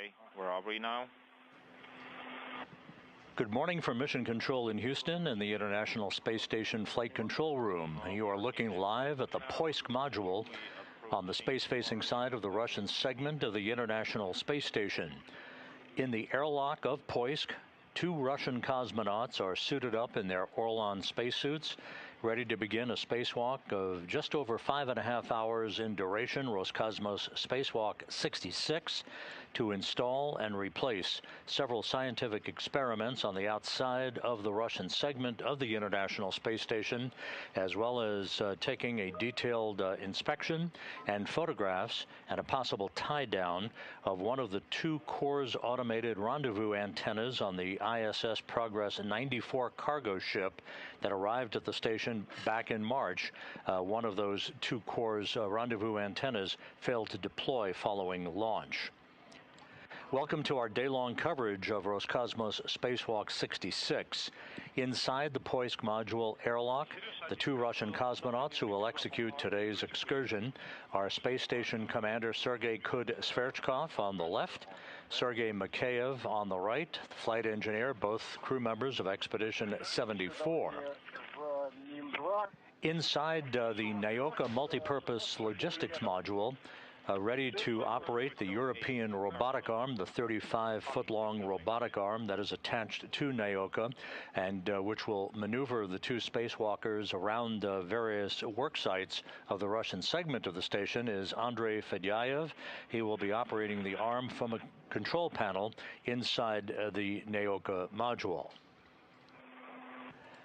Sergey, where are we now? Good morning from Mission Control in Houston and the International Space Station Flight Control Room. You are looking live at the Poisk module on the space-facing side of the Russian segment of the International Space Station. In the airlock of Poisk, 2 Russian cosmonauts are suited up in their Orlan spacesuits, ready to begin a spacewalk of just over 5.5 hours in duration, Roscosmos Spacewalk 66, to install and replace several scientific experiments on the outside of the Russian segment of the International Space Station, as well as taking a detailed inspection and photographs and a possible tie-down of one of the 2 Kurs automated rendezvous antennas on the ISS Progress 94 cargo ship that arrived at the station back in March. One of those 2 Kurs rendezvous antennas failed to deploy following launch. Welcome to our day-long coverage of Roscosmos Spacewalk 66. Inside the Poisk module airlock, the 2 Russian cosmonauts who will execute today's excursion are Space Station Commander Sergey Kud-Sverchkov on the left, Sergei Mikaev on the right, the flight engineer, both crew members of Expedition 74. Inside the Naoka multipurpose logistics module, ready to operate the European robotic arm, the 35-foot-long robotic arm that is attached to Naoka, and which will maneuver the 2 spacewalkers around various work sites of the Russian segment of the station, is Andrei Fedyaev. He will be operating the arm from a control panel inside the Naoka module.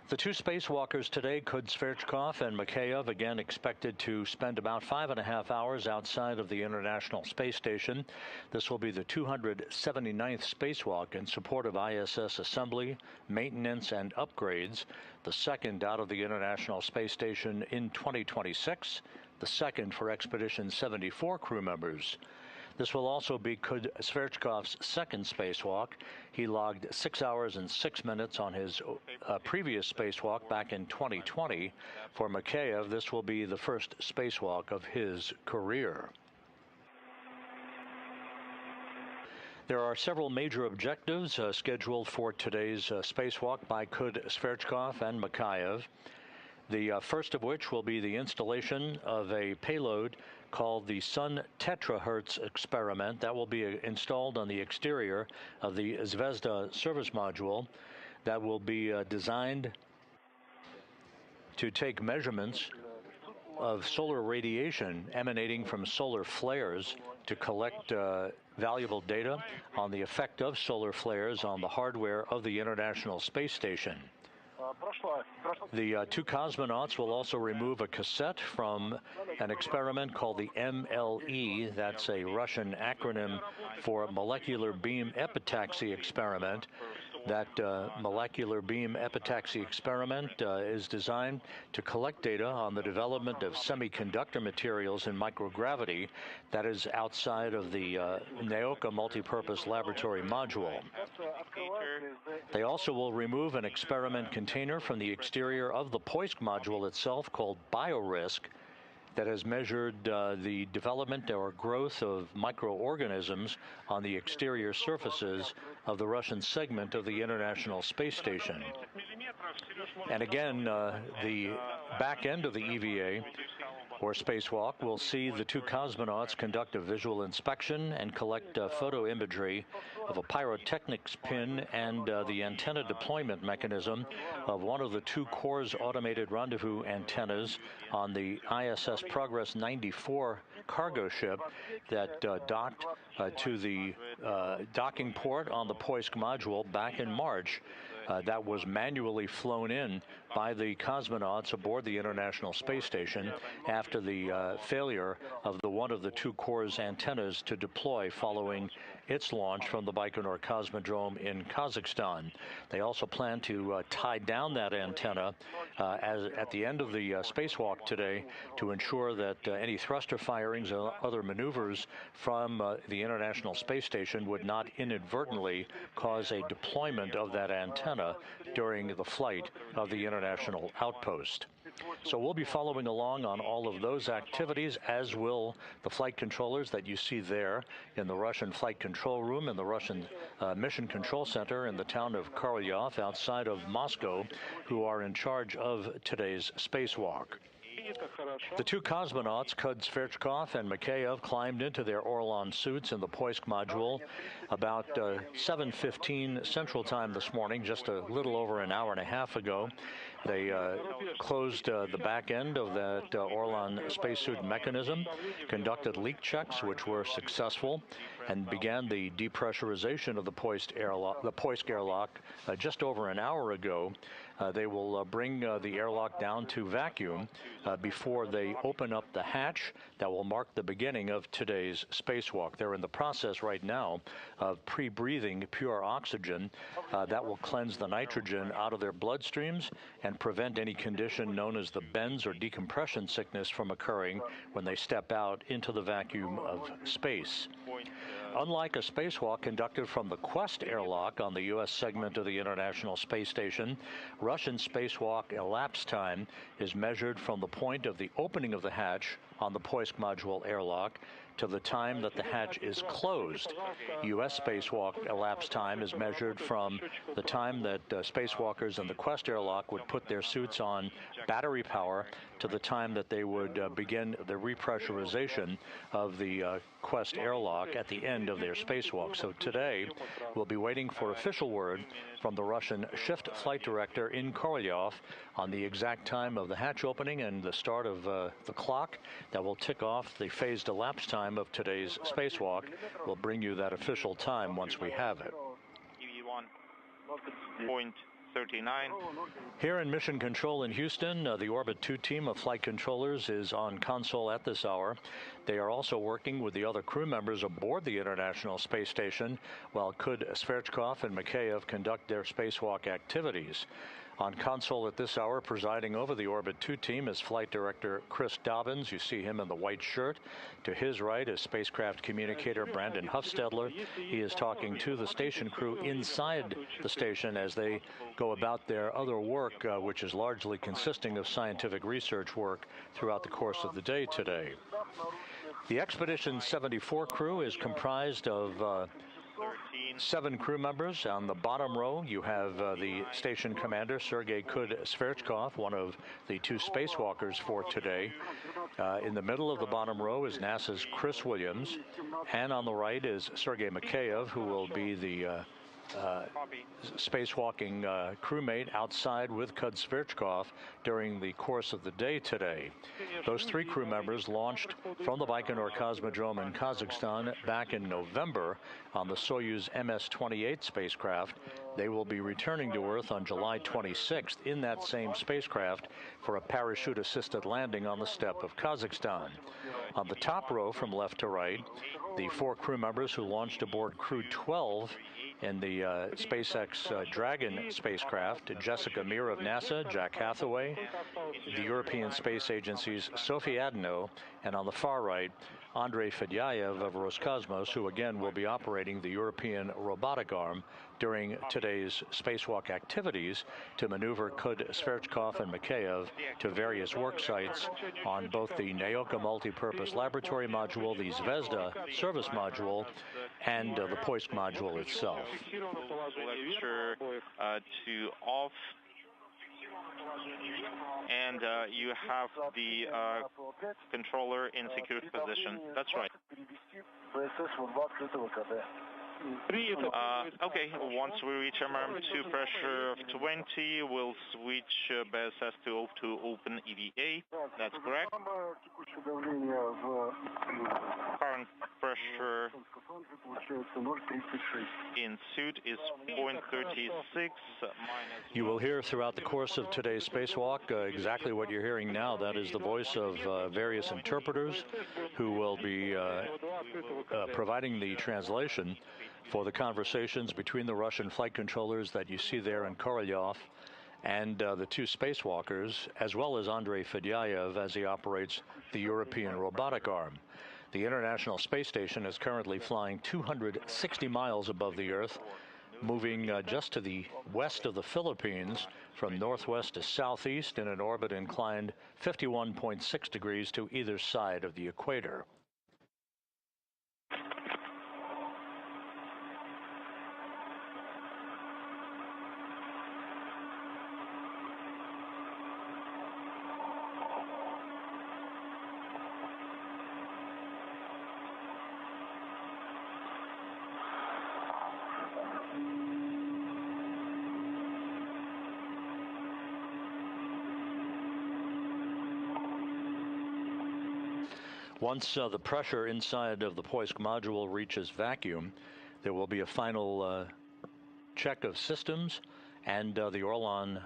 The 2 spacewalkers today, Kud-Sverchkov and Mikaev, again expected to spend about 5.5 hours outside of the International Space Station. This will be the 279th spacewalk in support of ISS assembly, maintenance, and upgrades, the second out of the International Space Station in 2026, the second for Expedition 74 crew members. This will also be Kud-Sverchkov's second spacewalk. He logged 6 hours and 6 minutes on his previous spacewalk back in 2020. For Mikaev, this will be the first spacewalk of his career. There are several major objectives scheduled for today's spacewalk by Kud-Sverchkov and Mikaev. The first of which will be the installation of a payload called the Sun Tetrahertz experiment that will be installed on the exterior of the Zvezda service module that will be designed to take measurements of solar radiation emanating from solar flares to collect valuable data on the effect of solar flares on the hardware of the International Space Station. The 2 cosmonauts will also remove a cassette from an experiment called the MLE. That's a Russian acronym for Molecular Beam Epitaxy Experiment. That molecular beam epitaxy experiment is designed to collect data on the development of semiconductor materials in microgravity that is outside of the Naoka multipurpose laboratory module. They also will remove an experiment container from the exterior of the Poisk module itself called BioRisk that has measured the development or growth of microorganisms on the exterior surfaces of the Russian segment of the International Space Station. And again, the back end of the EVA, or spacewalk, will see the 2 cosmonauts conduct a visual inspection and collect photo imagery of a pyrotechnics pin and the antenna deployment mechanism of one of the 2 Kurs automated rendezvous antennas on the ISS Progress 94 cargo ship that docked to the docking port on the Poisk module back in March. That was manually flown in by the cosmonauts aboard the International Space Station after the failure of one of the 2 Kurs antennas to deploy following its launch from the Baikonur Cosmodrome in Kazakhstan. They also plan to tie down that antenna at the end of the spacewalk today to ensure that any thruster firings or other maneuvers from the International Space Station would not inadvertently cause a deployment of that antenna during the flight of the international outpost. So we'll be following along on all of those activities, as will the flight controllers that you see there in the Russian Flight Control Room in the Russian Mission Control Center in the town of Korolyov outside of Moscow, who are in charge of today's spacewalk. The two cosmonauts, Kud-Sverchkov and Mikaev, climbed into their Orlan suits in the Poisk module about 7:15 Central Time this morning, just a little over an hour and a half ago. They closed the back end of that Orlan spacesuit mechanism, conducted leak checks, which were successful, and began the depressurization of the Poisk airlock just over an hour ago. They will bring the airlock down to vacuum before they open up the hatch that will mark the beginning of today's spacewalk. They're in the process right now of pre-breathing pure oxygen that will cleanse the nitrogen out of their bloodstreams and prevent any condition known as the bends or decompression sickness from occurring when they step out into the vacuum of space. Unlike a spacewalk conducted from the Quest airlock on the U.S. segment of the International Space Station, Russian spacewalk elapsed time is measured from the point of the opening of the hatch on the Poisk module airlock to the time that the hatch is closed. U.S. spacewalk elapsed time is measured from the time that spacewalkers in the Quest airlock would put their suits on battery power to the time that they would begin the repressurization of the Quest airlock at the end of their spacewalk. So today, we'll be waiting for official word from the Russian shift flight director in Korolyov on the exact time of the hatch opening and the start of the clock that will tick off the phased elapsed time of today's spacewalk. We'll bring you that official time once we have it. 39. Here in Mission Control in Houston, the Orbit 2 team of flight controllers is on console at this hour. They are also working with the other crew members aboard the International Space Station while Kud-Sverchkov and Mikaev conduct their spacewalk activities. On console at this hour, presiding over the Orbit 2 team is Flight Director Chris Dobbins. You see him in the white shirt. To his right is spacecraft communicator Brandon Huffstedler. He is talking to the station crew inside the station as they go about their other work, which is largely consisting of scientific research work throughout the course of the day today. The Expedition 74 crew is comprised of 7 crew members. On the bottom row, you have the station commander, Sergey Kud-Sverchkov, one of the 2 spacewalkers for today. In the middle of the bottom row is NASA's Chris Williams. And on the right is Sergei Mikaev, who will be the spacewalking crewmate outside with Kud-Sverchkov during the course of the day today. Those 3 crew members launched from the Baikonur Cosmodrome in Kazakhstan back in November on the Soyuz MS-28 spacecraft. They will be returning to Earth on July 26th in that same spacecraft for a parachute-assisted landing on the steppe of Kazakhstan. On the top row from left to right, the 4 crew members who launched aboard Crew 12 in the SpaceX Dragon spacecraft, Jessica Meir of NASA, Jack Hathaway, the European Space Agency's Sophie Adano, and on the far right, Andrei Fedyaev of Roscosmos, who again will be operating the European robotic arm during today's spacewalk activities to maneuver Kud-Sverchkov and Mikaev to various work sites on both the Naoka multipurpose laboratory module, the Zvezda service module, and the Poisk module itself. Lecture to off. And you have the controller in secure position. That's right. Okay, once we reach MM2 pressure of 20, we'll switch BSS to open EVA. That's correct. Current pressure in suit is 0.36. You will hear throughout the course of today's spacewalk exactly what you're hearing now. That is the voice of various interpreters who will be providing the translation for the conversations between the Russian flight controllers that you see there in Korolyov and the 2 spacewalkers, as well as Andrei Fedyaev as he operates the European robotic arm. The International Space Station is currently flying 260 miles above the Earth, moving just to the west of the Philippines from northwest to southeast in an orbit inclined 51.6 degrees to either side of the equator. Once the pressure inside of the Poisk module reaches vacuum, there will be a final check of systems and the Orlan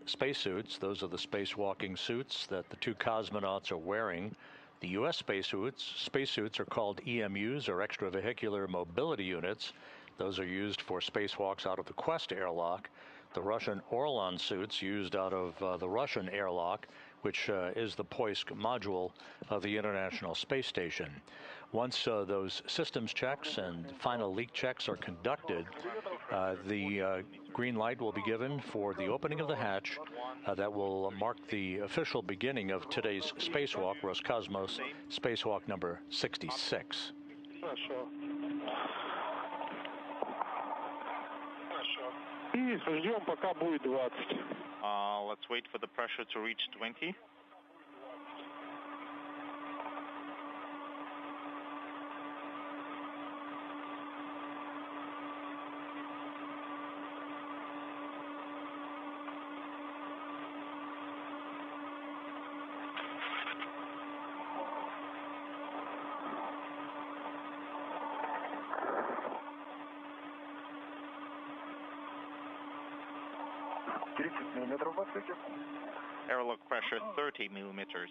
spacesuits. Those are the spacewalking suits that the two cosmonauts are wearing. The U.S. spacesuits are called EMUs, or extravehicular mobility units. Those are used for spacewalks out of the Quest airlock. The Russian Orlan suits used out of the Russian airlock, which is the Poisk module of the International Space Station. Once those systems checks and final leak checks are conducted, the green light will be given for the opening of the hatch that will mark the official beginning of today's spacewalk, Roscosmos Spacewalk number 66. Let's wait for the pressure to reach 20. Airlock pressure 30 millimeters.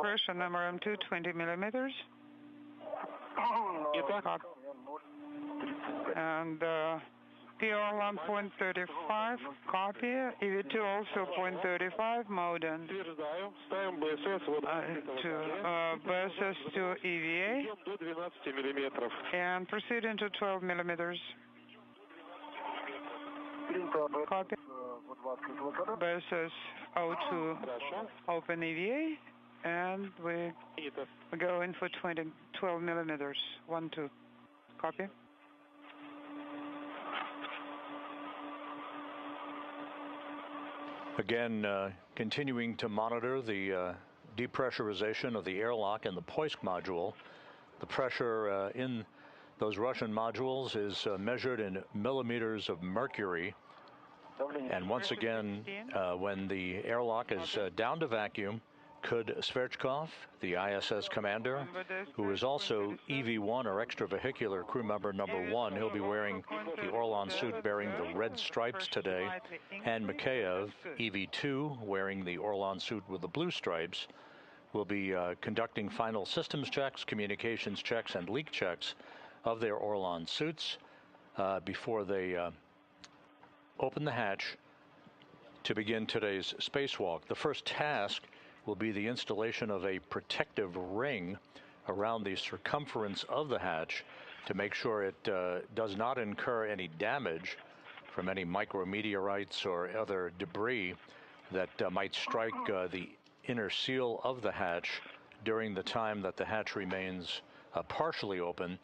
Pressure number M2, 20 millimeters. And PR1 0.35, copy. EV2 also 0.35, modem. BSS to EVA. And proceeding to 12 millimeters. Copy. BSS O2 open EVA. And we go in for 12 millimeters. 1, 2. Copy. Again, continuing to monitor the depressurization of the airlock and the Poisk module. The pressure in those Russian modules is measured in millimeters of mercury. And once again, when the airlock is down to vacuum, Kud-Sverchkov, the ISS commander, who is also EV1 or extravehicular crew member number 1, he'll be wearing the Orlan suit bearing the red stripes today, and Mikaev, EV2, wearing the Orlan suit with the blue stripes, will be conducting final systems checks, communications checks, and leak checks of their Orlan suits before they open the hatch to begin today's spacewalk. The first task will be the installation of a protective ring around the circumference of the hatch to make sure it does not incur any damage from any micrometeorites or other debris that might strike the inner seal of the hatch during the time that the hatch remains partially open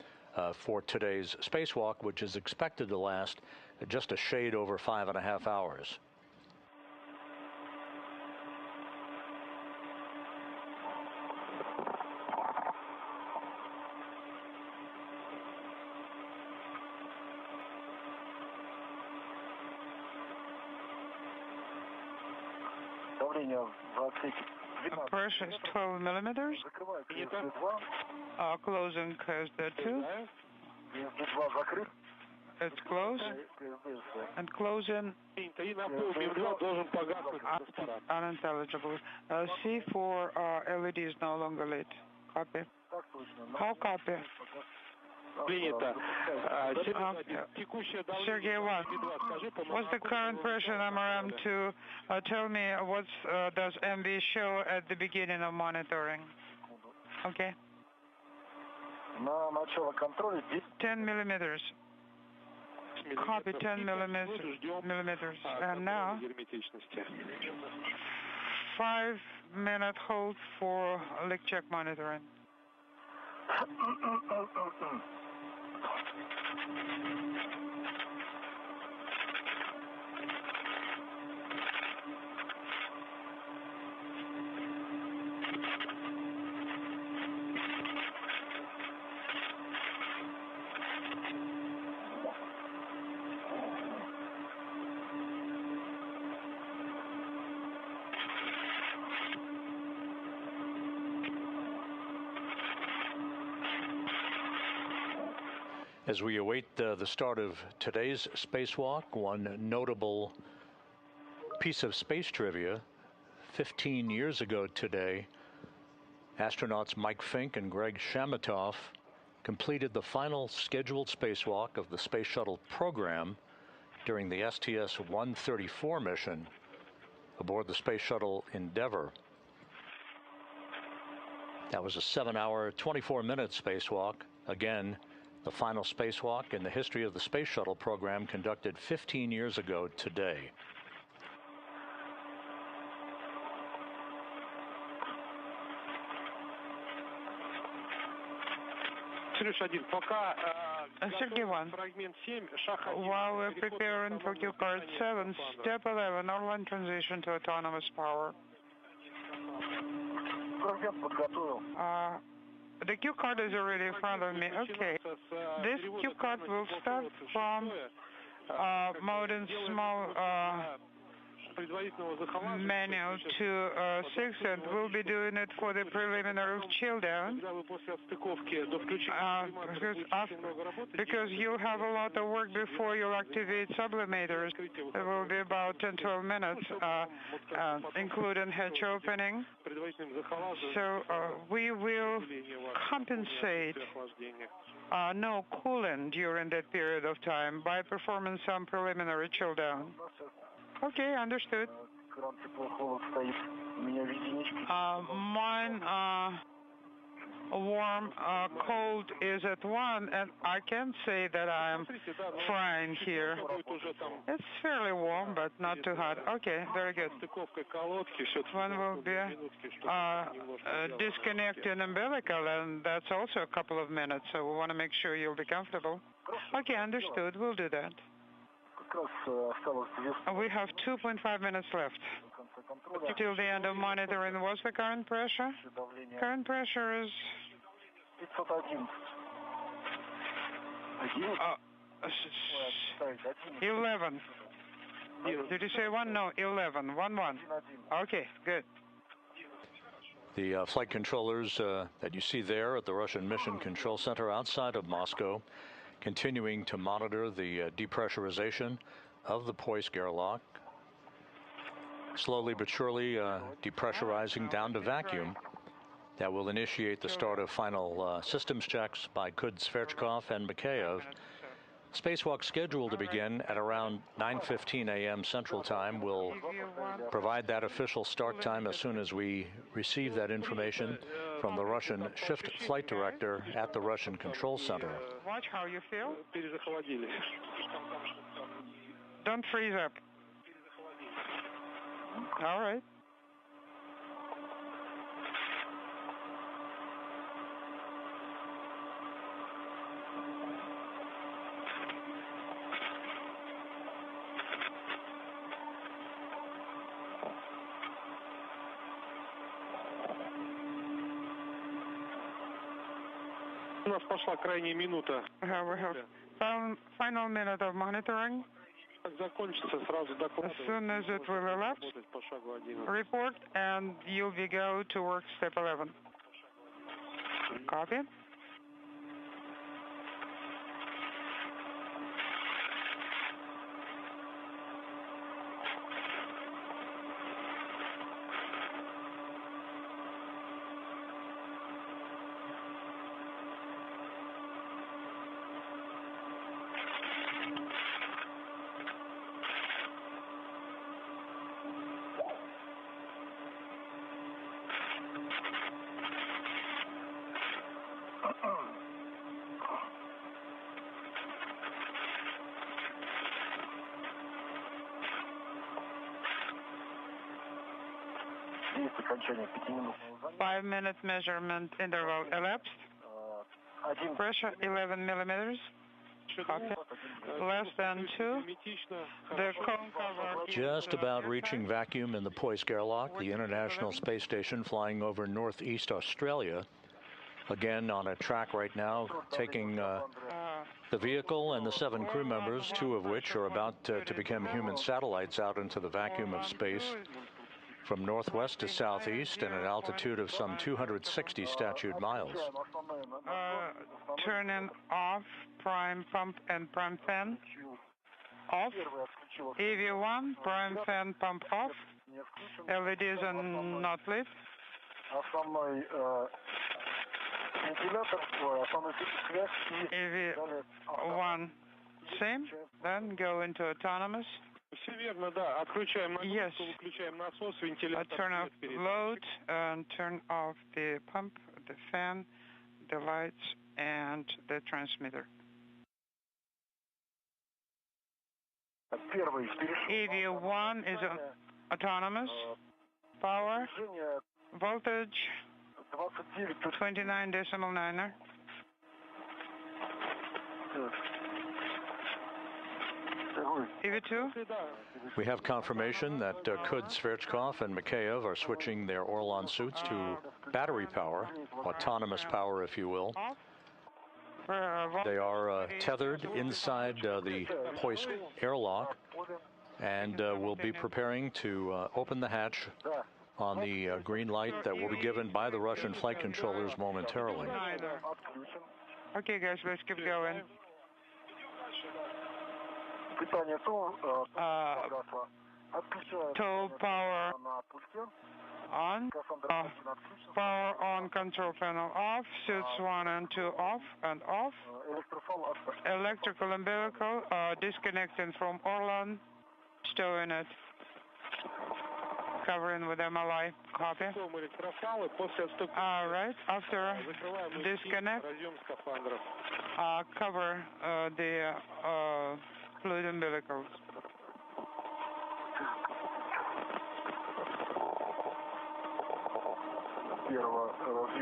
for today's spacewalk, which is expected to last just a shade over 5.5 hours. Pressure is 12 millimeters. Closing Zvezda 2. It's closed. And closing unintelligible. C4 LED is no longer lit. Copy. How copy? Sergey 1, what's the current pressure in MRM2? Tell me what does MV show at the beginning of monitoring? Okay. 10 millimeters. Copy, 10 millimeters. And now, 5-minute hold for leak check monitoring. As we await the start of today's spacewalk, one notable piece of space trivia: 15 years ago today, astronauts Mike Fink and Greg Shamatov completed the final scheduled spacewalk of the Space Shuttle program during the STS-134 mission aboard the Space Shuttle Endeavour. That was a 7-hour, 24-minute spacewalk. Again, the final spacewalk in the history of the Space Shuttle program, conducted 15 years ago today. Sergey 1, while we're preparing for Q card 7, step 11, online transition to autonomous power. The Q card is already in front of me. Okay. This Q card will start from mode in small menu to 6, and we'll be doing it for the preliminary chill down. Because you'll have a lot of work before you'll activate sublimators. It will be about 10-12 minutes, including hatch opening. So we will compensate no cooling during that period of time by performing some preliminary chill down. Okay, understood. Mine warm, cold is at 1, and I can't say that I'm frying here. It's fairly warm, but not too hot. Okay, very good. One will be disconnecting umbilical, and that's also a couple of minutes, so we want to make sure you'll be comfortable. Okay, understood. We'll do that. We have 2.5 minutes left till the end of monitoring. What's the current pressure? Current pressure is 11. Did you say 1? No, 11. 1-1. Okay, good. The flight controllers that you see there at the Russian Mission Control Center outside of Moscow, continuing to monitor the depressurization of the Poisk airlock, slowly but surely depressurizing down to vacuum. That will initiate the start of final systems checks by Kud-Sverchkov and Mikaev. Spacewalk scheduled to begin at around 9:15 a.m. Central Time. We'll provide that official start time as soon as we receive that information from the Russian shift flight director at the Russian Control Center. Watch how you feel. Don't freeze up. All right. У нас пошла крайняя минута. We have final minute of monitoring. Закончится сразу доклад. As soon as it will elapse, report and you'll be go to work step 11. Copy. Есть окончание 5-минутного замера. 5-minute measurement interval elapsed. Pressure 11 millimeters. Copy. Less than 2. The cone cover Just about reaching vacuum in the Poisk airlock, the International Space Station flying over northeast Australia. Again on a track right now, taking the vehicle and the 7 crew members, 2 of which are about to become human satellites out into the vacuum of space from northwest to southeast at an altitude of some 260 statute miles. Turning off prime pump and prime fan. Off. EV1, prime fan pump off. LEDs are not lit. EV1 same. Then go into autonomous. Все верно, да. Отключаем Yes. нагрузку, выключаем насос, вентилятор. Turn off load and turn off the pump, the fan, the lights, and the transmitter. EV1 is autonomous. Power, voltage, 29.9. EV2? We have confirmation that Kud-Sverchkov and Mikaev are switching their Orlan suits to battery power, autonomous power, if you will. They are tethered inside the Poisk airlock and will be preparing to open the hatch on the green light that will be given by the Russian flight controllers momentarily. Okay, guys, let's keep going. Tow power on, power on, control panel off, suits 1 and 2 off and off. Electrical umbilical disconnecting from Orlan, stowing it, covering with MLI. Copy. All right, after disconnect, cover the fluid umbilicals.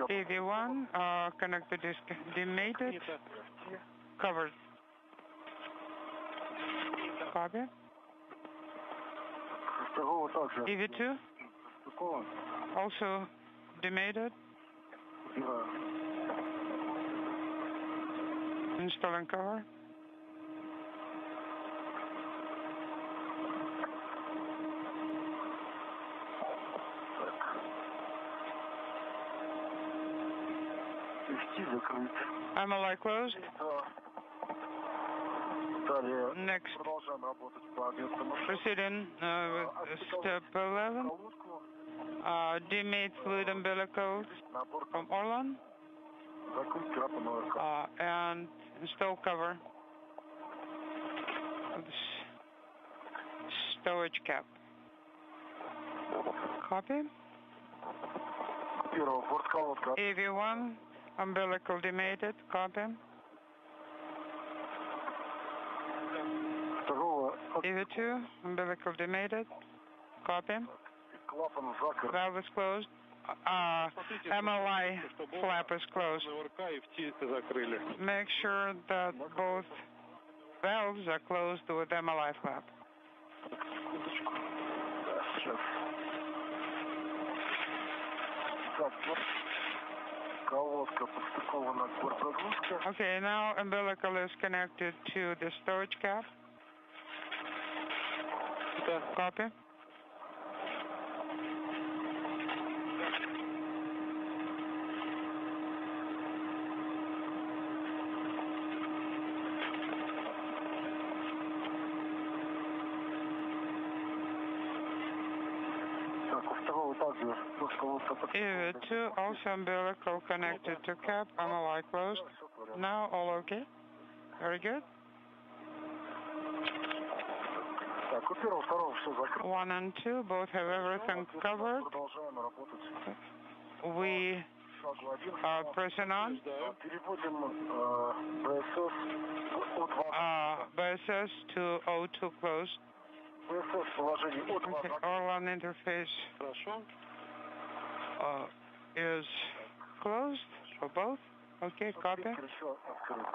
EV1 connected disc demated, covered. Copy. EV2 also demated. Installing cover. MLI closed. Next, proceeding with step 11. Demate fluid umbilicals from Orlan and install cover of the stowage cap. Copy. EV1 umbilical demated. Copy. EV2, umbilical demated. Copy. Клапан закрыт. Valve is closed. MLI flap is closed. Make sure that both valves are closed with MLI flap. Сейчас. Так, вот колодка подстыкована к бортзагрузке. Okay, now umbilical is connected to the storage cap. Copy. EV2, also umbilical connected to cap, MLI closed. Now all okay. Very good. Так, у первого, второго все закрыто. 1 and 2, both have everything covered. Продолжаем работать. We are pressing on. Переводим BSS to O2 closed. БСС в положении O2. Okay, Orlan interface is closed for both. Okay, copy. Еще открыт.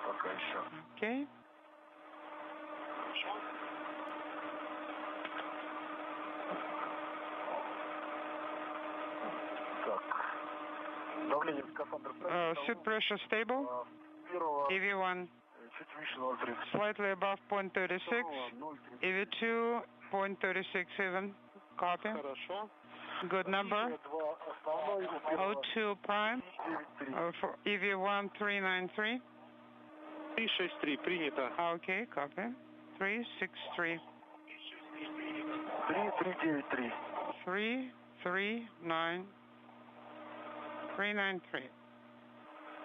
Пока еще. Okay. Так. Давление в скафандре. Suit pressure stable. Первого EV1 чуть выше 0,30. slightly above 0.36. EV2 0.36 even. Copy. Good number. O2 prime for EV1 393. 363, принято. Okay, copy. 363. 3393. 393.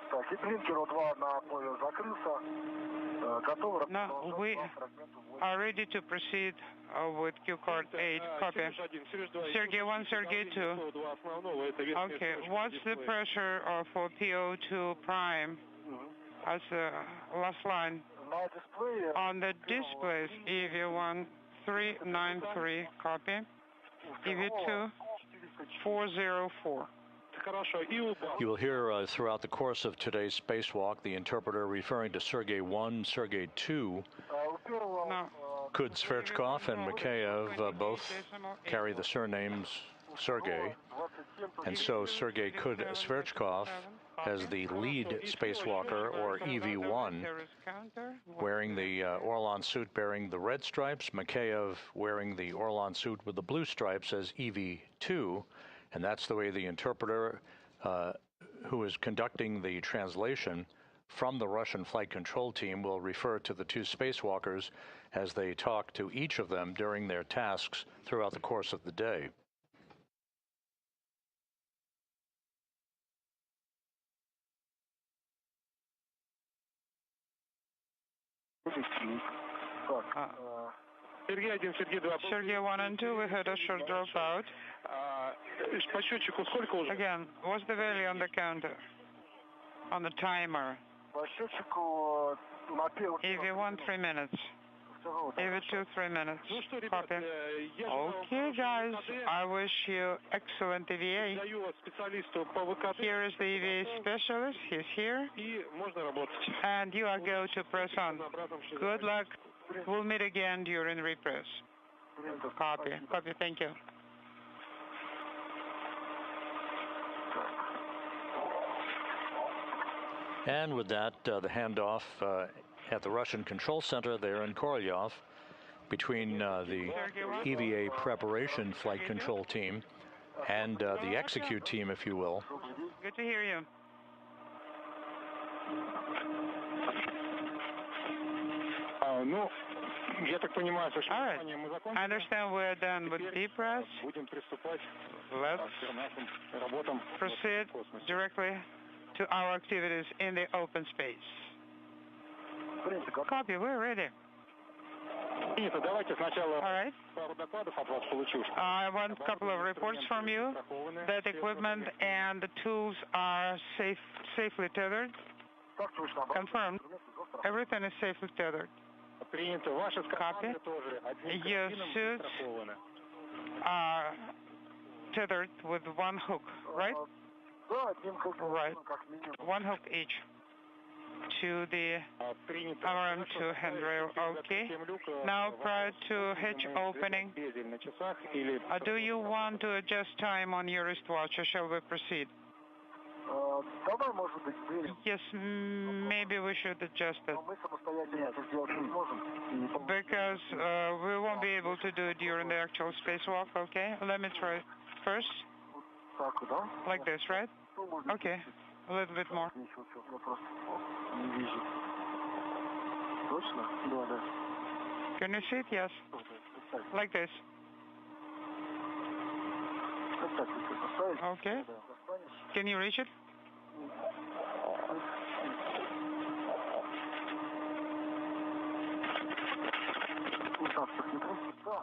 Так, и блинкер O2 на плаве закрылся. Готово. Now we are ready to proceed with Q card 8. Copy. Sergey 1, Sergey 2. Okay, what's the pressure for PO2 prime as the last line? На дисплее On the displays, EV1 393. Copy. EV2 404. You will hear throughout the course of today's spacewalk the interpreter referring to Sergey 1, Sergey 2. Now, Kud-Sverchkov and Mikaev both carry the surnames Sergey, and so Sergey Kud-Sverchkov as the lead spacewalker, or EV1, wearing the Orlan suit bearing the red stripes, Mikaev wearing the Orlan suit with the blue stripes as EV2, and that's the way the interpreter who is conducting the translation from the Russian flight control team will refer to the two spacewalkers as they talk to each of them during their tasks throughout the course of the day. Sergey 1 and 2, we had a short dropout. Again, what's the value on the counter? On the timer? EV1, 3 minutes. EV2, 3 minutes. Copy. Okay, guys, I wish you excellent EVA. Here is the EVA specialist. He's here. And you are go to press on. Good luck. We'll meet again during repress. Copy. Copy. Thank you. And with that, the handoff at the Russian Control Center there in Korolyov between the EVA preparation flight control team and the execute team, if you will. Good to hear you. Ну, я так понимаю, что All right. I understand we're done with depress. Let's proceed directly to our activities in the open space. Copy, we're ready. All right. I want a couple of reports from you that equipment and the tools are safely tethered. Confirmed. Everything is safely tethered. Copy. Your suits are tethered with one hook, right? Right. One hook each to the RM2 handrail. Okay. Now, prior to hatch opening, do you want to adjust time on your wristwatch, or shall we proceed? Yes, maybe we should adjust it. Because we won't be able to do it during the actual spacewalk, okay? Let me try first. Like this, right? Okay, a little bit more. Can you see it? Yes. Like this. Okay. Can you reach it?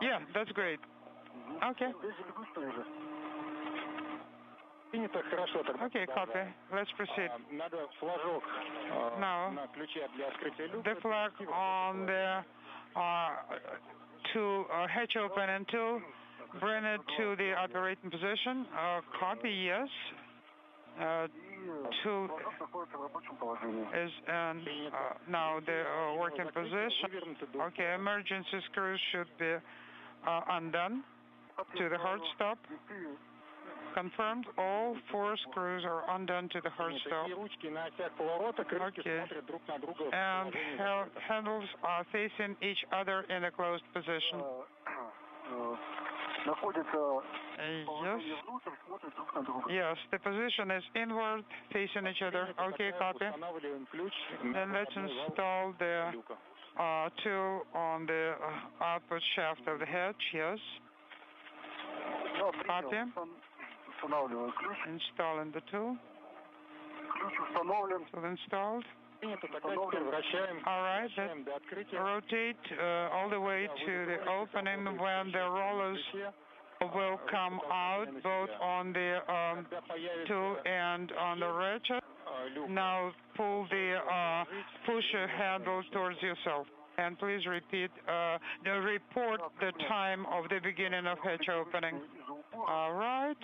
Yeah, that's great. Okay. Okay, copy. Let's proceed. Now, the flag on the hatch open and to bring it to the operating position. Copy, yes. Two is now the working position. Okay, emergency screws should be undone to the hard stop. Confirmed. All 4 screws are undone to the hard stop. Okay. And handles are facing each other in a closed position. Yes. Yes, the position is inward, facing each other. Okay, copy. Then let's install the tool on the output shaft of the hatch. Yes. Copy. Installing the tool. Tool installed. All right, rotate all the way to the opening when the rollers will come out, both on the tool and on the ratchet. Now pull the pusher handle towards yourself. And please report the time of the beginning of hatch opening. All right.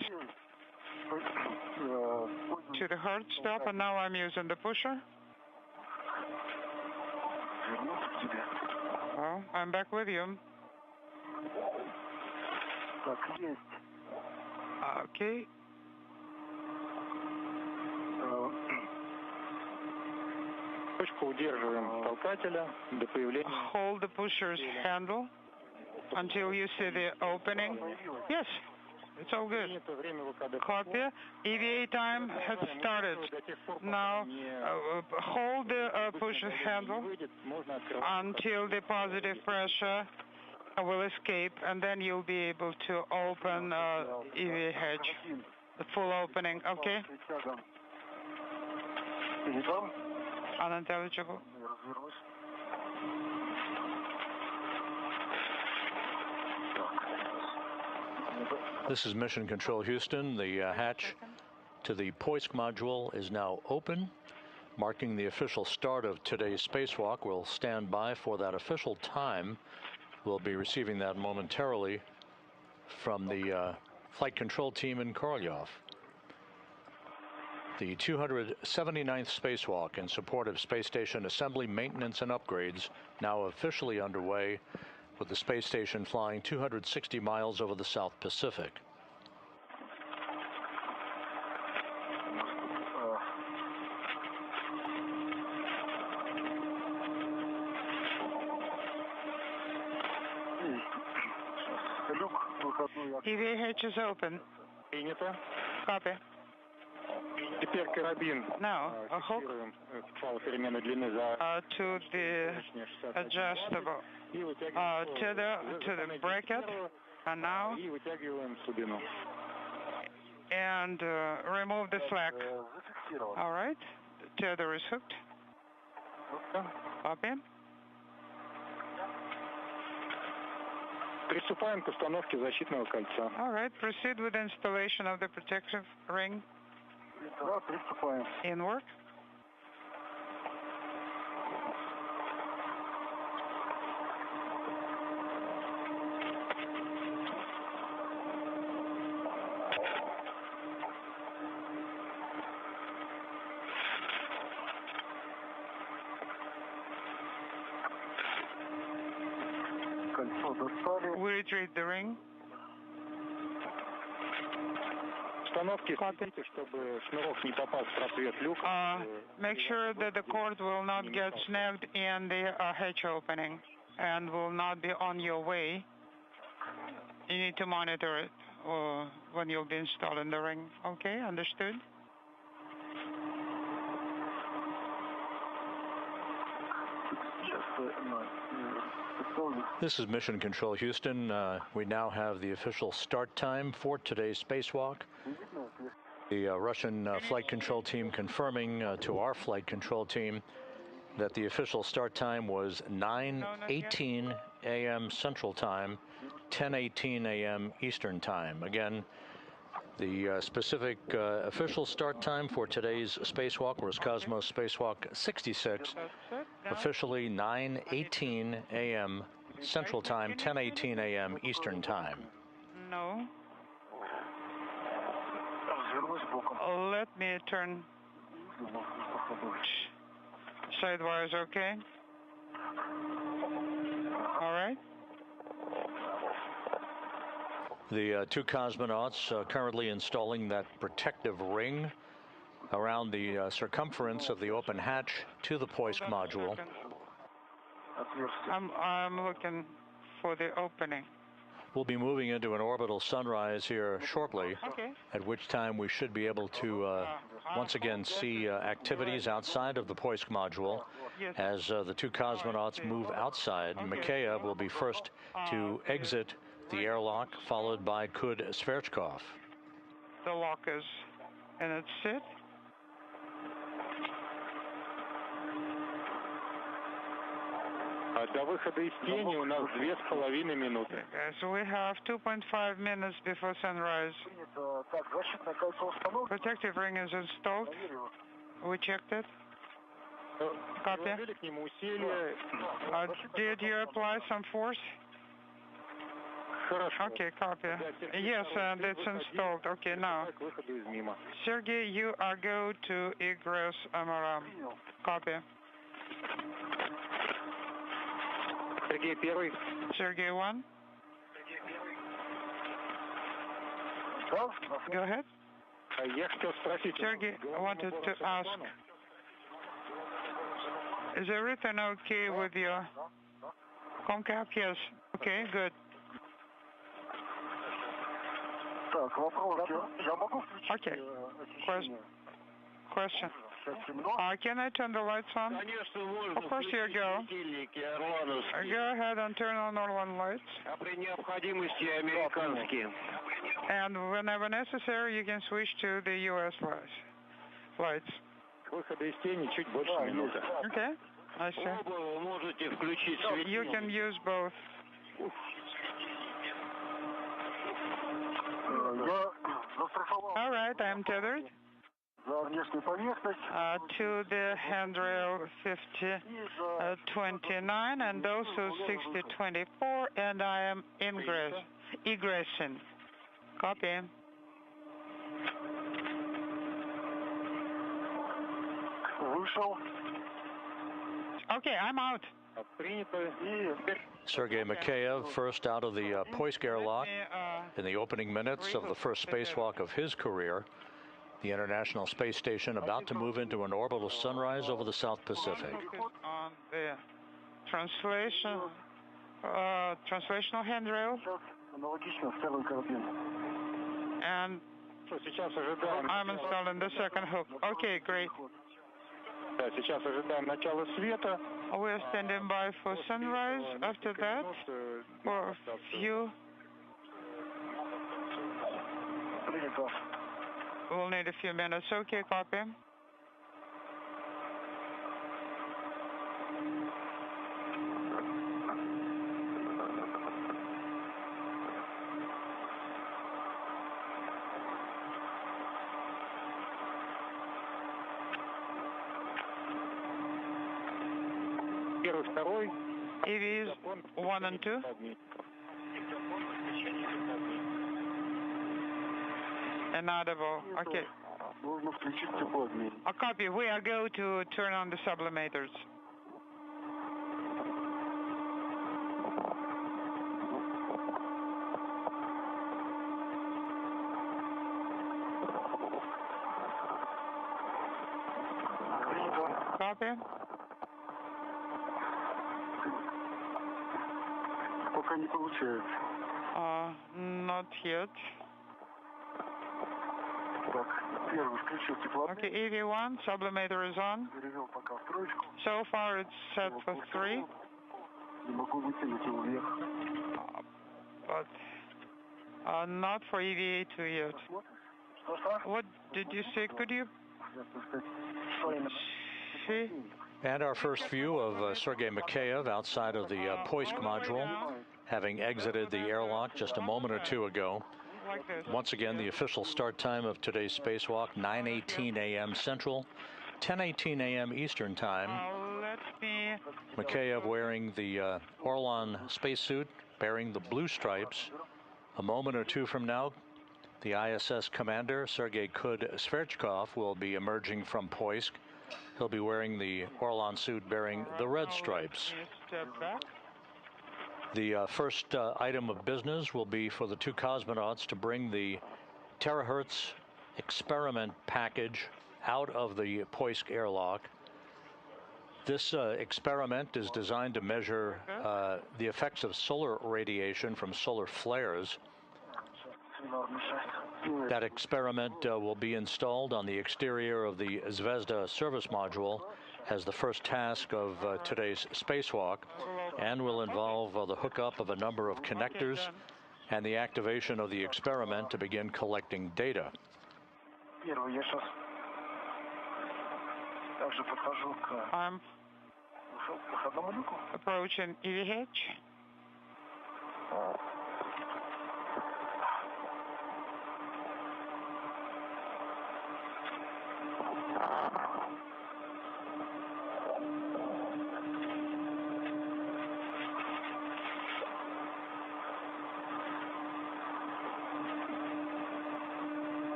To the hard stop, and now I'm using the pusher. Well, I'm back with you. Okay. Hold the pusher's handle until you see the opening. Yes. It's all good. Copy. EVA time has started. Now, hold the pusher handle until the positive pressure will escape, and then you'll be able to open EVA hatch, the full opening. Okay? Unintelligible. This is Mission Control Houston. The hatch to the Poisk module is now open, marking the official start of today's spacewalk. We'll stand by for that official time. We'll be receiving that momentarily from the flight control team in Korolyov. The 279th spacewalk in support of space station assembly, maintenance, and upgrades now officially underway, with the space station flying 260 miles over the South Pacific. EVA hatch is open. Copy. Now, a hook to the adjustable tether to the bracket, and now, and remove the slack. All right, the tether is hooked. Copy. All right, proceed with installation of the protective ring. Inward. We retrieve the ring. Copy. Make sure that the cord will not get snagged in the hatch opening and will not be on your way. You need to monitor it when you'll be installing the ring. Okay, understood? This is Mission Control Houston. We now have the official start time for today's spacewalk. The Russian flight control team confirming to our flight control team that the official start time was 9:18 a.m. Central Time, 10:18 a.m. Eastern Time. Again, the specific official start time for today's spacewalk, Roscosmos Spacewalk 66, officially 9:18 a.m. Central Time, 10:18 a.m. Eastern Time. No. Let me turn sidewise, okay? All right. The two cosmonauts currently installing that protective ring around the circumference of the open hatch to the Poisk module. I'm looking for the opening. We'll be moving into an orbital sunrise here shortly, Okay. at which time we should be able to once again see activities outside of the Poisk module. Yes. As the two cosmonauts move outside, Mikaev will be first to exit the airlock, followed by Kud-Sverchkov. The lock is in its seat. До выхода из тени у нас 2,5 минуты. So we have 2.5 minutes before sunrise. Protective ring is installed. We checked it. Copy. Did you apply some force? Okay, copy. Yes, it's installed. Okay, now. Sergey, you are go to egress MRM. Copy. Sergey первый. Sergey 1. Go ahead. Я хотел спросить. Sergey, I wanted to ask, is everything okay with your ComCap? Yes. Okay, good. Okay. Question. Can I turn the lights on? Of course you go. Go ahead and turn on Orlan lights. And whenever necessary, you can switch to the US lights. Okay, I see. You can use both. All right, I am tethered to the handrail 5029 and also 6024, and I am egressing. Copy. Okay, I'm out. Sergei Mikaev first out of the Poisk airlock in the opening minutes of the first spacewalk of his career. The International Space Station about to move into an orbital sunrise over the South Pacific. On the translational handrail. And I'm installing the second hook. Okay, great. We're standing by for sunrise. After that, for a few, we'll need a few minutes. Okay, copy. EVs 1 and 2. Inaudible. Okay. A copy. We are going to turn on the sublimators. Copy. Пока не получается. Not yet. Так, первый включил тепловой. Okay, EV1, sublimator is on. Перевел пока в троечку. So far it's set for 3. Не могу вытянуть его вверх. But not for EVA2 yet. Что? What did you say? Could you see? And our first view of Sergei Mikaev outside of the Poisk module, having exited the airlock just a moment or two ago. Like this. Once again, the official start time of today's spacewalk, 9:18 a.m. Central, 10:18 a.m. Eastern Time. Let me... Mikaev wearing the Orlan spacesuit, bearing the blue stripes. A moment or two from now, the ISS commander, Sergey Kud-Sverchkov, will be emerging from Poisk. He'll be wearing the Orlan suit bearing the red stripes. Step back. The first item of business will be for the two cosmonauts to bring the terahertz experiment package out of the Poisk airlock. This experiment is designed to measure the effects of solar radiation from solar flares. That experiment will be installed on the exterior of the Zvezda service module as the first task of today's spacewalk, and will involve the hookup of a number of connectors and the activation of the experiment to begin collecting data. I'm approaching EVH.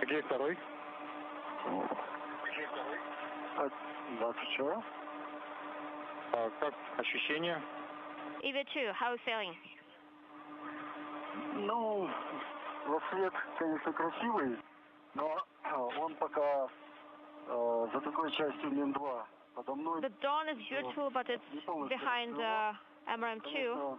Где второй? 22. Как ощущения? EV2, how are you feeling? Ну, рассвет, конечно, красивый, но он пока за такой частью МИН-2 подо мной. The dawn is beautiful, but it's behind MRM2.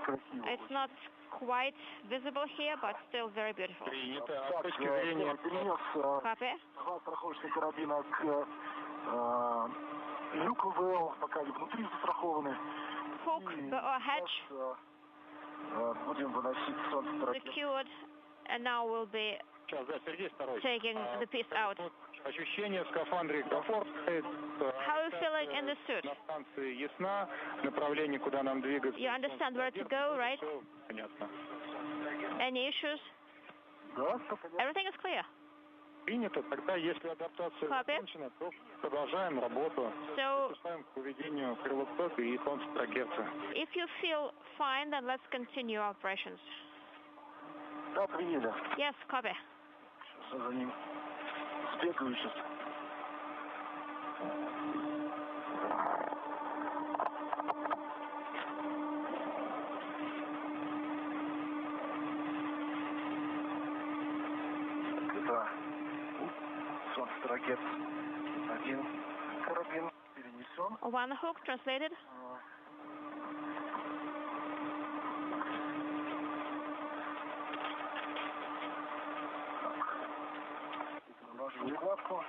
Красиво. It's not quite visible here, but still very beautiful. Принято. С точки зрения... Перенес Copy. два проходных карабина к люку ВЛ, пока они внутри застрахованы. Hook or hatch Будем выносить солнце. secured, and now we'll be Сейчас, да, Сергей второй. taking the piece out. Ощущения в скафандре комфортно. How are you feeling in the suit? На станции ясна, направление, куда нам двигаться. You understand where to go, right? Всё понятно. Any issues? Да, все понятно. Everything is clear. Принято. Тогда, если адаптация Copy. закончена, то продолжаем работу. So, Приступаем к выведению крылостока и солнцетрагерца. if you feel fine, then let's continue operations. Да, приняли. Yes, copy. Сейчас за ним сбегаю сейчас. Это солнцетрагерц. Один карабин перенесен. One hook translated. Наложу укладку.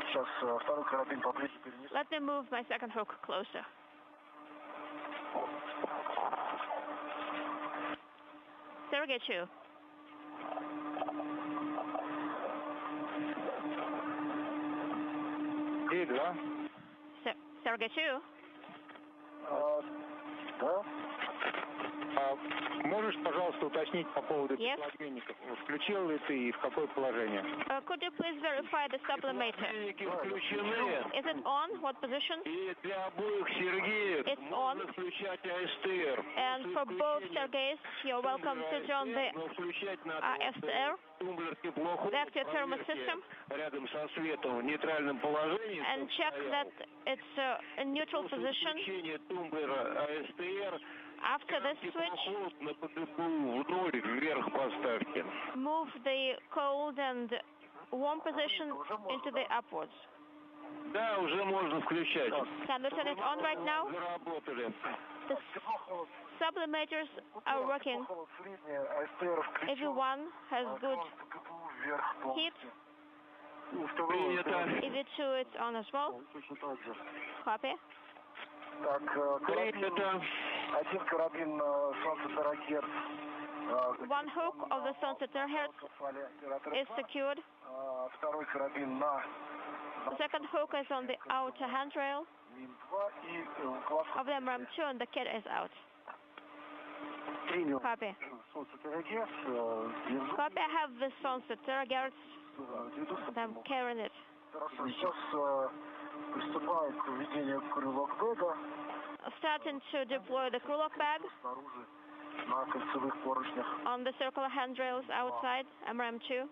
Сейчас второй карабин поближе перенесу. Let me move my second hook closer. Sergey 2. И два. Sergey 2. Да. Можешь, пожалуйста, уточнить по поводу Yes. теплообменников? Включил ли ты и в какое положение? Could you please verify the sublimator? Is it on? What position? It's on. And for both Sergeys, you're welcome to turn the STR, the active thermal system, and check that it's in neutral position. After this switch, move the cold and warm position into the upwards. Can we turn it on right now? The sublimators are working. EV1 has good heat. EV2 it's on as well. Copy. One hook of the Солнце terahertz is secured. The second hook is on the outer handrail of the MRM2 and the kit is out. Copy. Copy, I have the Солнце terahertz and I'm carrying it. Starting to deploy the crew lock bag on the circular handrails outside MRM2.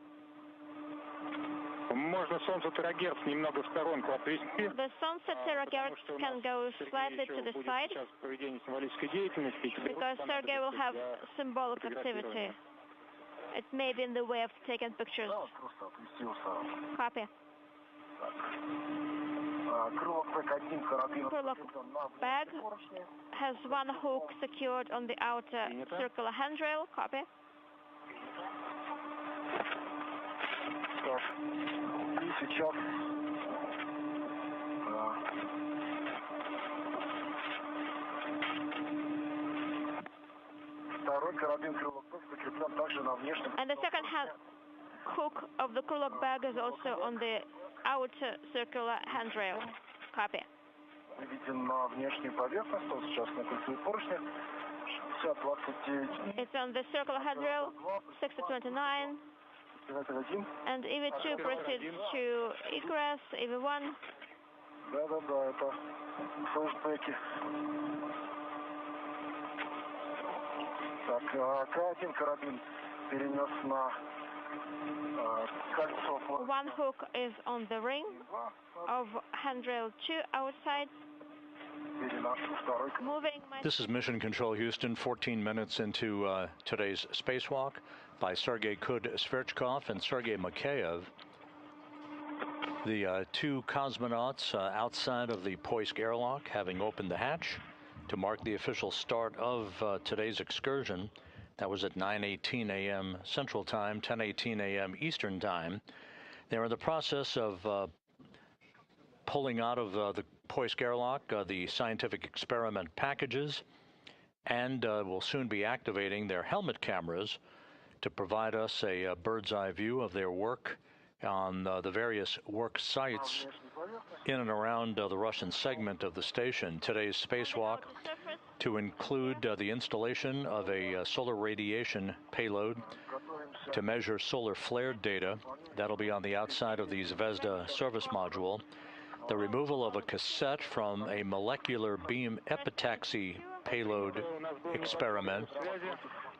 Можно Солнце тerahertz немного в сторонку отвести. The Солнце terahertz can go slightly to the side because Sergey will have symbolic activity. It may be in the way of taking pictures. Copy. Crew lock bag has one hook secured on the outer circular handrail. Copy. And the second hook of the crew lock bag is also on the outer circular handrail. Copy. It's on the circular handrail, 6029. And EV2 proceeds to egress, EV1. One hook is on the ring of handrail 2 outside. This is Mission Control Houston, 14 minutes into today's spacewalk by Sergey Kud-Sverchkov and Sergei Mikaev. The two cosmonauts outside of the Poisk airlock, having opened the hatch to mark the official start of today's excursion. That was at 9:18 a.m. Central Time, 10:18 a.m. Eastern Time. They're in the process of pulling out of the Poisk airlock the scientific experiment packages, and will soon be activating their helmet cameras to provide us a bird's eye view of their work on the various work sites in and around the Russian segment of the station. Today's spacewalk to include the installation of a solar radiation payload to measure solar flare data. That'll be on the outside of the Zvezda service module. The removal of a cassette from a molecular beam epitaxy payload experiment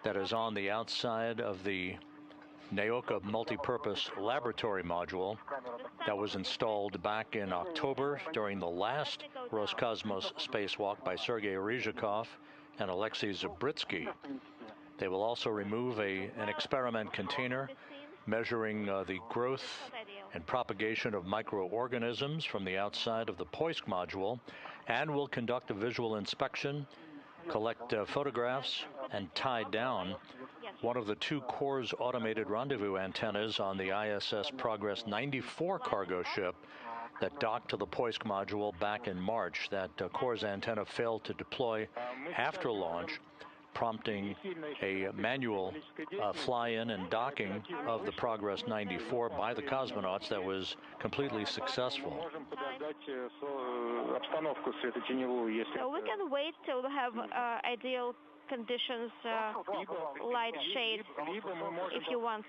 that is on the outside of the Naoka multipurpose laboratory module that was installed back in October during the last Roscosmos Spacewalk by Sergey and Alexei Zabritsky. They will also remove an experiment container measuring the growth and propagation of microorganisms from the outside of the Poisk module, and will conduct a visual inspection, collect photographs, and tie down one of the two Kurs automated rendezvous antennas on the ISS Progress 94 cargo ship that docked to the Poisk module back in March. That Kurs antenna failed to deploy after launch, prompting a manual fly-in and docking of the Progress 94 by the cosmonauts that was completely successful. So we can wait till we have ideal conditions, light shade, if you want.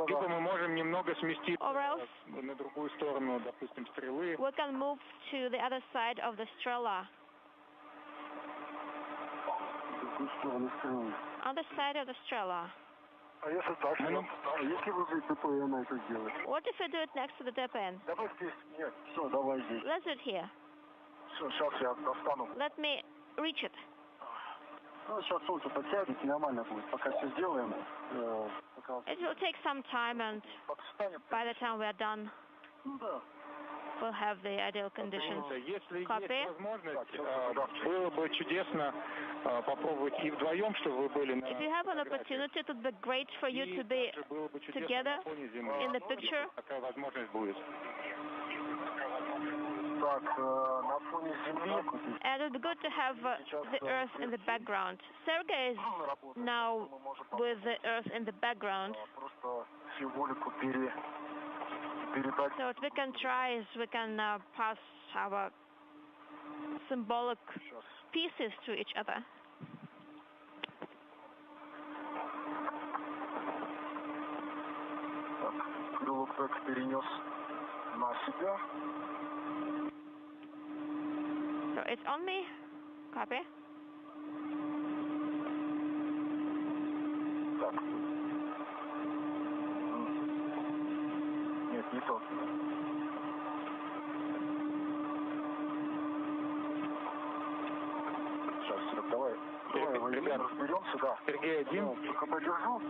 Либо мы можем немного сместиться Or else на другую сторону, допустим, стрелы. we can move to the other side of the Strela. On the side of the Strela. А если так, а если возле ТПН это сделать? What if we do it next to the DPN? Давай здесь, нет, все, давай здесь. Let's do it here. Все, сейчас я достану. Let me reach it. Ну, сейчас солнце подсядет, нормально будет. Пока все сделаем. It will take some time, and by the time we are done, we'll have the ideal conditions. Если Copy. есть возможность, было бы чудесно попробовать и вдвоем, чтобы вы были на... If you have an opportunity, it would be great for you to be together in the picture. Такая возможность будет. Так, на фоне Земли... And it would be good to have the Earth in the background. Sergey is now with the Earth in the background. Просто символику передать. So what we can try is we can pass our symbolic pieces to each other. Так, крылок так перенес на себя. So it's on me. Copy. Так. Нет, не тот. Сейчас, давай разберемся, да. Сергей один. Только подержу.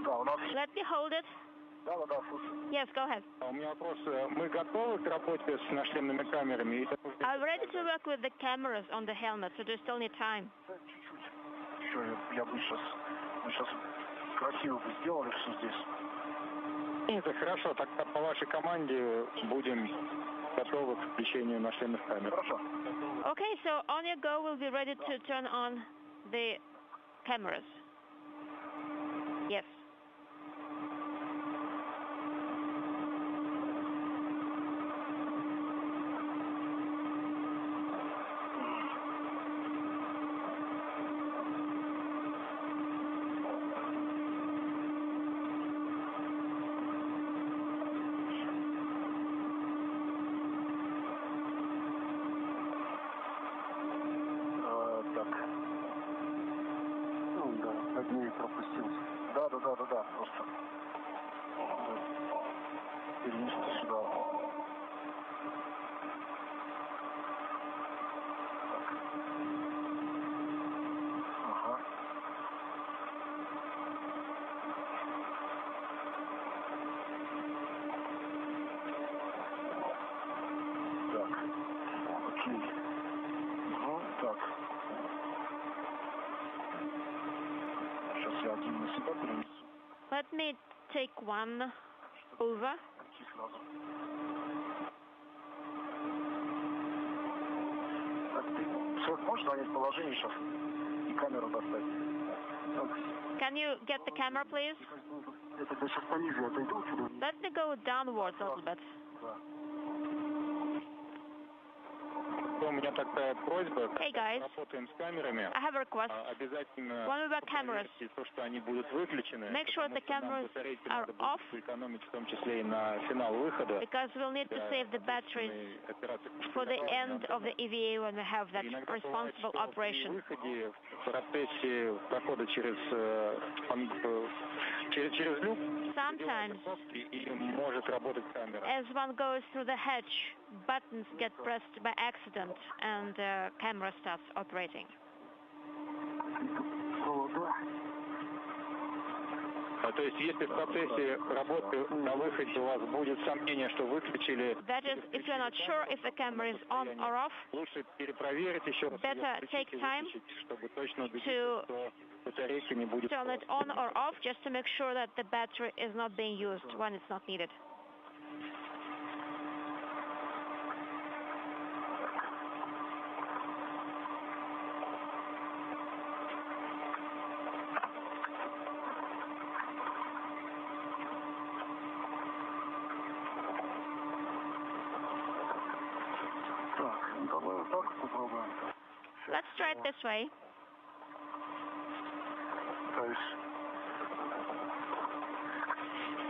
Да, у нас... Let me hold it. Да, слушай. Yes, go ahead. У меня вопрос. Мы готовы к работе с нашлемными камерами? I'm ready to work with the cameras on the helmet, so do you still need time? Чуть-чуть. Еще я бы сейчас... Мы сейчас красиво бы сделали все здесь. Это хорошо. Тогда по вашей команде будем готовы к включению нашлемных камер. Хорошо. Okay, so on your go, we'll be ready to turn on the cameras. Yes. Да, просто перенести сюда. Так. Ага. Так. Окей. Ага, так. Сейчас я один на себя перенесу. Let me take one over. Можешь занять положение сейчас и камеру достать? Can you get the camera, please? Я тогда сейчас пониже отойду отсюда. Let me go downwards a little bit. У меня такая просьба. Hey guys, Работаем с камерами. I have a request. Обязательно When we wear cameras, то, что они будут выключены. make sure the cameras are off, Экономить в том числе и на финал выхода. because we'll need to save the batteries for the end of the EVA when we have that responsible operation. Выходе, в процессе прохода через люк, Sometimes, или может работать камера. as one goes through the hatch, buttons get pressed by accident and the camera starts operating. То есть, если в процессе работы на выходе у вас будет сомнение, что выключили, That is, if you're not sure if the camera is on or off, лучше перепроверить еще раз, better take time чтобы точно убедиться, to что батарейка не будет. turn it on or off just to make sure that the battery is not being used when it's not needed. Let's try it this way. Пытаюсь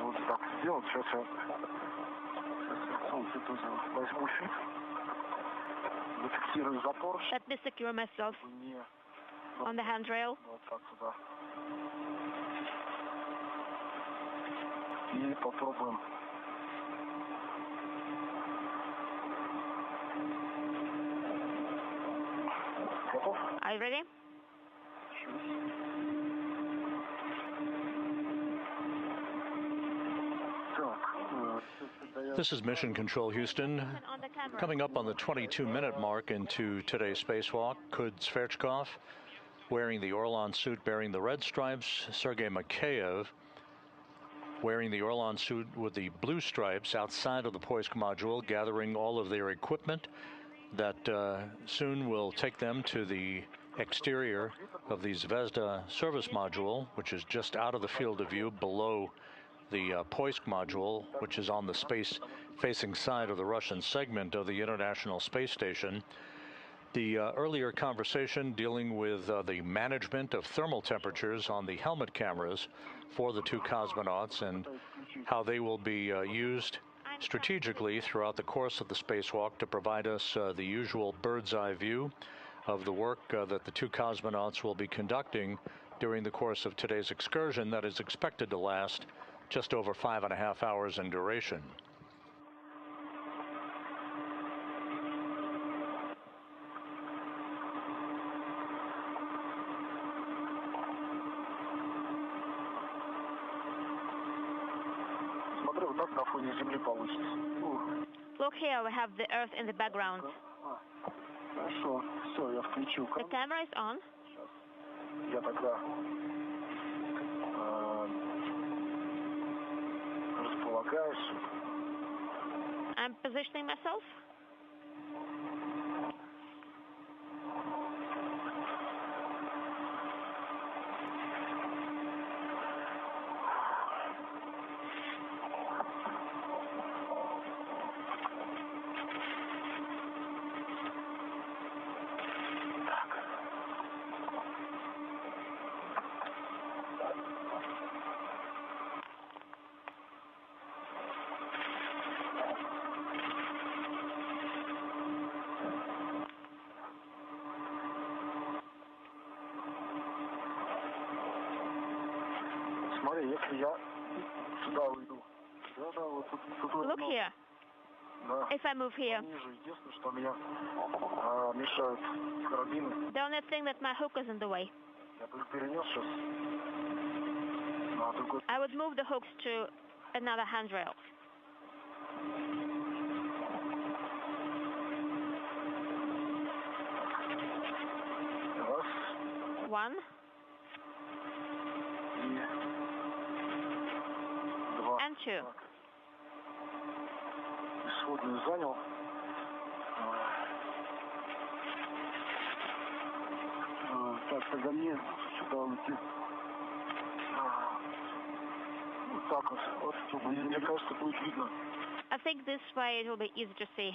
вот так сделать. Сейчас я солнце тоже возьму фит, зафиксирую запор. Let me secure myself Не on the handrail. вот так сюда. И попробуем. Готов? Are you ready? This is Mission Control Houston. On the camera. Coming up on the 22-minute mark into today's spacewalk, Kud-Sverchkov, wearing the Orlan suit bearing the red stripes, Sergei Mikaev, wearing the Orlan suit with the blue stripes outside of the Poisk module, gathering all of their equipment that soon will take them to the exterior of the Zvezda service module, which is just out of the field of view below the Poisk module, which is on the space-facing side of the Russian segment of the International Space Station. The earlier conversation dealing with the management of thermal temperatures on the helmet cameras for the two cosmonauts and how they will be used strategically throughout the course of the spacewalk to provide us the usual bird's eye view of the work that the two cosmonauts will be conducting during the course of today's excursion that is expected to last just over 5.5 hours in duration. Look here, we have the Earth in the background. Хорошо, все, я включу. The camera is on. Я тогда располагаюсь. I'm positioning myself. Смотри, если я сюда уйду, да, вот тут Look here. Да. If I move here. Ниже, единственное, что меня мешают карабины. The only thing that my hook is in the way. Я бы их перенес сейчас на другой. I would move the hooks to another handrail. Раз. One. И два. And two. Так. Исходную занял. Так, тогда мне сюда уйти. Вот так вот. Вот, чтобы, мне кажется, будет видно. I think this way it will be easy to see.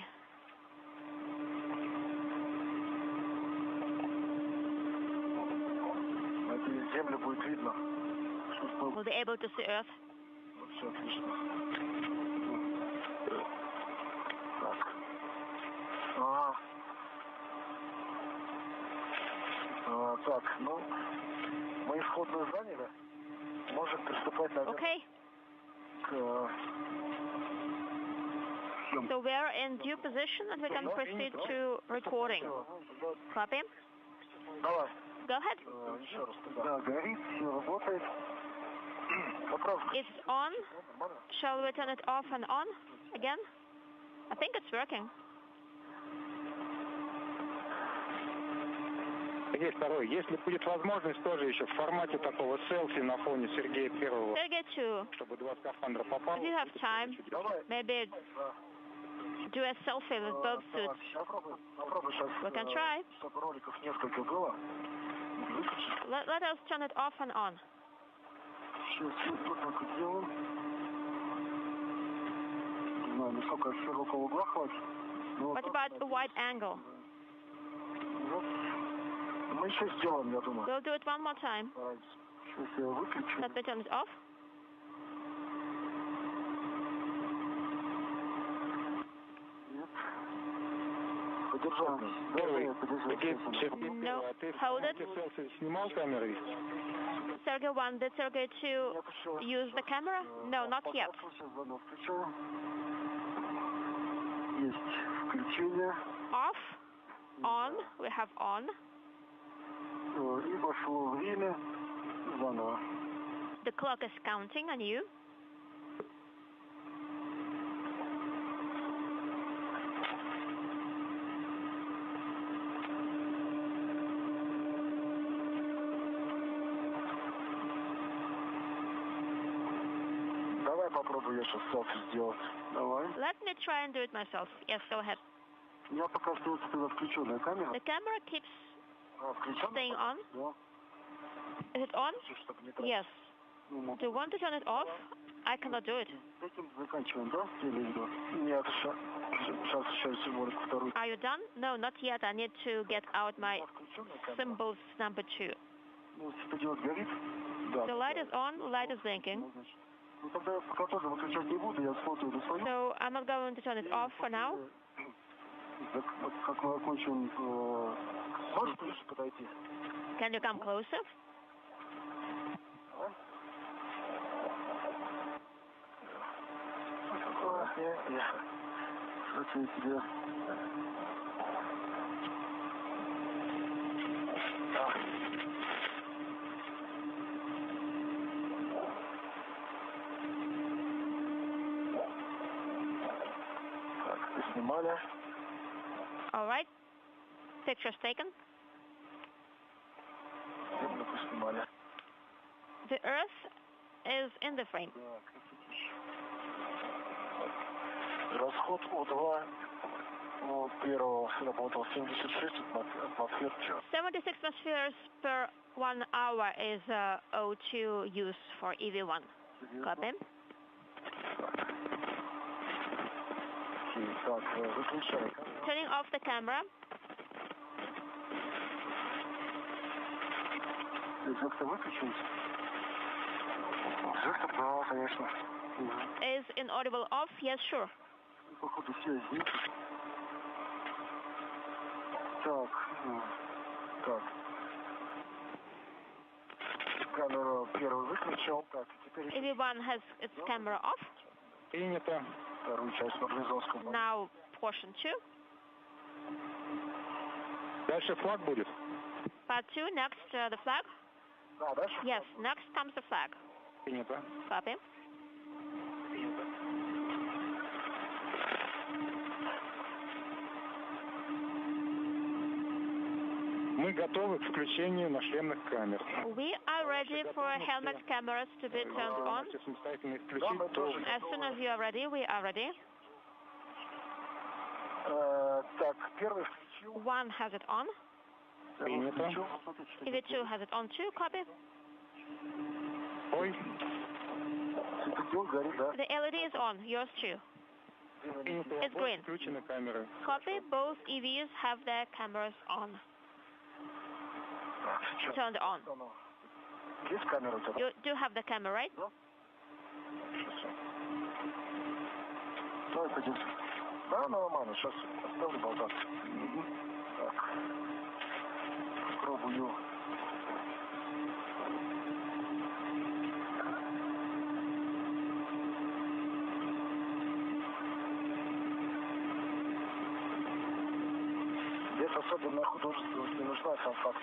На этой земле будет видно. We'll be able to see Earth. Вот все отлично. Так. Так, ну, мы исходную заняли. Можем приступать, наверное, Okay. к съемке. So we are in due position and we can proceed to recording. Copy? Давай. Go ahead. Еще раз. Да, горит, все работает. Вопрос. It's on. Shall we turn it off and on again? I think it's working. Сергей второй, если будет возможность тоже еще в формате такого селфи на фоне Сергея первого, Sergey 2. чтобы два скафандра попало. If you have time, maybe do a selfie with both suits. Попробуй сейчас. We can try. Чтобы роликов несколько было. Выключить. Let us turn it off and on. Сейчас вот так вот делаем. Не знаю, насколько широкого угла хватит. What about a wide angle? Вот. Мы еще сделаем, я думаю. We'll do it one more time. Сейчас я выключу. Let me turn it off. Нет. Подержал. No, hold it. Снимал камеры? Sergey 1, did Sergey 2 use the camera? No, not yet. Есть включение. Off, on, we have on. И пошло время заново. The clock is counting on you. Давай попробую я сейчас селфи сделать. Давай. Let me try and do it myself. Yes, go ahead. Я пока остается тогда включенная камера. The camera keeps Включен? staying on. Да. Is it on? Чтобы не тратить. Yes. Do you want to turn it off? I cannot do it. Этим заканчиваем, да? Или идет? Нет, сейчас еще символику вторую. Are you done? No, not yet. I need to get out my symbols number 2. Ну, светодиод горит? Да. The light is on, light is blinking. Ну, тогда я пока тоже выключать не буду, я сфотою достаю. So I'm not going to turn it off for now. Как мы окончим, можешь ближе подойти? Can you come closer? Очень тебе. Так, снимали. All right. Pictures taken. Снимали. The Earth is in the frame. Расход О2 у первого работал 76 атмосфер в час. 76 atmospheres per 1 hour is O2 use for EV1. Copy. Так, выключай. Turning off the camera. Как-то выключилось? Как-то, да, конечно. Is inaudible off? Yes, sure. Походу связь нет. Так, так. Камеру первую выключил. Так, теперь... EV1 has its camera off. Принято. Вторую часть Росcosmos. Now portion 2. Дальше флаг будет? Part 2, next the flag. Да, дальше? Yes, next comes the flag. Принято. Copy. Мы готовы к включению нашлемных камер. We are ready for helmet cameras to be turned on. Можете самостоятельно их включить, то... As soon as you are ready, we are ready. Так, первый включил. One has it on. Принято. EV2 has it on too. Copy. Ой. Светодиод горит, да? The LED is on. Yours too. Принято. It's green. Включены камеры. Copy. Both EVs have their cameras on. Turned on. Есть камера у тебя? You do have the camera, right? Давай пойдем. Да, нормально, сейчас оставлю болтаться. Так. Пробую. Здесь особенно художество не нужна, сам факт.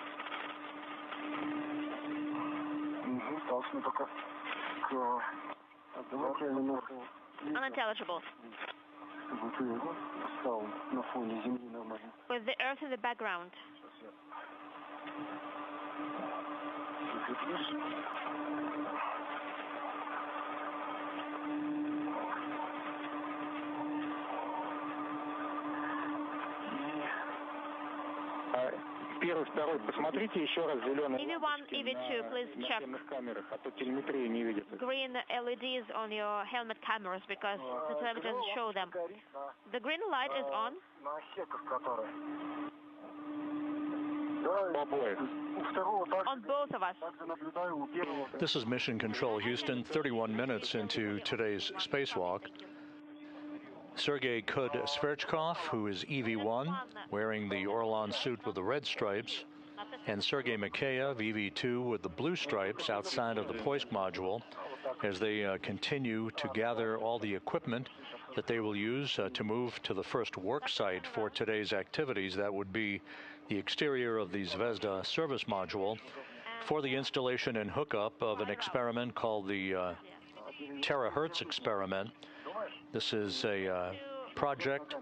Должны только к... Давайте я немного... Unintelligible. Чтобы ты стал на фоне земли нормально. With the Earth in the background. Первый, второй, посмотрите еще раз зеленые EV1, EV2, please check. на камерах, а то телеметрия не видит. Green LEDs on your helmet cameras because the television doesn't show them. The green light is on. На секах, которые... On both of us. This is Mission Control Houston, 31 minutes into today's spacewalk. Sergey Kud-Sverchkov, who is EV1, wearing the Orlan suit with the red stripes, and Sergei Mikaev, EV2, with the blue stripes outside of the Poisk module, as they continue to gather all the equipment that they will use to move to the first work site for today's activities. That would be the exterior of the Zvezda service module for the installation and hookup of an experiment called the terahertz experiment. This is a project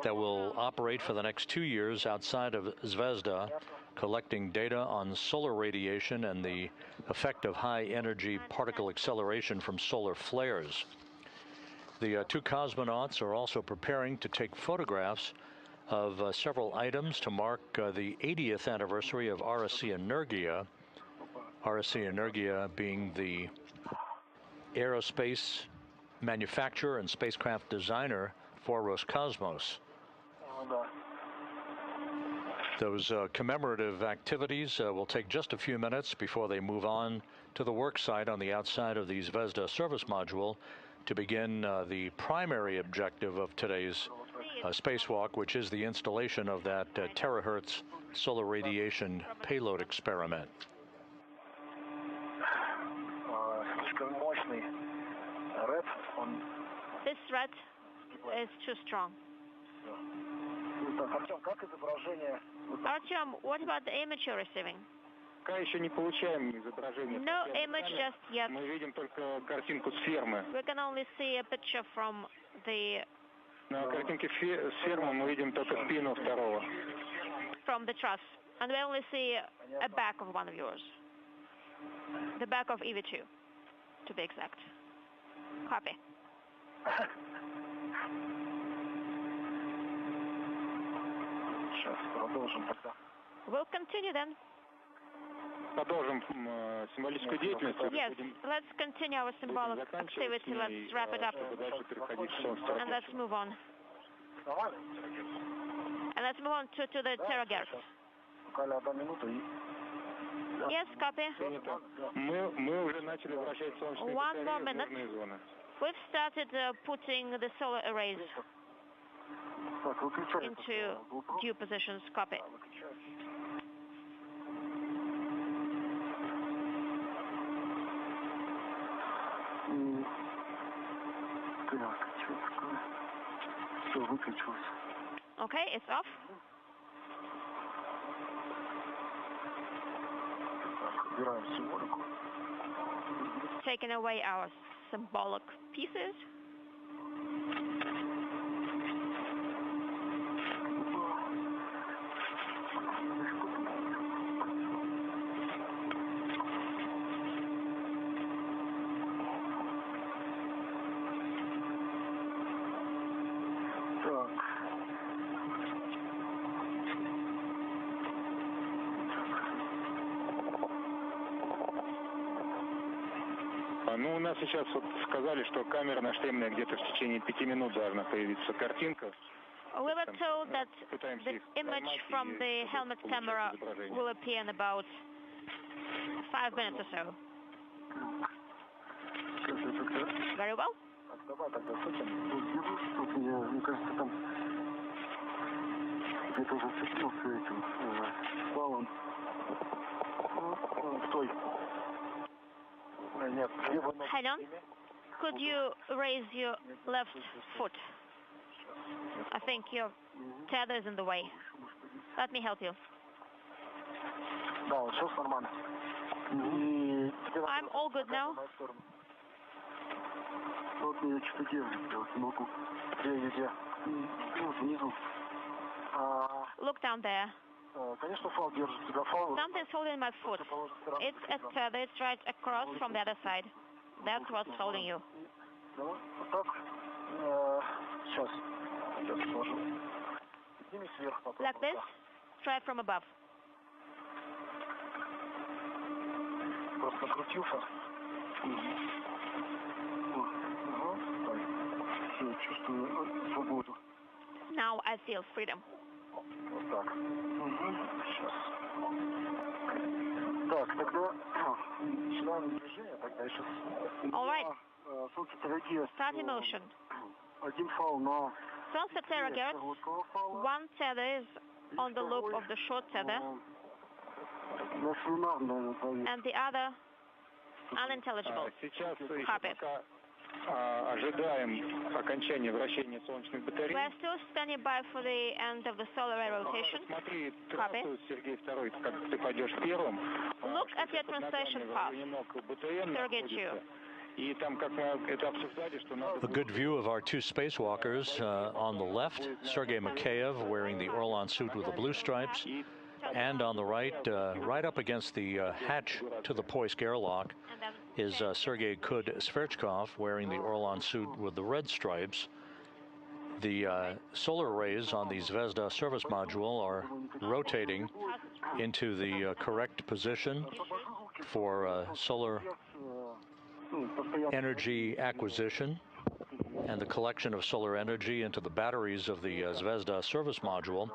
that will operate for the next 2 years outside of Zvezda, collecting data on solar radiation and the effect of high-energy particle acceleration from solar flares. The two cosmonauts are also preparing to take photographs of several items to mark the 80th anniversary of RSC Energia. RSC Energia being the aerospace manufacturer and spacecraft designer for Roscosmos. Those commemorative activities will take just a few minutes before they move on to the work site on the outside of the Zvezda service module to begin the primary objective of today's spacewalk, which is the installation of that terahertz solar radiation payload experiment. This red is too strong. Artyom, what about the image you're receiving? No image just yet. We can only see a picture from the truss, and we only see a back of one of yours. The back of EV2, to be exact. Copy. We'll continue then. Yes, let's continue our symbolic activity. Let's wrap it up. And let's move on. And let's move on to the terahertz. Yes, copy. 1 more minute. We've started putting the solar arrays into due positions. Copy. Okay, it's off. Taking away our symbolic pieces. Ну, у нас сейчас вот сказали, что камера наштемная где-то в течение 5 минут должна появиться картинка. We were told that the image from the helmet camera will appear in about 5 minutes or so. Very well. Давай тогда с этим мне кажется, там где-то уже зацепился этим валом. Стой. Нет, hang on. Could you raise your left foot? I think your tether is in the way. Let me help you. Да, вот сейчас нормально. I'm all good now. Вот я что-то делаю, делать не могу. Где? Ну, снизу. Look down there. Конечно, фал держит тебя. Фал. Something's holding my foot. It's a tether. It's right across from the other side. That's what's holding you. Вот так. Сейчас. Я сложу. Подними сверху потом. Like this? Try from above. Просто накрутился. Все, чувствую свободу. Now I feel freedom. Вот Так. Сейчас. Так, тогда начинаем движение, тогда я сейчас... All right. Солнце-Серегей. Start in motion. Один фал на... Sunset Sergei, one tether is on the loop of the short tether, and the other unintelligible. Copy. Ожидаем окончания вращения солнечных батарей. We're still standing by for the end of the solar array rotation. Смотри, Copy. Сергей II, как ты пойдешь первым. Look at your translation path, Sergei 2. A good view of our two spacewalkers. On the left, Sergei Mikaev wearing the Orlan suit with the blue stripes, and on the right, right up against the hatch to the Poisk airlock, is Sergey Kud-Sverchkov wearing the Orlan suit with the red stripes. The solar arrays on the Zvezda service module are rotating into the correct position for solar energy acquisition and the collection of solar energy into the batteries of the Zvezda service module.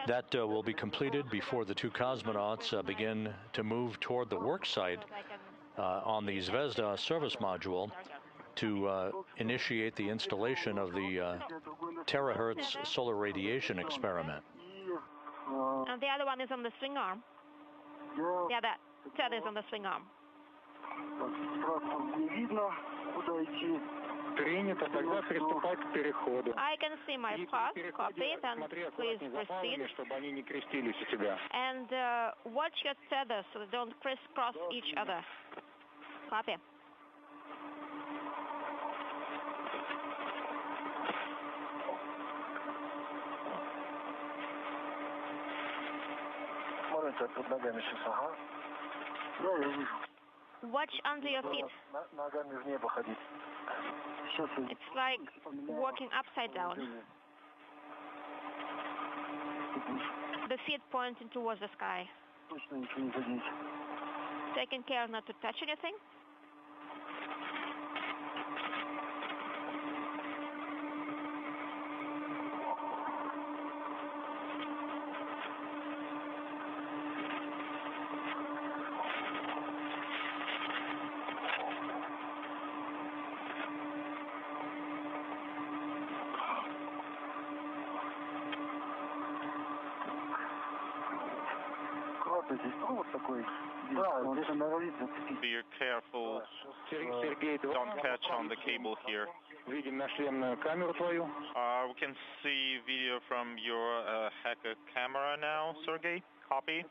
That will be completed before the two cosmonauts begin to move toward the work site on the Zvezda service module to initiate the installation of the terahertz solar radiation experiment. And the other one is on the swing arm. Yeah, that tether is on the swing arm. Принято, тогда приступать к переходу. I can see my path, copy, then please proceed. Чтобы они не крестились у тебя. And watch your tethers so they don't crisscross each other. Copy. Смотрите, под ногами сейчас, ага. Да, я вижу. Watch under your feet. Ногами в небо ходить. It's like walking upside down. The feet pointing towards the sky. Taking care not to touch anything. Be careful, don't catch on the cable here. We can see video from your hacker camera now, Sergey. Copy.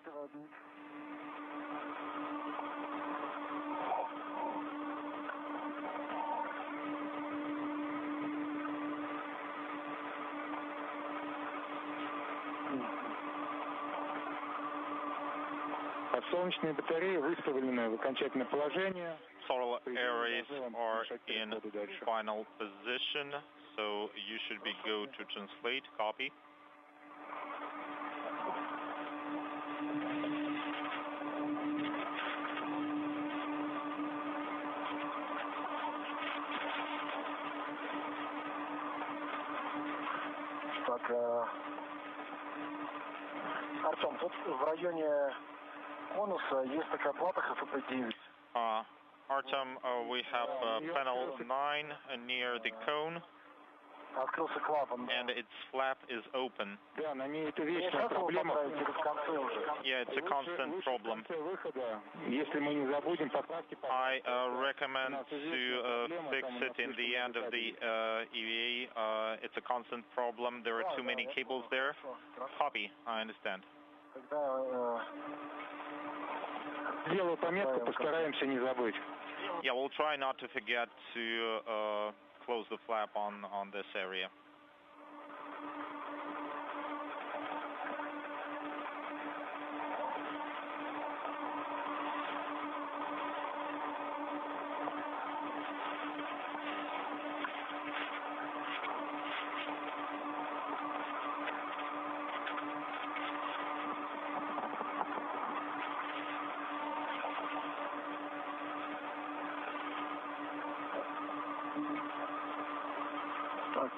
Солнечные батареи выставлены в окончательное положение. Solar arrays are in final position, so you should be go to translate. Copy. Так, Артем, тут в районе конуса есть такая плата ХФП-9. Artem, we have panel 9 near the cone. Открылся клапан. And its flap is open. Да, на ней это вечная проблема. Yeah, it's a constant problem. Если мы не забудем поправки. I recommend to fix it in the end of the EVA. It's a constant problem. There are too many cables there. Copy, I understand. Сделаю пометку, постараемся не забыть. Yeah, we'll try not to forget to close the flap on this area.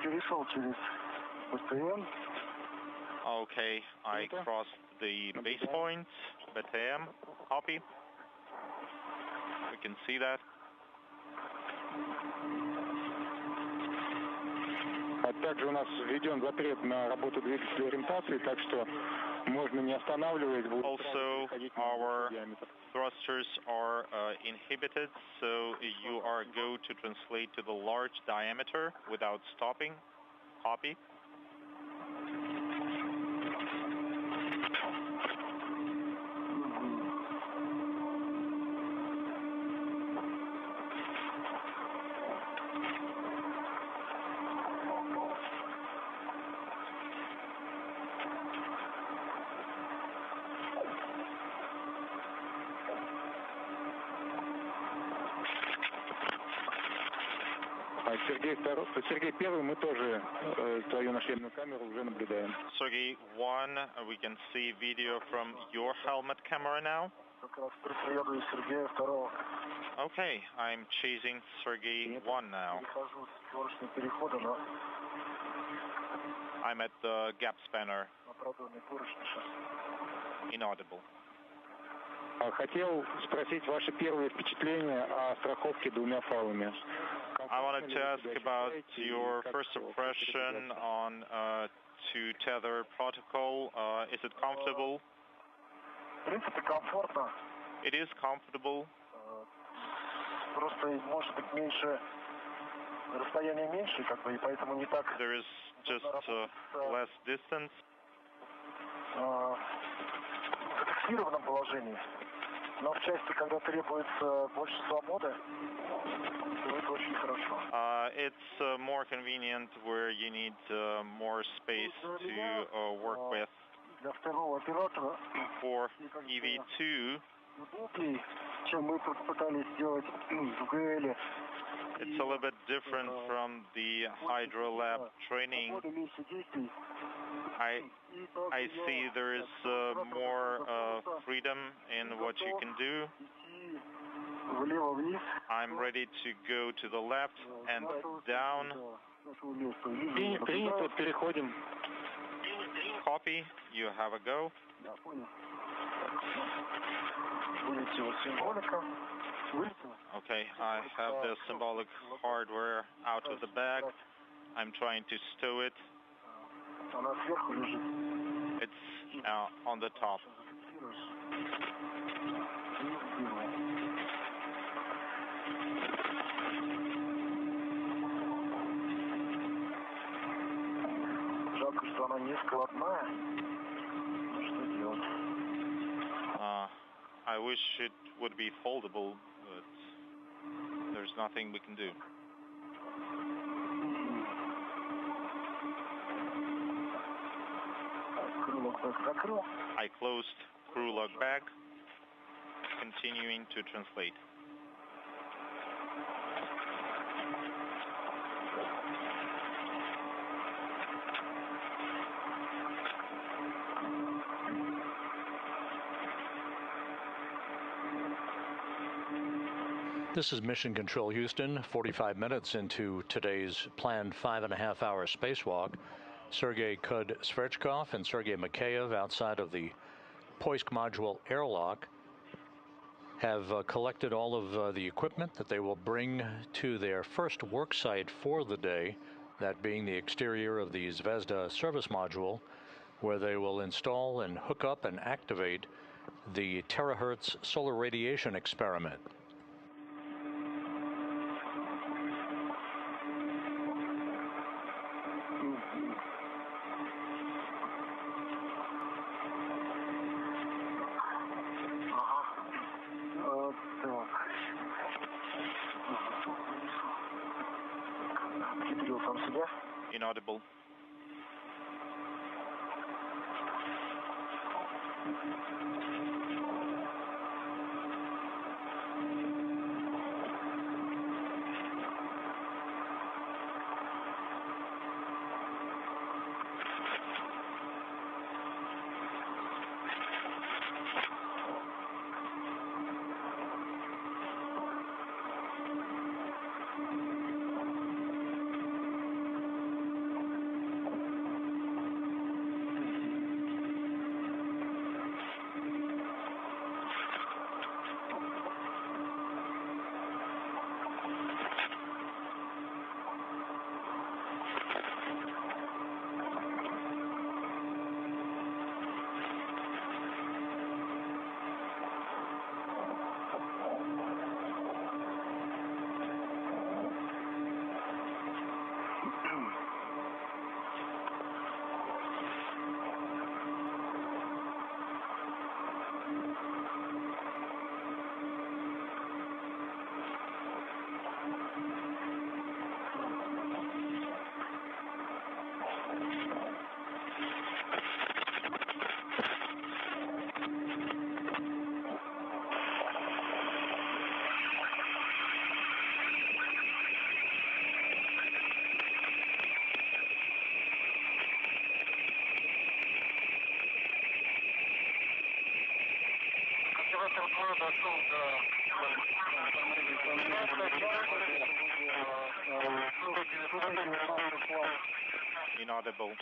Перешел через ПТН. Okay, I crossed the base point, BTM, copy. We can see that. Также у нас введен запрет на работу двигателя ориентации, так что можно не останавливаясь. Also, our thrusters are inhibited, so you are go to translate to the large diameter without stopping. Copy. Сергей первый, мы тоже твою нашлемную камеру уже наблюдаем. Sergey 1, we can see video from your helmet camera now. Okay, I'm chasing Sergey 1 now. I'm at the gap spanner. Inaudible. Хотел спросить ваши первые впечатления о страховке двумя фалами. I wanted to ask about your first impression on two-tether protocol. Is it comfortable? It is comfortable. There is just less distance. Но в части, когда требуется больше свободы, это очень хорошо. It's more convenient where you need more space to work with. Для второго оператора For EV2, чем мы тут пытались сделать в ГЛе. It's a little bit different from the Hydro Lab training. I see there is more freedom in what you can do. I'm ready to go to the left and down. Copy. You have a go. Okay, I have the symbolic hardware out of the bag. I'm trying to stow it. It's on the top. Жалко, что она не складная. Что делать? I wish it would be foldable, but there's nothing we can do. I closed crew log bag, continuing to translate. This is Mission Control Houston, 45 minutes into today's planned 5.5-hour spacewalk. Sergey Kud-Sverchkov and Sergei Mikaev outside of the Poisk module airlock have collected all of the equipment that they will bring to their first work site for the day, that being the exterior of the Zvezda service module, where they will install and hook up and activate the terahertz solar radiation experiment. Inaudible. Inaudible.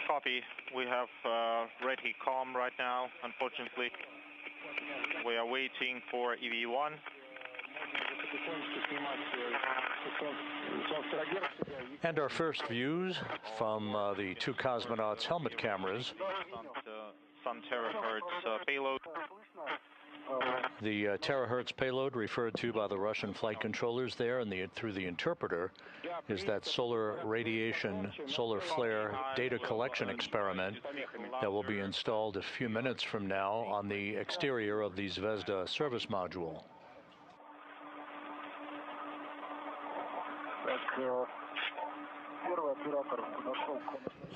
Copy. We have ready comm right now, unfortunately. We are waiting for EV1. And our first views from the two cosmonauts' helmet cameras. Some terahertz payload. The terahertz payload referred to by the Russian flight controllers there and through the interpreter is that solar radiation, solar flare data collection experiment that will be installed a few minutes from now on the exterior of the Zvezda service module.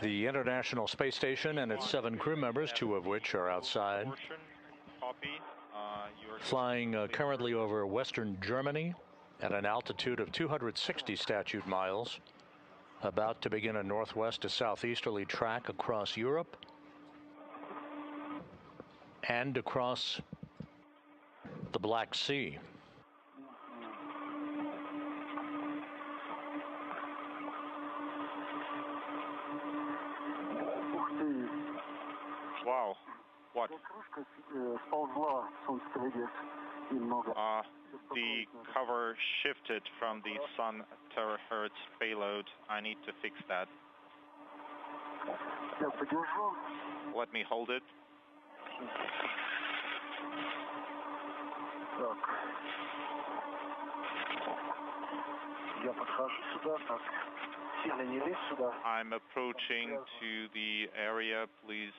The International Space Station and its 7 crew members, 2 of which are outside, flying currently over western Germany at an altitude of 260 statute miles, about to begin a northwest to southeasterly track across Europe and across the Black Sea. Wow. What? The cover shifted from the Sun terahertz payload. I need to fix that. Let me hold it. I'm approaching to the area. Please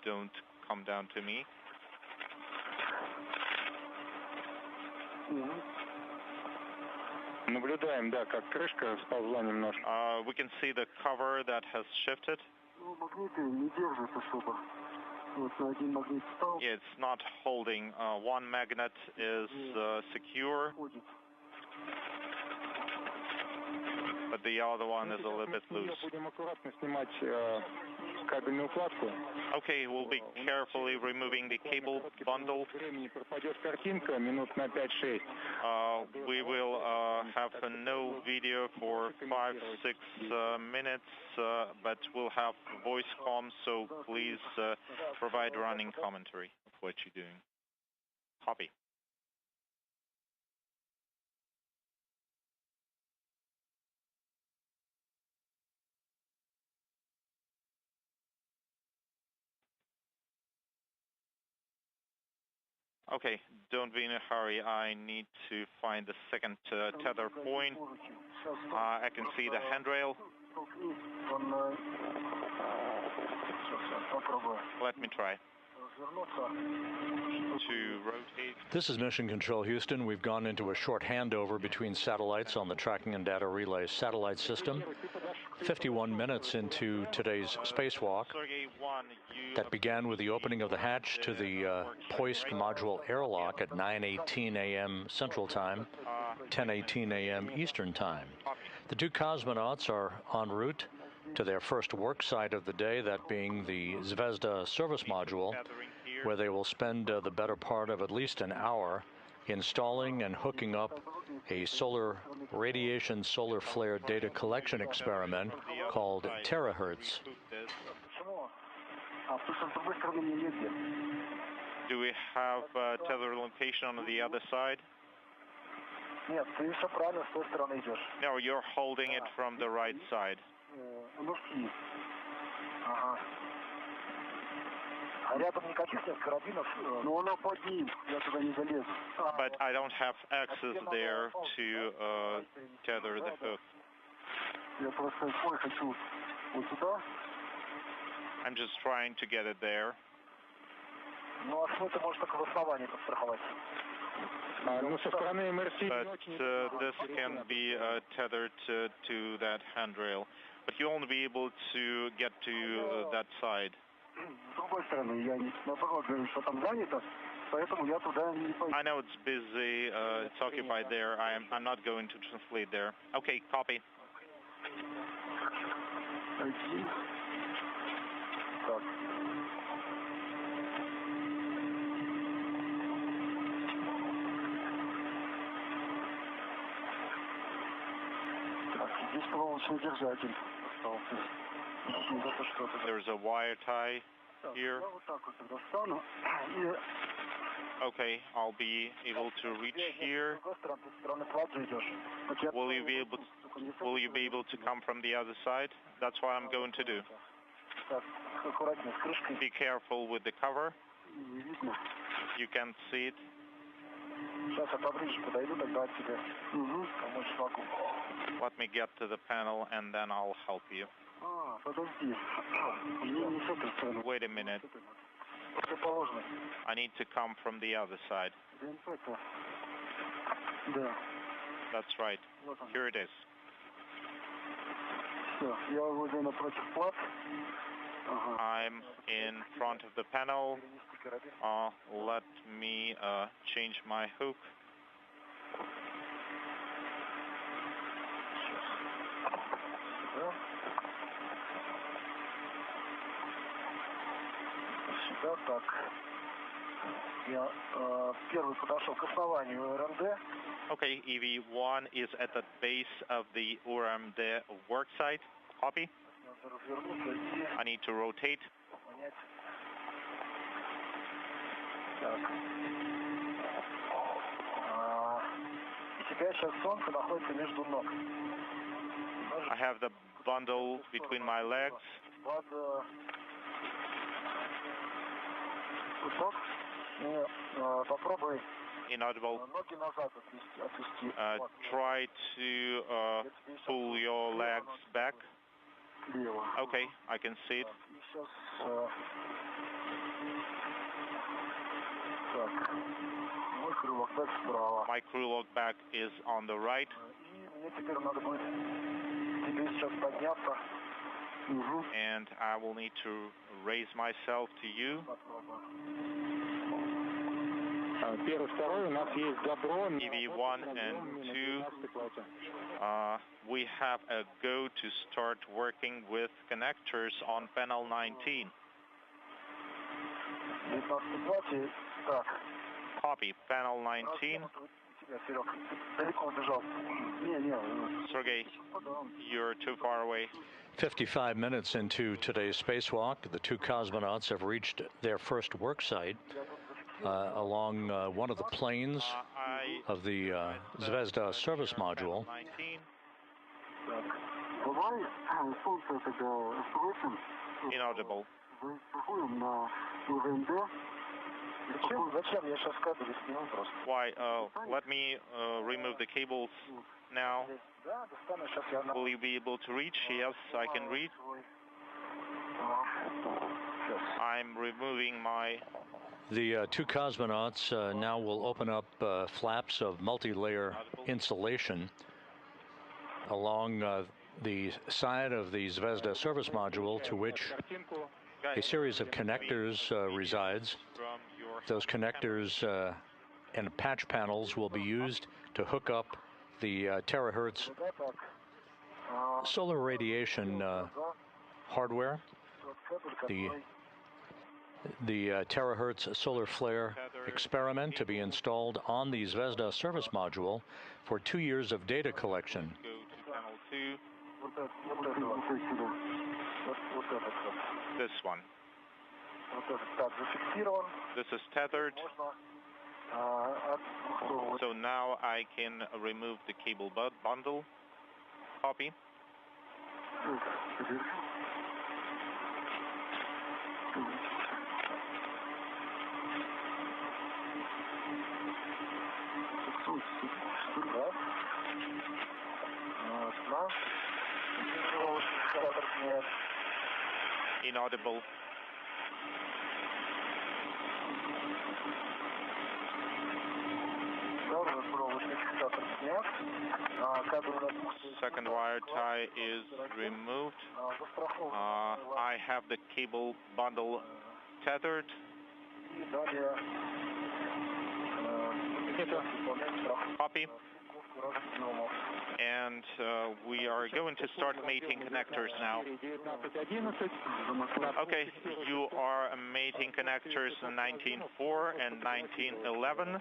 don't come down to me. Наблюдаем, да, как крышка сползла немножко. We can see the cover that has shifted. It's not holding. One magnet is secure, but the other one is a little bit loose. Okay, we'll be carefully removing the cable bundle. We will have no video for 5-6 minutes, but we'll have voice comms, so please provide running commentary of what you're doing. Copy. Okay, don't be in a hurry. I need to find the second tether point. I can see the handrail. Let me try to rotate. This is Mission Control Houston. We've gone into a short handover between satellites on the tracking and data relay satellite system. 51 minutes into today's spacewalk that began with the opening of the hatch to the Poist module airlock at 9:18 a.m. Central Time, 10:18 a.m. Eastern Time. The two cosmonauts are en route to their first work site of the day, that being the Zvezda service module, where they will spend the better part of at least an hour installing and hooking up a solar radiation solar flare data collection experiment called terahertz. Do we have tether location on the other side? No, you're holding it from the right side. But I don't have access there to tether the hook. I'm just trying to get it there. But this can be tethered to that handrail. But you won't be able to get to that side. С другой стороны, я наоборот говорю, что там занято, поэтому я туда не пойду. I know it's busy, it's occupied there. I'm not going to translate there. Okay, copy. Один. Так. Так, здесь проволочный держатель остался. Это что-то. There's a wire tie here. Я вот так вот тогда встану. Okay, I'll be able to reach here. Will you be able to come from the other side? That's what I'm going to do. Be careful with the cover. You can see it. Let me get to the panel and then I'll help you. Wait a minute. I need to come from the other side. That's right. Here it is. I'm in front of the panel. Let me change my hook. Так. Я первый подошел к основанию РНД. Okay, EV1 is at the base of the URMD worksite. Copy. I need to rotate. Так. И тебя сейчас солнце находится между ног. I have the bundle between my legs. Попробуй Inaudible. ноги назад отвести. Try to pull your legs back. Okay, I can see it. My crew lock back is on the right. And I will need to raise myself to you. EV1 and 2, we have a go to start working with connectors on panel 19. Copy, panel 19. Sergey, you're too far away. 55 minutes into today's spacewalk, the two cosmonauts have reached their first work site along one of the planes of the Zvezda service module. Inaudible. Why? Let me remove the cables now. Will you be able to reach? Yes, I can read. I'm removing my... The two cosmonauts now will open up flaps of multi-layer insulation along the side of the Zvezda service module, to which a series of connectors resides. Those connectors and patch panels will be used to hook up the terahertz solar radiation hardware, the terahertz solar flare experiment to be installed on the Zvezda service module for 2 years of data collection. Go to panel 2. This one. This is tethered. So now I can remove the cable bundle. Copy. Inaudible. Second wire tie is removed. I have the cable bundle tethered. Copy. And we are going to start mating connectors now. Okay, you are mating connectors 19.4 and 19.11.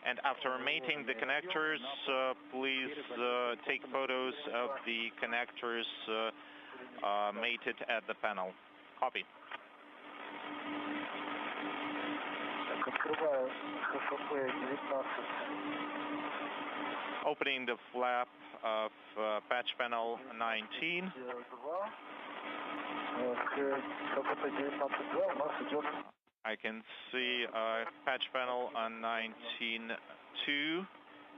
And after mating the connectors, please take photos of the connectors mated at the panel. Copy. Opening the flap of patch panel 19. I can see patch panel on 19.2,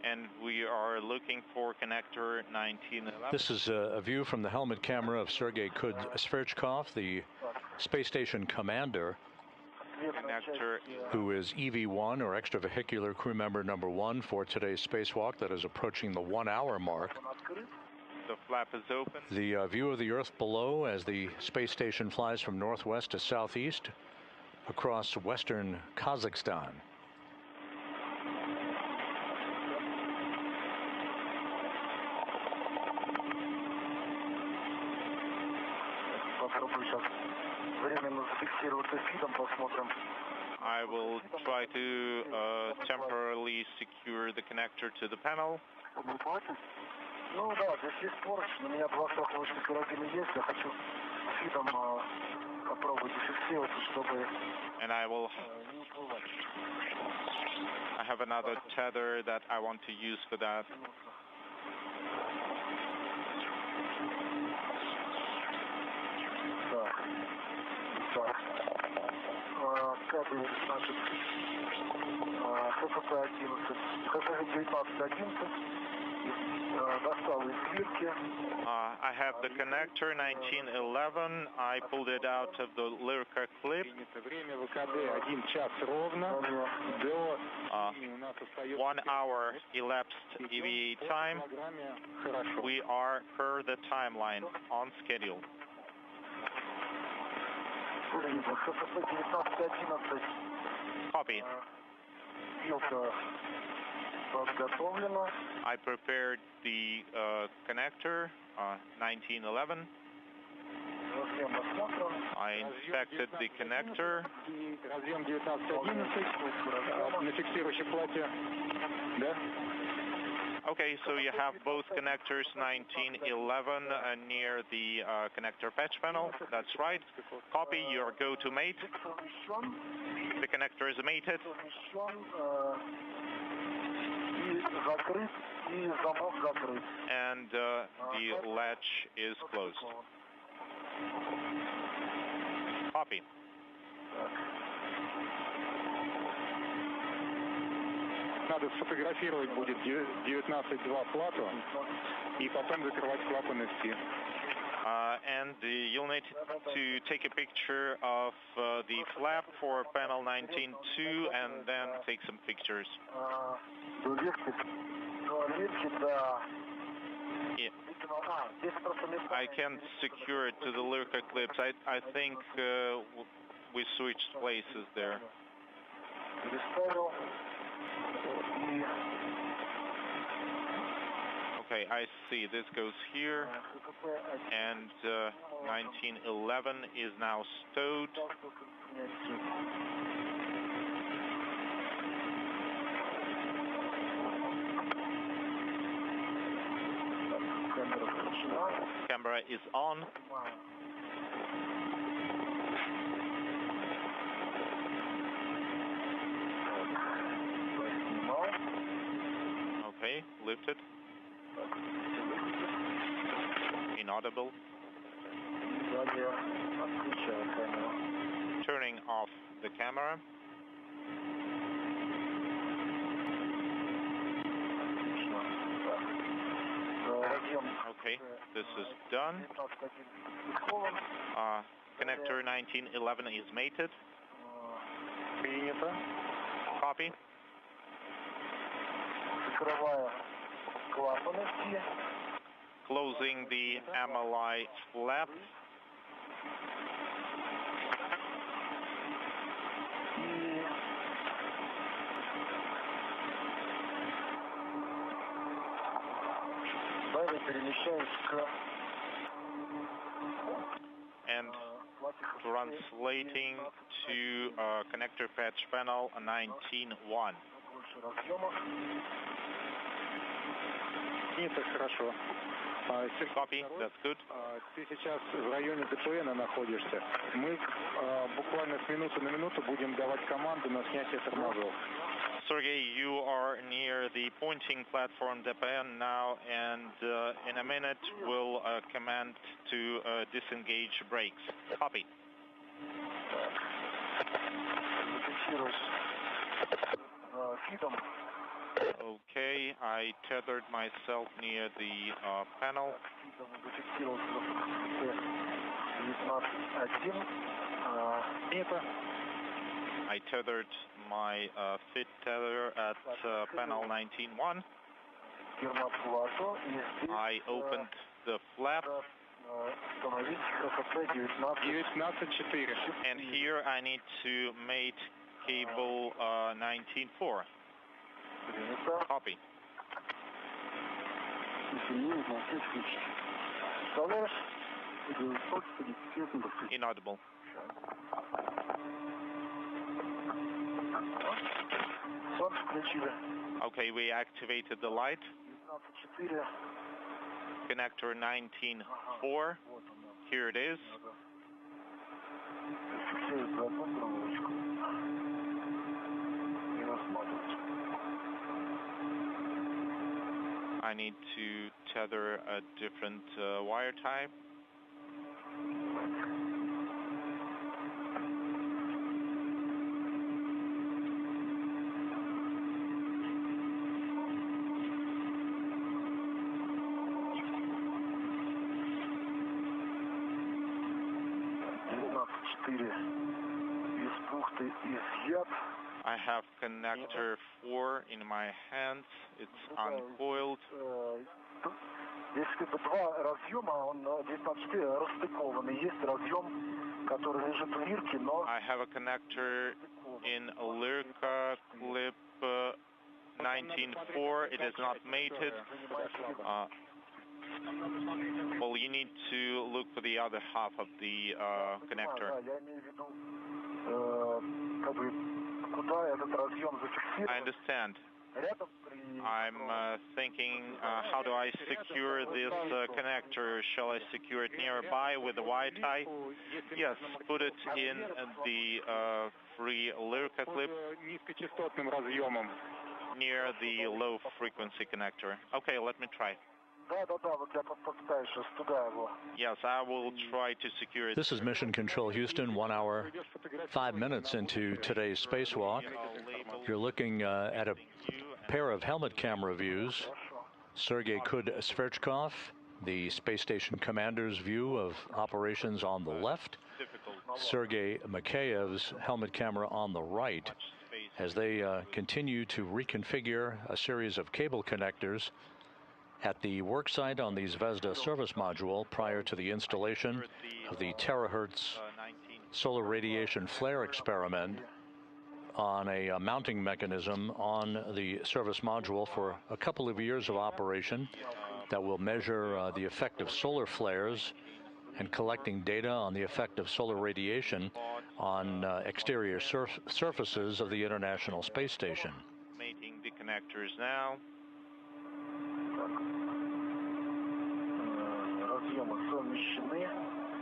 and we are looking for connector 19.11. This is a view from the helmet camera of Sergey Kud-Sverchkov, the space station commander, who is EV1, or extravehicular crew member number 1 for today's spacewalk that is approaching the 1-hour mark. The flap is open. The view of the Earth below as the space station flies from northwest to southeast across western Kazakhstan. I will try to temporarily secure the connector to the panel. And I have another tether that I want to use for that. I have the connector 1911. I pulled it out of the Lyrka clip. 1 hour elapsed EVA time. We are per the timeline on schedule. Copy. I prepared the connector 1911. I inspected the connector. Okay, so you have both connectors 1911 near the connector patch panel. That's right. Copy. Your go to mate. The connector is mated. And the latch is closed. Copy. Надо сфотографировать будет 19.2 плату и потом закрывать клапаны все. And you'll need to take a picture of the flap for panel 19.2 and then take some pictures. Yeah. I can't secure it to the Lyrka clips. I think we switched places there. Okay, I see. This goes here, and 1911 is now stowed. Camera is on. Okay, lifted. Inaudible. Turning off the camera. Okay, this is done. Connector 1911 is mated. Copy. Закрываю клапаны все. Closing the MLI flap. Далее перемещаюсь к And translating to connector patch panel 19.1. Это хорошо. Copy, that's good. Ты сейчас в районе ДПН находишься. Мы буквально с минуты на минуту будем давать команду на снятие тормозов. Sergey, you are near the pointing platform DPN now, and in a minute we'll command to disengage brakes. Copy. Okay, I tethered myself near the panel. I tethered my fit tether at panel 19.1. I opened the flap. And here I need to mate cable 19.4. Copy. Inaudible. Okay, we activated the light. Connector 19.4. Here it is. I need to tether a different wire type. I have connector 4 in my hands. It's uncoiled. Здесь как бы два разъема, он 19.4 расстыкованы. Есть разъем, который лежит в лирке, но... I have a connector in a Lirka clip 19.4. It is not mated. Well, you need to look for the other half of the connector. I understand. I'm thinking, how do I secure this connector? Shall I secure it nearby with a wire tie? Yes, put it in the free Lirka clip near the low frequency connector. Okay, let me try. Yes, I will try to secure it. This is Mission Control Houston, 1 hour, 5 minutes into today's spacewalk. You're looking at a pair of helmet camera views. Sergey Kud-Sverchkov, the space station commander's view of operations on the left. Sergei Mikaev's helmet camera on the right, as they continue to reconfigure a series of cable connectors at the worksite on the Zvezda service module prior to the installation of the terahertz solar radiation flare experiment on a mounting mechanism on the service module for a couple of years of operation that will measure the effect of solar flares and collecting data on the effect of solar radiation on exterior surfaces of the International Space Station. Mating the connectors now.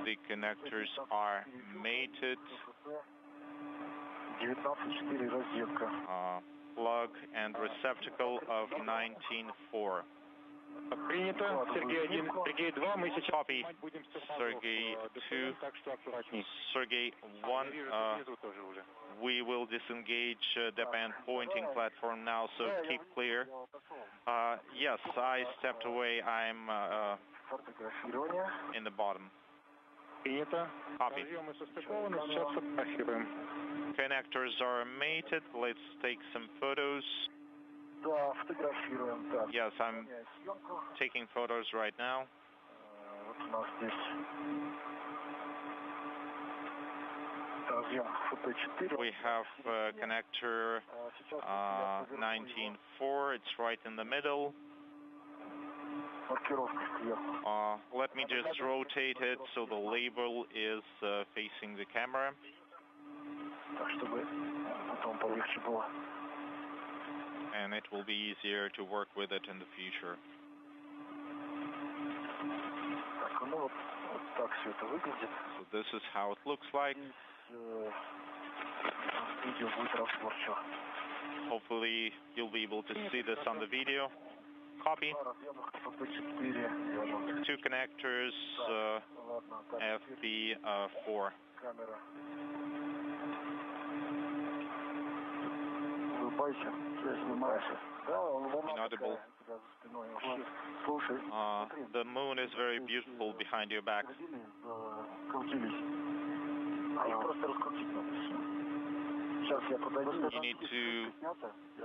The connectors are mated. Plug and receptacle of 19.4. Принято. Сергей 1, Сергей 2. Мы сейчас Copy. Sergey 2, Sergey 1. We will disengage the band pointing platform now, so keep clear. Yes, I stepped away. I'm in the bottom. принято. Copy. Разъемы состыкованы. Сейчас фотографируем. Connectors are mated. Let's take some photos. Yes, I'm taking photos right now. We have connector 19.4, it's right in the middle. Let me just rotate it so the label is facing the camera. And it will be easier to work with it in the future. So this is how it looks like. Hopefully you'll be able to see this on the video. Copy. 2 connectors, FB4. Inaudible. The moon is very beautiful behind your back. You need to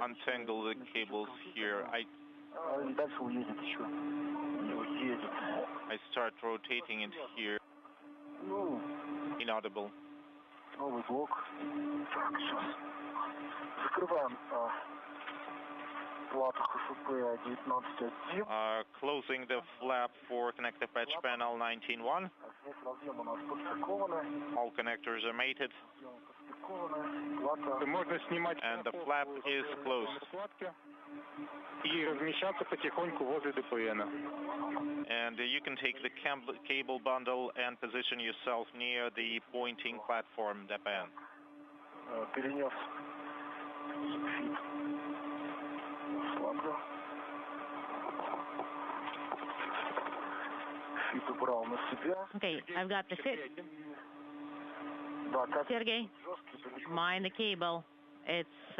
untangle the cables here. I start rotating it here. Inaudible. Closing the flap for connector patch panel 19.1. All connectors are mated. And the flap is closed. And you can take the cable bundle and position yourself near the pointing platform, DPN. Okay, I've got the fit. Sergey, mind the cable. It's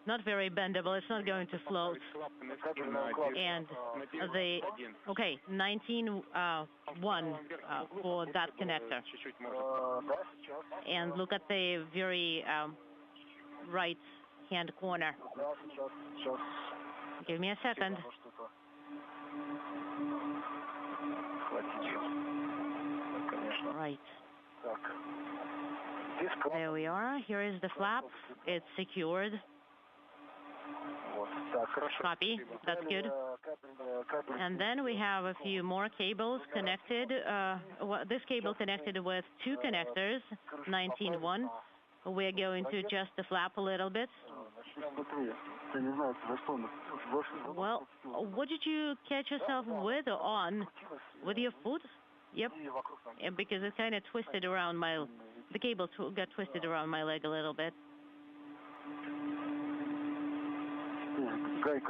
not very bendable. It's not going to float. And the 19.1 for that connector. And look at the very right hand corner. Give me a second. Right. There we are. Here is the flap. It's secured. Copy. That's good. And then we have a few more cables connected. This cable connected with 2 connectors, 19.1. We're going to adjust the flap a little bit. Well, what did you catch yourself with or on? With your foot? Yep. Yeah, because it kind of twisted around the cable got twisted around my leg a little bit.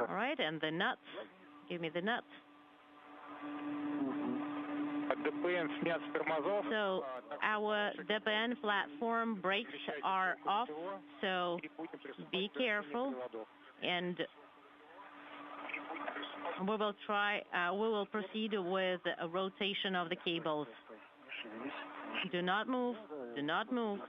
All right, and the nuts. Give me the nuts. So our DPN platform brakes are off, so be careful, and we will proceed with a rotation of the cables. Do not move, do not move.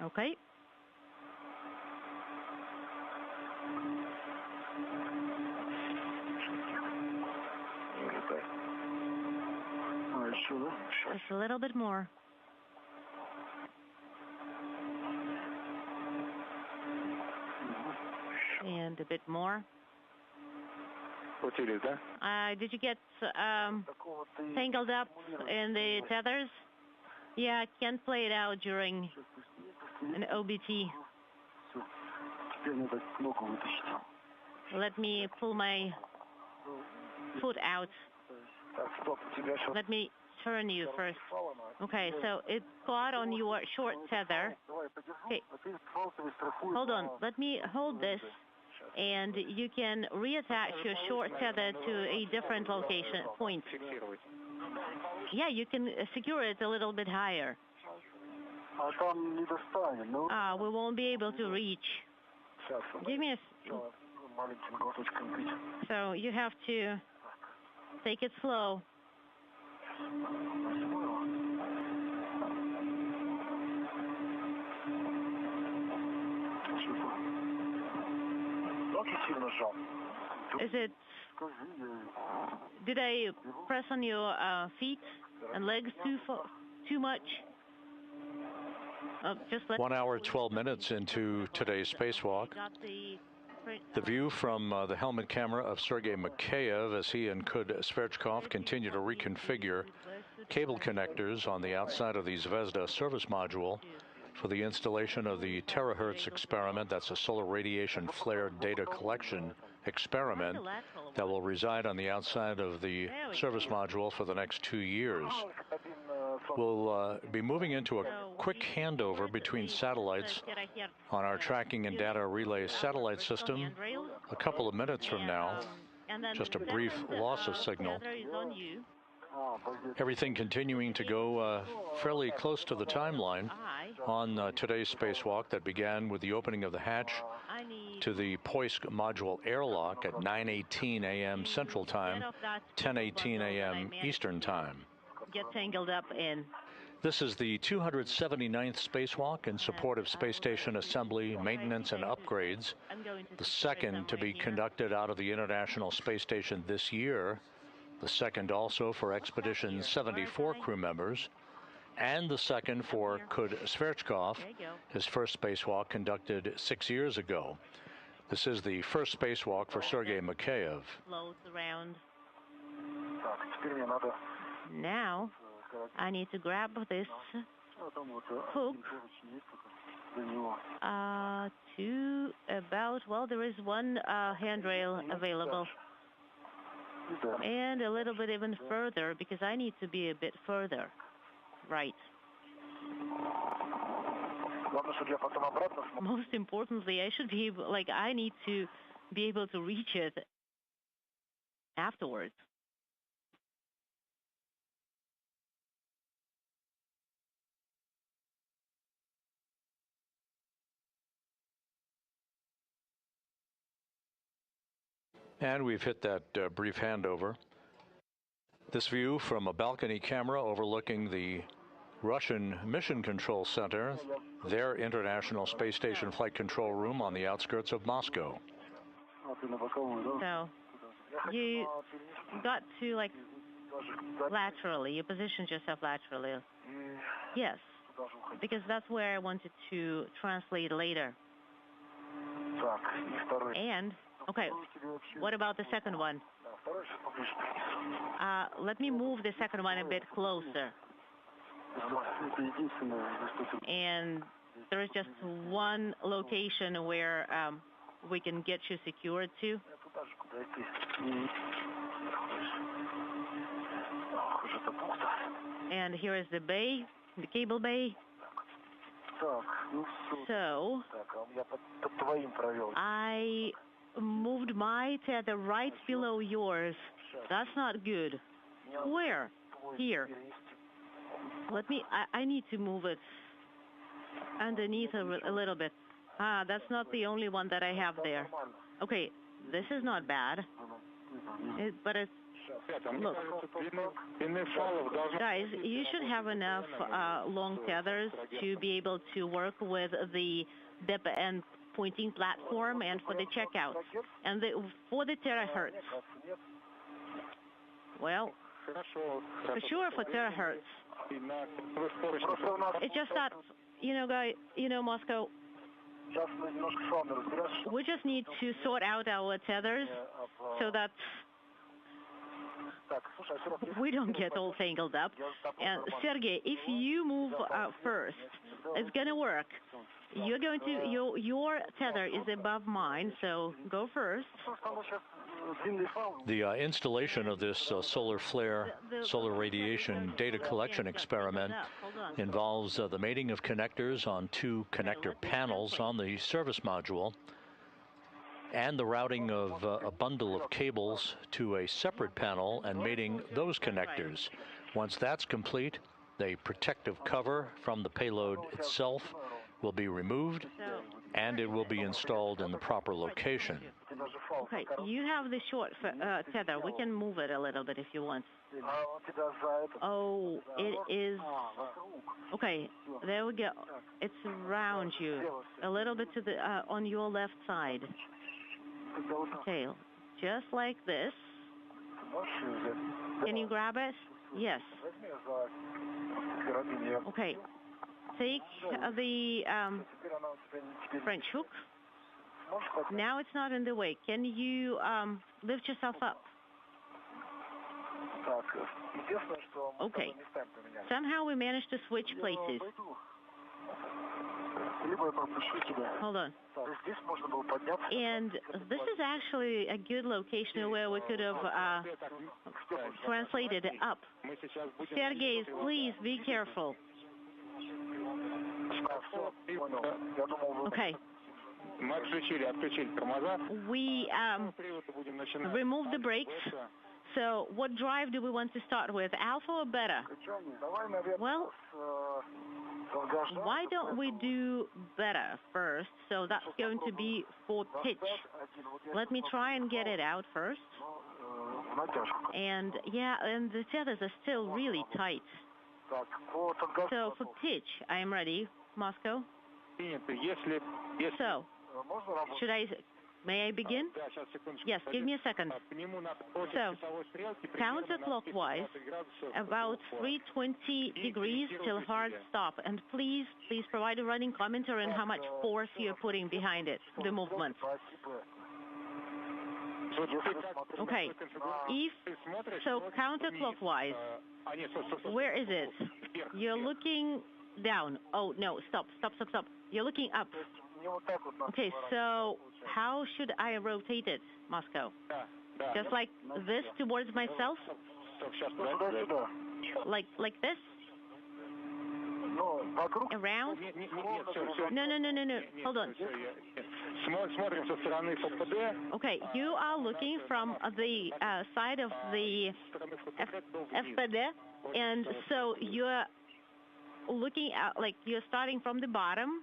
Okay. Just a little bit more. And a bit more. Did you get tangled up in the tethers? Yeah, I can't play it out during an OBT. Let me pull my foot out. Let me turn you first. Okay, so it caught on your short tether. Okay, hold on. Let me hold this, and you can reattach your short tether to a different point. Yeah, you can secure it a little bit higher. We won't be able to reach. Give me a... So you have to take it slow. Is it? Did I press on your feet and legs too much? Just let 1 hour, 12 minutes into today's spacewalk. The view from the helmet camera of Sergei Mikaev as he and Kud-Sverchkov continue to reconfigure cable connectors on the outside of the Zvezda service module for the installation of the terahertz experiment. That's a solar radiation flare data collection experiment that will reside on the outside of the service module for the next 2 years. We'll be moving into a quick handover between satellites on our tracking and data relay satellite system a couple of minutes from now. Just a brief loss of signal. Everything continuing to go fairly close to the timeline on today's spacewalk that began with the opening of the hatch to the Poisk module airlock at 9:18 a.m. Central Time, 10:18 a.m. Eastern Time. Get tangled up in. This is the 279th spacewalk in support of space station assembly, maintenance, and upgrades. The second to be conducted out of the International Space Station this year. The second also for Expedition 74 crew members. And the second for Kud-Sverchkov, his first spacewalk conducted 6 years ago. This is the first spacewalk for Sergei Mikaev. Floats around. Now, I need to grab this hook to about, well, there is one handrail available. And a little bit even further, because I need to be a bit further. Right. Most importantly, I should be able, I need to be able to reach it afterwards. And we've hit that brief handover. This view from a balcony camera overlooking the Russian Mission Control Center, their International Space Station Flight Control Room on the outskirts of Moscow. So, you got to, laterally, you positioned yourself laterally. Yes, because that's where I wanted to translate later. And, okay, what about the second one? Let me move the second one a bit closer. And there is just one location where we can get you secured to. And here is the bay, the cable bay. So, I moved my tether right below yours. That's not good. Where? Here. Let me, I need to move it underneath a little bit. That's not the only one that I have there. Okay, this is not bad. But it's, look. Guys, you should have enough long tethers to be able to work with the dip and pointing platform and for the checkout. And for the terahertz. Well, for sure for terahertz. It's just that, guys, Moscow, we just need to sort out our tethers so that we don't get all tangled up. And Sergey, if you move first, it's going to work. You're going to, your tether is above mine, so go first. The installation of this solar flare, solar radiation data collection experiment involves the mating of connectors on 2 connector panels on the service module and the routing of a bundle of cables to a separate panel and mating those connectors. Once that's complete, the protective cover from the payload itself will be removed and it will be installed in the proper location. Okay, you have the short tether. We can move it a little bit if you want. Oh, it is... Okay, there we go. It's around you, a little bit to the on your left side. Okay, just like this. Can you grab it? Yes. Okay. Take the French hook. Now it's not in the way. Can you lift yourself up? Okay. Somehow we managed to switch places. Hold on. And this is actually a good location where we could have translated it up. Sergey, please be careful. Okay. We removed the brakes. So what drive do we want to start with, alpha or beta? Well, why don't we do beta first? So that's going to be for pitch. Let me try and get it out first. And yeah, and the tethers are still really tight. So for pitch, I am ready, Moscow. So, may I begin? Yes, give me a second. So, counterclockwise, about 320 degrees till hard stop. And please provide a running commentary on how much force you're putting behind it, the movement. Okay, so counterclockwise, where is it? You're looking down. Oh, no, stop. You're looking up. Okay, so how should I rotate it, Moscow? Just like this towards myself? Like this? Around? No. Hold on. Okay, you are looking from the side of the FPD, and so you're looking at, like, you're starting from the bottom,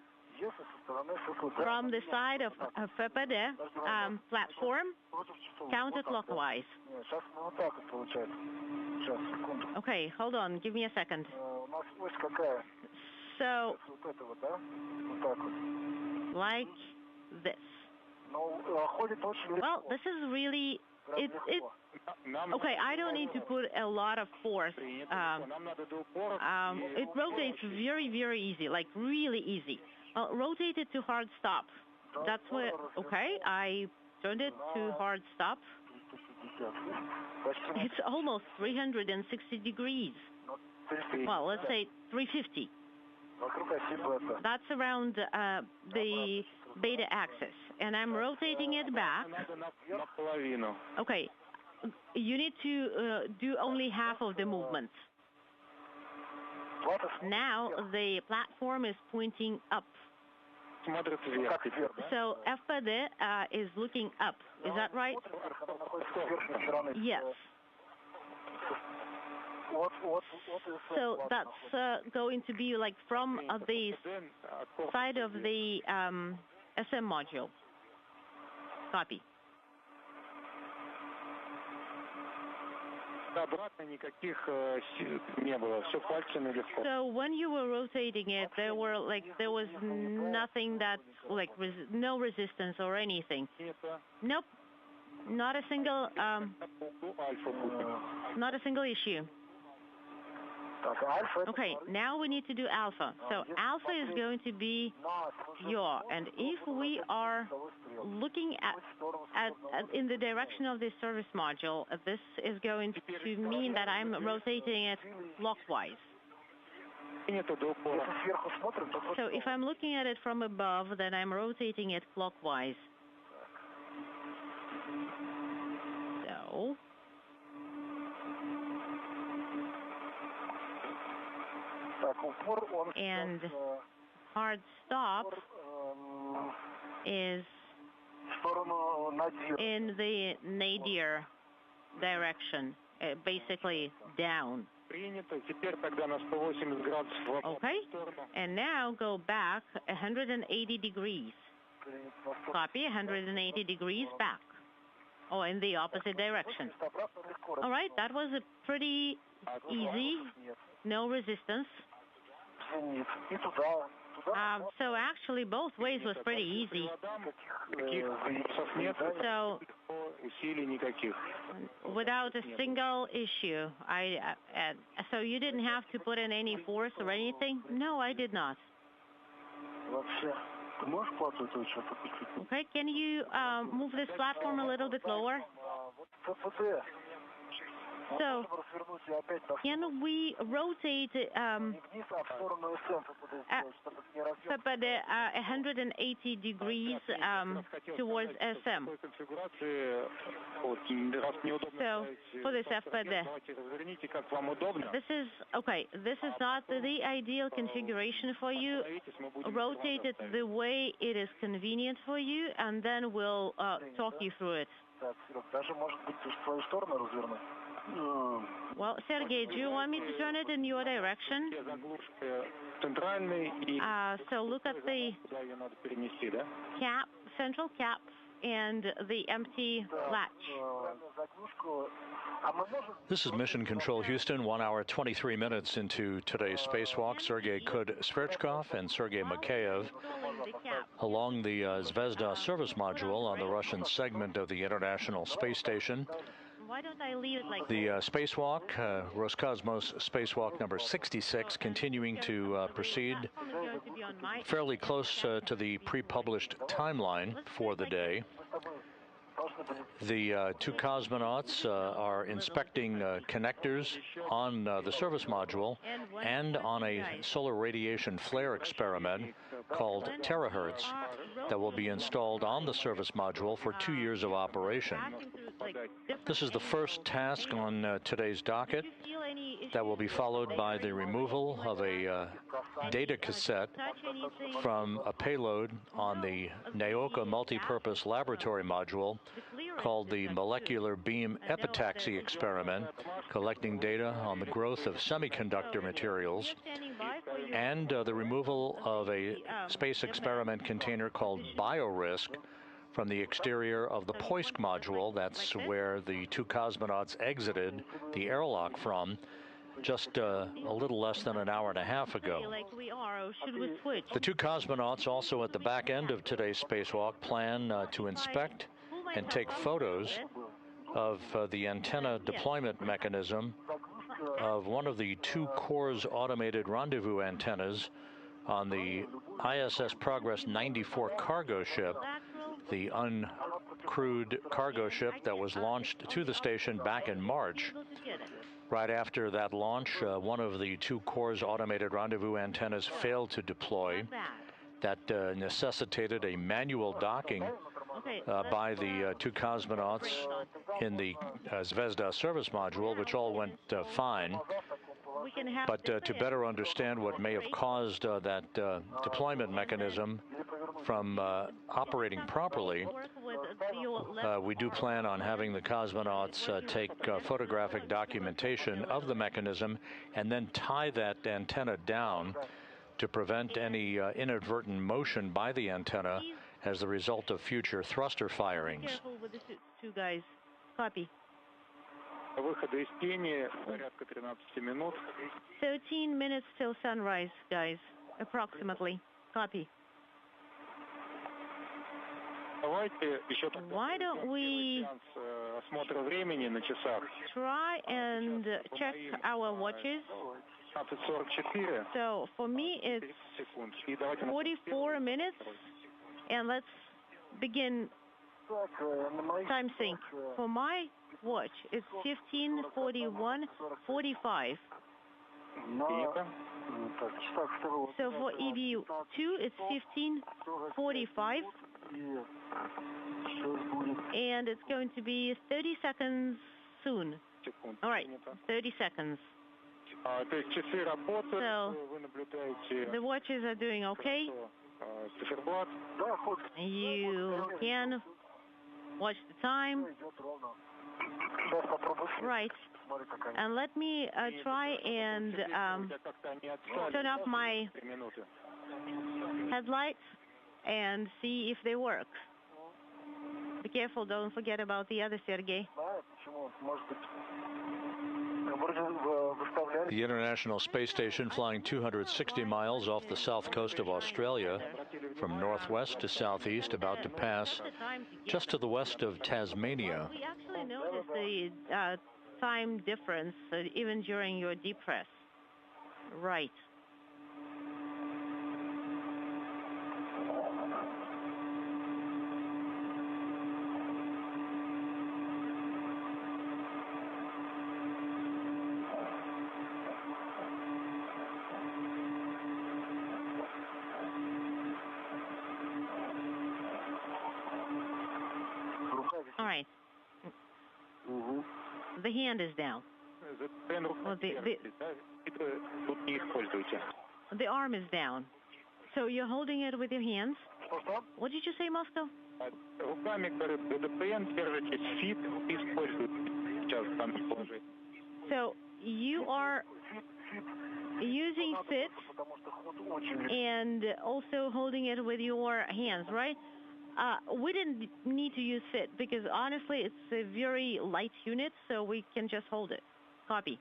from the side of FPD platform, counterclockwise. Okay, hold on, give me a second. So, like this. Well, this is really, okay, I don't need to put a lot of force. It rotates very, very easy, like really easy. Rotate it to hard stop. That's what, okay, I turned it to hard stop. It's almost 360 degrees. Well, let's say 350. That's around the beta axis. And I'm rotating it back. Okay, you need to do only half of the movement. Now the platform is pointing up. So FPD is looking up. Is that right? Yes. So that's going to be like from the side of the SM module. Copy. So when you were rotating it, there was nothing that, like, no resistance or anything. Nope, not a single issue. Okay, now we need to do alpha. So alpha is going to be yaw, and if we are looking at in the direction of the service module, this is going to mean that I'm rotating it clockwise. So if I'm looking at it from above, then I'm rotating it clockwise. So and hard stop is in the nadir direction, basically down. Okay, and now go back 180 degrees. Copy, 180 degrees back, or in the opposite direction. All right, that was a pretty easy, no resistance. So actually both ways was pretty easy. So without a single issue, so you didn't have to put in any force or anything? No, I did not. Okay, can you move this platform a little bit lower? So, can we rotate but 180 degrees towards SM? So, for this FPD, this is not the ideal configuration for you. Rotate it the way it is convenient for you, and then we'll talk you through it. Well, Sergey, do you want me to turn it in your direction? So look at the cap, central cap, and the empty latch. This is Mission Control Houston, 1 hour, 23 minutes into today's spacewalk. Sergey Kud-Sverchkov and Sergei Mikaev along the Zvezda service module on the Russian segment of the International Space Station. Why don't I leave it like the spacewalk, Roscosmos Spacewalk number 66, continuing to proceed fairly close to the pre-published timeline for the day. The two cosmonauts are inspecting connectors on the service module and on a solar radiation flare experiment called terahertz that will be installed on the service module for 2 years of operation. This is the first task on today's docket that will be followed by the removal of a data cassette from a payload on the Naoka multipurpose laboratory module called the Molecular Beam Epitaxy Experiment, collecting data on the growth of semiconductor materials, and the removal of a space experiment container called BioRisk from the exterior of the Poisk module. That's where the two cosmonauts exited the airlock from just a little less than an hour and a half ago. The two cosmonauts also at the back end of today's spacewalk plan to inspect and take photos of the antenna deployment mechanism of one of the two Kurs automated rendezvous antennas on the ISS Progress 94 cargo ship, the uncrewed cargo ship that was launched to the station back in March. Right after that launch, one of the two Kurs automated rendezvous antennas failed to deploy. That necessitated a manual docking by the two cosmonauts in the Zvezda service module, which all went fine. But to better understand what may have caused that deployment mechanism from operating properly, we do plan on having the cosmonauts take photographic documentation of the mechanism and then tie that antenna down to prevent any inadvertent motion by the antenna as a result of future thruster firings. Be careful with the two guys. Copy. 13 minutes till sunrise, guys, approximately. Copy. Why don't we try and check our watches? So for me it's 44 minutes, and let's begin time sync. For my watch it's 15:41:45. So for EV2 it's 15:45, and it's going to be 30 seconds soon. All right, 30 seconds. So the watches are doing okay. You can watch the time. Right. And let me try and turn off my headlights. and see if they work. Be careful, don't forget about the other Sergey. The International Space Station flying 260 miles off the south coast of Australia from northwest to southeast, about to pass just to the west of Tasmania. We actually noticed the time difference even during your depress. Right. All right. The hand is down. Well, the arm is down. So you're holding it with your hands? What did you say, Moscow? So you are using fit and also holding it with your hands, right? We didn't need to use fit because honestly it's a very light unit, so we can just hold it. Copy.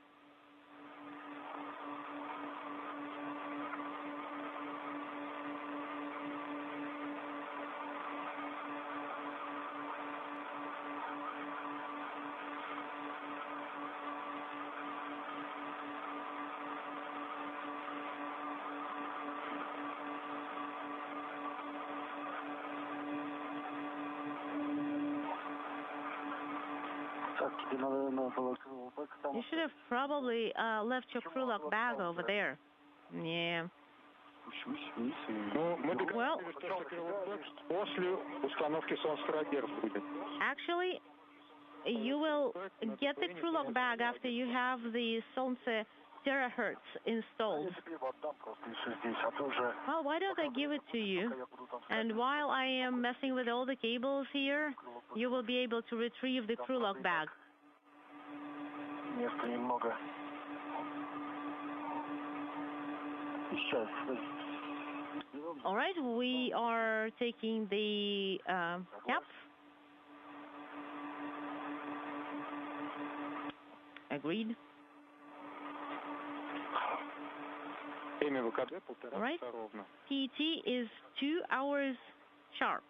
You should have probably left your crew lock bag over there. Yeah. Well, actually, you will get the crew lock bag after you have the Solnce terahertz installed. Well, why don't I give it to you? And while I am messing with all the cables here, you will be able to retrieve the crew lock bag. All right, we are taking the cap. Agreed. All right. PT is 2 hours sharp.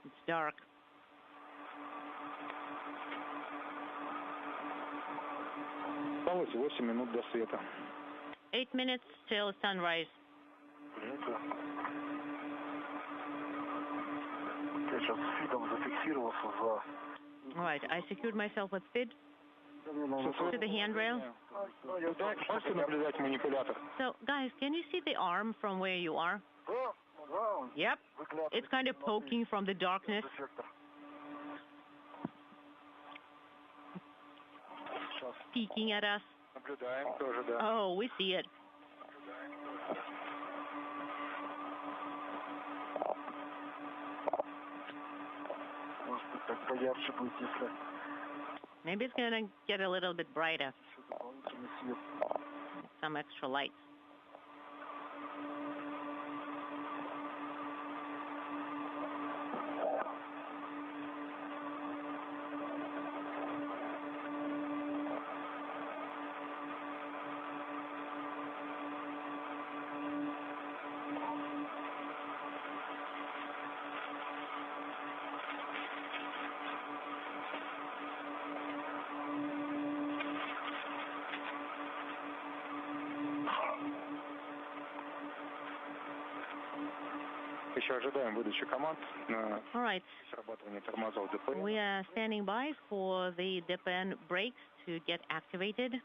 It's dark. Осталось 8 минут до света. 8 minutes till sunrise. Я сейчас фидом зафиксировался за... All right, I secured myself with FID to the handrail. So, guys, can you see the arm from where you are? Yep, it's kind of poking from the darkness. Peeking at us. Oh, we see it. Maybe it's going to get a little bit brighter. Some extra light. еще ожидаем выдачи команд на срабатывание тормозов ДПН. We are standing by for the DPN brakes to get activated.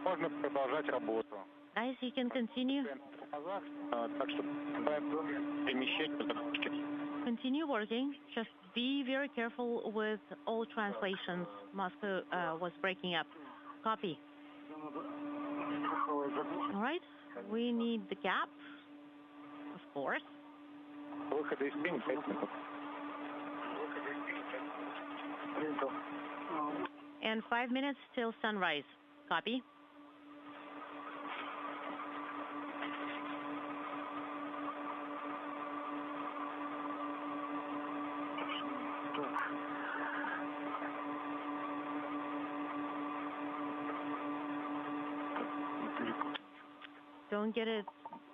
Можно продолжать работу. Guys, you can continue. Так что перемещение. Continue working. Just be very careful with all translations. Moscow was breaking up. Copy. All right. We need the gap, of course. Выхода из тени 5 минут. And 5 minutes till sunrise. Copy.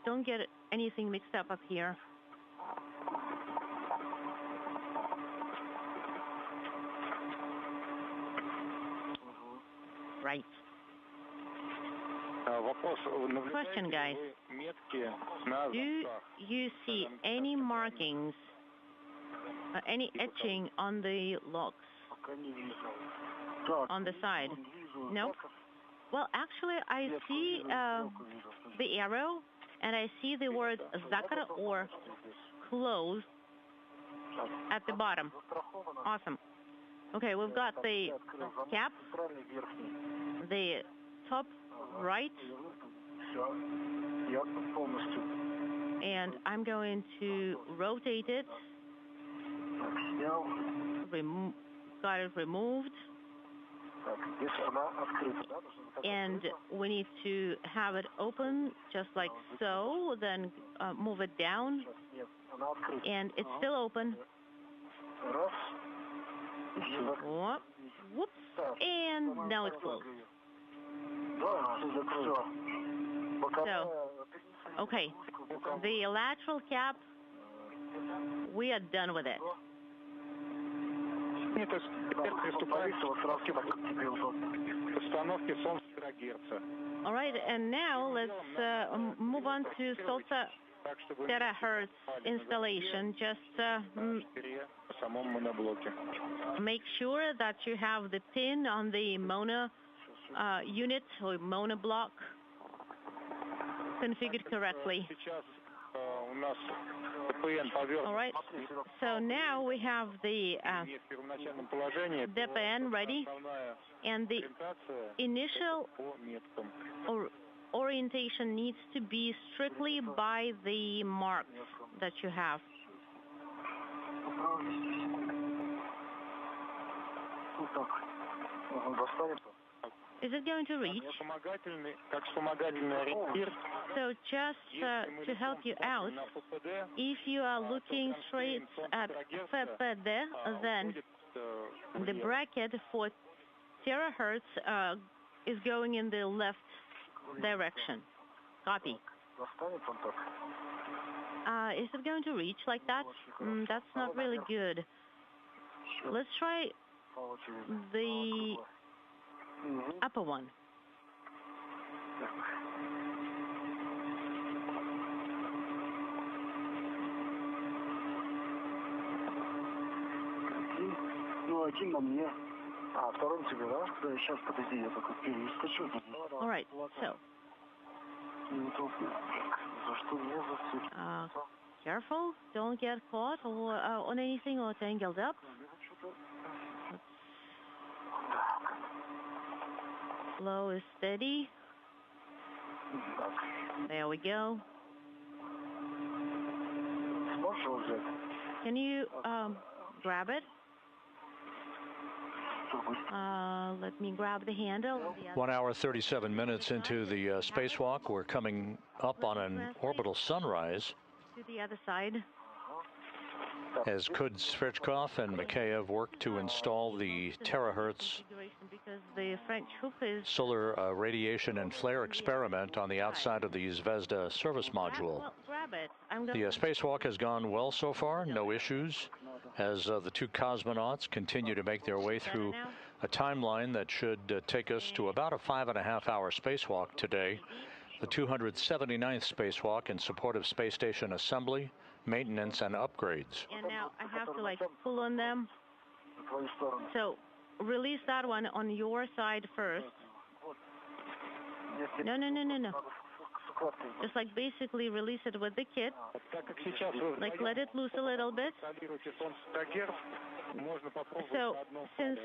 Don't get anything mixed up here. Right. Question, guys. Do you see any markings, any etching on the locks on the side? No? Well, actually, I see the arrow, and I see the word Zakar or close at the bottom. Awesome. Okay, we've got the cap, the top right, and I'm going to rotate it. Got it removed. And we need to have it open just like so, then move it down, and it's still open. Whoops, and now it's closed. So, okay, the lateral cap, we are done with it. All right, and now let's move on to Solta terahertz installation. Just make sure that you have the pin on the mono unit or mono block configured correctly. All right, so now we have the DPN ready, and the initial orientation needs to be strictly by the marks that you have. Is it going to reach? So just to help you out, if you are looking straight at FPD, then the bracket for terahertz is going in the left direction. Copy. Is it going to reach like that? That's not really good. Let's try the upper one. один на мне, а второй на тебе, да? Сейчас, подожди, я только перескочу. All right, so. За что мне зацепить? Careful, don't get caught or on anything or tangled up. Flow is steady. There we go. Can you grab it? Let me grab the handle. 1 hour, 37 minutes into the spacewalk. We're coming up on an orbital sunrise. To the other side. As Kud-Sverchkov and Mikaev work to install the terahertz solar radiation and flare experiment on the outside of the Zvezda service module. The spacewalk has gone well so far, no issues, as the two cosmonauts continue to make their way through a timeline that should take us to about a 5.5-hour spacewalk today. The 279th spacewalk in support of space station assembly, maintenance, and upgrades. And now I have to pull on them. So release that one on your side first. No. Just basically release it with the kit. Let it loose a little bit. So since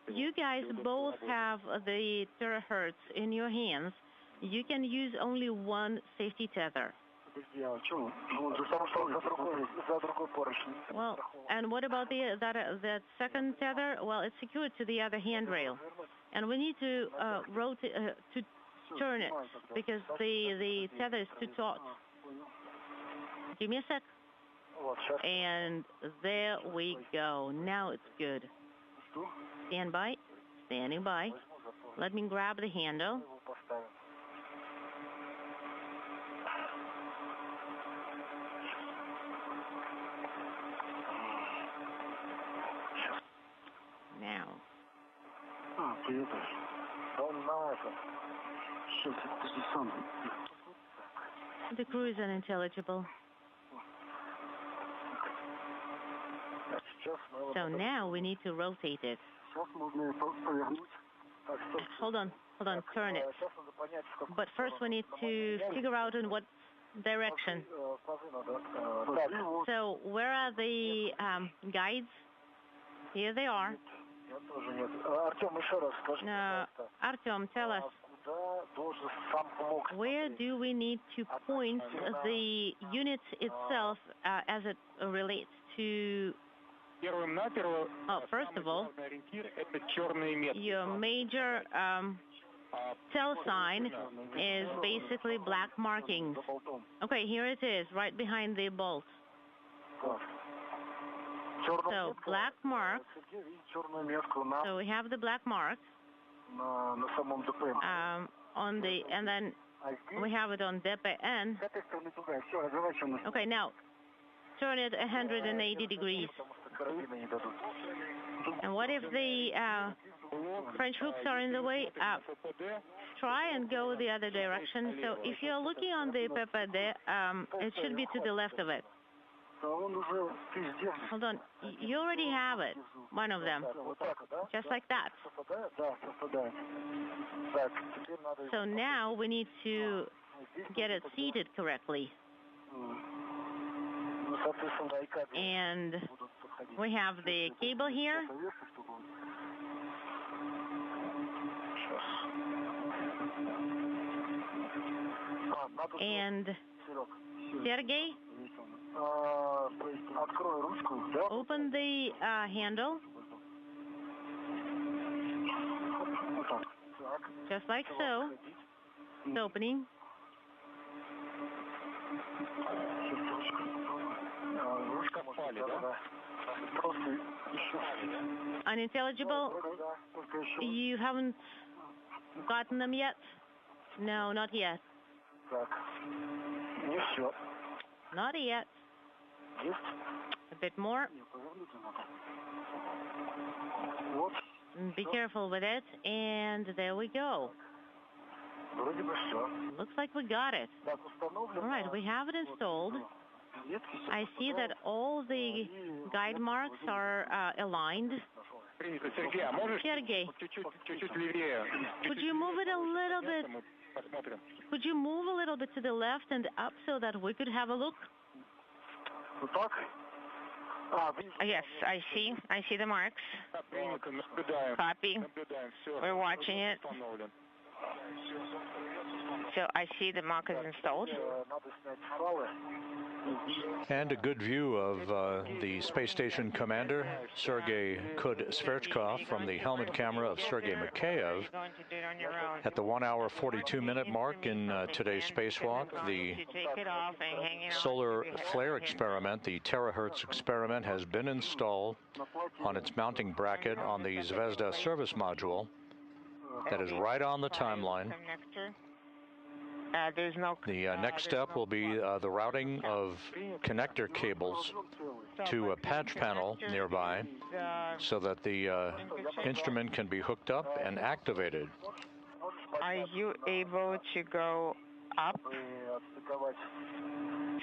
you guys both have the terahertz in your hands, you can use only one safety tether. Well, and what about that second tether? Well, it's secured to the other handrail, and we need to rotate to turn it because the tether is too taut. Give me a sec. And there we go. Now it's good. Stand by. Standing by. Let me grab the handle. Now. The crew is unintelligible. So now we need to rotate it. Hold on, turn it. But first we need to figure out in what direction. So where are the guides? Here they are. Artyom, tell us, where do we need to point the unit itself as it relates to... first of all, your major cell sign is basically black markings. Okay, here it is, right behind the bolt. So black mark. So we have the black mark on the, and then we have it on DPN. Okay, now turn it 180 degrees. And what if the French hooks are in the way? Try and go the other direction. So if you're looking on the PPD, it should be to the left of it. Hold on. You already have it, one of them. Just like that. So now we need to get it seated correctly. And we have the cable here. And Sergey, open the handle. Just like so. It's opening. Unintelligible? You haven't gotten them yet? No, not yet. Not yet. A bit more. Be careful with it. And there we go. Looks like we got it. All right, we have it installed. I see that all the guide marks are aligned. Sergey, could you move it a little bit? Could you move a little bit to the left and up so that we could have a look? Yes, I see. I see the marks. Copy. We're watching it. So I see the mark is installed. And a good view of the space station commander, Sergey Kud-Sverchkov, from the helmet camera of Sergei Mikaev. At the 1 hour 42-minute mark in today's spacewalk, the solar flare experiment, the terahertz experiment, has been installed on its mounting bracket on the Zvezda service module. That is right on the timeline. The next step will be the routing of connector cables to a patch panel nearby so that the instrument can be hooked up and activated. Are you able to go up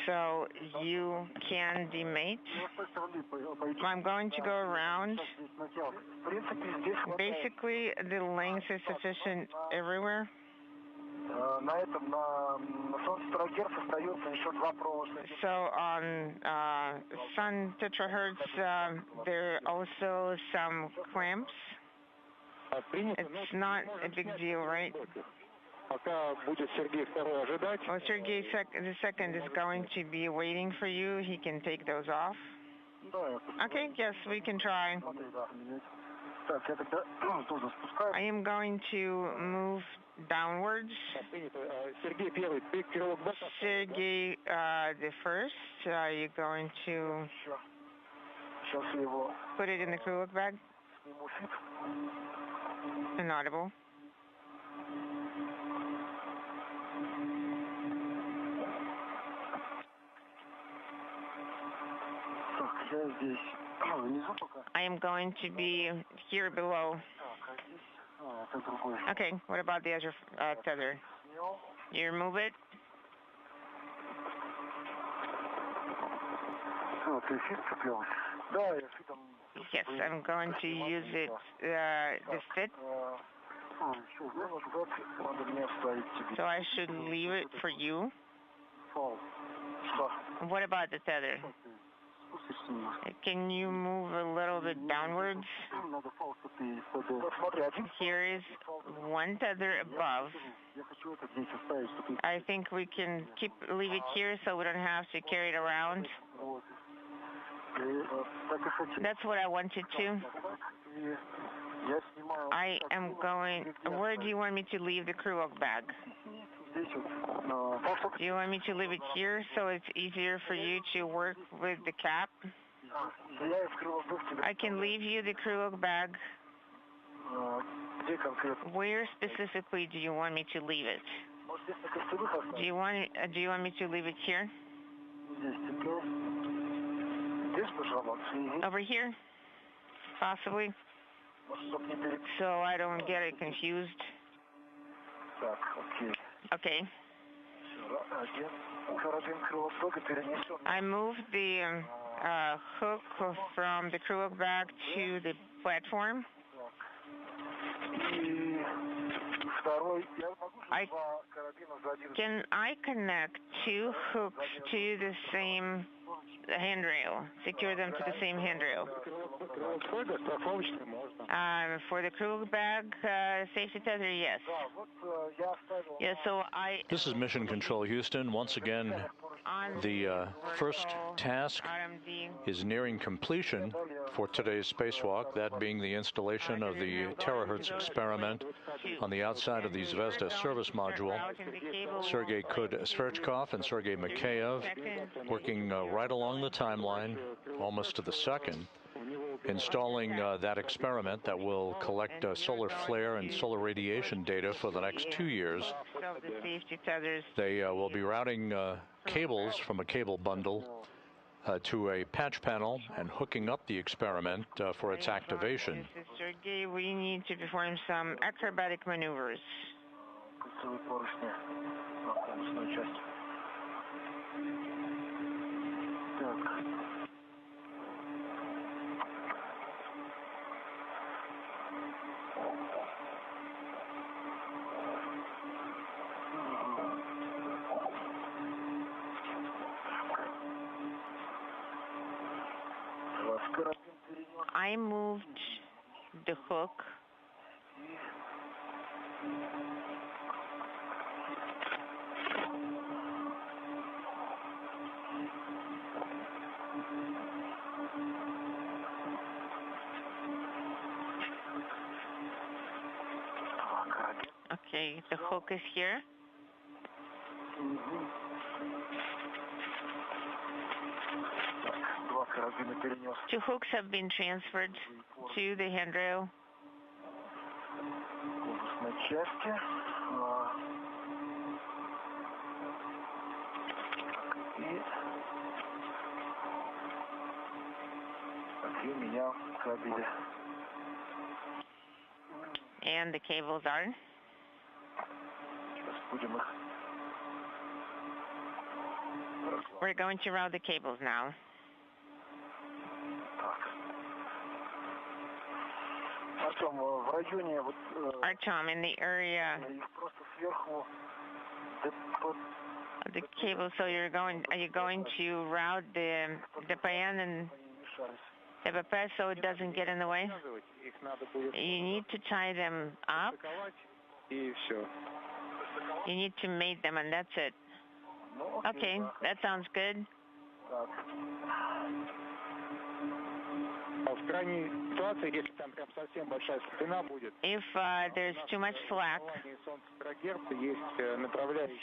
so you can demate? I'm going to go around. Basically, the length is sufficient everywhere. So on sun tetrahertz, there are also some clamps. It's not a big deal, right? Well, Sergey the second is going to be waiting for you. He can take those off. Okay, yes, we can try. I am going to move downwards. Sergey the first, are you going to put it in the crew look bag? Inaudible. I am going to be here below. Okay, what about the other tether? You remove it? Yes, I'm going to use it, this fit. So I should leave it for you. What about the tether? Can you move a little bit downwards? Here is one tether above. I think we can leave it here so we don't have to carry it around. That's what I wanted to. I am going. Where do you want me to leave the crew look bag? Do you want me to leave it here so it's easier for you to work with the cap? I can leave you the crew look bag. Where specifically do you want me to leave it? Do you want me to leave it here? Over here? Possibly. So I don't get it confused. Okay. I moved the hook from the crew look bag to the platform. Can I connect two hooks to the same handrail, secure them to the same handrail? For the crew bag safety tether, yes. Yes, so This is Mission Control Houston. Once again, the first task is nearing completion for today's spacewalk, that being the installation of the terahertz experiment on the outside of the Zvezda service module. Sergey Kud-Sverchkov and Sergei Mikaev working right along the timeline, almost to the second, installing that experiment that will collect solar flare and solar radiation data for the next 2 years. They will be routing cables from a cable bundle to a patch panel and hooking up the experiment for its activation. Sergey, we need to perform some acrobatic maneuvers. I moved the hook. Okay, the hook is here. Two hooks have been transferred to the handrail. And the cables are. We're going to route the cables now. Artyom, in the area of the cable, so are you going to route the PN and DPP so it doesn't get in the way? You need to tie them up. You need to mate them, and that's it. Okay, that sounds good. If there's too much slack,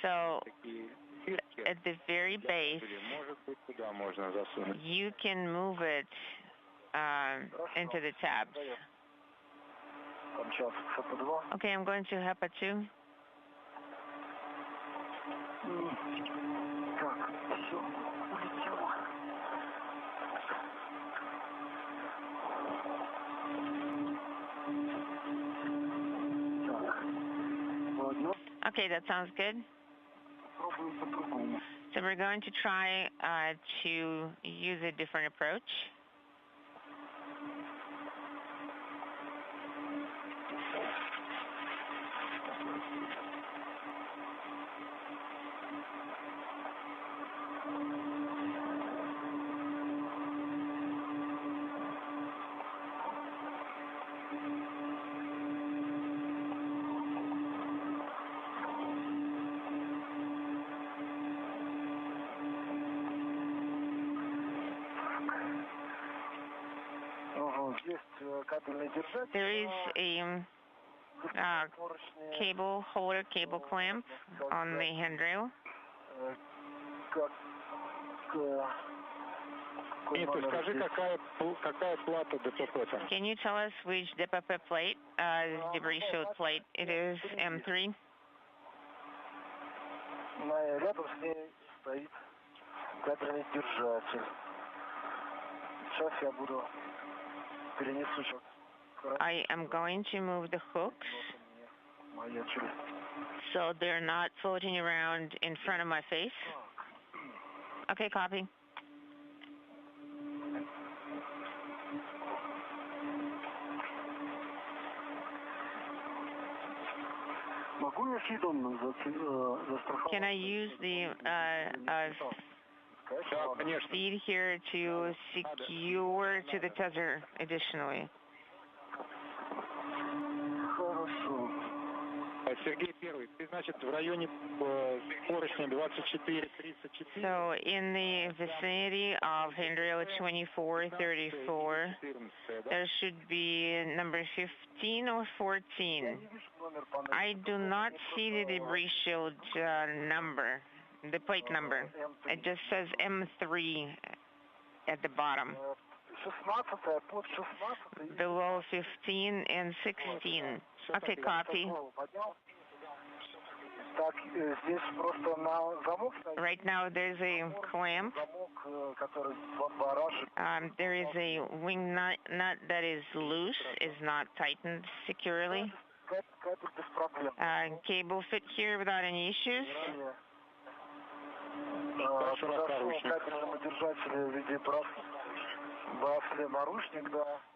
so at the very base, you can move it into the tabs. Okay, I'm going to HEPA 2. Okay, that sounds good. So we're going to try to use a different approach. There is a cable holder, cable clamp on the handrail. Can you tell us which DPP plate, debris shield plate it is, M3? I am going to move the hooks so they're not floating around in front of my face. Okay, copy. Can I use the speed here to secure to the tether additionally? Sergey, so in the vicinity of handrail 2434, there should be number 15 or 14. I do not see the debris shield number, the plate number. It just says M3 at the bottom. Below 15 and 16. Okay, copy. Right now there's a clamp. There is a wing nut that is loose, is not tightened securely. Cable fit here without any issues.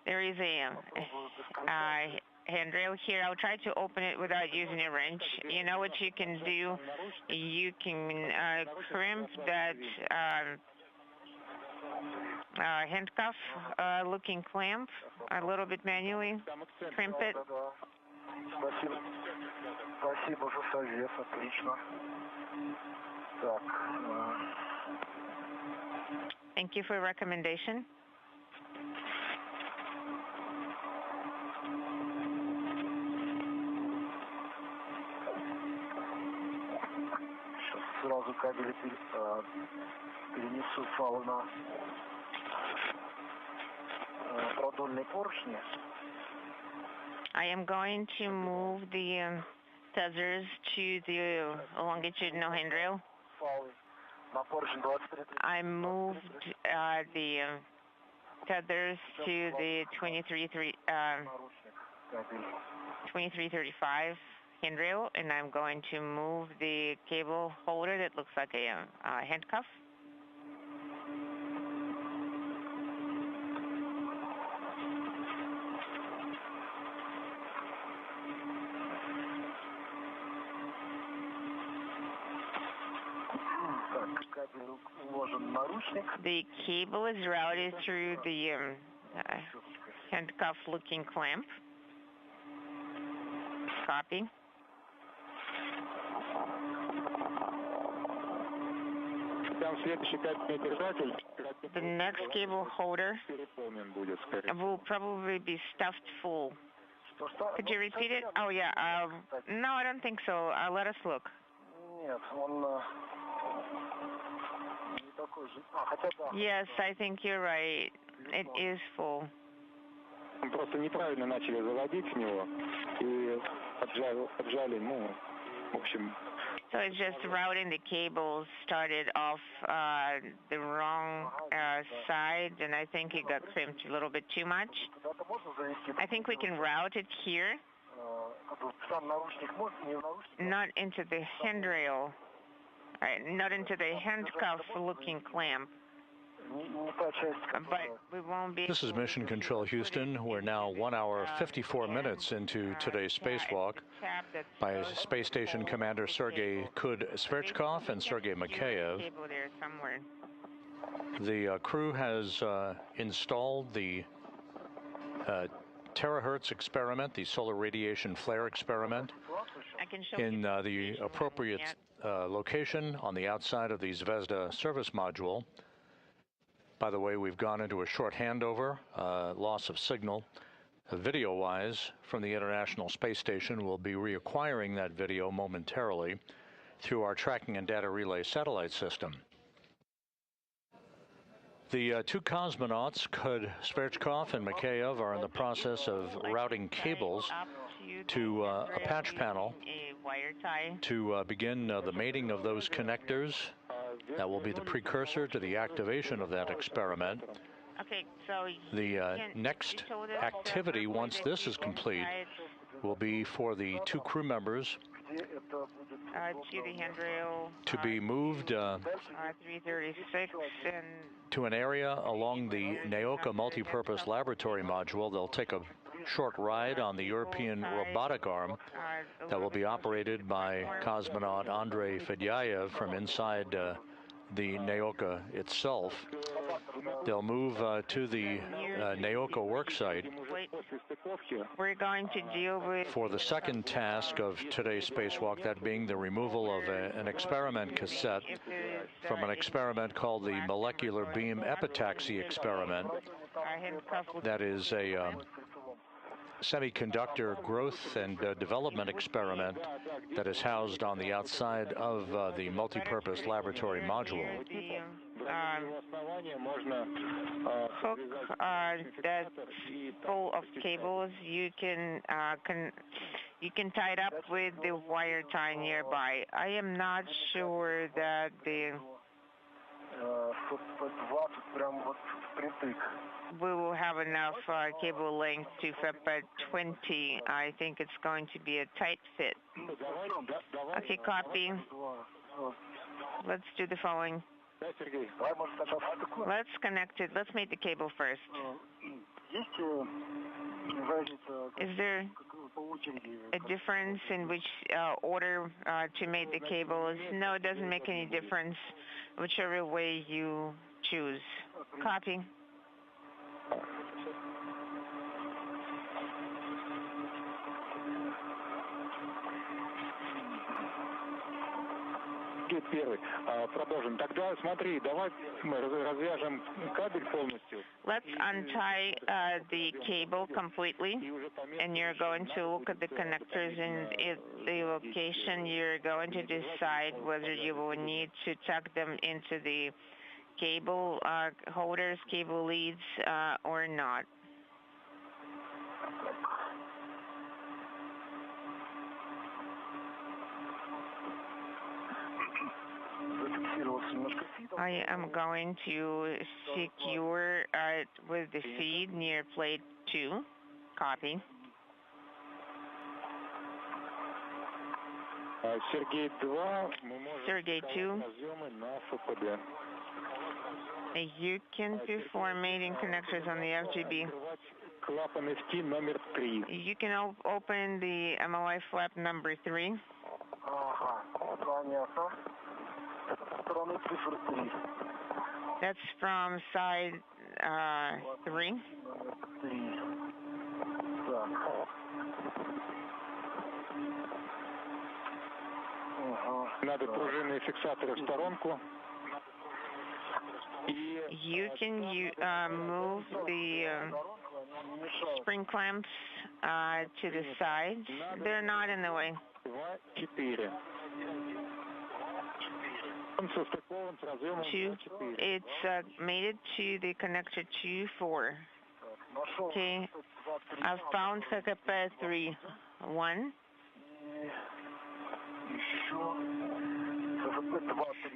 There is a handrail here. I'll try to open it without using a wrench. You know what you can do? You can crimp that handcuff looking clamp, a little bit manually, crimp it. Спасибо. Спасибо за совет, отлично. Так. Thank you for your recommendation. Сразу кабели перенесу фау на продольные поршни. I am going to move the tethers to the longitudinal handrail. I moved the tethers to the 2335 handrail, and I'm going to move the cable holder that looks like a handcuff. The cable is routed through the handcuff-looking clamp. Copy. The next cable holder will probably be stuffed full. Could you repeat it? Oh, yeah. No, I don't think so. Let us look. Yes, I think you're right. It is full. Просто неправильно начали заводить с него и отжали, в общем. So it's just routing the cables started off the wrong side, and I think it got crimped a little bit too much. I think we can route it here, not into the handrail, not into the handcuff-looking clamp. But we won't be. This is Mission Control Houston. We're now 1 hour 54 minutes into today's spacewalk by Space Station Commander Sergey Kud-Sverchkov and Sergei Mikaev. The crew has installed the terahertz experiment, the solar radiation flare experiment, in the appropriate location on the outside of the Zvezda service module. By the way, we've gone into a short handover, loss of signal. Video-wise, from the International Space Station, we'll be reacquiring that video momentarily through our tracking and data relay satellite system. The two cosmonauts, Kud-Sverchkov and Mikaev, are in the process of routing cables to a patch panel to begin the mating of those connectors. That will be the precursor to the activation of that experiment. Okay, so the next activity, once this is complete, will be for the two crew members to be moved 336 to an area along the Naoka multipurpose laboratory module. They'll take a short ride on the European robotic arm that will be operated by cosmonaut Andrei Fedyaev from inside the Naoka itself. They'll move to the Naoka worksite. We're going to deal with for the second task of today's spacewalk, that being the removal of an experiment cassette from an experiment called the molecular beam epitaxy experiment. That is a semiconductor growth and development experiment that is housed on the outside of the multipurpose laboratory module. Hook that's full of cables. You can tie it up with the wire tie nearby. I am not sure that we will have enough cable length to fit at 20. I think it's going to be a tight fit. Okay, copy. Let's do the following. Let's connect it. Let's make the cable first. Is there a difference in which order to make the cables? No, it doesn't make any difference, whichever way you choose. Copy. Первый. Продолжим. Тогда смотри, давай мы развяжем кабель полностью. Let's untie the cable completely, and you're going to look at the connectors in the location. You're going to decide whether you will need to tuck them into the cable holders, cable leads, or not. I am going to secure with the feed near plate 2. Copy. Sergey 2. Sergey 2. You can perform mating connectors on the FGB. You can open the MOI flap number 3. That's from side 3. Надо пружинные фиксаторы в сторонку. You can move the spring clamps to the sides. They're not in the way. 4. It's mated to the connector 2-4. Okay, I've found HKP 3-1.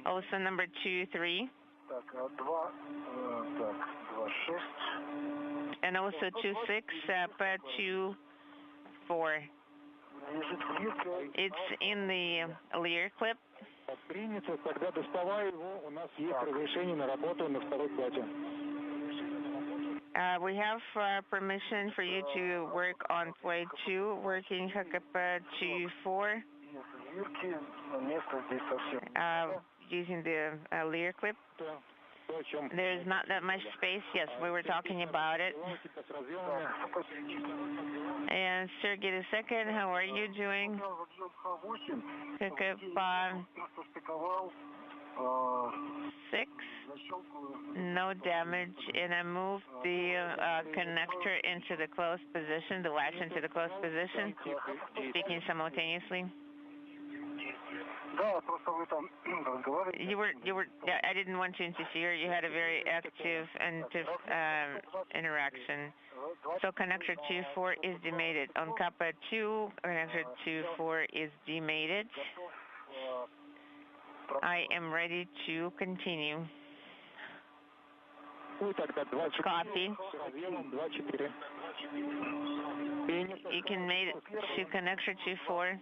Also number 2-3. And also 2-6, but 2-4. It's in the Lear clip. Тогда доставай его, у нас есть разрешение на работу на второй плате. We have permission for you to work on plate 2, working HKP 2-4, using the Lear clip. There's not that much space. Yes, we were talking about it. And Sergey the second, how are you doing? HKP 6, no damage, and I moved the connector into the closed position, the latch into the closed position, speaking simultaneously. I didn't want to interfere. You had a very active and interaction. So connector 2-4 is demated. On Kappa 2, connector 2-4 is demated. I am ready to continue. Copy. You can mate it to connector 2-4.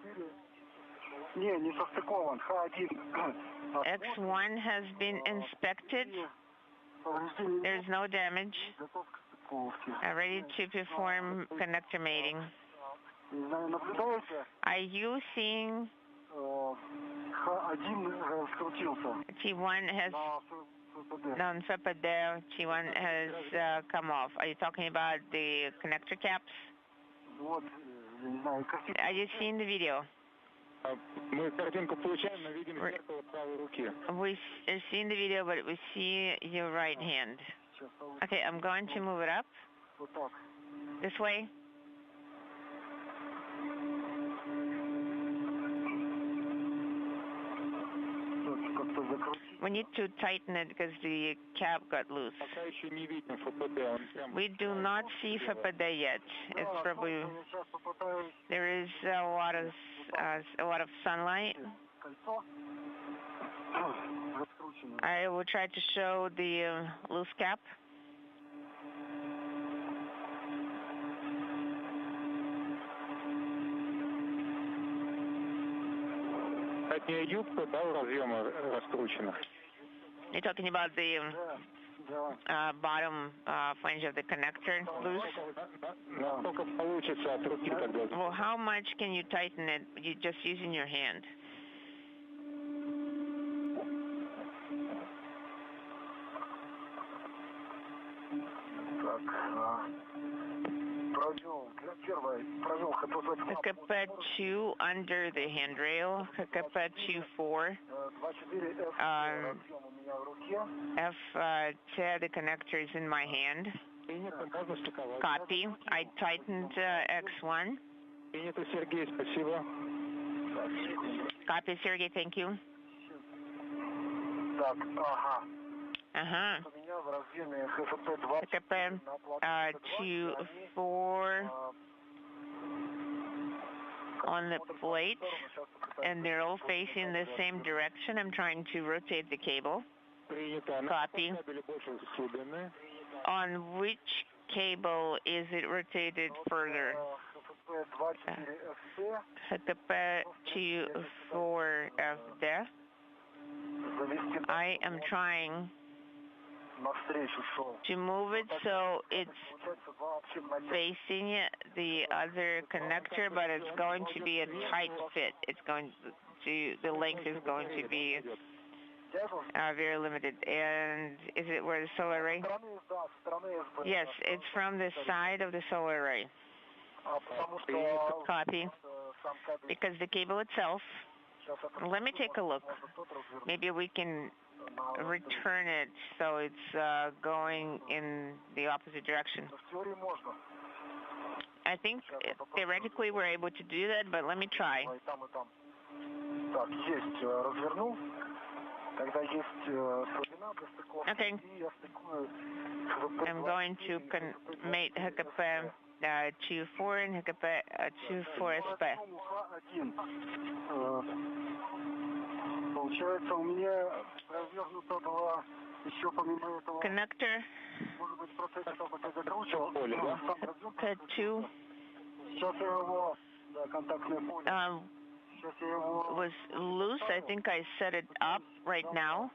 X1 has been inspected. There's no damage. Ready to perform connector mating. Are you seeing T1 has done FPD, T1 has come off. Are you talking about the connector caps? Are you seeing the video? Мы картинку получаем, но видим зеркало правой руки. We've seen the video, but we see your right hand. Okay, I'm going to move it up. This way. We need to tighten it because the cap got loose. We do not see FPD yet. It's probably there is a lot of sunlight. I will try to show the loose cap. Юбка, да, у разъема раскручена. You're talking about the bottom flange of the connector loose? Насколько получится от руки тогда? Well, how much can you tighten it? You just using your hand. HKP-2 under the handrail, HKP-2-4. F10, the connector is in my hand. Copy. I tightened X1. Copy, Sergey, thank you. HKP-2-4 on the plate, and they're all facing the same direction. I'm trying to rotate the cable. Copy. On which cable is it rotated further? HKP-2-4F. I am trying to move it so it's facing the other connector, but it's going to be a tight fit. It's going to, the length is going to be very limited. And is it where the solar array? Yes, it's from the side of the solar array. Copy. Because the cable itself, let me take a look. Maybe we can return it so it's going in the opposite direction. I think theoretically we're able to do that, but let me try. Okay. I'm going to mate HKP-2-4 and HKP-2-4SP. Connector HKP-2 was loose. I think I set it up right now.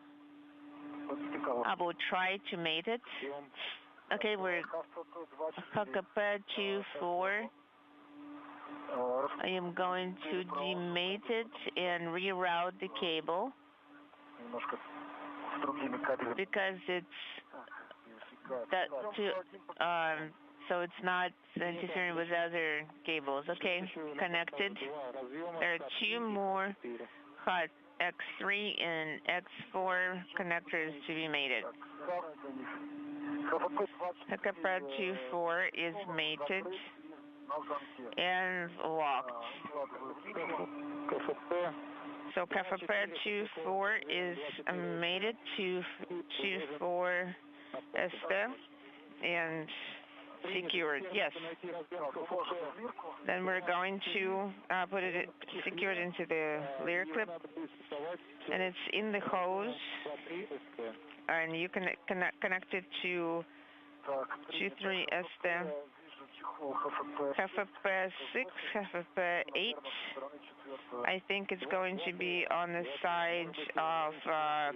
I will try to mate it. Okay, we're HKP-2-4. I am going to demate it and reroute the cable because it's that so it's not interfering with other cables. Okay, connected. There are two more hot X3 and X4 connectors to be mated. HKP-2-4 is mated and locked. So HKP-2-4 is mated to 2-4 and secured. Yes. Then we're going to put it secured into the Lear clip, and it's in the hose, and you can connect it to 2-3 HKP-6, HKP-8. I think it's going to be on the side of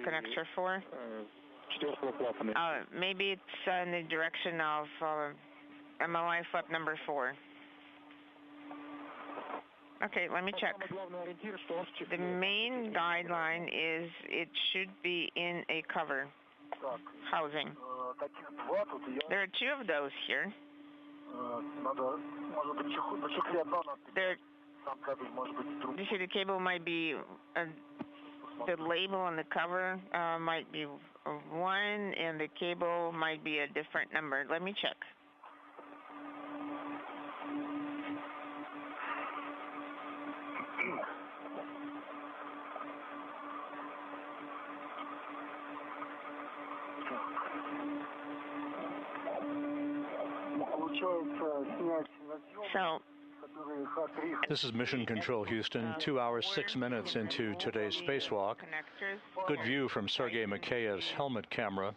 connector 4. Maybe it's in the direction of MLI flap number 4. Okay, let me check. The main guideline is it should be in a cover housing. There are two of those here. You see, the cable might be, the label on the cover might be 1, and the cable might be a different number. Let me check. So, this is Mission Control Houston, 2 hours, 6 minutes into today's spacewalk. Good view from Sergei Mikaev's helmet camera.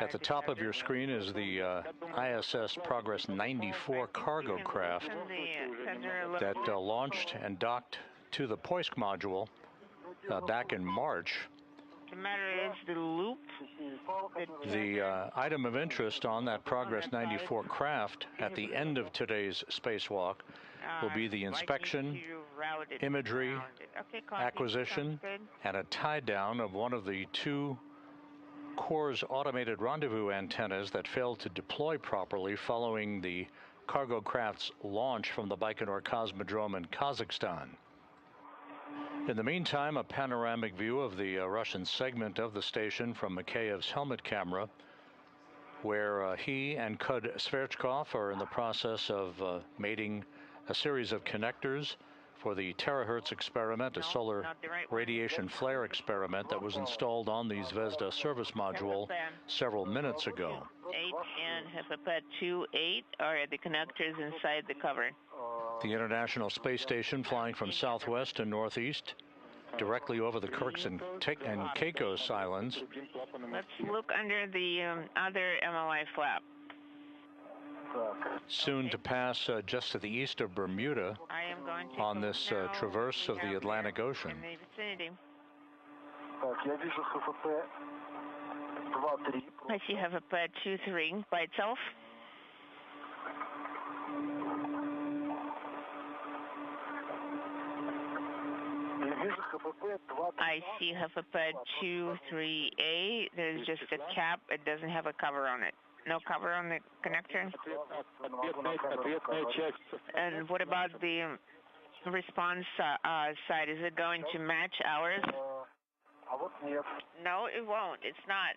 At the top of your screen is the ISS Progress 94 cargo craft that launched and docked to the Poisk module back in March. The matter is the loop. The item of interest on that Progress 94 craft at the end of today's spacewalk will be the inspection, imagery, acquisition, and a tie down of one of the two Kurs automated rendezvous antennas that failed to deploy properly following the cargo craft's launch from the Baikonur Cosmodrome in Kazakhstan. In the meantime, a panoramic view of the Russian segment of the station from Mikaev's helmet camera, where he and Kud-Sverchkov are in the process of mating a series of connectors for the terahertz experiment, a solar radiation flare experiment that was installed on the Zvezda service module several minutes ago. 8 and Hefapad 2-8 are the connectors inside the cover. The International Space Station flying from southwest to northeast, directly over the Kurs and Caicos Islands. Let's look under the other MLI flap. Soon to pass just to the east of Bermuda on this traverse of the Atlantic Ocean. In the vicinity. I see Hefapad 2-3 by itself. I see Hefapad 2-3A. There's just a cap. It doesn't have a cover on it. No cover on the connector. And what about the response side? Is it going to match ours? No, it won't. It's not.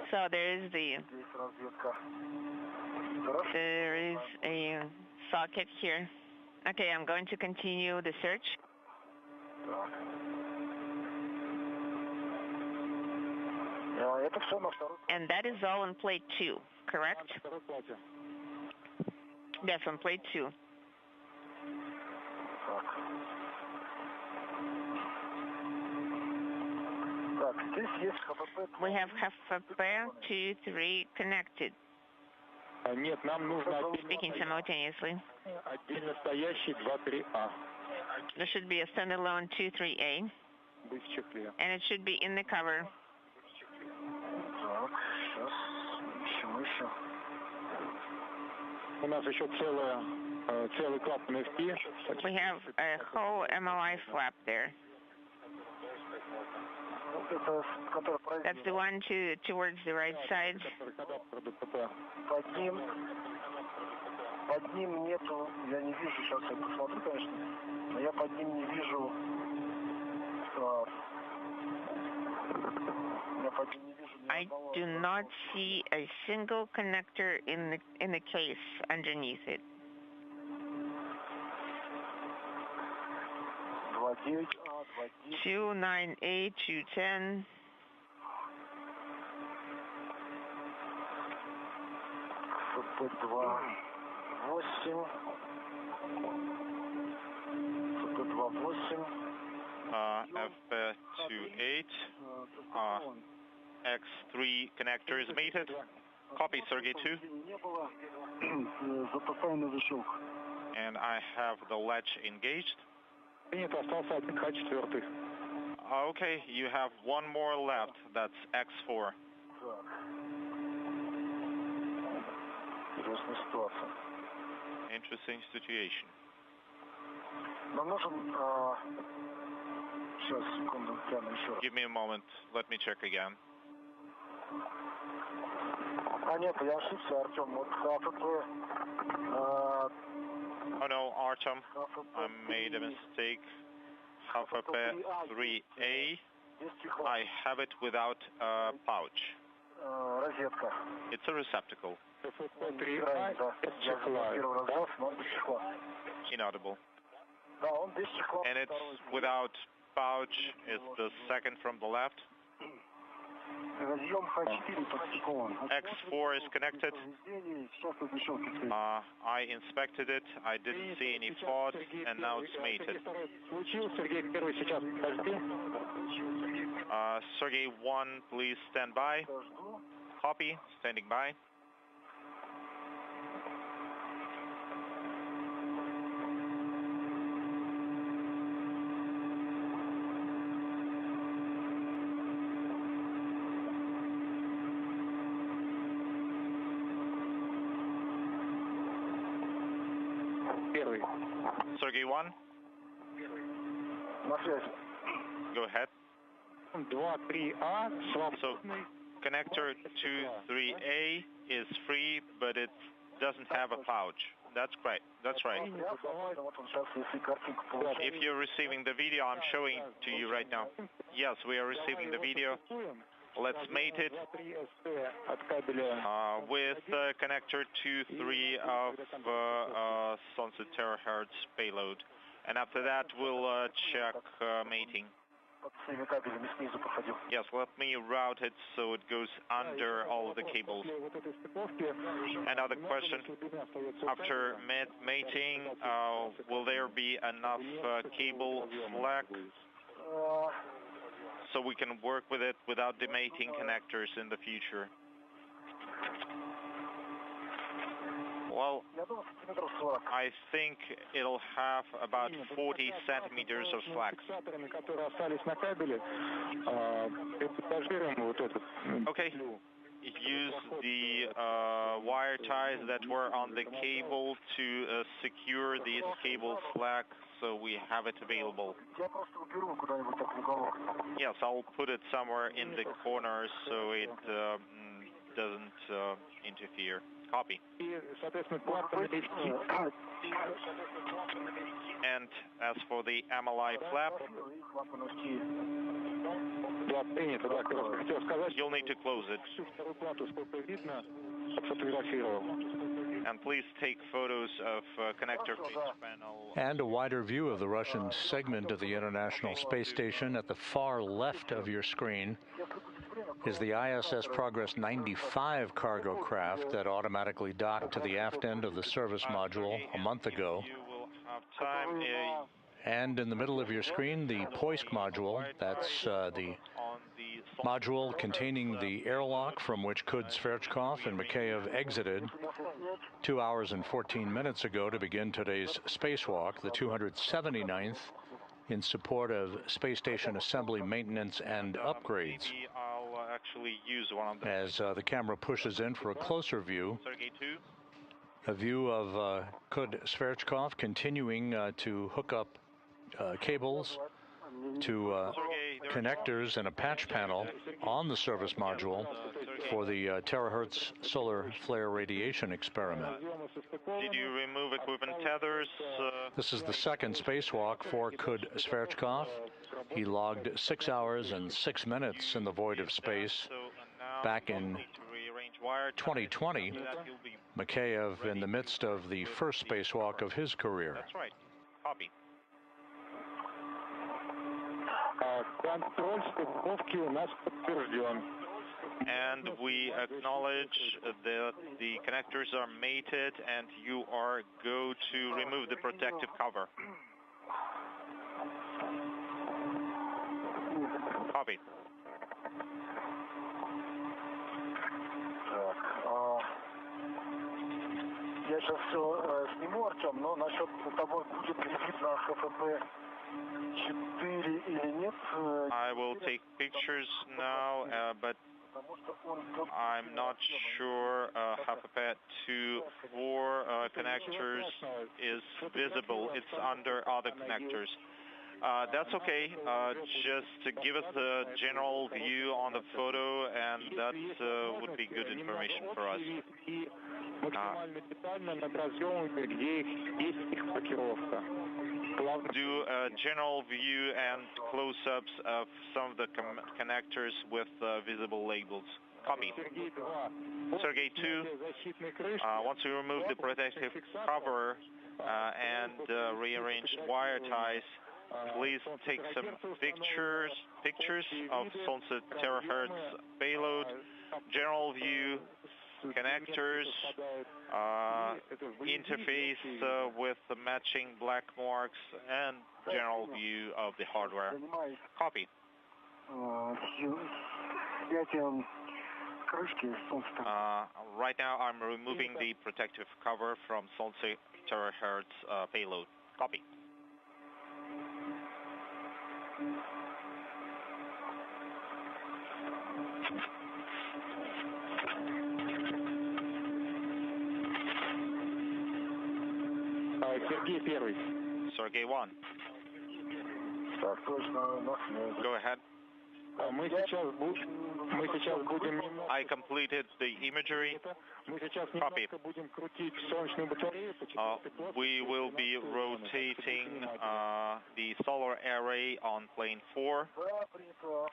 So there is a socket here. Okay, I'm going to continue the search. And that is all on plate 2, correct? Yes, on plate 2. We have Hefapad 2-3 connected. Speaking simultaneously. There should be a standalone 2-3A. And it should be in the cover. We have a whole MLI flap there. That's the one towards the right side. I do not see a single connector in the case underneath it. 2-9A, 2-10. F28, X3 connector is mated. Copy, Sergey 2. And I have the latch engaged. Okay, you have one more left. That's X4. Interesting situation. Give me a moment. Let me check again. Oh no, Artem, I made a mistake. Hefapad 3A. I have it without a pouch. It's a receptacle. Inaudible. And it's without pouch. It's the second from the left. X4 is connected. I inspected it. I didn't see any fault, and now it's mated. Sergey 1, please stand by. Copy, standing by. Sergey 1. Go ahead. So connector 23A is free, but it doesn't have a pouch. That's right. That's right. If you're receiving the video, I'm showing to you right now. Yes, we are receiving the video. Let's mate it with connector 23 of Sunset terahertz payload. And after that, we'll check mating. Yes, let me route it so it goes under all of the cables. Another question. After mating, will there be enough cable slack so we can work with it without demating connectors in the future? Well, I think it'll have about 40 centimeters of slack. Okay. Use the wire ties that were on the cable to secure these cable slack so we have it available. Yes, I'll put it somewhere in the corner so it doesn't interfere. Copy. And as for the MLI flap, you'll need to close it. And please take photos of connector pitch panel. And a wider view of the Russian segment of the International Space Station. At the far left of your screen is the ISS Progress 95 cargo craft that automatically docked to the aft end of the service module a month ago. And in the middle of your screen, the Poisk module. That's the module containing the airlock from which Kud-Sverchkov and Mikaev exited 2 hours and 14 minutes ago to begin today's spacewalk, the 279th, in support of space station assembly, maintenance, and upgrades. Maybe I'll actually use one of them. As the camera pushes in for a closer view, Sergey 2. a view of Kud-Sverchkov continuing to hook up cables to connectors and a patch panel on the service module for the terahertz solar flare radiation experiment. Did you remove equipment tethers? This is the second spacewalk for Kud-Sverchkov. He logged 6 hours and 6 minutes in the void of space back in 2020. Mikaev in the midst of the first spacewalk of his career. That's right. Copy. And we acknowledge that the connectors are mated and you are go to remove the protective cover. Copy. Я сейчас все сниму, Артем, но насчет того, будет ли видно ХФП 4 или нет. I will take pictures now, but I'm not sure HFP 2.4 connectors is visible. It's under other connectors. That's okay. Just to give us a general view on the photo, and that would be good information for us. Do a general view and close-ups of some of the connectors with visible labels. Copy. Sergey 2, once you remove the protective cover and rearranged wire ties, please take some pictures of Sunset terahertz payload, general view, connectors, interface with the matching black marks, and general view of the hardware. Copy. Right now I'm removing the protective cover from Sunset terahertz payload. Copy. Sergey 1. Sergey 1. Go ahead. I completed the imagery. Copy. We will be rotating the solar array on plane 4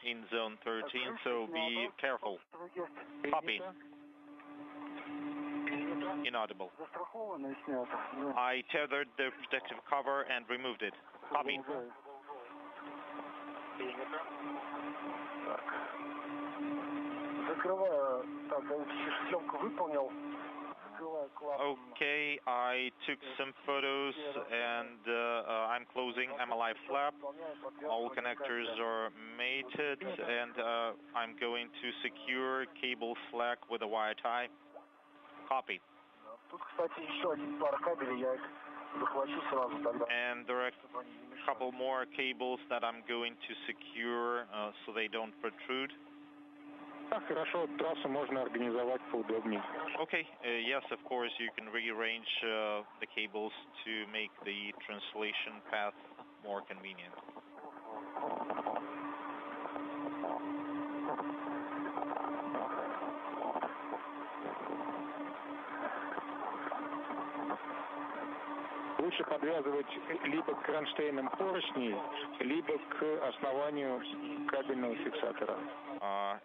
in zone 13, so be careful. Copy. Inaudible. I tethered the protective cover and removed it. Copy. Okay, I took some photos and I'm closing MLI flap. All connectors are mated and I'm going to secure cable slack with a wire tie. Copy. And there are a couple more cables that I'm going to secure so they don't protrude. Okay, yes, of course, you can rearrange the cables to make the translation path more convenient. Лучше подвязывать либо к кронштейнам поршней, либо к основанию кабельного фиксатора.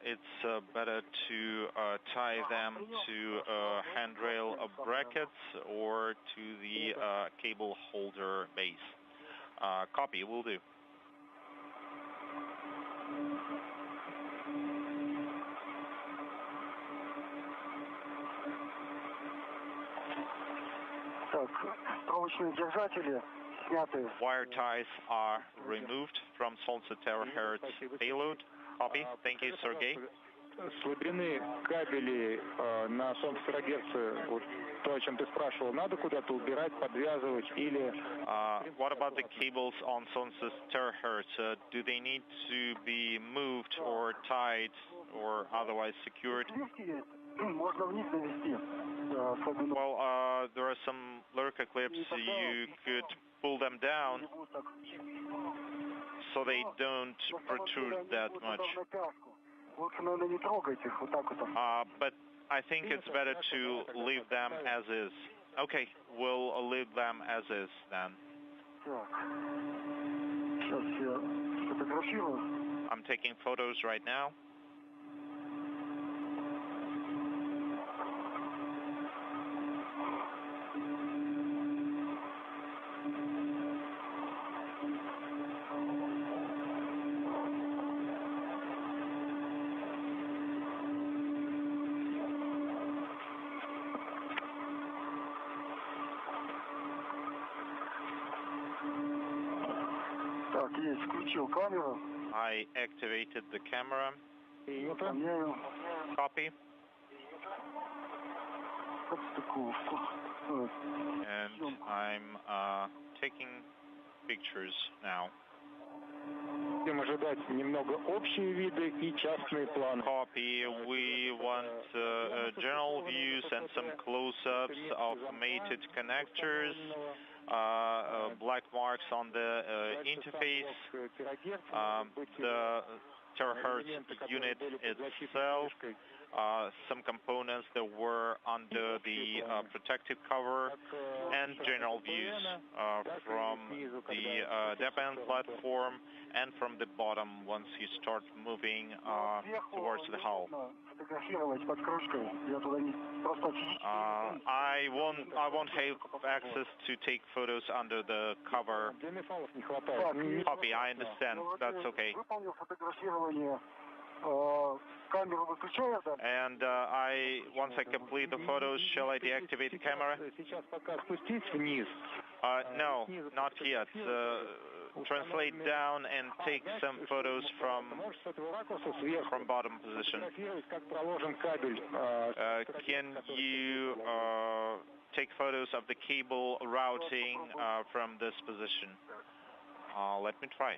It's better to tie them to handrail brackets or to the cable holder base. Copy, will do. Wire ties are removed from Solnce terahertz payload. Copy. Thank you, Sergey. Слабины кабелей на Солнце тerahertz, вот то, о чем ты спрашивал, надо куда-то убирать, подвязывать или... What about the cables on Solnce's terahertz? Do they need to be moved or tied or otherwise secured? Well, there are some lurker clips. You could pull them down so they don't protrude that much. But I think it's better to leave them as is. Okay, we'll leave them as is then. I'm taking photos right now. I activated the camera. Copy. And I'm taking pictures now. Copy. We want general views and some close-ups of mated connectors, black marks on the interface, the terahertz unit itself, some components that were under the protective cover, and general views from the depend platform and from the bottom once you start moving towards the hull. I won't have access to take photos under the cover. Copy, I understand. That's okay. And once I complete the photos, shall I deactivate the camera? No, not yet. Translate down and take some photos from bottom position. Can you take photos of the cable routing from this position? Let me try.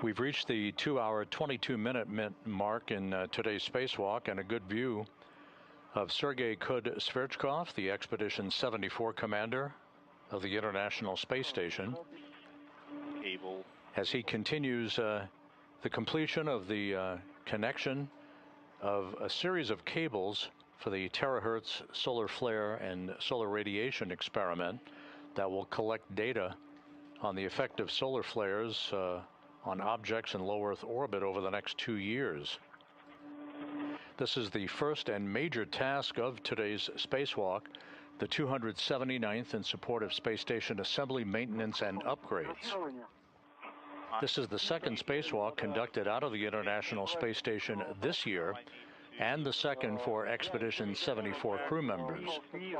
We've reached the 2-hour, 22-minute mark in today's spacewalk, and a good view of Sergey Kud-Sverchkov, the Expedition 74 commander, of the International Space Station Cable. as he continues the completion of the connection of a series of cables for the terahertz solar flare and solar radiation experiment that will collect data on the effect of solar flares on objects in low Earth orbit over the next 2 years. This is the first and major task of today's spacewalk, the 279th in support of space station assembly, maintenance, and upgrades. This is the second spacewalk conducted out of the International Space Station this year, and the second for Expedition 74 crew members. Can you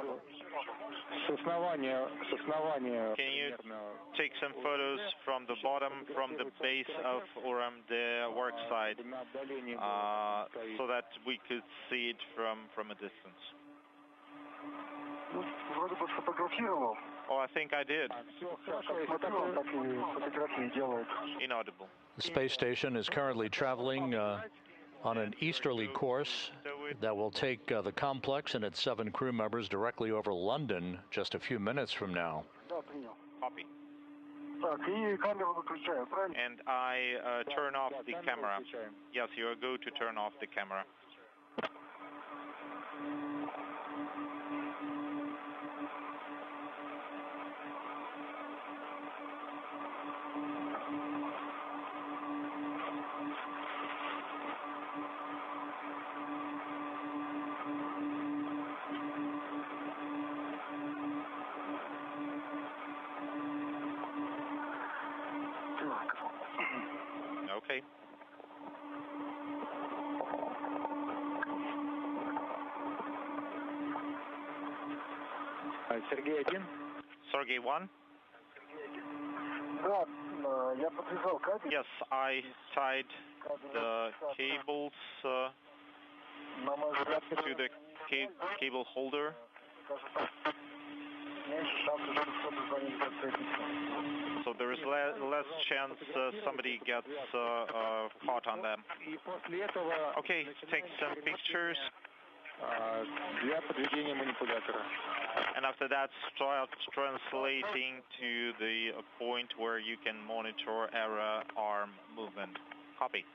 take some photos from the bottom, from the base of the work site, so that we could see it from a distance? Oh, I think I did. Inaudible. The space station is currently traveling on an easterly course that will take the complex and its 7 crew members directly over London just a few minutes from now. Copy. And I turn off the camera. Yes, you are going to turn off the camera. Okay. Sergey 1. Sergey 1. Yes, I tied the cables to the cable holder. So there is less chance somebody gets caught on them. Okay, take some pictures. And after that, start translating to the point where you can monitor error arm movement. Copy.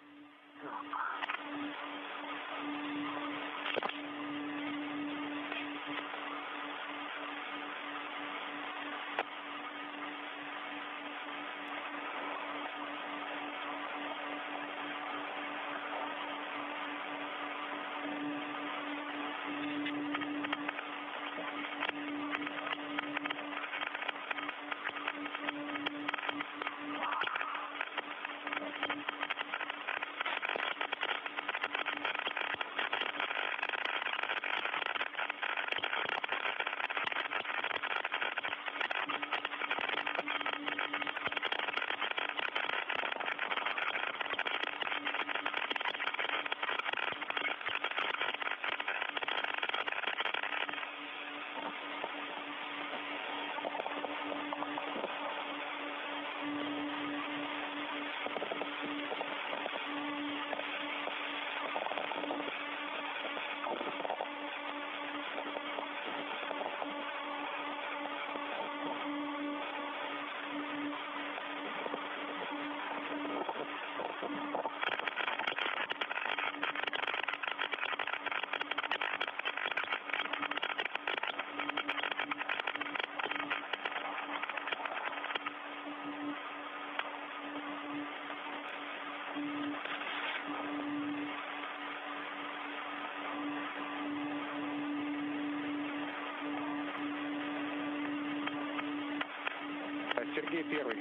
Sergey 1.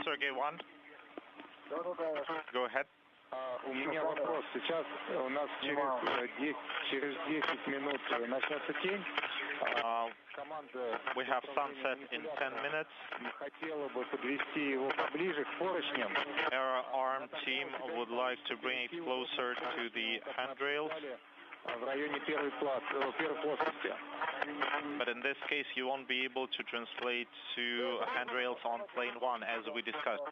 Sergey 1. Go ahead. У меня вопрос. Сейчас у нас через 10 минут начнется тень. We have sunset in 10 minutes. Хотела бы подвести его поближе к поручням. Our arm team would like to bring it closer to the handrails. В районе первой плоскости. But in this case, you won't be able to translate to handrails on plane 1, as we discussed.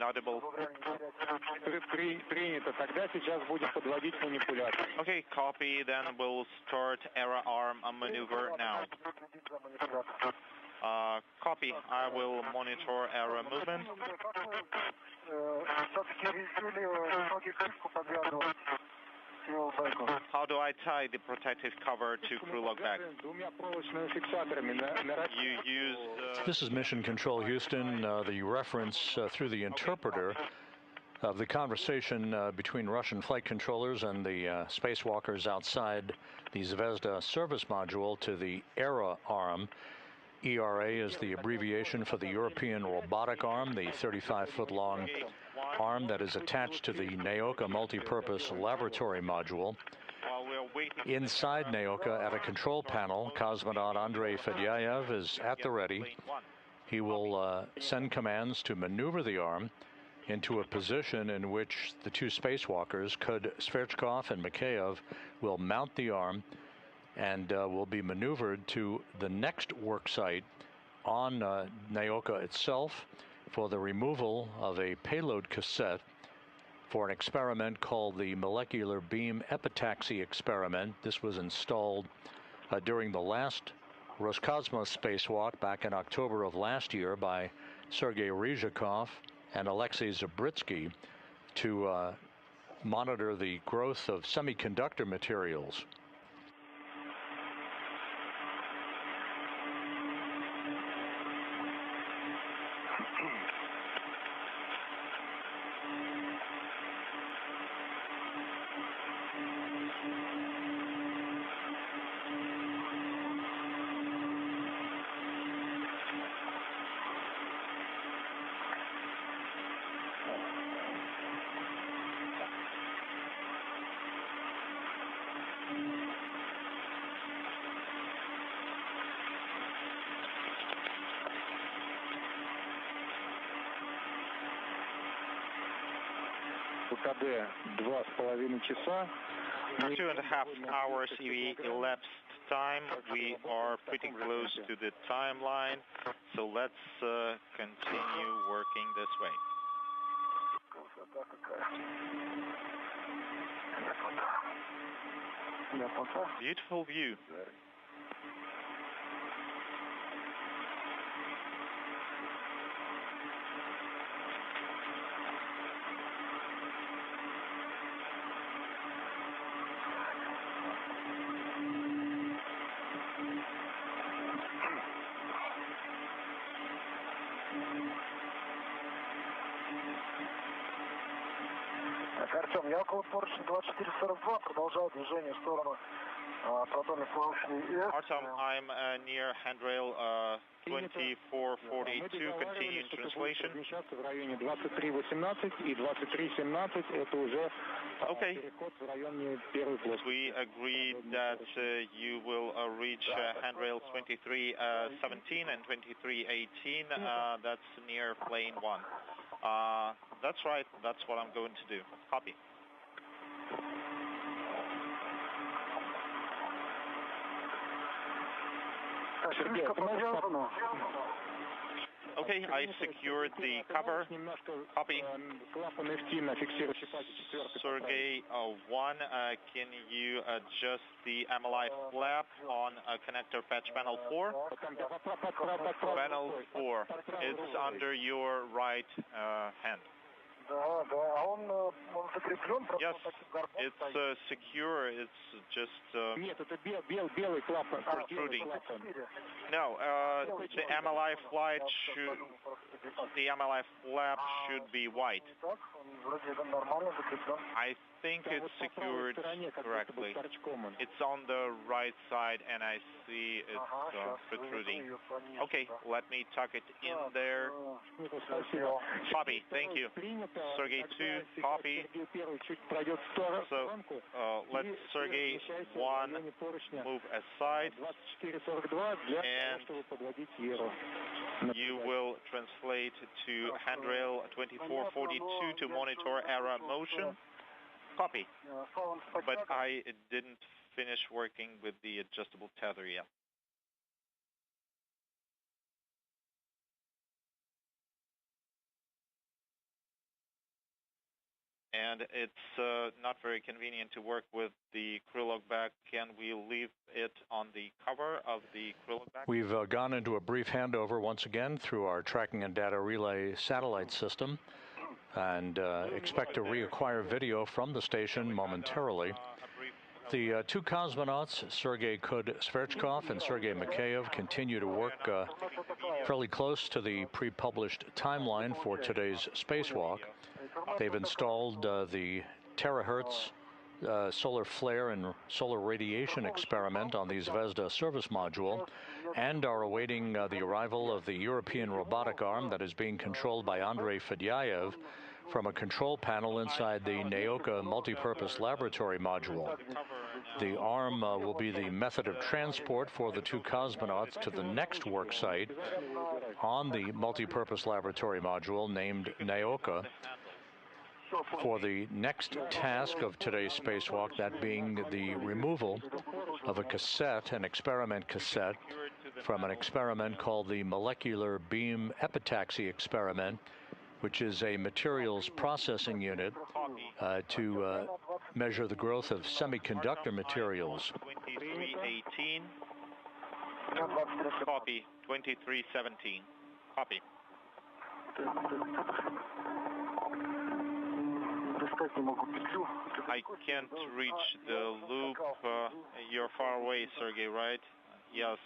inaudible. Принято. Тогда сейчас будем подводить манипулятор. Okay, copy. Then we'll start error arm maneuver now. Copy. I will monitor error movement. How do I tie the protective cover to crew log bag? You use... This is Mission Control Houston. The reference through the interpreter of the conversation between Russian flight controllers and the spacewalkers outside the Zvezda service module to the ERA arm. ERA is the abbreviation for the European robotic arm, the 35-foot-long arm that is attached to the Naoka multipurpose laboratory module. Inside Naoka, at a control panel, cosmonaut Andrei Fedyaev is at the ready. He will send commands to maneuver the arm into a position in which the two spacewalkers, Kud-Sverchkov and Mikaev, will mount the arm and will be maneuvered to the next work site on Naoka itself for the removal of a payload cassette for an experiment called the molecular beam epitaxy experiment. This was installed during the last Roscosmos Spacewalk back in October of last year by Sergey and Alexei Zabritsky to monitor the growth of semiconductor materials. КД 2,5 часа. 2.5 hours elapsed time. We are pretty close to the timeline, so let's continue working this way. Beautiful view. Артем, я около поручня 2442, продолжаю движение в сторону протонной плавучей С. Artem, I'm near handrail 2442, continuing translation. В районе 2318 и 2317 это уже переход в районе первой плоскости. We agreed that you will reach handrail 2317 and 2318. That's near plane 1. That's right. That's what I'm going to do. Copy. Sergey, Okay, I secured the cover. Copy. Sergey 1, can you adjust the MLI flap on connector patch panel 4? Panel 4. It's under your right hand. Yes, it's secure. It's just protruding. No, the MLI flap should be white. I think it's secured correctly. It's on the right side, and I see it's protruding. Okay, let me tuck it in there. Copy. Thank you. Sergey 2, copy. So let Sergey 1 move aside, and you will translate to handrail 2442 to monitor error motion. Copy. But I didn't finish working with the adjustable tether yet. and it's not very convenient to work with the crew log bag. Can we leave it on the cover of the crew log bag? We've gone into a brief handover once again through our tracking and data relay satellite system, and expect to reacquire video from the station momentarily. The two cosmonauts, Sergey Kud-Sverchkov and Sergei Mikaev, continue to work fairly close to the pre-published timeline for today's spacewalk. They've installed the terahertz solar flare and solar radiation experiment on the Zvezda service module, and are awaiting the arrival of the European robotic arm that is being controlled by Andrei Fedyaev from a control panel inside the Naoka multipurpose laboratory module. The arm will be the method of transport for the two cosmonauts to the next work site on the multipurpose laboratory module named Naoka for the next task of today's spacewalk, that being the removal of a cassette, an experiment cassette, from an experiment called the Molecular Beam Epitaxy Experiment, which is a materials processing unit to measure the growth of semiconductor materials. 2318. Copy. 2317. Copy. I can't reach the loop. You're far away, Sergey, right? Yes,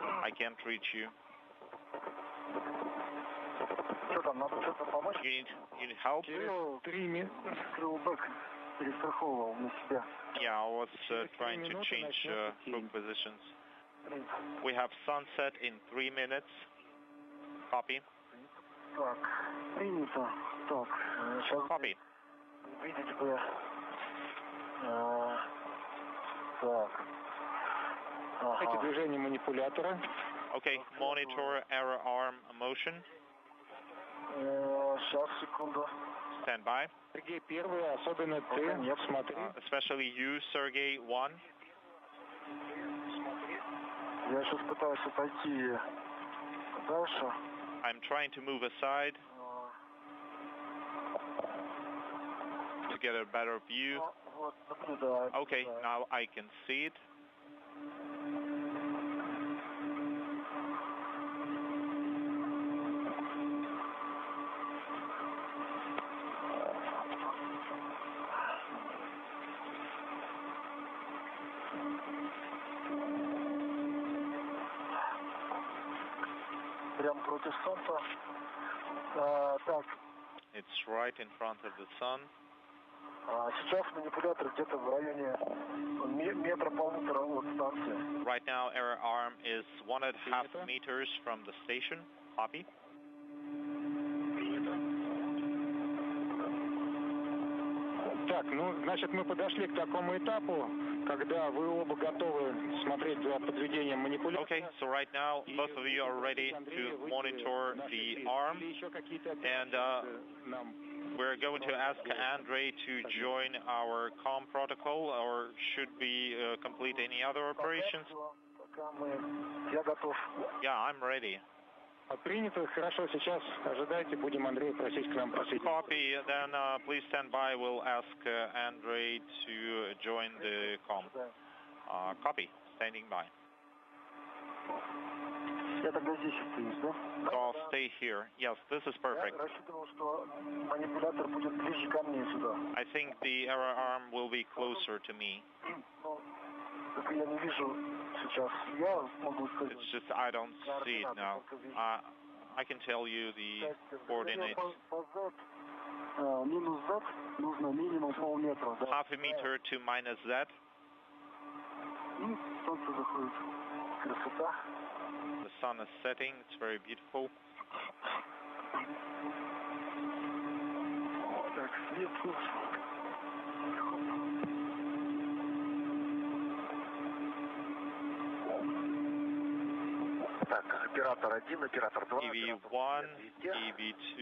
I can't reach you. You need help? Yeah, I was trying to change hook positions. We have sunset in 3 minutes. Copy. Copy. Okay, monitor error arm motion. Stand by. Especially you, Sergey 1. I'm trying to move aside to get a better view. Okay, now I can see it. It's right in front of the sun. Right now, error arm is 1.5 meters from the station. Copy. Так, ну, значит, мы подошли к такому этапу, когда вы оба готовы смотреть за подведением манипуляции. Okay, so right now, both of you are ready to monitor the arm, and we're going to ask Andrei to join our COM protocol, or should we complete any other operations? Yeah, I'm ready. Принято, хорошо, сейчас ожидайте, будем Андрея просить к нам просить. Copy, then please stand by, we'll ask Andrei to join the COM. Copy, standing by. So I'll stay here. Yes, this is perfect. I think the error arm will be closer to me. It's just I don't see it now. I can tell you the coordinates. Half a meter to minus Z. The sun is setting. It's very beautiful. EV1, EV2,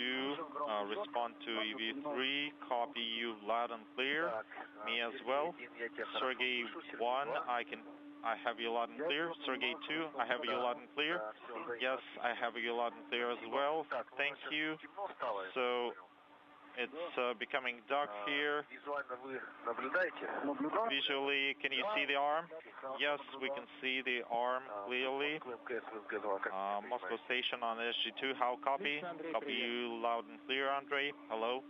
respond to EV3, copy you loud and clear, me as well. Sergey 1, I have you loud and clear. Sergey 2, I have you loud and clear. Yes, I have you loud and clear as well. Thank you. So It's becoming dark here. Visually, can you see the arm? Yes, we can see the arm clearly. Moscow station on SG2, how copy? Copy you loud and clear, Andrei. Hello?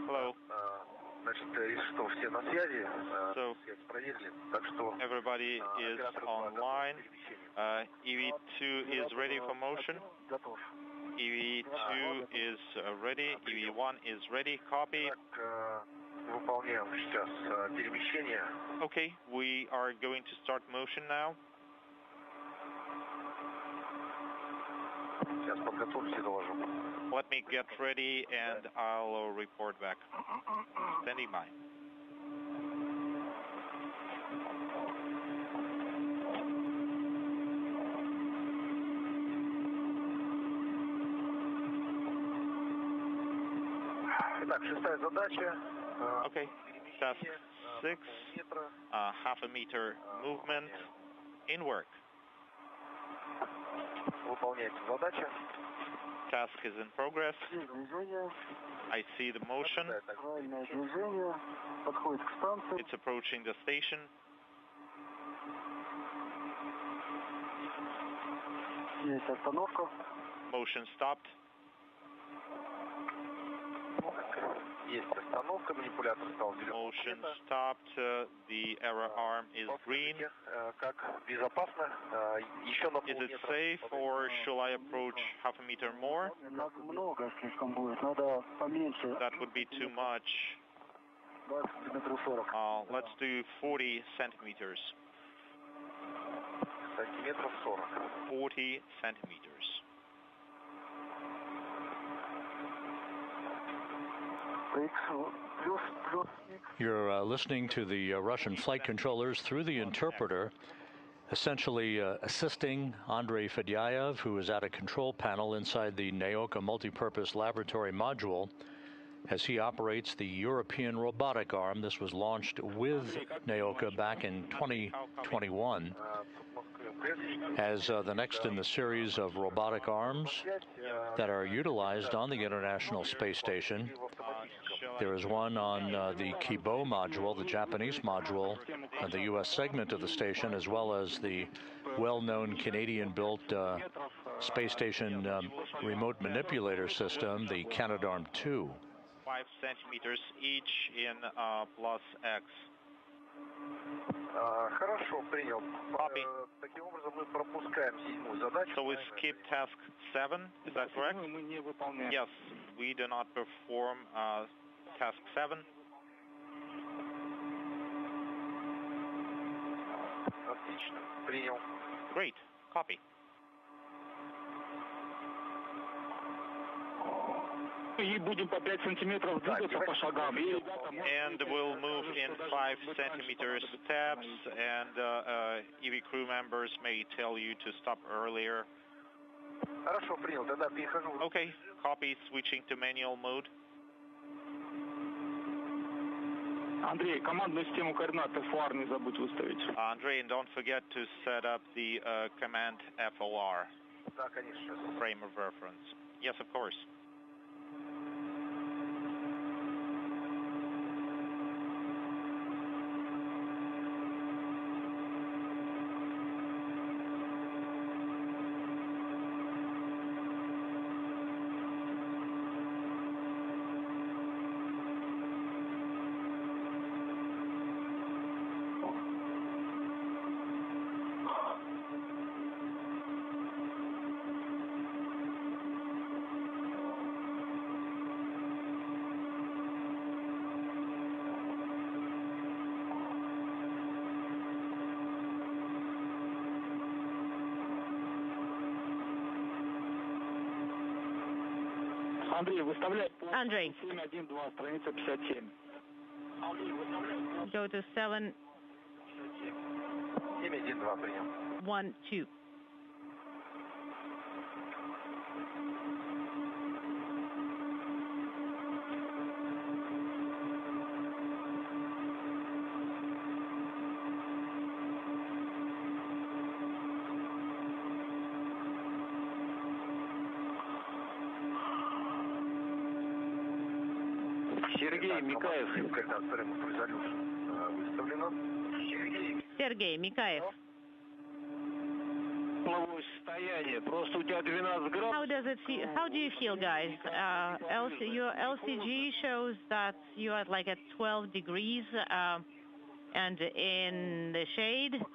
Hello. So, everybody is online. EV2 is ready for motion. EV2 is ready. EV1 is ready. Copy. Okay, we are going to start motion now. Let me get ready and I'll report back. Standing by. Okay, task 6, half a meter movement in work. Task is in progress. I see the motion. It's approaching the station. Motion stopped. Motion stopped. The error arm is green. Is it safe or shall I approach half a meter more? That would be too much. Let's do 40 centimeters. 40 centimeters. You're listening to the Russian flight controllers through the interpreter, essentially assisting Andrei Fedyaev, who is at a control panel inside the Naoka multipurpose laboratory module, as he operates the European robotic arm. This was launched with Naoka back in 2021 as the next in the series of robotic arms that are utilized on the International Space Station. There is one on the Kibo module, the Japanese module, the U.S. segment of the station, as well as the well-known Canadian-built space station remote manipulator system, the Canadarm2. 5 centimeters each in plus X. Copy. So we skip task 7, is that correct? Yes, we do not perform task 7. Great, copy. And we'll move in 5 centimeter steps, and EV crew members may tell you to stop earlier. Okay, copy, switching to manual mode. Андрей, командную систему координат FOR не забудь выставить. Andrei, and don't forget to set up the command FOR. Frame of reference. Yes, of course. Andrei, go to 7, 1, 2. Sergey, Mikaev. Sergey, Mikaev. How do you feel, guys? Your LCG shows that you are like at 12 degrees and in the shade.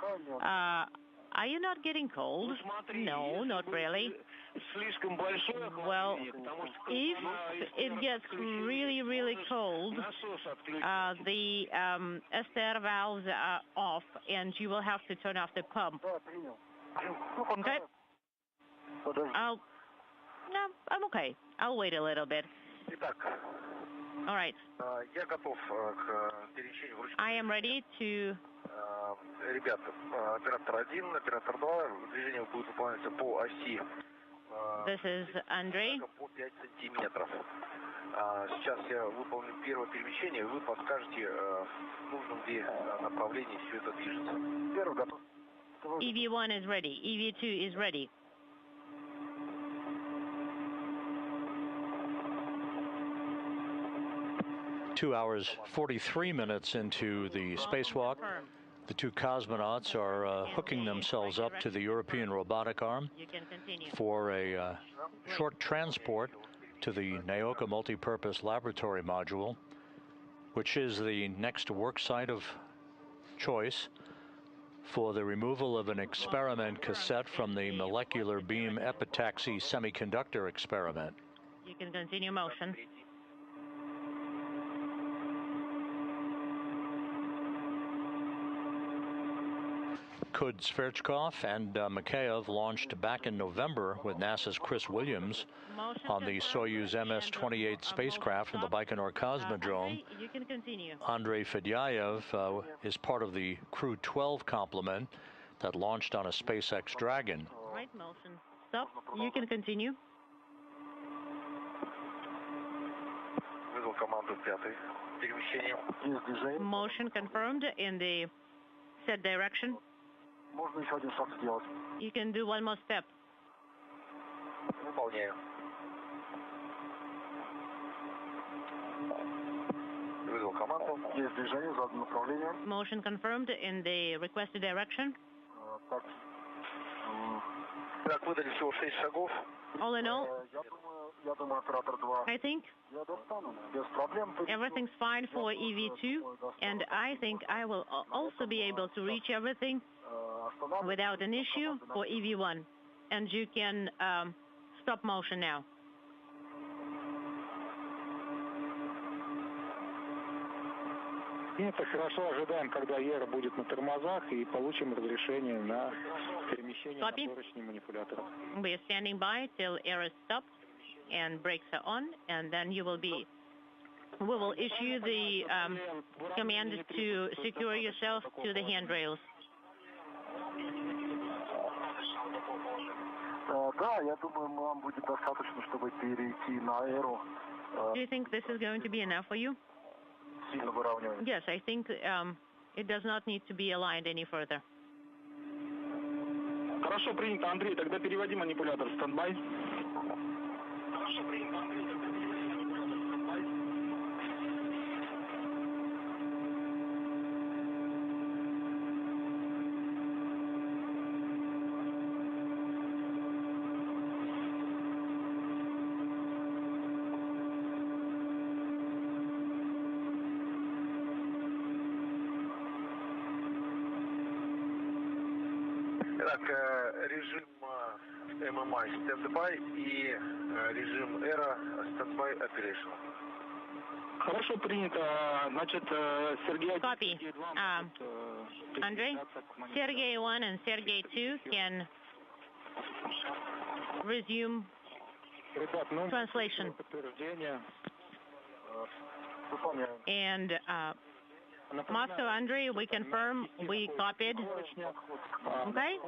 Are you not getting cold? No, not really. Well, if it gets really, really cold, the STR valves are off and you will have to turn off the pump. Okay? No, I'm okay. I'll wait a little bit. All right. I am ready to... Ребята, оператор 1, оператор 2, движение будет выполняться по оси. This is Andrei. По 5 сантиметров. Сейчас я выполню первое перемещение, вы подскажете, в нужном ли направлении все это движется. Первый готов. EV1 is ready. EV2 is ready. Two hours, 43 minutes into the spacewalk. The two cosmonauts are hooking themselves up to the European robotic arm for a short transport to the Naoka Multipurpose Laboratory Module, which is the next work site of choice for the removal of an experiment cassette from the molecular beam epitaxy semiconductor experiment. You can continue motion. Kud-Sverchkov and Mikaev launched back in November with NASA's Chris Williams on the Soyuz MS-28 spacecraft from the Baikonur Cosmodrome. You can continue. Andrei Fedyaev is part of the Crew 12 complement that launched on a SpaceX Dragon. Right motion. Stop. You can continue. Motion confirmed in the set direction. You can do one more step. Motion confirmed in the requested direction. All in all, I think everything's fine for EV2, and I think I will also be able to reach everything without an issue for EV1. And you can stop motion now. Это хорошо, ожидаем, когда ERA будет на тормозах и получим разрешение на перемещение на поручни манипулятора. We are standing by till ERA stops and brakes are on, and then we will issue the command to secure yourself to the handrails. Да, я думаю, нам будет достаточно, чтобы перейти на эру. Do you think this is going to be enough for you? Yes, I think it does not need to be aligned any further. Хорошо принято, Андрей. Тогда переводи манипулятор в стендбай. Режим MMI стендбай и режим ERA стендбай operation. Хорошо принято. Значит, Сергей... Copy. Andrei, Sergey 1 and Sergey 2 can resume translation. And Master Andrei, we confirm, we copied. Okay?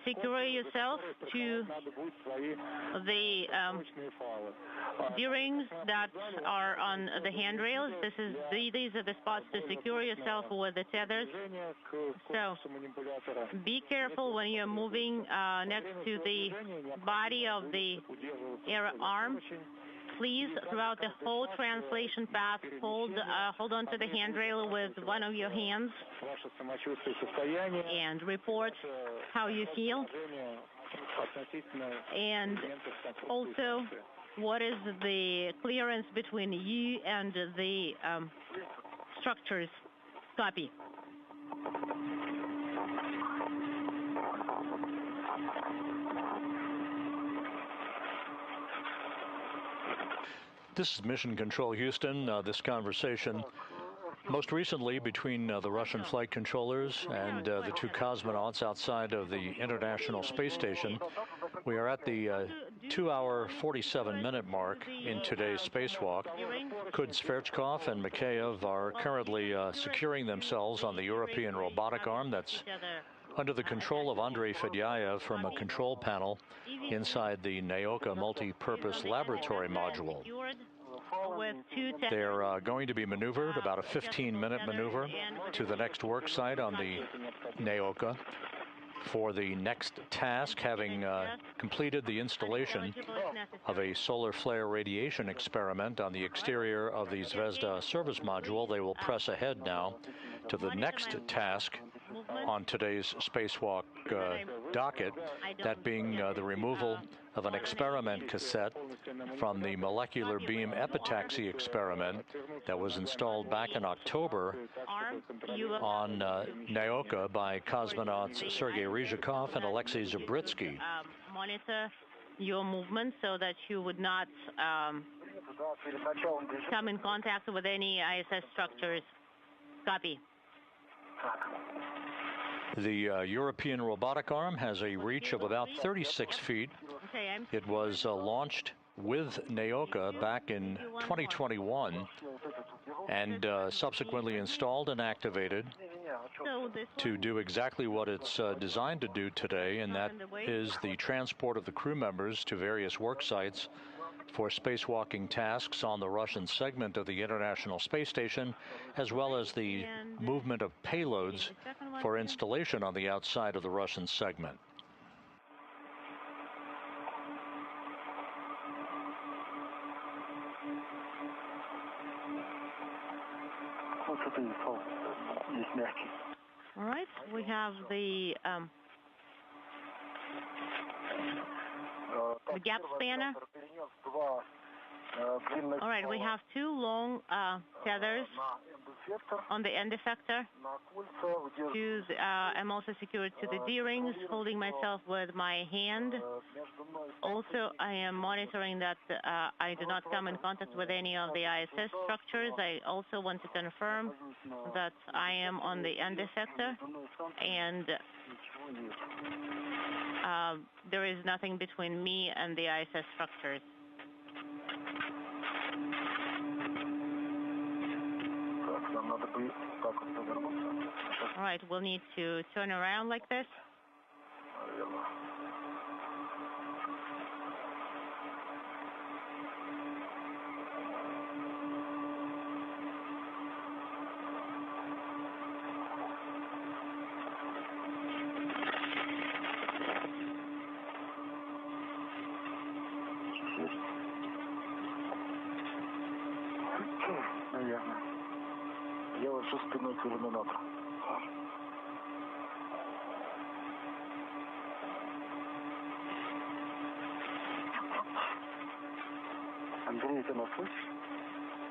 Secure yourself to the D-rings that are on the handrails. These are the spots to secure yourself with the tethers. So be careful when you're moving next to the body of the ERA arm. please, throughout the whole translation path, hold on to the handrail with one of your hands and report how you feel. And also, what is the clearance between you and the structures? Copy. This is Mission Control Houston. This conversation most recently between the Russian flight controllers and the two cosmonauts outside of the International Space Station. We are at the 2-hour, 47-minute mark in today's spacewalk. Kud-Sverchkov and Mikaev are currently securing themselves on the European robotic arm that's under the control of Andrei Fedyaev from a control panel inside the Naoka multi-purpose laboratory module. They're going to be maneuvered, about a 15-minute maneuver, to the next work site on the Naoka for the next task, having completed the installation of a solar flare radiation experiment on the exterior of the Zvezda service module. They will press ahead now to the next task on today's spacewalk docket, that being the removal of an experiment cassette from the molecular beam epitaxy experiment that was installed back in October on Naoka by cosmonauts Sergey and Alexei Zabritsky. Monitor your movement so that you would not come in contact with any ISS structures. Copy. The European robotic arm has a reach of about 36 feet. It was launched with Naoka back in 2021 and subsequently installed and activated to do exactly what it's designed to do today, and that is the transport of the crew members to various work sites for spacewalking tasks on the Russian segment of the International Space Station, as well as the movement of payloads for installation on the outside of the Russian segment. All right, we have the gap spanner. All right, we have two long tethers on the end effector. I'm also secured to the D-rings, holding myself with my hand. Also, I am monitoring that I do not come in contact with any of the ISS structures. I also want to confirm that I am on the end effector, and there is nothing between me and the ISS structures. All right, we'll need to turn around like this.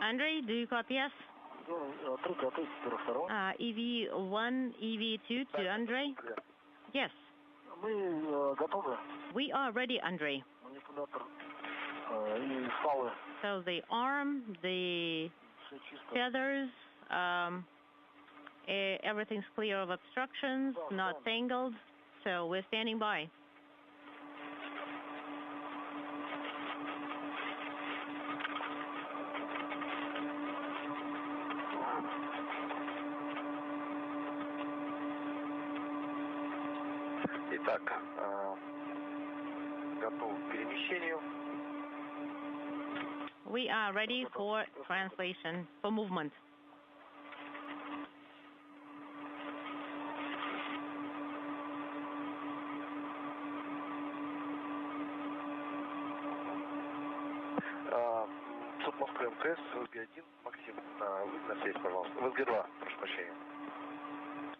Andrei, do you copy us? EV1, EV2 to Andrei? Yes. We are ready, Andrei. So the arm, the tethers, everything's clear of obstructions, not tangled, so we're standing by. Итак, готов к перемещению. We are ready for translation, for movement. маршрут Москва МКС, ВСГ-1, Максим, выйди на связь, пожалуйста. ВСГ-2, прошу прощения.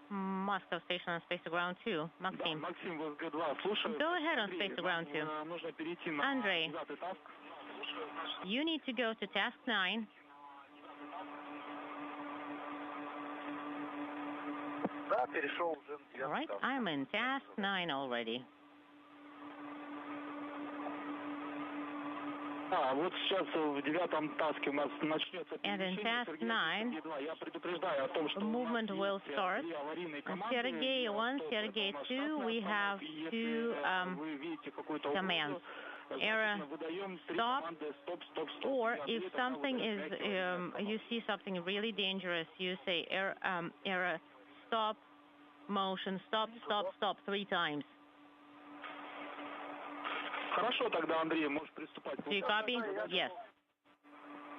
Moscow Station on Space to Ground 2. Maxim. Максим, ВСГ-2, слушаю. Go ahead on Space to Ground 2. Нужно перейти на Andrei, 9-й task. you need to go to task 9. Да, перешел уже на 9-й All right, task. I'm in task 9 already. Вот сейчас в 9-м таске у нас начнется And in task перемещение. 9, Я предупреждаю о том, что movement will start. Sergey 1, Sergey 2, we have two commands. Error, stop, or if something is, you see something really dangerous, you say error, stop, motion, stop, stop, stop 3 times. Хорошо, тогда, Андрей, можешь приступать к Do you copy? Yes.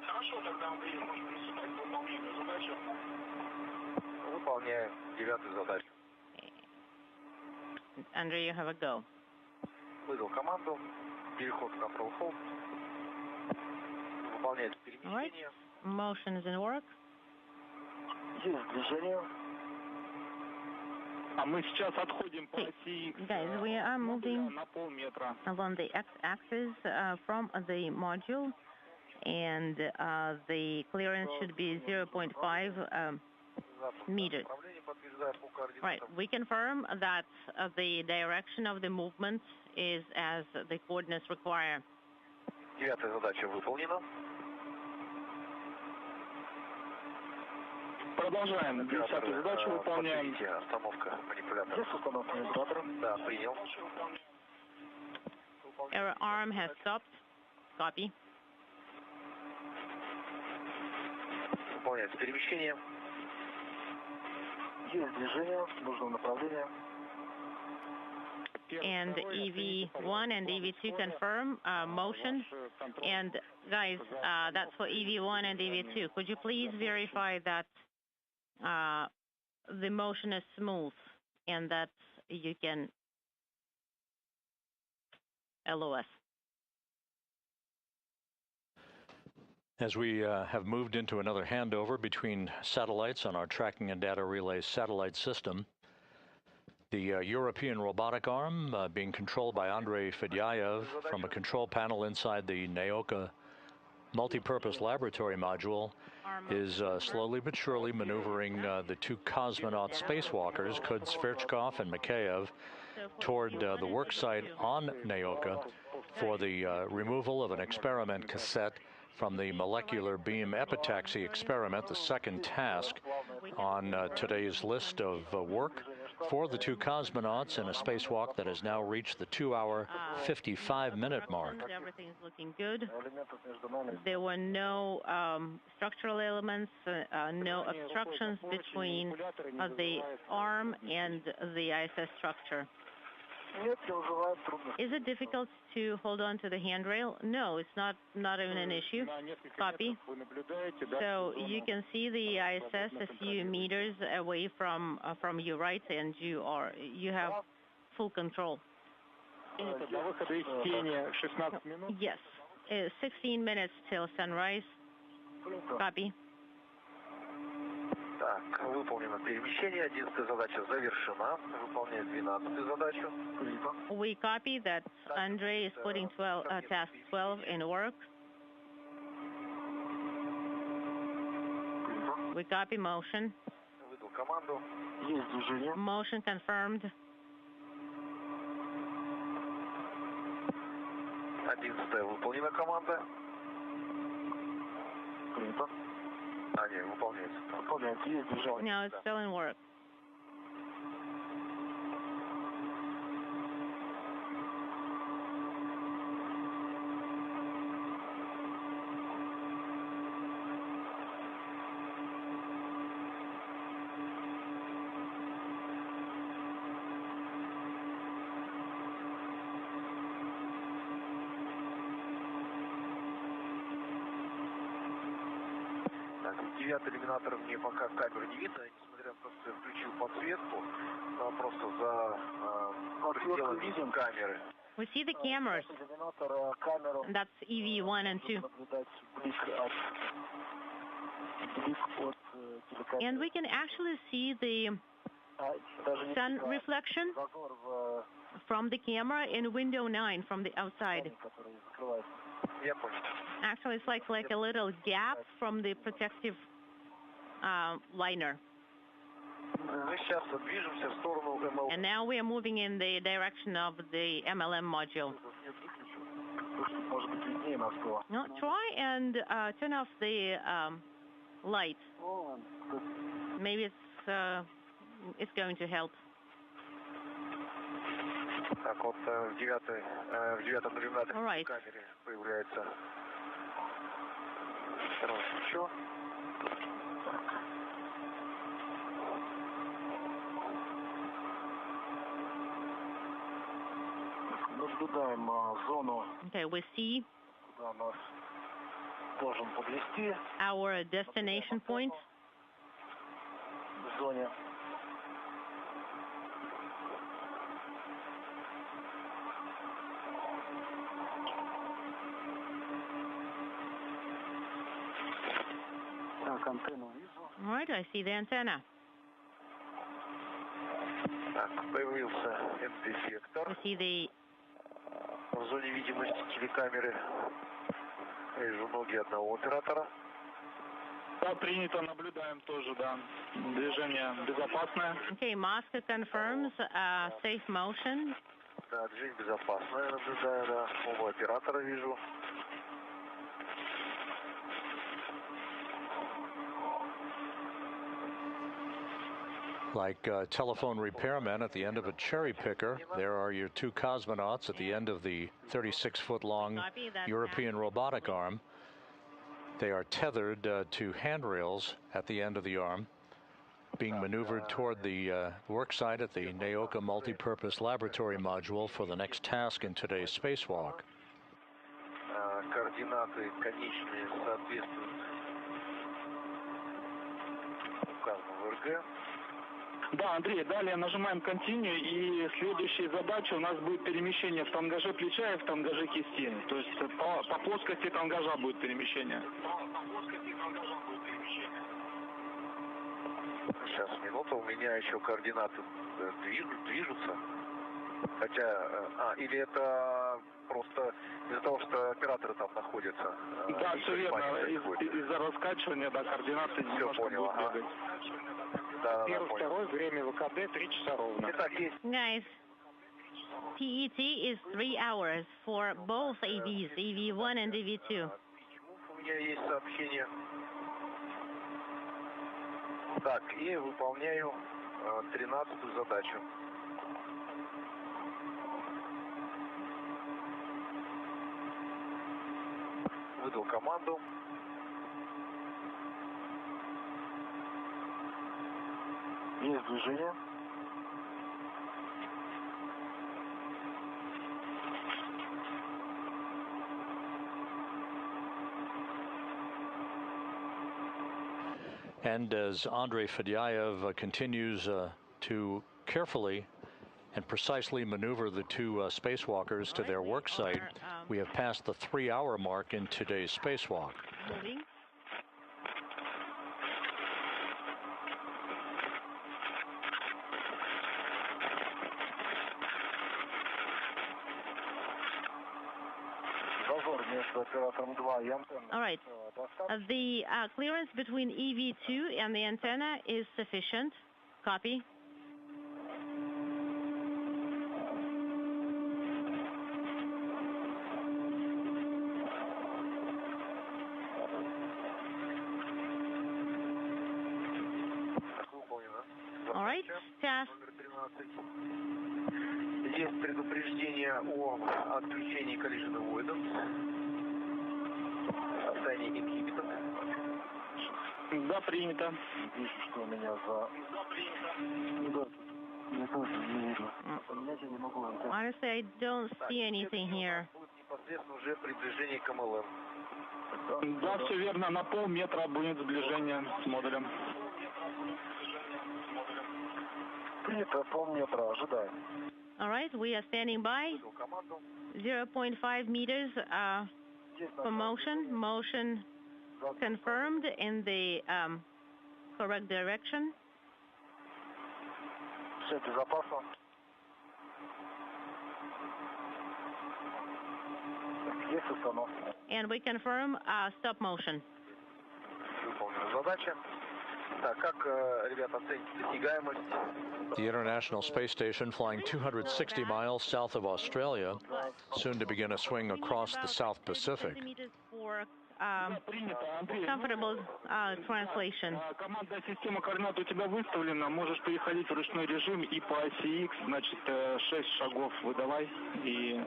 Хорошо, тогда, Андрей, можешь приступать к выполнению задачи. Выполняем 9-ю задачу. Andrei, you have a go. Выдал команду. Переход в Control Hold. Выполняет перемещение. Motion is in work. Есть движение. А мы сейчас отходим по оси Guys, we are moving на полметра. along the x-axis from the module, and the clearance should be 0.5 meters. Right, we confirm that the direction of the movement is as the coordinates require. 9-я задача выполнена. Продолжаем. 10-ю задачу выполняем. Остановка манипулятора. Есть установка манипулятора? Да, принял. Error arm has stopped. Copy. Выполняется перемещение. Есть движение в нужном направлении. And EV1 and EV2 confirm motion. And guys, that's for EV1 and EV2. Could you please verify that the motion is smooth and that you can LOS? As we have moved into another handover between satellites on our tracking and data relay satellite system, the European robotic arm being controlled by Andrei Fedyaev from a control panel inside the Naoka multi-purpose laboratory module is slowly but surely maneuvering the 2 cosmonaut spacewalkers, Kud-Sverchkov and Mikaev, toward the work site on Naoka for the removal of an experiment cassette from the molecular beam epitaxy experiment, the second task on today's list of work for the 2 cosmonauts in a spacewalk that has now reached the 2-hour, 55-minute mark. Everything's looking good. There were no structural elements, no obstructions between the arm and the ISS structure. Is it difficult to hold on to the handrail? No, it's not even an issue. Copy. So you can see the ISS a few meters away from you, right? And you have full control. Yes, 16 minutes till sunrise. Copy. Так, выполнено перемещение. 11-я задача завершена. Выполняет 12-ю задачу. We copy that Andrei is putting task 12 in work. We copy motion. Выдал команду. Есть движение. Motion confirmed. 11-я выполнена команда. Принято. А, нет, выполняется. Выполняется. Есть движение. No, it's still in work. Девятый иллюминатор мне пока камеры не видно, несмотря на то, что я включил подсветку, просто за пределами камеры. We see the cameras. That's EV1 and 2. And we can actually see the sun reflection from the camera in window 9 from the outside. Actually, it's like a little gap from the protective liner. And now we are moving in the direction of the MLM module. Now try and turn off the light. Maybe it's going to help. All right. Okay, we see our destination point. All right, I see the antenna. We see the В зоне видимости телекамеры вижу ноги одного оператора. Да, принято, наблюдаем тоже, да. Движение безопасное. Okay, Moscow confirms safe motion. Да, движение безопасное, наблюдаю, да. Оба оператора вижу. Like telephone repairmen at the end of a cherry picker, there are your two cosmonauts at the end of the 36-foot-long European robotic arm. They are tethered to handrails at the end of the arm, being maneuvered toward the work site at the Naoka Multipurpose Laboratory Module for the next task in today's spacewalk. Координаты конечные соответствуют указанному РГ. Да, Андрей, далее нажимаем Continue, и следующей задачей у нас будет перемещение в тангаже плеча и в тангаже кисти. То есть по плоскости тангажа будет перемещение. Сейчас, минуту, у меня еще координаты движутся. Хотя, или это просто из-за того, что операторы там находятся? Да, все верно. Из-за раскачивания, да, координаты немножко будут бегать. Первый, второй, время ВКД 3 часа ровно. Guys, PET is 3 hours for both AVs, EV1 and EV2. У меня есть сообщение. Так, и выполняю 13-ю задачу. Выдал команду. Есть движение. And as Andrei Fedyaev continues to carefully and precisely maneuver the two spacewalkers to their work site, we have passed the 3-hour mark in today's spacewalk. Moving. All right. The clearance between EV2 and the antenna is sufficient. Copy. All right. Task. Есть предупреждение о отключении collision avoidance. Состояние инхибитов. Да, принято. Вижу, что у меня за... Honestly, I don't see anything here. Непосредственно уже приближение к МЛМ. Да, все верно. На полметра будет сближение с модулем. Принято, полметра, ожидаем. All right, we are standing by. 0.5 meters for motion. Motion confirmed in the correct direction. And we confirm stop motion. The International Space Station, flying 260 miles south of Australia, soon to begin a swing across the South Pacific. For comfortable translation. Командная система координат у тебя выставлена. Можешь переходить в ручной режим и по оси X, значит, 6 шагов выдавай. И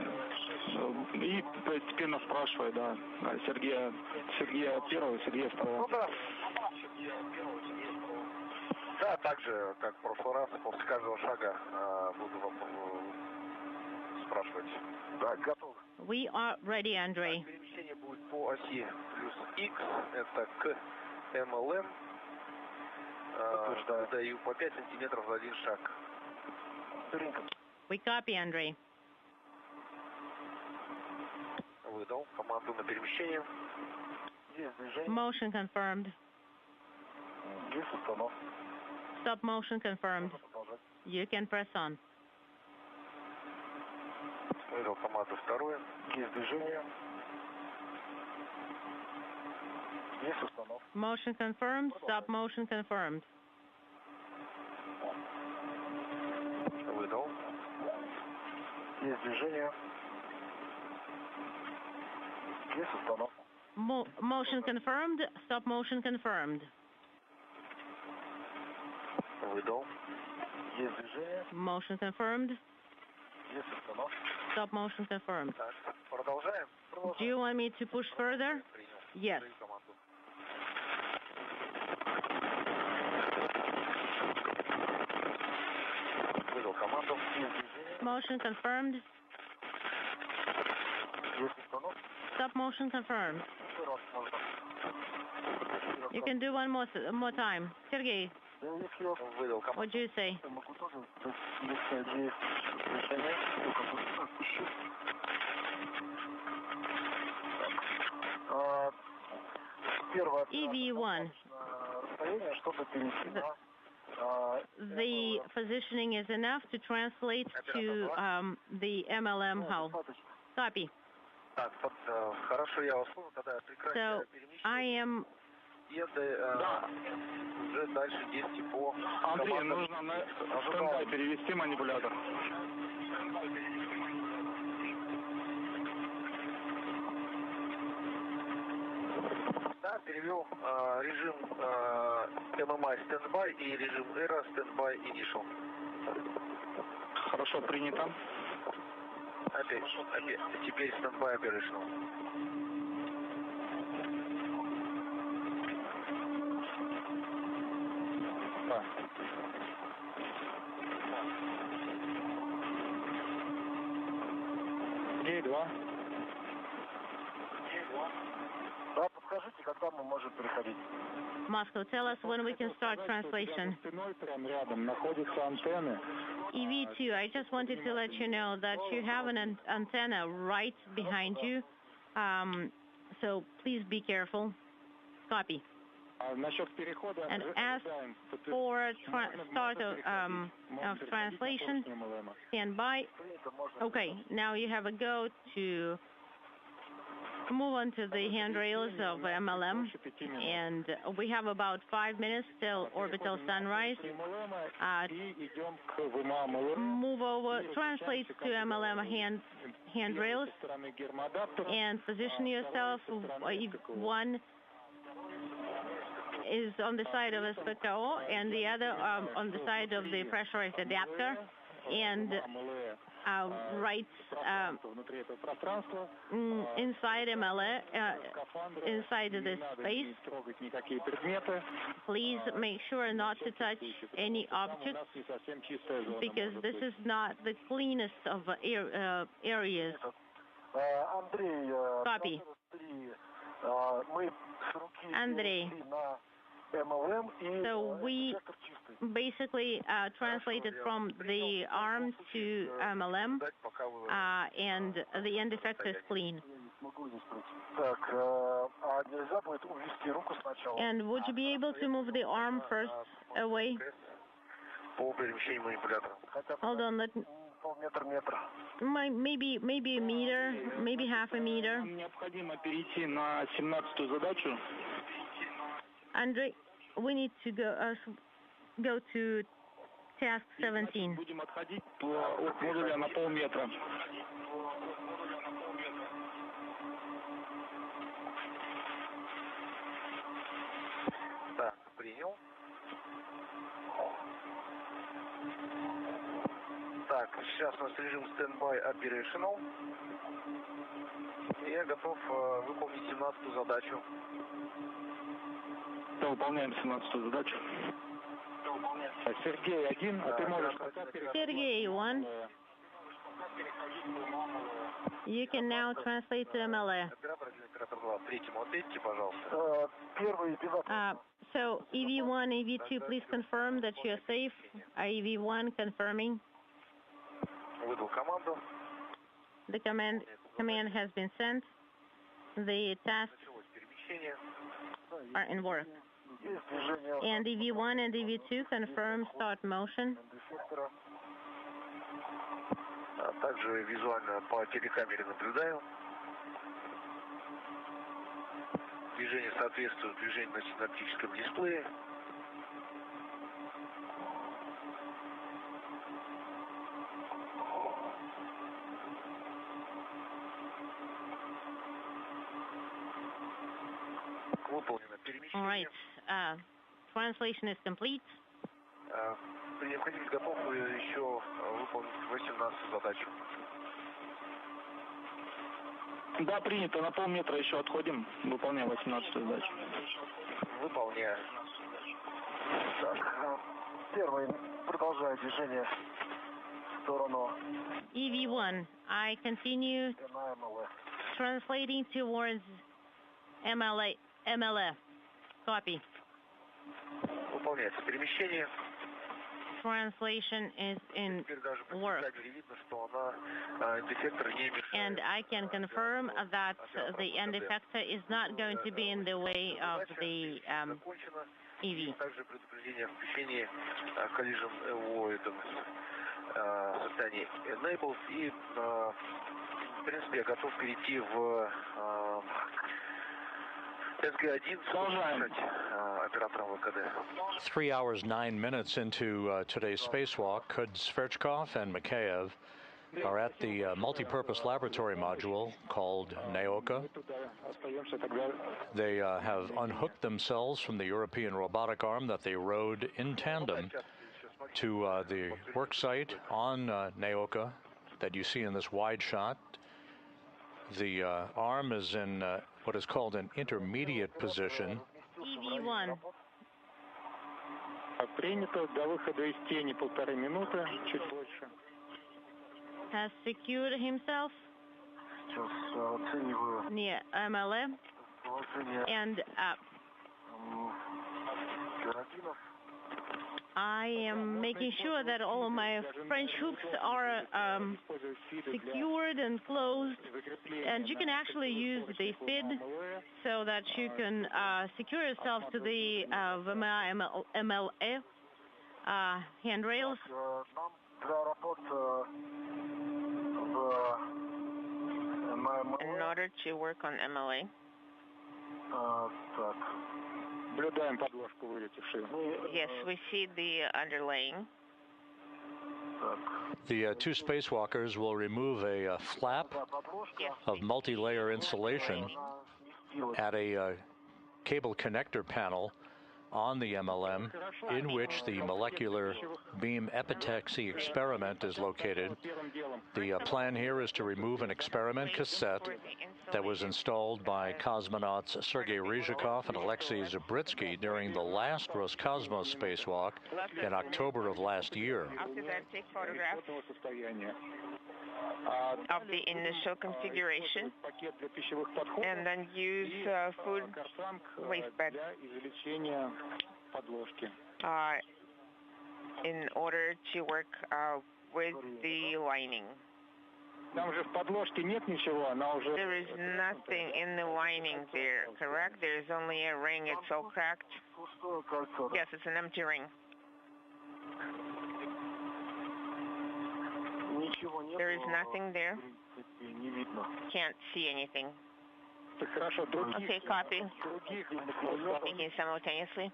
постепенно спрашивай, да, Сергея первого, Сергея второго. Да, так же, как в прошлый раз, после каждого шага буду спрашивать. Да, готов. We are ready, Andrei. Перемещение будет по оси плюс X, это к МЛМ. Даю по 5 сантиметров за один шаг. We copy, Andrei. Выдал команду на перемещение. Motion confirmed. Stop motion confirmed. You can press on. Выдал команду вторую. Есть движение. Есть установка. Motion confirmed. Stop motion confirmed. Выдал. Есть движение. Есть установка. Motion confirmed. Stop motion confirmed. Выдал. Есть движение. Motion confirmed. Есть установка. Stop motion confirmed. Так, продолжаем. Do you want me to push further? Yes. Выдал команду. Motion confirmed. Есть установка. Stop motion confirmed. You can do one more time. Sergey, what do you say? EV1. The positioning is enough to translate to the MLM hull. Copy. So I am. Андрей, нужно на стендбай перевести манипулятор. Да, перевел режим MMI стендбай и режим Эра стендбай initial. Хорошо, принято. Опять, теперь стендбай operational. Да. Гей-2. Да, подскажите, когда мы можем переходить. Moscow, tell us when we can start translation. Прямо рядом находятся антенны. EV2, I just wanted to let you know that you have an antenna right behind you, so please be careful. Copy. And as for start of translation, stand by. Okay, now you have a go to move on to the handrails of MLM, and we have about 5 minutes till orbital sunrise. Move over, translate to MLM handrails, and position yourself. One is on the side of the SPKO, and the other on the side of the pressurized adapter, and right inside MLA, inside this space. Please make sure not to touch any objects, because this is not the cleanest of areas. Copy. Andrei, So we basically translated from the arm to MLM, and the end effect is clean. And would you be able to move the arm first away? Hold on, maybe a meter, maybe half a meter. Andrei, we need to go to task 17. Так, принял. Так, сейчас у нас режим стендбай operational. Я готов выполнить 17-ю задачу. Выполняем 17-ю задачу. Сергей 1, а ты можешь... Sergey 1. You can now translate to MLA. So EV1, EV2, please confirm that you're safe. EV1 confirming. The command has been sent. The tasks are in work. And EV1 and EV2 confirm start motion. Также визуально по телекамере наблюдаю. Движение соответствует движению на синаптическом дисплее. Выполнено перемещение. All right. Translation is complete. При необходимости готов еще выполнить 18-ю задачу. Да, принято. На полметра еще отходим. Выполняем 18-ю задачу. Выполняю. Так, первый продолжаю движение в сторону. EV1, I continue translating towards MLF. Copy. Выполняется перемещение. Translation is in work. And I can confirm that the end effector is not going to be in the way of the EV. Также предупреждение о включении collision avoidance состоянии enabled. И, в принципе, я готов перейти в SG1 оператором ВКД. 3 hours, 9 minutes into today's spacewalk, Kud-Sverchkov and Mikaev are at the multi-purpose laboratory module called Naoka. They have unhooked themselves from the European robotic arm that they rode in tandem to the work site on Naoka that you see in this wide shot. The arm is in what is called an intermediate position. EV1. Принято. До выхода из тени 1,5 минуты, чуть больше. Has secured himself near MLA and I am making sure that all of my French hooks are secured and closed, and you can actually use the FID so that you can secure yourself to the MLA handrails. In order to work on MLA. Yes, we see the underlaying. The two spacewalkers will remove a flap of multi-layer insulation at a cable connector panel on the MLM, in which the molecular beam epitaxy experiment is located. The plan here is to remove an experiment cassette that was installed by cosmonauts Sergey and Alexei Zabritsky during the last Roscosmos Spacewalk in October of last year. After that, take photographs. of the initial configuration, and then use food waste bed in order to work with the lining. There is nothing in the lining there, correct? There's only a ring, it's all cracked? Yes, it's an empty ring. There is nothing there. Can't see anything. Okay, copy. Speaking simultaneously.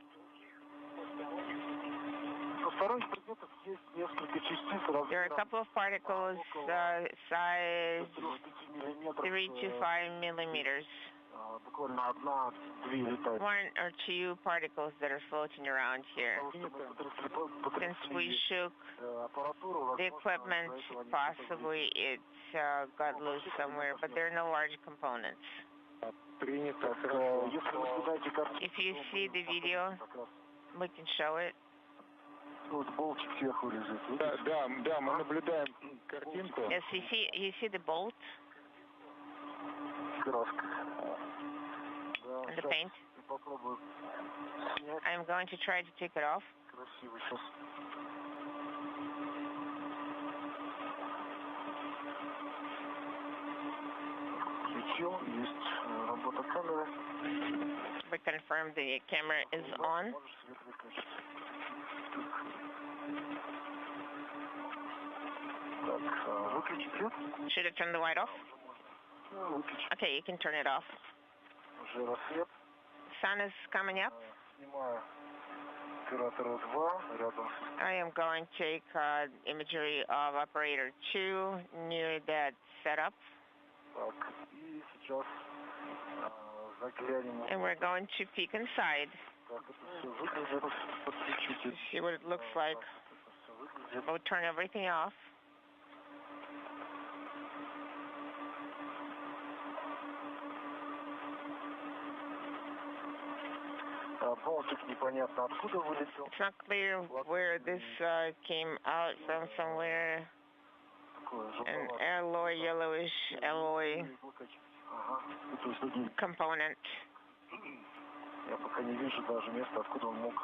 There are a couple of particles size 3 to 5 millimeters. One or two particles that are floating around here. Since we shook the equipment, possibly it got loose somewhere, but there are no large components. If you see the video, we can show it. Yes, you see the bolt? And the paint? I'm going to try to take it off. We confirm the camera is on. Should I turn the light off? Okay, you can turn it off. Sun is coming up. I am going to take imagery of operator 2 near that setup. And we're going to peek inside. See what it looks like. We'll turn everything off. It's not clear where this came out from somewhere. An alloy, yellowish alloy component.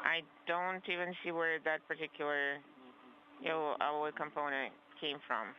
I don't even see where that particular yellow alloy component came from.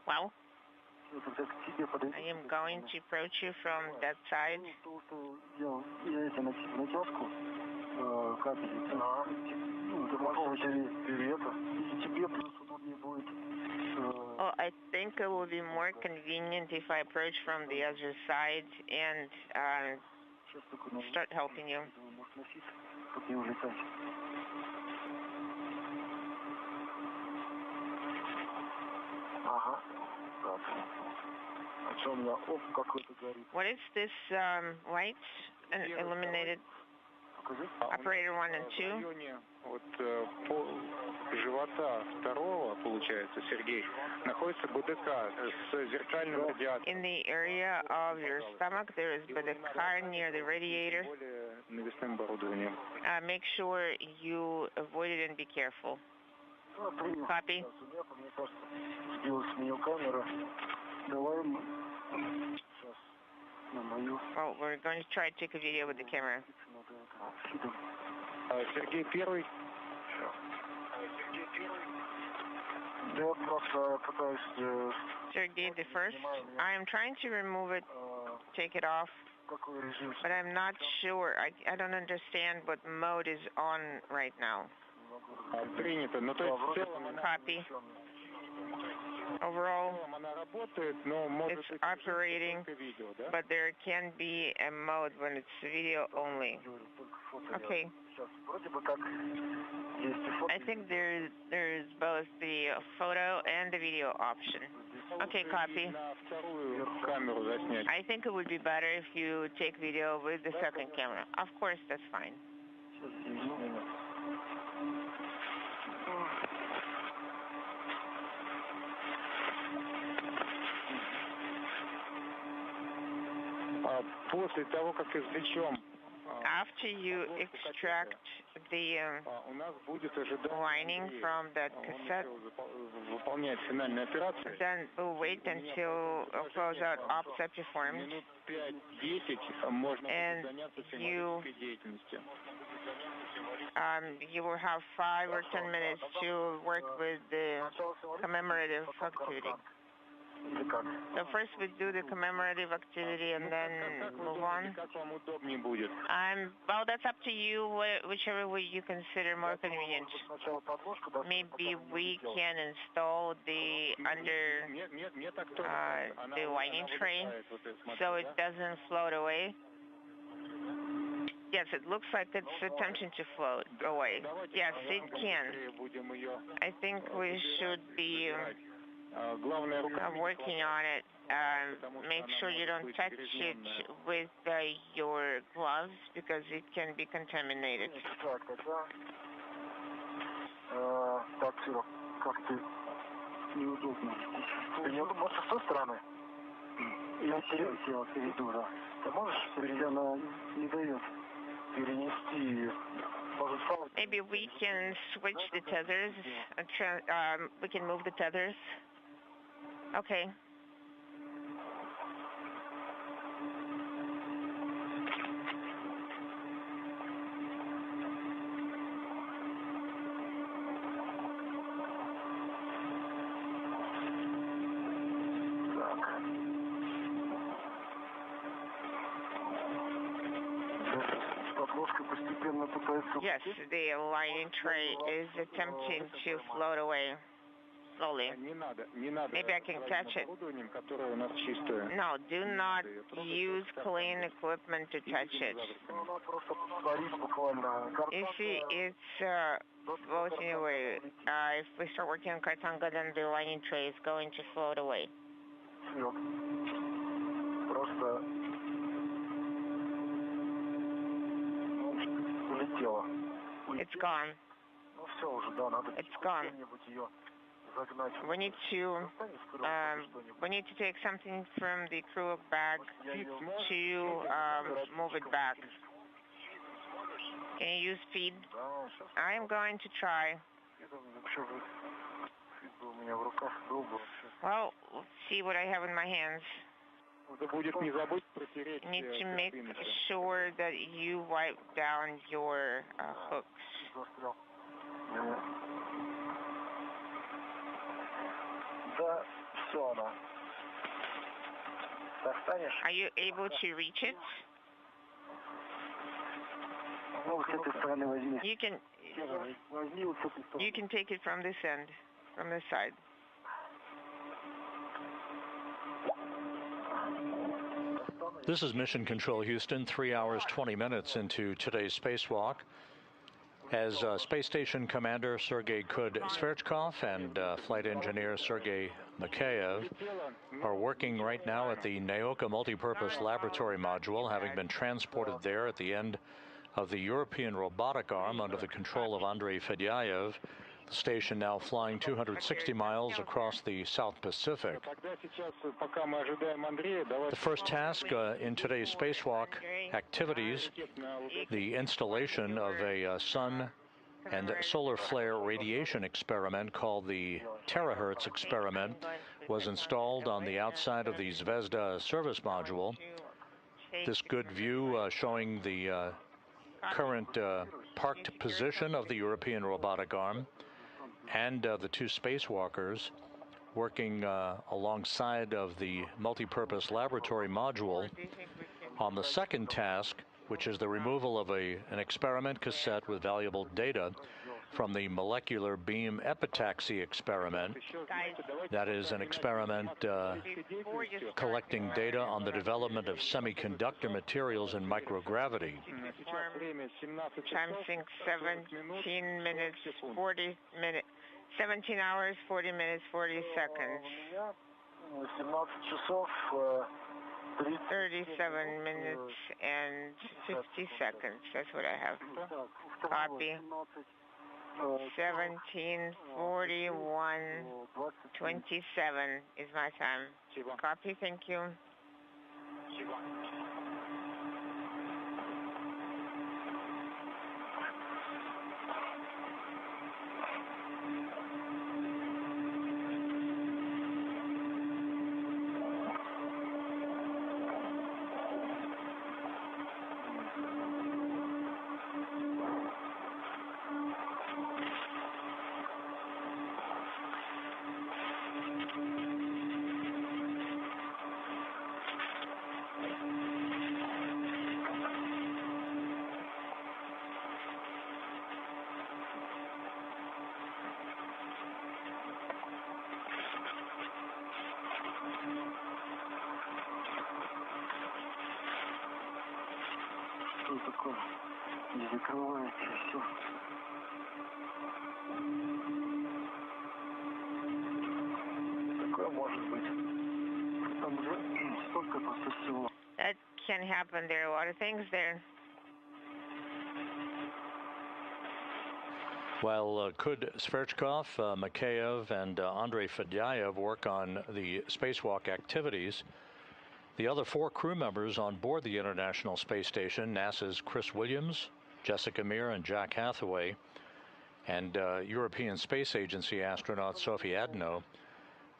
Well, I am going to approach you from that side. Oh, I think it will be more convenient if I approach from the other side and start helping you. What is this light illuminated? Operator 1 and 2. Вот по живота второго, получается, Сергей, находится БДК с зеркальным радиатором. In the area of your stomach, there is BDK near the radiator. Навесным оборудованием. Make sure you avoid it and be careful. Copy. Well, we're going to try to take a video with the camera. Sergey, первый. Sergey, the first. I am trying to remove it, take it off, but I'm not sure. I don't understand what mode is on right now. Copy. Overall, it's operating, but there can be a mode when it's video only. Okay. I think there's both the photo and the video option. Okay, copy. I think it would be better if you take video with the second camera. Of course, that's fine. After you extract the lining from that cassette, then we'll wait until closeout ops are performed, and you will have 5 or 10 minutes to work with the commemorative activity. So first we do the commemorative activity and then move on. Well, that's up to you, whichever way you consider more convenient. Maybe we can install the the lining tray so it doesn't float away. Yes, it looks like it's attempting to float away. Yes, it can. I think we should be working on it. Make sure you don't touch it with your gloves because it can be contaminated. Maybe we can switch the tethers. We can move the tethers. Okay. Yes, the lining tray is attempting to float away slowly. Maybe I can catch it. No, do not use clean equipment to touch it. You see, it's floating away. If we start working on Kartanga, then the lining tray is going to float away. It's gone. It's gone. We need to take something from the crew bag to move it back. Can you use feed? I am going to try. Well, let's see what I have in my hands. You need to make sure that you wipe down your hooks. Are you able to reach it? You can take it from this end, from this side. This is Mission Control Houston, 3 hours, 20 minutes into today's spacewalk. As Space Station Commander Sergey Kud-Sverchkov and Flight Engineer Sergei Mikaev are working right now at the Naoka Multipurpose Laboratory Module, having been transported there at the end of the European robotic arm under the control of Andrei Fedyaev. The station now flying 260 miles across the South Pacific. The first task in today's spacewalk activities, the installation of a sun and solar flare radiation experiment called the Terahertz experiment, was installed on the outside of the Zvezda service module. This good view showing the current parked position of the European robotic arm. and the two spacewalkers working alongside of the multipurpose laboratory module on the second task, which is the removal of an experiment cassette with valuable data from the molecular beam epitaxy experiment. That is an experiment collecting data on the development of semiconductor materials in microgravity. Time sync 17 hours, 40 minutes, 40 seconds. 37 minutes and 50 seconds. That's what I have. Copy. 17:41:27 is my time. Copy. Thank you. Не закрывается все. Такое может быть. Там же столько просто всего. That can happen. There are a lot of things there. While Kud-Sverchkov, Mikaev, and Andrei Fedyaev work on the spacewalk activities, the other four crew members on board the International Space Station, NASA's Chris Williams, Jessica Meir, and Jack Hathaway, and European Space Agency astronaut Sophie Adno,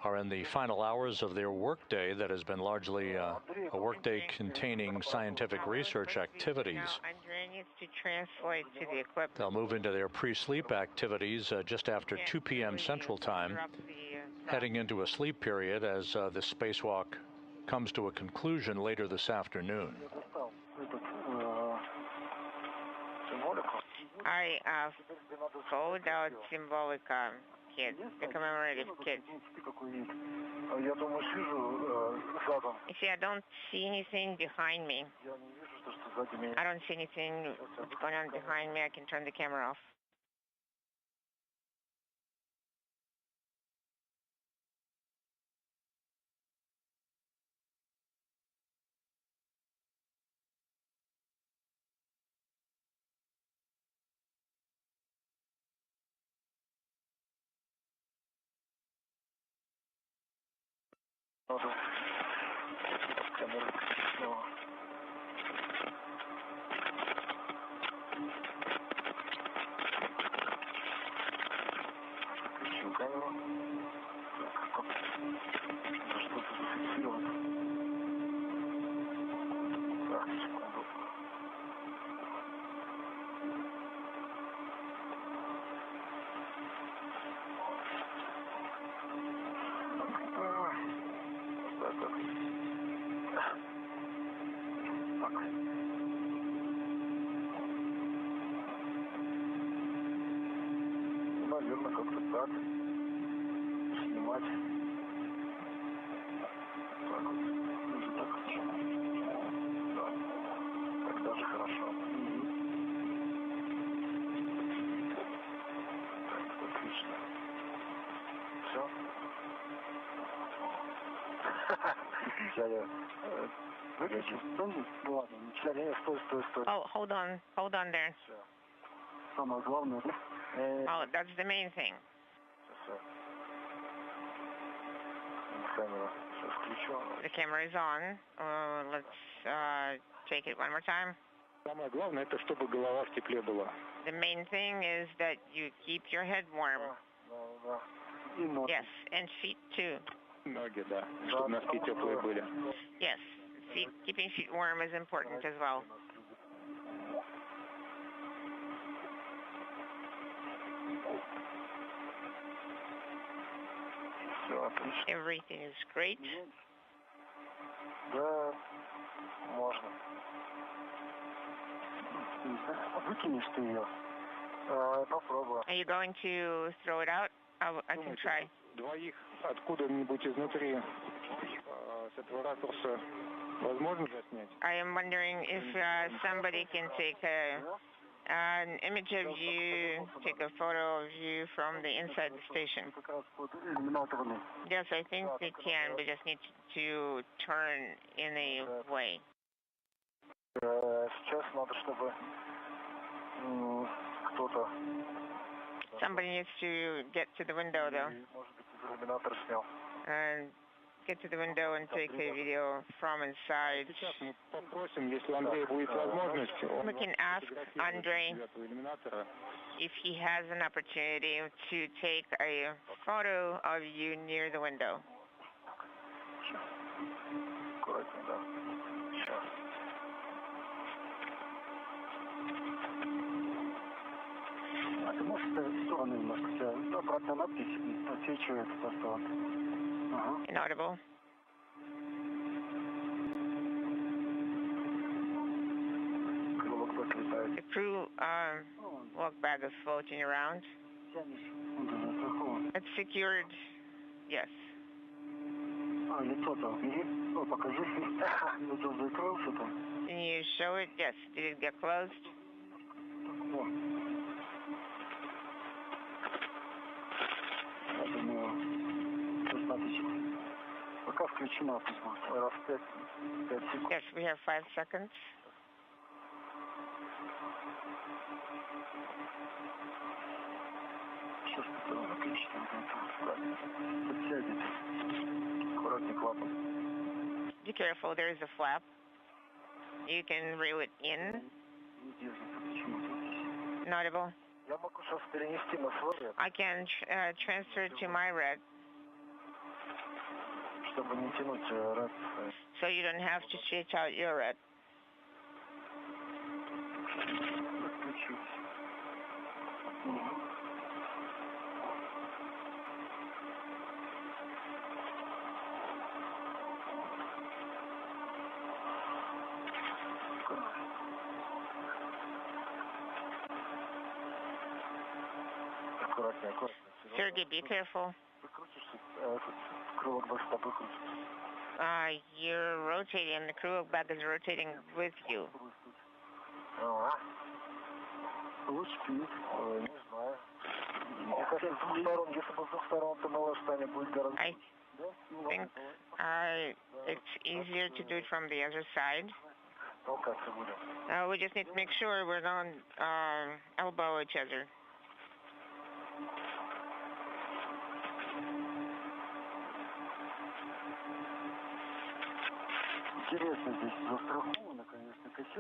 are in the final hours of their workday that has been largely a workday containing scientific research activities. Andrei needs to translate to the equipment. They'll move into their pre-sleep activities just after 2 p.m. Central Time, heading into a sleep period as the spacewalk comes to a conclusion later this afternoon. I fold out Symbolica kit, the commemorative kit. You see, I don't see anything behind me. I don't see anything that's going on behind me. I can turn the camera off. Наверное, как-то так. Снимать. Так вот. Уже так хорошо. Да. Так даже хорошо. Так, отлично. Все? Сейчас я выключу. Ладно, сейчас я стой. Oh, hold on there. Все. Самое главное. Oh, that's the main thing. The camera is on. Let's take it one more time. Самое главное, это чтобы голова в тепле была. The main thing is that you keep your head warm. Yes, and feet too. Ноги, да, чтобы носки теплые были. Yes, keeping feet warm is important as well. Everything is great. Да, можно. Выкинешь ты ее? Попробую. Are you going to throw it out? I can try. Двоих откуда-нибудь изнутри с этого ракурса возможно заснять? I am wondering if somebody can take an image of you, take a photo of you from the inside the station. Yes, I think they can. We just need to turn in a way. Сейчас надо, чтобы кто-то... Somebody needs to get to the window, though. And get to the window and take a video from inside. We can ask Andrei if he has an opportunity to take a photo of you near the window. Inaudible. The crew walk bag is floating around. It's secured. Yes. Can you show it? Yes. Did it get closed? Yes, we have 5 seconds. Be careful, there is a flap. You can reel it in. Inaudible. I can transfer to my red. So you don't have to stretch out your red. Sergey, be careful. You're rotating, the crew bag is rotating with you. I think it's easier to do it from the other side. We just need to make sure we don't elbow each other.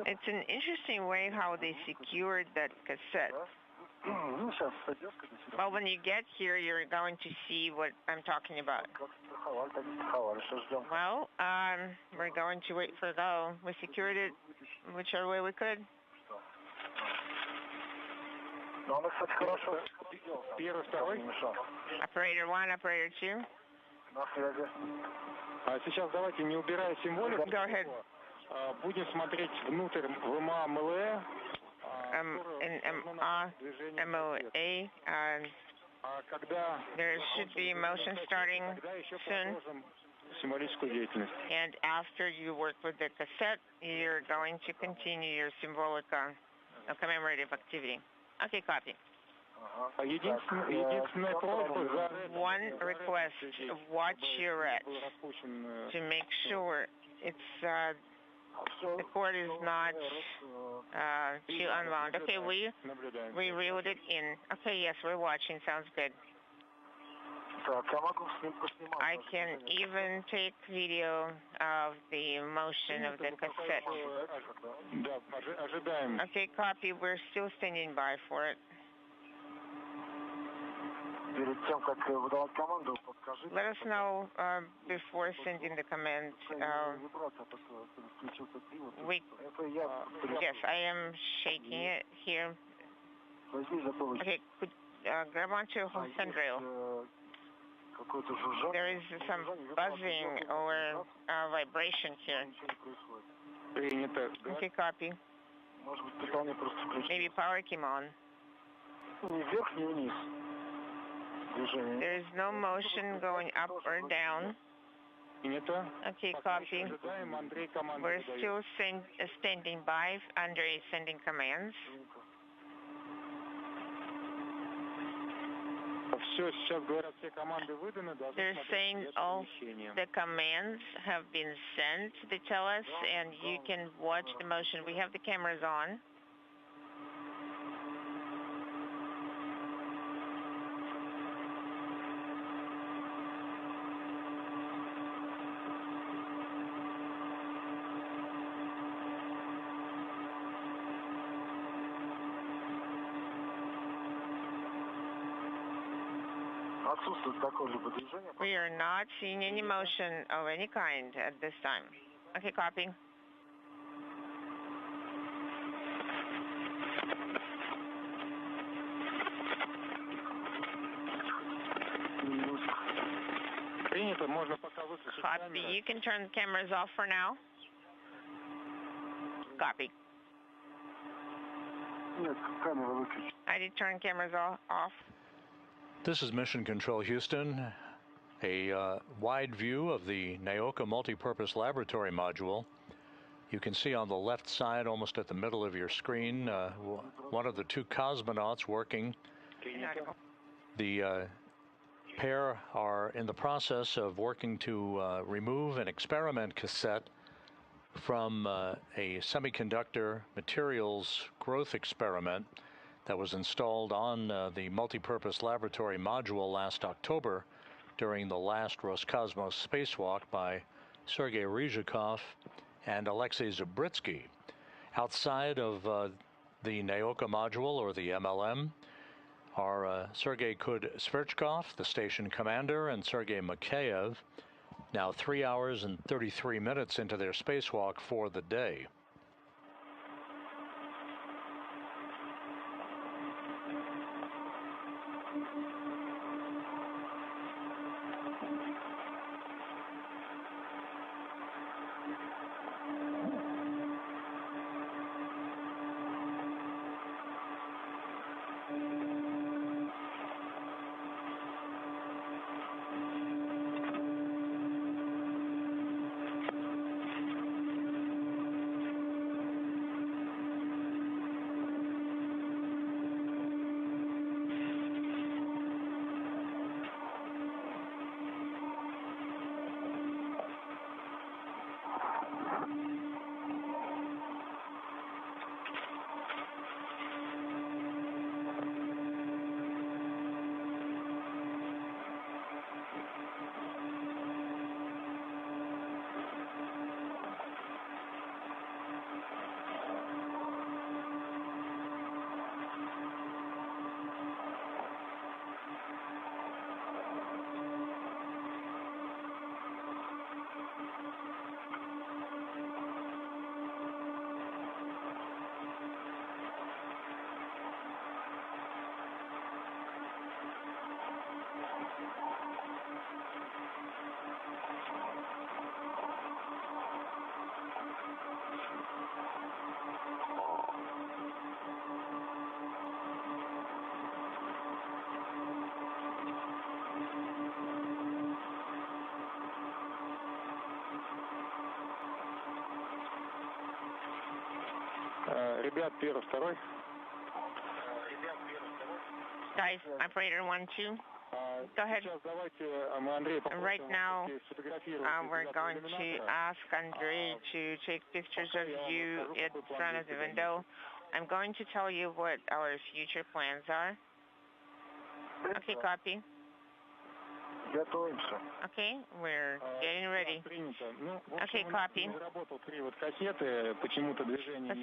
It's an interesting way how they secured that cassette. Well, when you get here, you're going to see what I'm talking about. Well, we're going to wait for go. We secured it whichever way we could. Operator 1, operator 2. Сейчас давайте, не убирая символику, будем смотреть внутрь ВМА МЛЭ. MOA, there should be motion starting soon. And after you work with the cassette, you're going to continue your symbolic commemorative activity. Okay, copy. One request, watch your red to make sure it's the cord is not too unwound. Okay, we reeled it in. Okay, yes, we're watching. Sounds good. I can even take video of the motion of the cassette. Okay, copy. We're still standing by for it. Let us know before sending the command. Yes, I am shaking it here. Okay, grab onto Sandreo. There is some buzzing or vibration here. Okay, copy. Maybe power came on. There is no motion going up or down. Okay, copy. We're still standing by. Andrei is sending commands. They're saying all the commands have been sent, they tell us, and you can watch the motion. We have the cameras on. We are not seeing any motion of any kind at this time. Okay, copy. Copy. You can turn the cameras off for now. Copy. I did turn cameras off. This is Mission Control Houston. A wide view of the Naoka Multipurpose Laboratory Module. You can see on the left side, almost at the middle of your screen, one of the two cosmonauts working. The pair are in the process of working to remove an experiment cassette from a semiconductor materials growth experiment that was installed on the multipurpose laboratory module last October during the last Roscosmos Spacewalk by Sergey Roscosmos and Alexei Zabritsky. Outside of the Naoka module, or the MLM, are Sergey Kud-Sverchkov, the station commander, and Sergei Mikaev, now 3 hours and 33 minutes into their spacewalk for the day. Guys, operator 1, 2. Go ahead. Right now, we're going to ask Andrei to take pictures of you in front of the window. I'm going to tell you what our future plans are. Okay, copy. Okay, we're getting ready. Okay, copy. For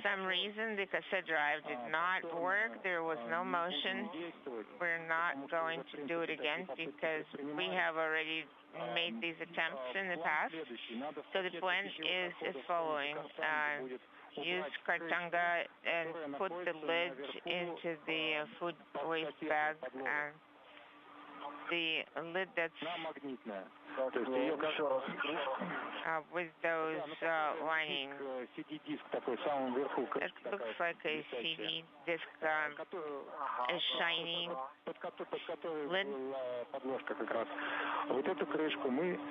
some reason, the cassette drive did not work. There was no motion. We're not going to do it again because we have already made these attempts in the past. So the plan is as following. Use Kartanga and put the lid into the food waste bag. the lid that's with those linings. It looks like a CD disc, a shiny lid.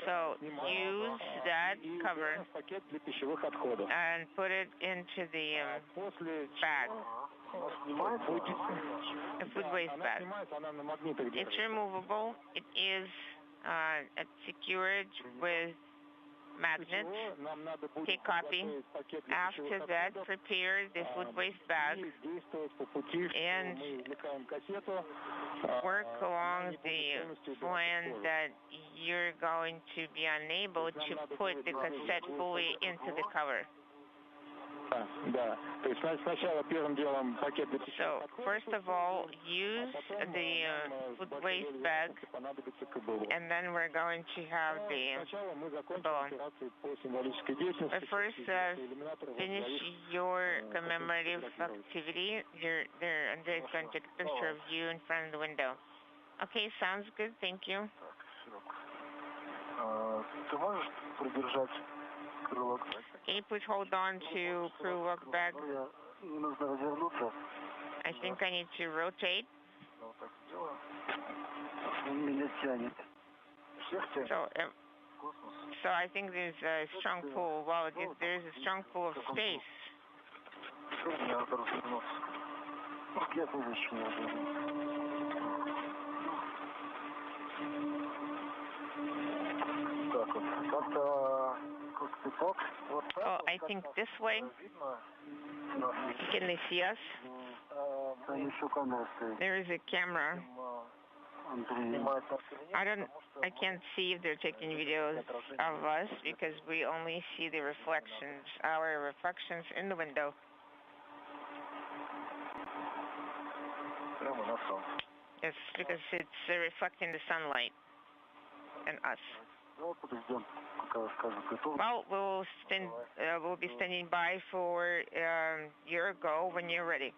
So use that cover and put it into the bag, a food waste bag. It's removable. It is secured with magnets. Take copy. After that, prepare the food waste bag and work along the plan that you're going to be unable to put the cassette fully into the cover. So, first of all, use the food waste bag, and then we're going to have the balloon. But first, finish your commemorative activity. There, Andrei is going to take a picture of you in front of the window. Okay, sounds good. Thank you. Can you please hold on to crew lock bag? I think I need to rotate. So I think there's a strong pull. Well, there's a strong pull of space. Oh, I think this way. Can they see us? There is a camera. I can't see if they're taking videos of us because we only see the reflections, our reflections in the window. It's because it's reflecting the sunlight and us. Well, we'll be standing by for your go when you're ready.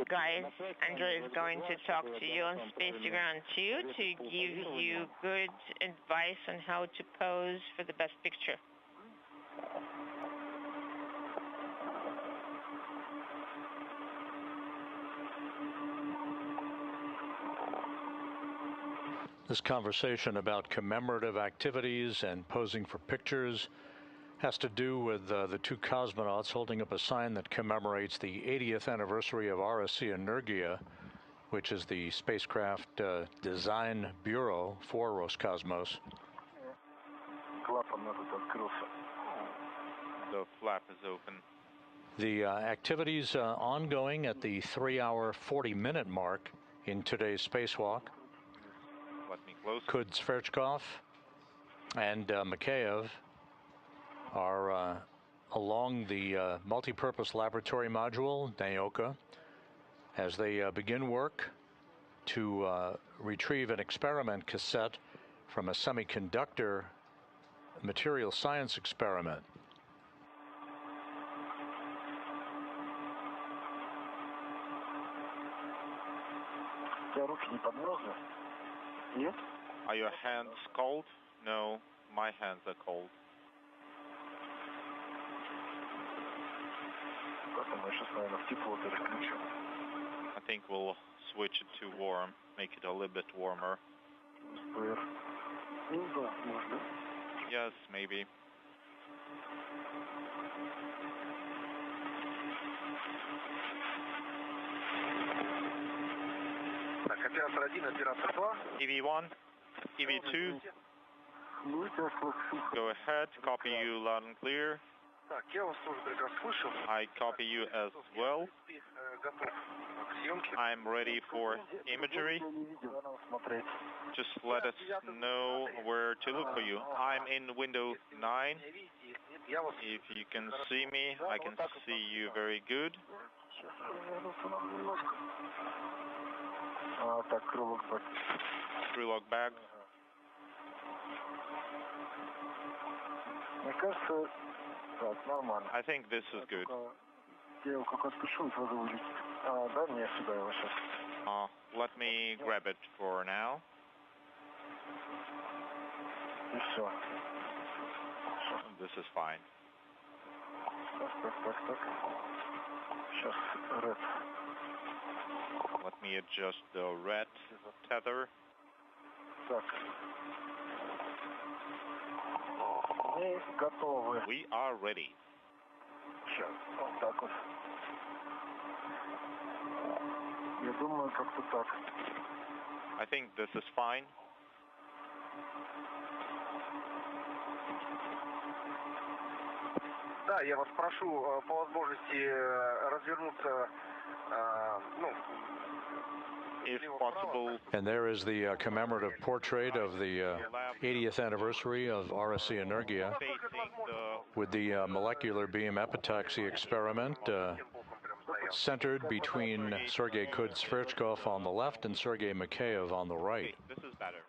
Guys, Andrei is going to talk to you on Spaceground 2 to give you good advice on how to pose for the best picture. This conversation about commemorative activities and posing for pictures has to do with the two cosmonauts holding up a sign that commemorates the 80th anniversary of RSC Energia, which is the spacecraft design bureau for Roscosmos. The flap is open. The activities ongoing at the 3-hour, 40-minute mark in today's spacewalk. Let me close. Kud-Sverchkov and Mikaev are along the multi-purpose laboratory module, Naoka, as they begin work to retrieve an experiment cassette from a semiconductor material science experiment. Are your hands cold? No, my hands are cold. I think we'll switch it to warm, make it a little bit warmer. Yes, maybe. EV1, EV2, go ahead, copy you loud and clear. I copy you as well. I'm ready for imagery. Just let us know where to look for you. I'm in window 9. If you can see me, I can see you very good. Крылок back. I think this is good. Let me grab it for now. This is fine. Let me adjust the red tether. We are ready. I think this is fine. Да, я вас прошу по возможности развернуться, if possible. And there is the commemorative portrait of the 80th anniversary of RSC Energia with the molecular beam epitaxy experiment centered between Sergey Kud-Sverchkov on the left and Sergei Mikaev on the right. This is better.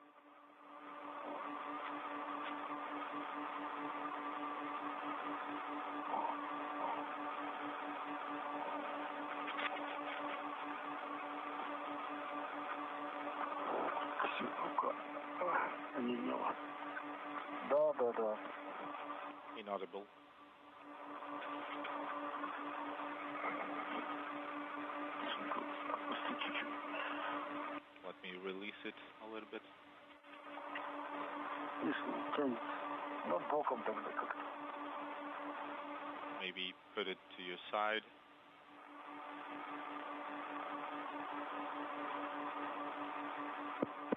Inaudible. Let me release it a little bit. Maybe put it to your side.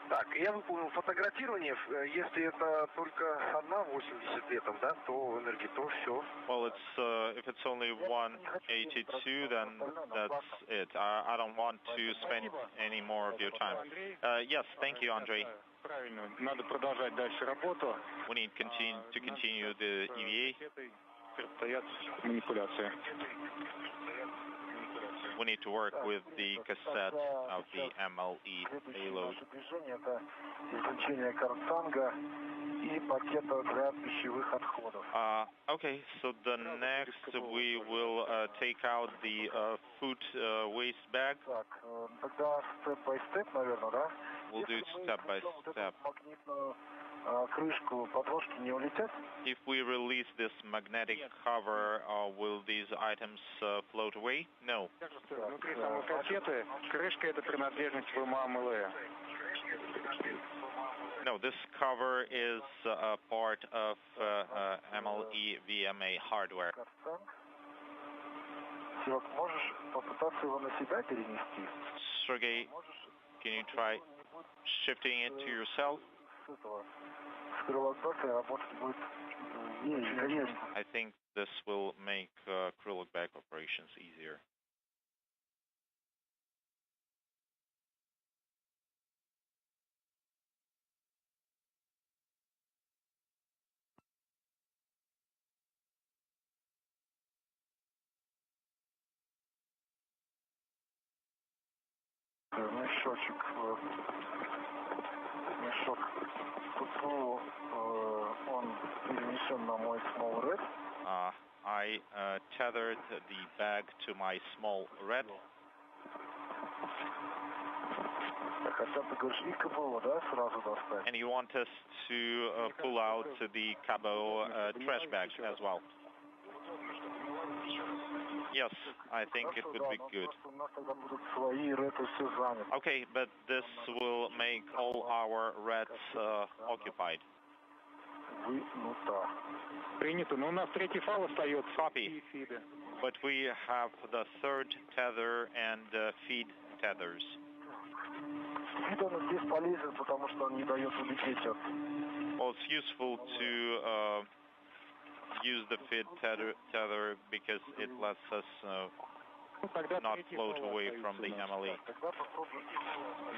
Так, я выполнил фотографирование. Если это только одна 80 летом, да, то энергии, то все. Well, it's if it's only 182, then that's it. I don't want to spend any more of your time. Yes, thank you, Andrei. Правильно, надо продолжать дальше работу. We need to continue the EVA. Предстоят манипуляции. We need to work with the cassette of the MLE payload. Okay, so the next we will take out the food waste bag. We'll do it step by step. If we release this magnetic cover, will these items float away? No. Внутри самой кассеты крышка — это принадлежность ВМА-МЛЭ. No, this cover is a part of MLE VMA hardware. Sergey, can you try shifting it to yourself? I think this will make крылок back operations easier. I tethered the bag to my small red. And you want us to pull out the Cabo trash bag as well? Yes, I think it would be good. Okay, but this will make all our reds occupied. Принято, но у нас третий фал остается. Copy. But we have the third tether and feed tethers. Well, it's useful to use the feed tether because it lets us not float away from the MLE.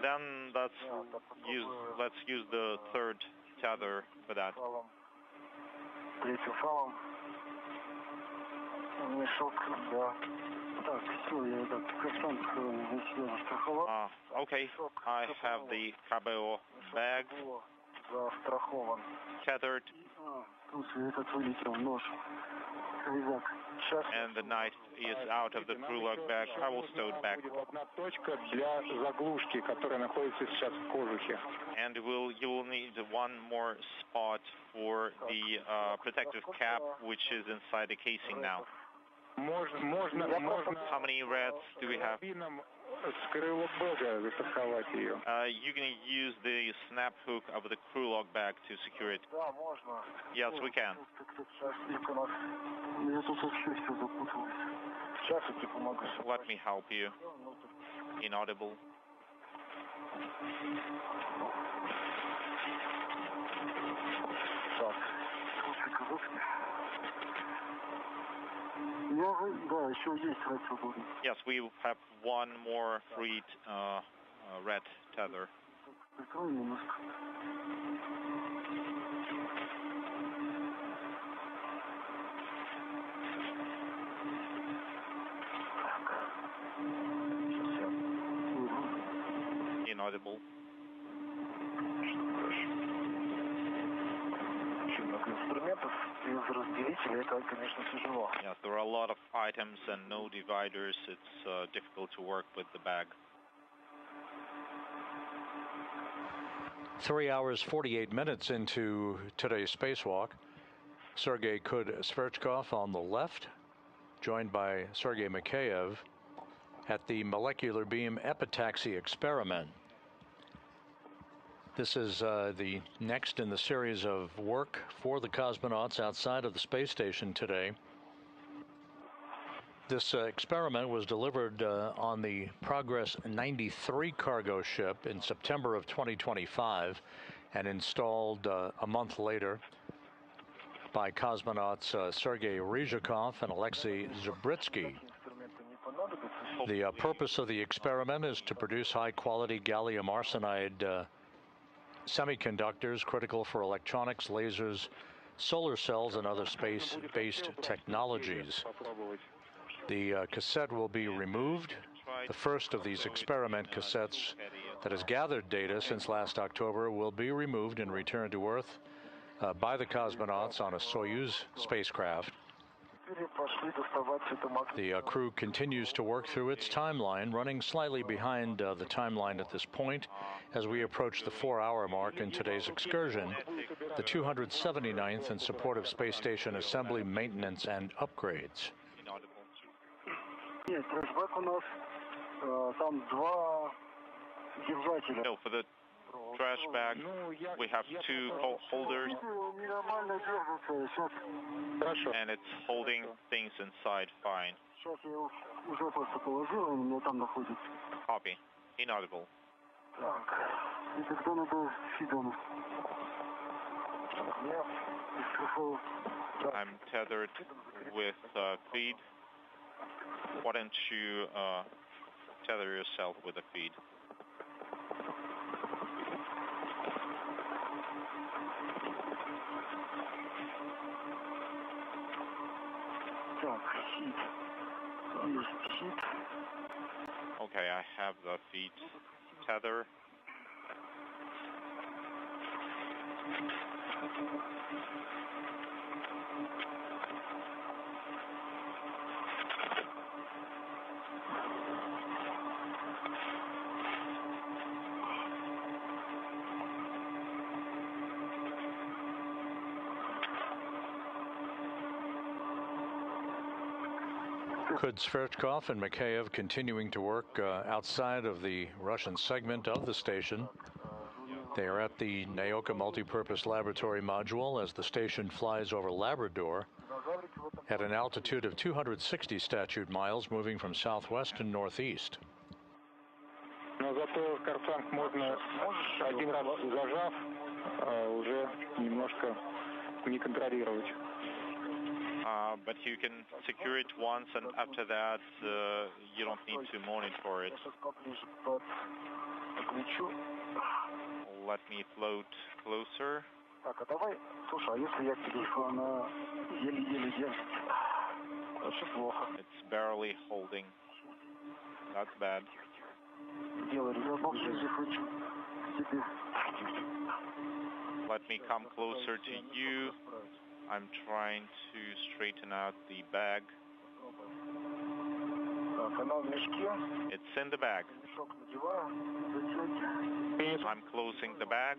Then let's use the third tether for that. Okay, I have the cargo bag tethered, and the knife is out of the crew lock bag. I will stow it back. And you will need one more spot for the protective cap, which is inside the casing now. How many reds do we have? You can use the snap hook of the crew lock bag to secure it. Yes, we can. Let me help you. Inaudible. Yes, we have one more freed red tether. Inaudible. Yes, there are a lot of items and no dividers. It's difficult to work with the bag. 3 hours, 48 minutes into today's spacewalk. Sergey Kud-Sverchkov on the left, joined by Sergei Mikaev at the molecular beam epitaxy experiment. This is the next in the series of work for the cosmonauts outside of the space station today. This experiment was delivered on the Progress 93 cargo ship in September of 2025 and installed a month later by cosmonauts Sergei Roscosmos and Alexei Zvezda. The purpose of the experiment is to produce high-quality gallium arsenide semiconductors critical for electronics, lasers, solar cells, and other space-based technologies. The cassette will be removed. The first of these experiment cassettes that has gathered data since last October will be removed and returned to Earth by the cosmonauts on a Soyuz spacecraft. The crew continues to work through its timeline, running slightly behind the timeline at this point as we approach the 4-hour mark in today's excursion, the 279th in support of space station assembly, maintenance, and upgrades. No, for the trash bag, we have two holders, and it's holding things inside fine. Copy. Inaudible. I'm tethered with feed. Why don't you tether yourself with a feed? Okay, I have the feet tether. Kud-Sverchkov and Mikaev continuing to work outside of the Russian segment of the station. They are at the Naoka Multipurpose Laboratory Module as the station flies over Labrador at an altitude of 260 statute miles, moving from southwest and northeast. But you can secure it once, and after that, you don't need to monitor it. Let me float closer. It's barely holding. That's bad. Let me come closer to you. I'm trying to straighten out the bag. It's in the bag. I'm closing the bag.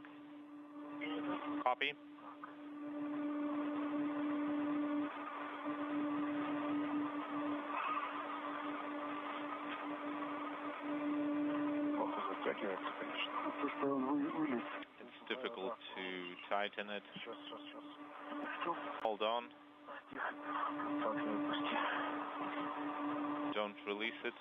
Copy. It's difficult to tighten it. Hold on. Don't release it.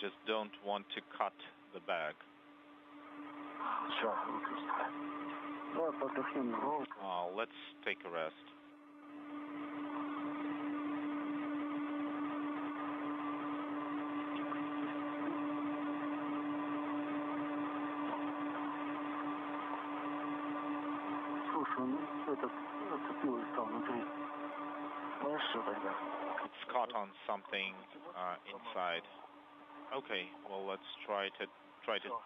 Just don't want to cut the bag. Let's take a rest. It's caught on something inside. Okay, well, let's try to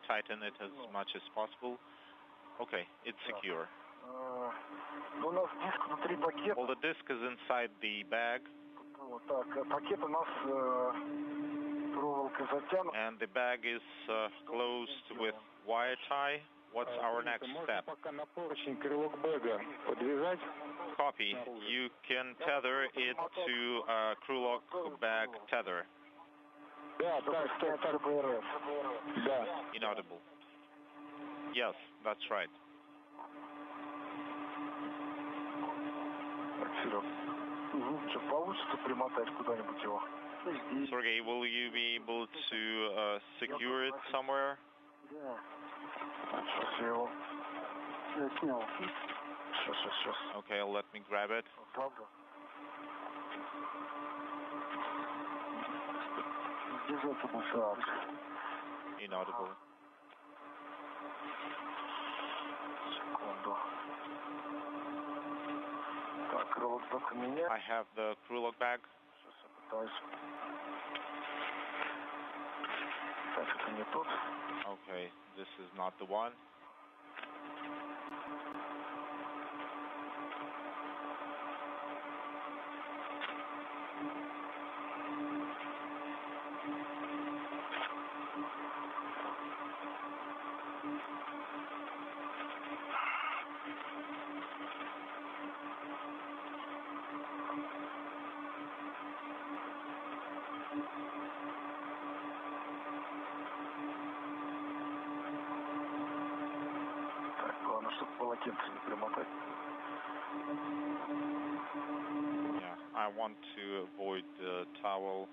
tighten it as much as possible. Okay, it's secure. Well, the disc is inside the bag. And the bag is closed with wire tie. What's our next step? Copy. You can tether it to crew lock bag tether. Inaudible. Yes, that's right. Sergey, will you be able to secure it somewhere? Okay, let me grab it. Inaudible. I have the crew lock bag. Okay, this is not the one. Yeah, I want to avoid the towel.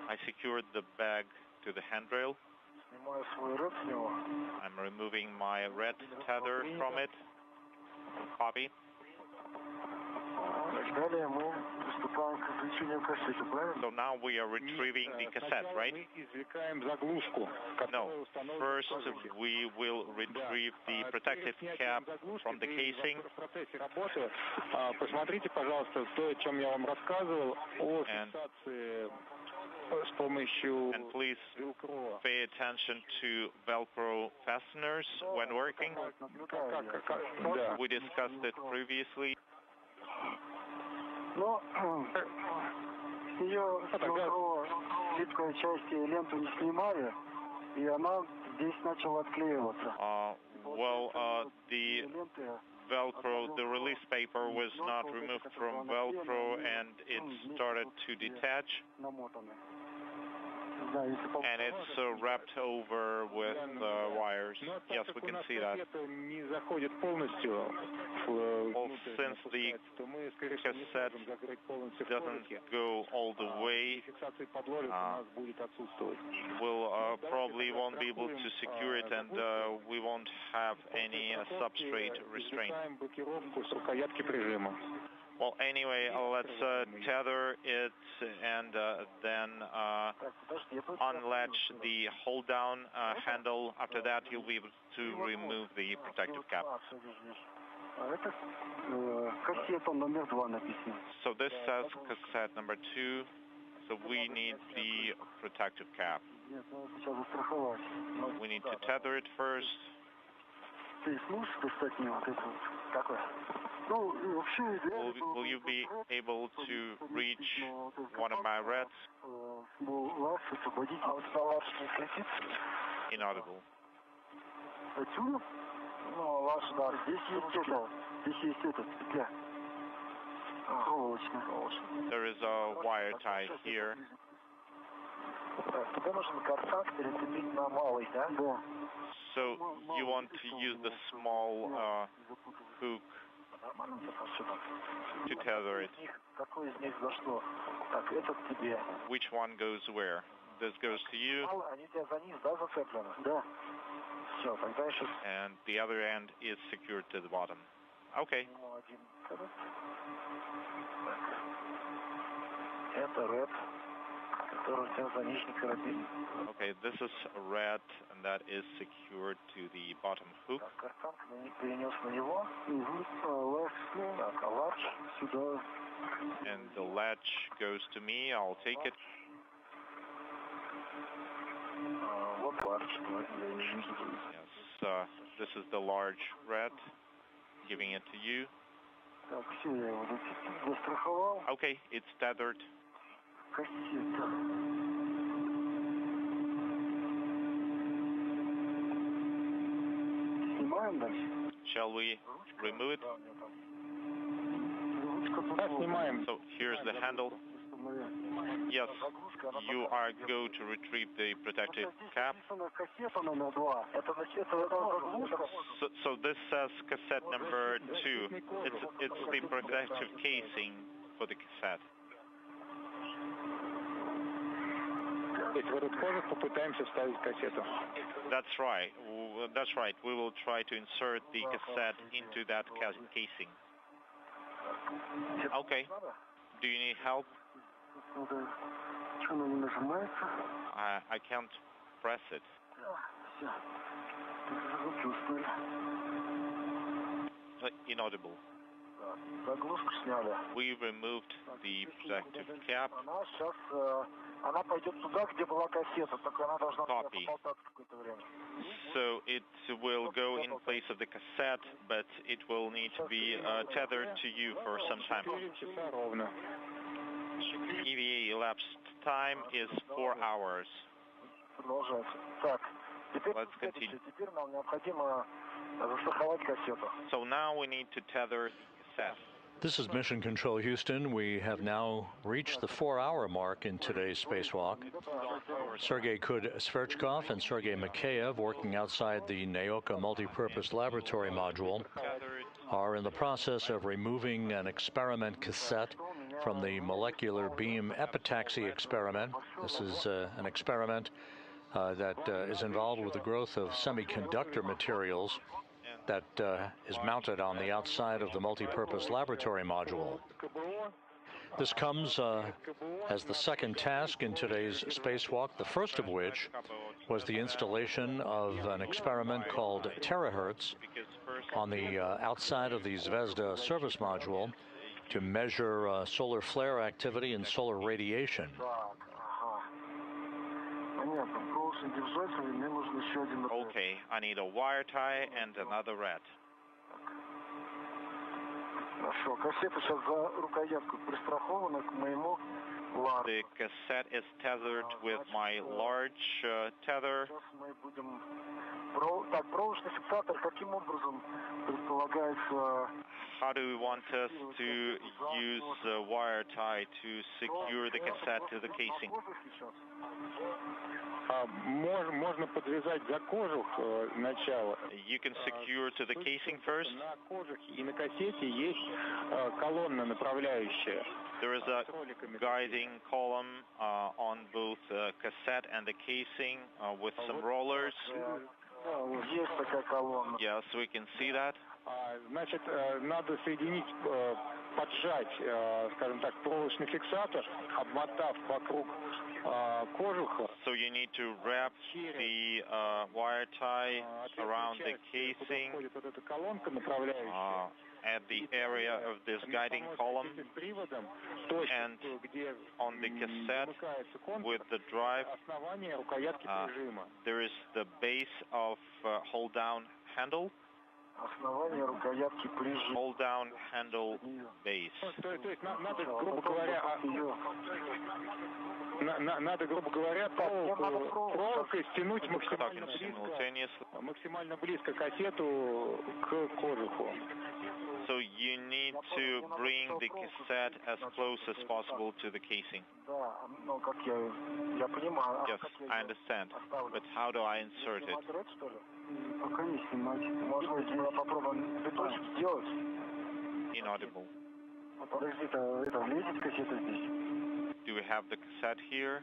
I secured the bag to the handrail. I'm removing my red tether from it. Copy. So now we are retrieving the cassette, right? No. First, we will retrieve the protective cap from the casing. And please pay attention to Velcro fasteners when working. We discussed it previously. The Velcro, the release paper was not removed from Velcro and it started to detach. And it's wrapped over with wires. Yes, we can see that. Well, since the cassette doesn't go all the way, we'll probably won't be able to secure it, and we won't have any substrate restraint. Well, anyway, let's tether it and then unlatch the hold-down handle. After that, you'll be able to remove the protective cap. So this says cassette number 2, so we need the protective cap. We need to tether it first. Will you be able to reach one of my reds? Inaudible. There is a wire tie here. So you want to use the small hook to tether it. Which one goes where? This goes to you. And the other end is secured to the bottom. Okay. Okay, this is red, and that is secured to the bottom hook. And the latch goes to me. I'll take it. Yes, this is the large red. Giving it to you. Okay, it's tethered. Shall we remove it? So here's the handle. Yes, you are go to retrieve the protective cap. So this says cassette number 2. It's the protective casing for the cassette. That's right. That's right. We will try to insert the cassette into that casing. Okay. Do you need help? I can't press it. Inaudible. We removed the protective cap. Copy. So it will go in place of the cassette, but it will need to be tethered to you for some time. EVA elapsed time is 4 hours. Let's continue. So now we need to tether the cassette. This is Mission Control Houston. We have now reached the 4-hour mark in today's spacewalk. Sergey Kud-Sverchkov and Sergei Mikaev, working outside the Naoka Multipurpose Laboratory Module, are in the process of removing an experiment cassette from the molecular beam epitaxy experiment. This is an experiment that is involved with the growth of semiconductor materials that is mounted on the outside of the multipurpose laboratory module. This comes as the second task in today's spacewalk, the first of which was the installation of an experiment called terahertz on the outside of the Zvezda service module to measure solar flare activity and solar radiation. Okay, I need a wire tie and another rat. The cassette is tethered with my large tether. How do you want us to use wire tie to secure the cassette to the casing? Можно подвязать за кожух начало. You can secure to the casing first. На кожухе и на кассете есть колонна направляющая. There is a guiding column on both the cassette and the casing with some rollers. Yes, we can see that. Значит, надо соединить, поджать, скажем так, проволочный фиксатор, обмотав вокруг кожуха. So you need to wrap the wire tie around the casing at the area of this guiding column, and on the cassette with the drive there is the base of hold down handle. Hold down handle base. Надо, грубо говоря, проволокой стянуть максимально близко кассету к кожуху. So you need to bring the cassette as close as possible to the casing. Yes, I understand. But how do I insert it? Inaudible. Do we have the cassette here?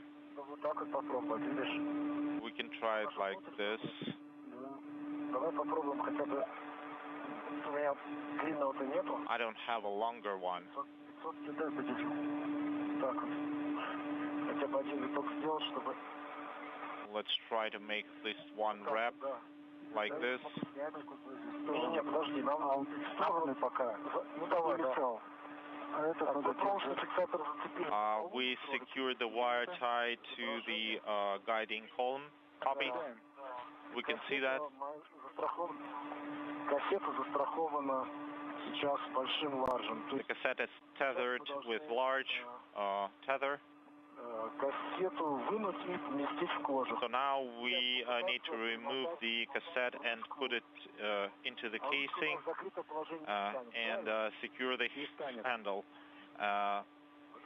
We can try it like this. I don't have a longer one. Let's try to make this one wrap like this. We secured the wire tie to the guiding column. Copy. We can see that. The cassette is tethered with large tether. So now we need to remove the cassette and put it into the casing and secure the handle.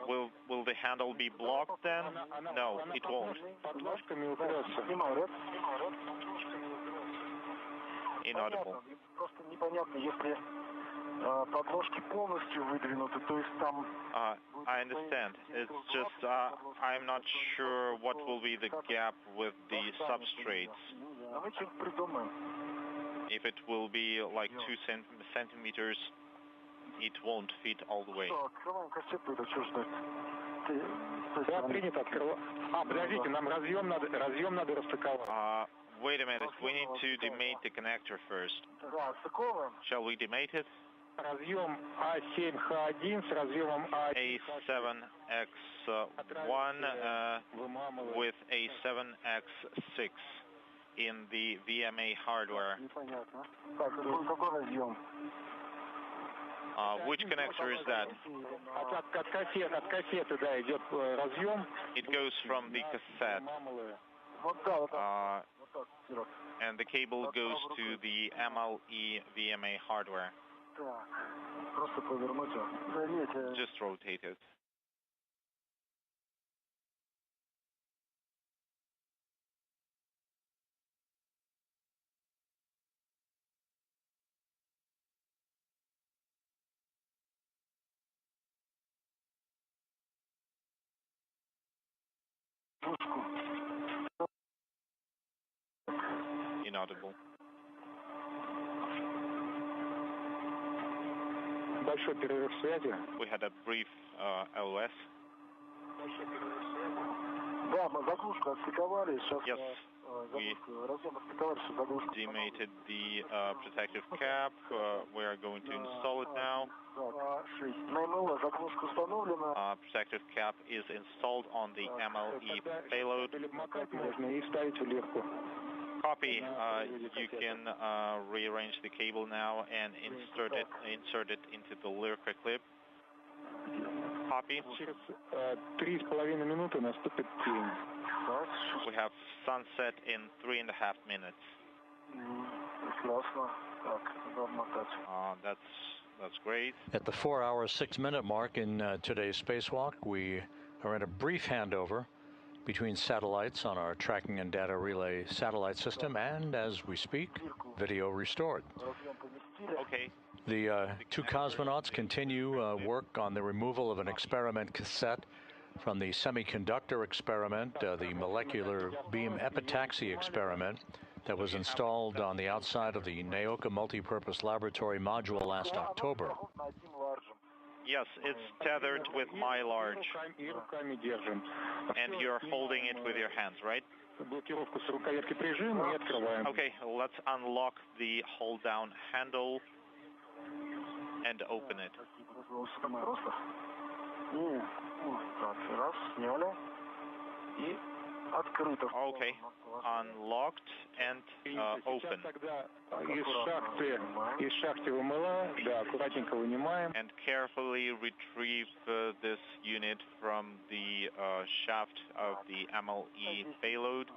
Will the handle be blocked then? No, it won't. Inaudible. I understand. It's just I'm not sure what will be the gap with the substrates. If it will be like 2 centimeters, it won't fit all the way. Wait a minute, we need to demate the connector first. Shall we demate it? Разъем A7H1 с разъемом A7X1 with A7X6 in the VMA hardware. Which connector is that? От кассеты, да, идет разъем. It goes from the cassette. And the cable goes to the MLE VMA hardware. Just rotate it. Inaudible. Большой перерыв связи. We had a brief LOS. Yes, we demated the protective cap. We are going to install it now. Protective cap is installed on the MLE payload. Copy. You can rearrange the cable now and insert it into the Lyrka clip. Copy. Через 3,5 минуты наступит день. We have sunset in 3.5 minutes. That's great. At the 4-hour, 6-minute mark in today's spacewalk, we are in a brief handover between satellites on our tracking and data relay satellite system, and as we speak, video restored. Okay. The two cosmonauts continue work on the removal of an experiment cassette from the semiconductor experiment, the molecular beam epitaxy experiment that was installed on the outside of the Naoka multipurpose laboratory module last October. Yes, it's tethered with Mylarge. And you're holding it with your hands, right? Okay, let's unlock the hold-down handle and open it. Okay, unlocked and open. And carefully retrieve this unit from the shaft of the MLE payload.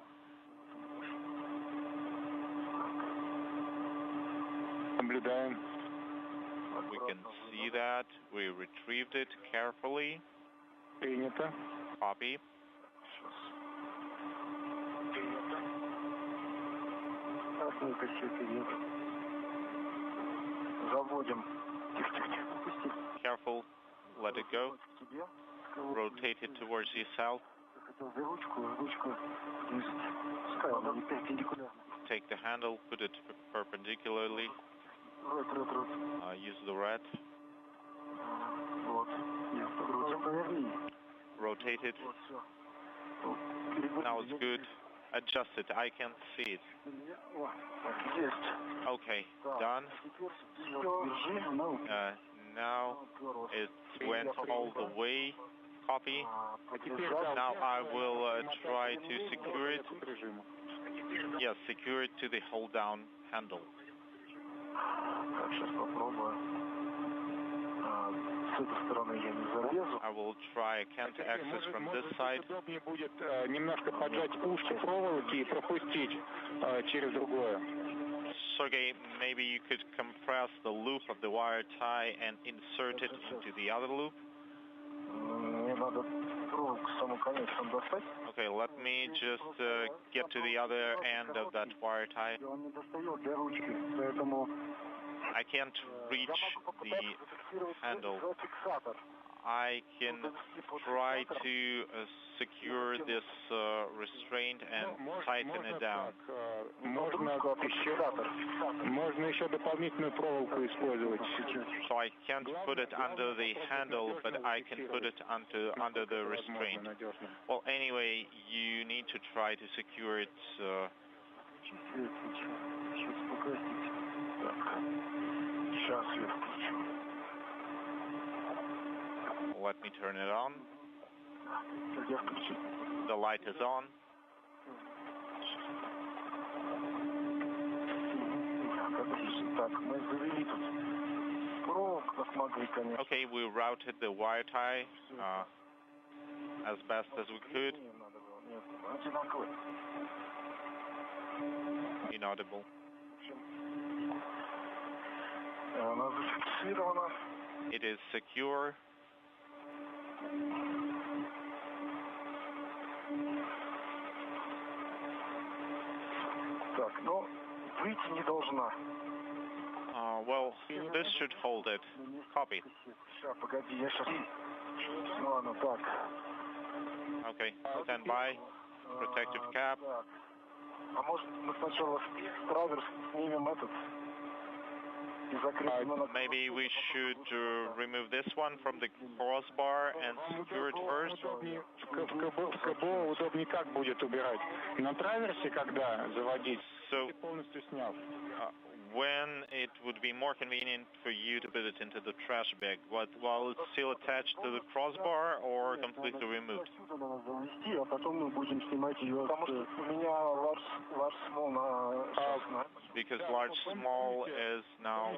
We can see that. We retrieved it carefully. Copy. Careful, let it go. Rotate it towards yourself. Take the handle, put it perpendicularly. Use the red. Rotate it. Now it's good. Adjust it. I can't see it. Okay, done. Now it went all the way. Copy. Now I will try to secure it. Yes, secure it to the hold-down handle. I will try. I can't access from this side. Sergey, maybe you could compress the loop of the wire tie and insert it into the other loop. Okay, let me just get to the other end of that wire tie. I can't reach the handle. I can try to secure this restraint and tighten it down. So I can't put it under the handle, but I can put it under the restraint. Well, anyway, you need to try to secure it. Let me turn it on. The light is on. Okay, we routed the wire tie as best as we could. Inaudible. It is secure. Well, this should hold it. Copy. Okay, stand by. Protective cap. Maybe we should remove this one from the crossbar and secure it first. So, when it would be more convenient for you to put it into the trash bag, while it's still attached to the crossbar or completely removed? Because large small is now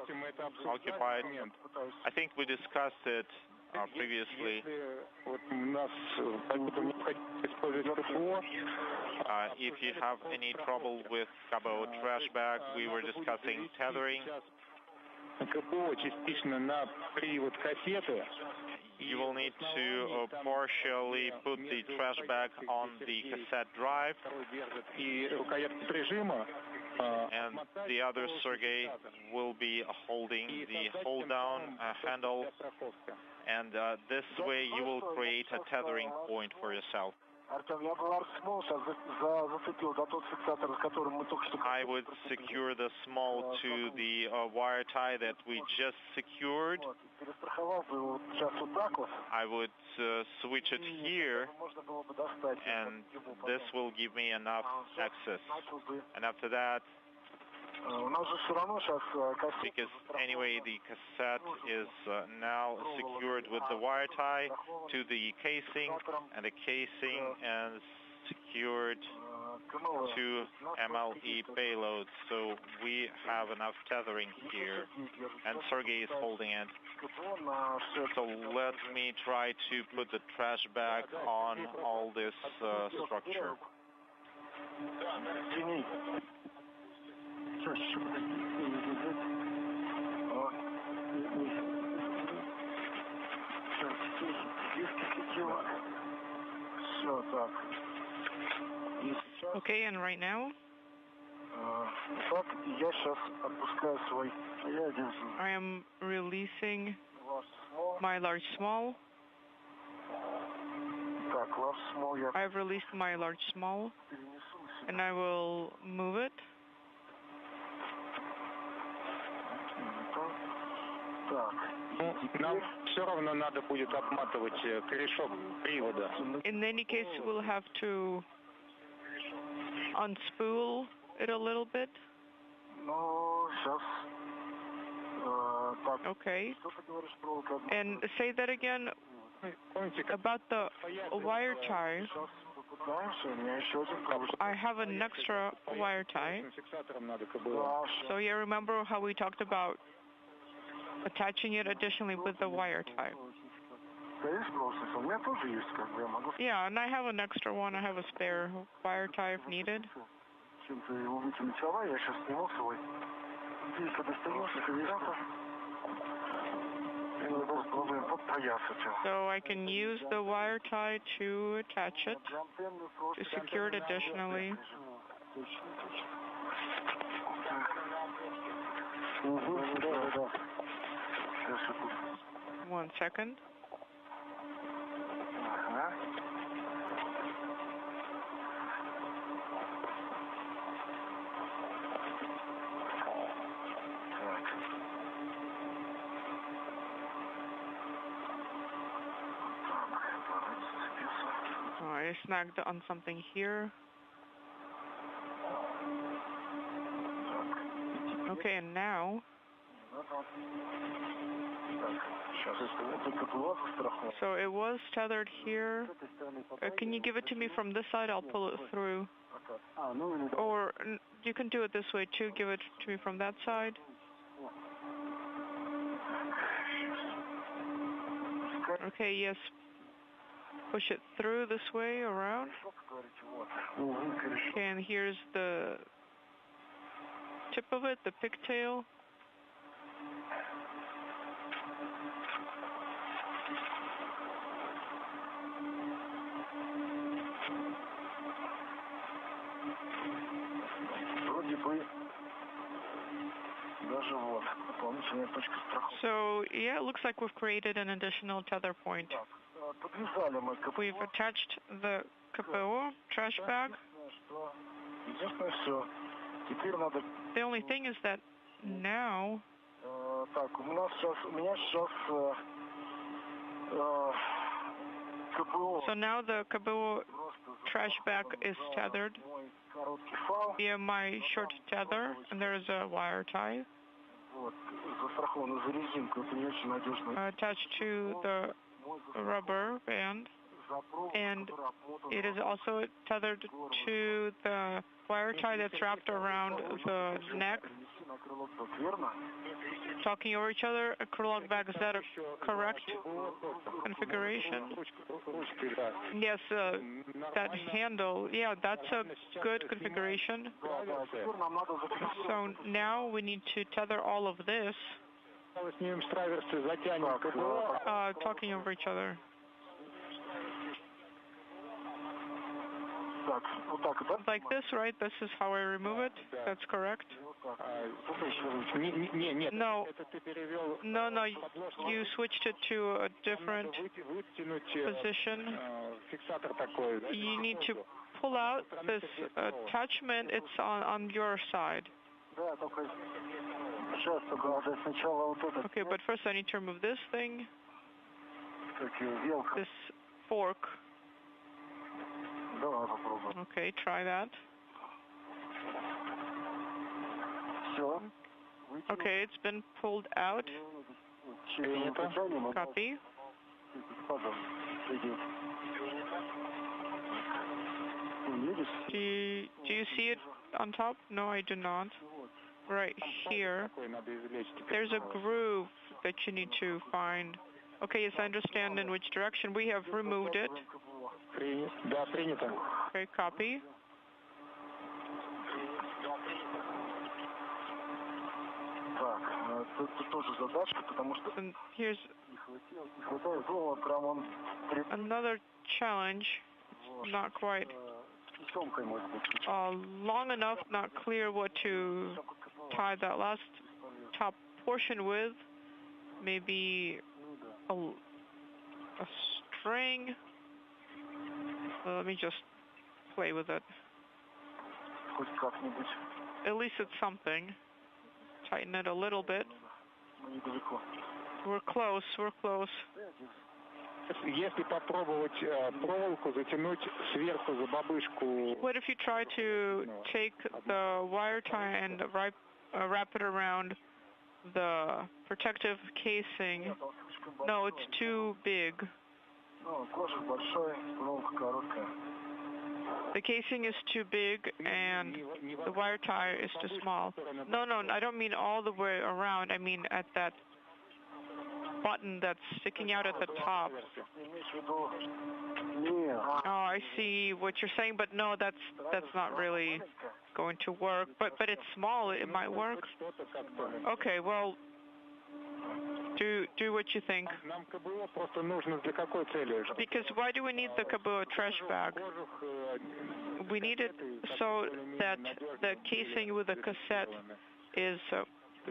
occupied. I think we discussed it previously. If you have any trouble with cabo trash bag, we were discussing tethering. You will need to partially put the trash bag on the cassette drive, and the other Sergey will be holding the hold-down handle, and this way you will create a tethering point for yourself. I would secure the small to the wire tie that we just secured. I would switch it here, and this will give me enough access. And after that, because anyway the cassette is now secured with the wire tie to the casing, and the casing is secured to MLE payload, so we have enough tethering here, and Sergey is holding it. So let me try to put the trash bag on all this structure. Okay, and right now? I am releasing my large small. I've released my large small, and I will move it. In any case, we'll have to unspool it a little bit. Okay. And say that again about the wire tie. I have an extra wire tie. So you remember how we talked about attaching it additionally with the wire tie? Yeah, and I have an extra one. I have a spare wire tie if needed. So I can use the wire tie to attach it, to secure it additionally. 1 second. I snagged on something here. Okay, and now so it was tethered here. Can you give it to me from this side? I'll pull it through. Or you can do it this way too. Give it to me from that side. Okay, yes. Push it through this way, around. Okay, and here's the tip of it, the pigtail. So, yeah, it looks like we've created an additional tether point. We've attached the KPO trash bag. The only thing is that now so now the KPO trash bag is tethered via my short tether, and there is a wire tie attached to the rubber band, and it is also tethered to the wire tie that's wrapped around the neck Talking over each other, a krulok back, is that a correct configuration? Yes, that handle, yeah, that's a good configuration. So now we need to tether all of this. Talking over each other. Like this, right? This is how I remove it? That's correct? No, you switched it to a different position. You need to pull out this attachment. It's on your side. Okay, but first I need to remove this thing, this fork. Okay, try that. Okay, it's been pulled out. Copy. Do you see it on top? No, I do not. Right here, there's a groove that you need to find. Okay, yes, I understand in which direction. We have removed it. Okay, copy. And here's another challenge. It's not quite long enough, not clear what to tie that last top portion with. Maybe a string. Let me just play with it. At least it's something. Tighten it a little bit. We're close, we're close. What if you try to take the wire tie and wrap it around the protective casing? No, it's too big. The casing is too big and the wire tie is too small. No, I don't mean all the way around. I mean at that button that's sticking out at the top. Oh, I see what you're saying, but no, that's not really going to work. But it's small. It might work. Okay, well, do what you think. Because why do we need the KBO trash bag? We need it so that the casing with the cassette is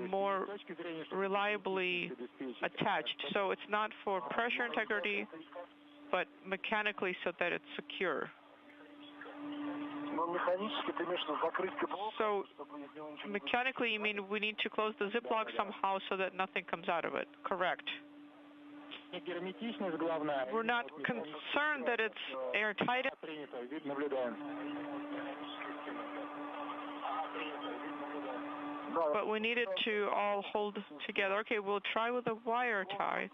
more reliably attached. So it's not for pressure integrity, but mechanically so that it's secure. So mechanically, you mean we need to close the ziplock somehow so that nothing comes out of it. Correct. We're not concerned that it's airtight. But we need it to all hold together. Okay, we'll try with a wire tie.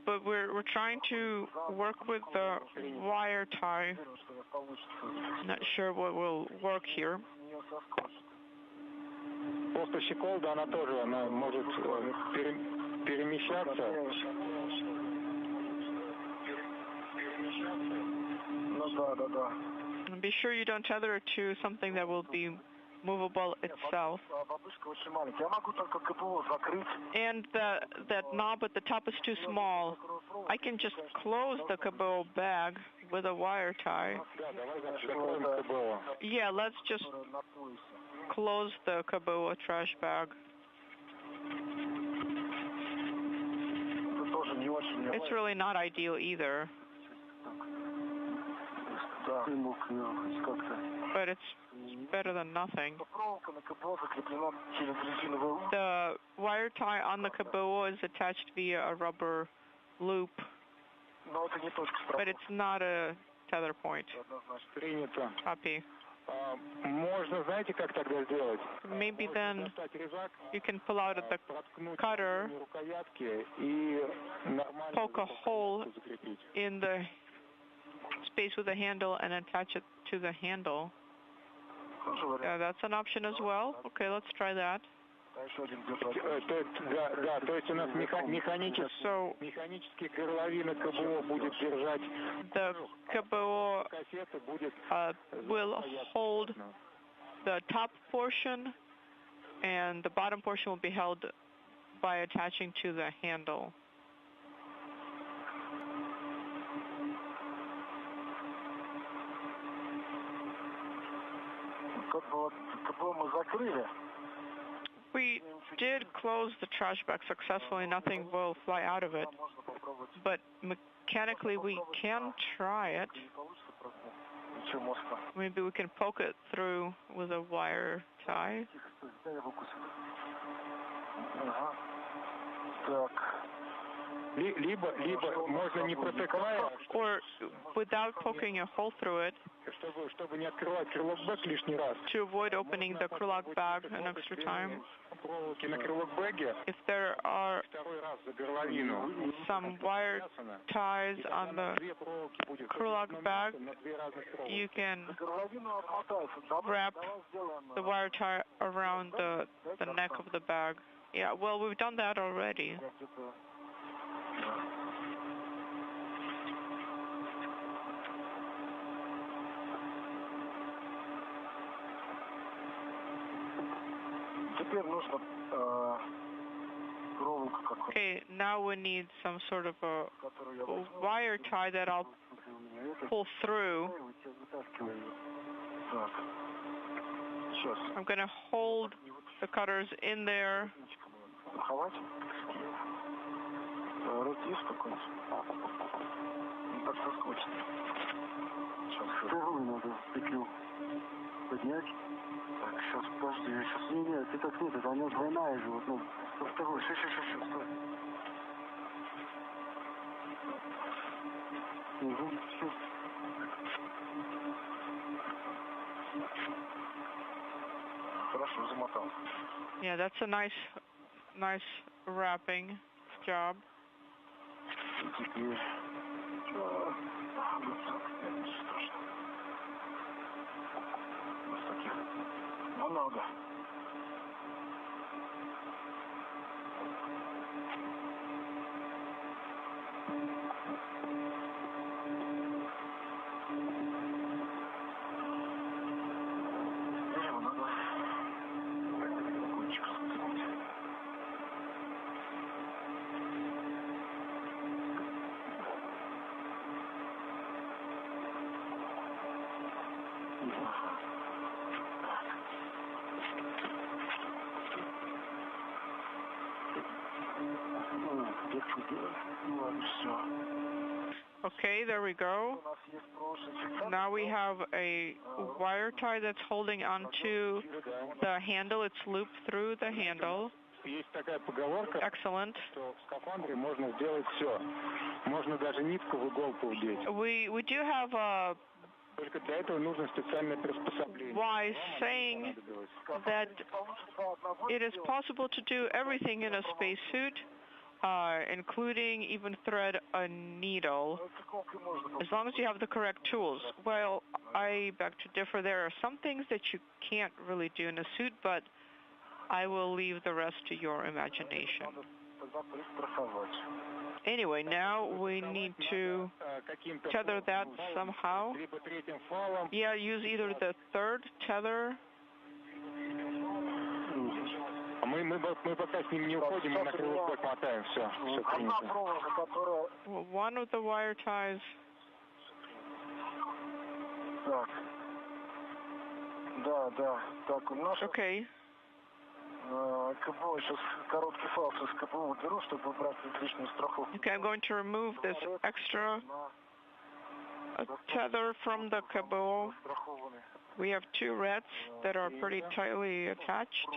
But we're trying to work with the wire tie. Not sure what will work here. Просто щеколда, она тоже, она может перемещаться. Be sure you don't tether it to something that will be movable itself. And that knob at the top is too small. I can just close the KBO bag with a wire tie. Yeah, let's just close the KBO trash bag. It's really not ideal either. But it's better than nothing. The wire tie on the KBO is attached via a rubber loop, but it's not a tether point. Copy. Maybe then you can pull out the cutter, poke a hole in the space with the handle and attach it to the handle. Yeah, that's an option as well. Okay, let's try that. So the KBO will hold the top portion, and the bottom portion will be held by attaching to the handle. We did close the trash bag successfully. Nothing will fly out of it. But mechanically, we can try it. Maybe we can poke it through with a wire tie. Or without poking a hole through it, to avoid opening the Krulak bag an extra time. If there are some wire ties on the Krulak bag, you can wrap the wire tie around the neck of the bag. Yeah, well, we've done that already. Okay, now we need some sort of a wire tie that I'll pull through. I'm going to hold the cutters in there. Так, сейчас, подожди, я сейчас не знаю, ты так нет, это у него двойная же, вот, ну, второй, стой. Угу, все. Хорошо, замотал. Yeah, that's a nice wrapping job. Теперь, много. Okay, there we go. Now we have a wire tie that's holding onto the handle. It's looped through the handle. Excellent. We do have a wise saying that it is possible to do everything in a spacesuit, including even thread a needle, as long as you have the correct tools. Well, I beg to differ. There are some things that you can't really do in a suit, but I will leave the rest to your imagination. Anyway, now we need to tether that somehow. Yeah, use either the third tether. One of the wire ties. Okay. Okay, I'm going to remove this extra tether from the KBO. We have two reds that are pretty tightly attached.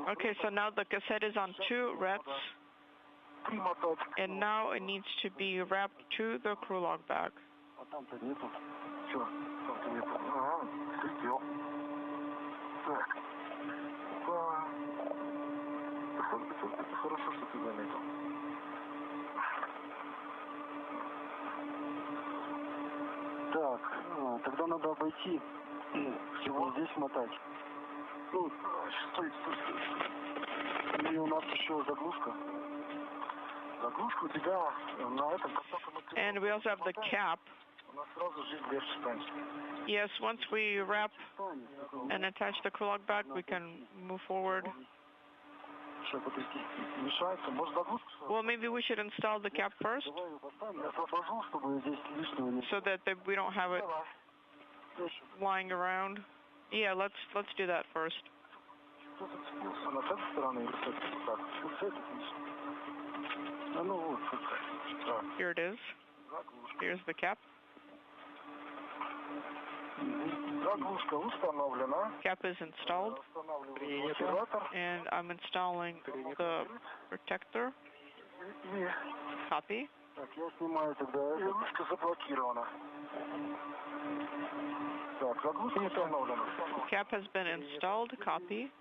Okay, so now the cassette is on two reds, and now it needs to be wrapped to the Krulak bag. Ага, слетел. Так. Это хорошо, что ты заметил. Так, тогда надо обойти, всего здесь мотать. Ну, стой. И у нас еще заглушка. Заглушка у тебя на этом, как только мы... And we also have the cap. У нас сразу жизнь легче станет. Yes, once we wrap and attach the clock back, we can move forward. Что, подожди, мешается? Может, заглушку? Well, maybe we should install the cap first, so that we don't have it lying around. Yeah, let's do that first. Here it is. Here's the cap. Cap is installed, and I'm installing the protector. Copy. Cap has been installed. Copy.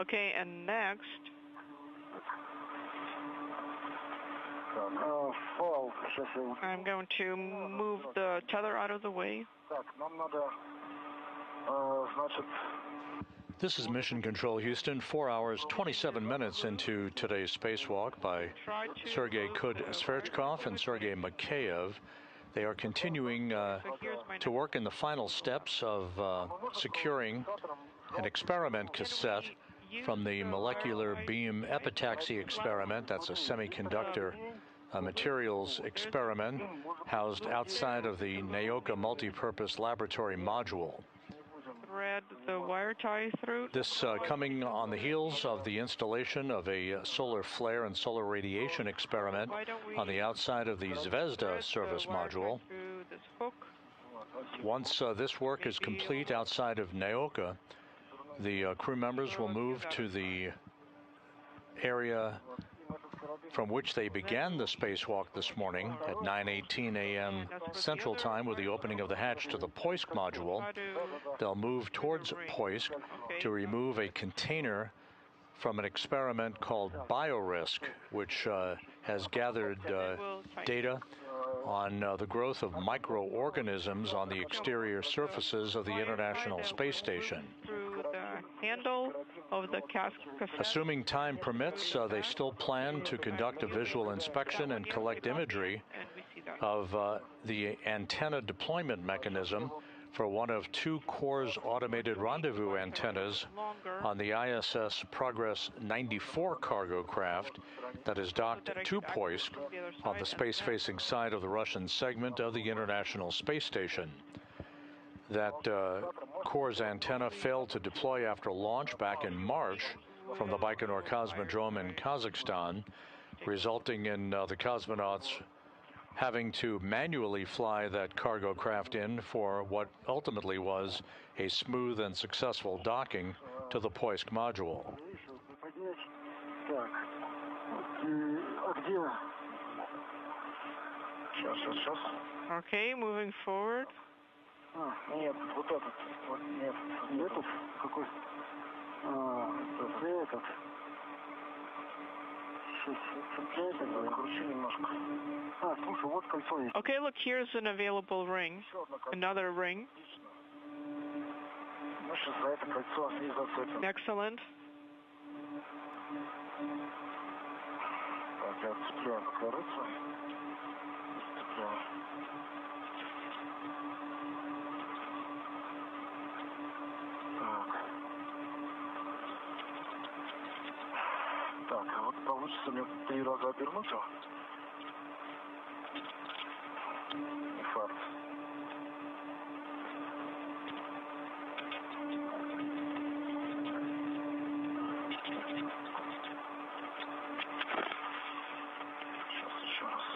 Okay, and next, I'm going to move the tether out of the way. This is Mission Control Houston, 4 hours, 27 minutes into today's spacewalk by Sergey Kud-Sverchkov and Sergei Mikaev. They are continuing to work in the final steps of securing an experiment cassette from the molecular beam epitaxy experiment. That's a semiconductor materials experiment housed outside of the NAOCA multipurpose laboratory module. Thread the wire tie through. This coming on the heels of the installation of a solar flare and solar radiation experiment on the outside of the Zvezda service module. Once this work is complete outside of NAOCA, the crew members will move to the area from which they began the spacewalk this morning at 9:18 a.m. Central Time with the opening of the hatch to the Poisk module. They'll move towards Poisk to remove a container from an experiment called BioRisk, which has gathered data on the growth of microorganisms on the exterior surfaces of the International Space Station. Handle of the cassette. Assuming time permits, they still plan to conduct a visual inspection and collect imagery of the antenna deployment mechanism for one of two Kurs automated rendezvous antennas on the ISS Progress 94 cargo craft that is docked to Poisk on the space-facing side of the Russian segment of the International Space Station. That Kurs antenna failed to deploy after launch back in March from the Baikonur Cosmodrome in Kazakhstan, resulting in the cosmonauts having to manually fly that cargo craft in for what ultimately was a smooth and successful docking to the Poisk module. Okay, moving forward. Нет, вот этот. Вот, нет. Этот? Какой? Этот. Кручу немножко. Слушай, вот кольцо есть. Okay, look, here's an available ring. Another ring. Мы сейчас за это кольцо и зацепим. Excellent. Так, я цепляю пока рыцу. Цепляю. Так, а вот получится мне 3 раза обернуть его. Не факт. Сейчас еще раз.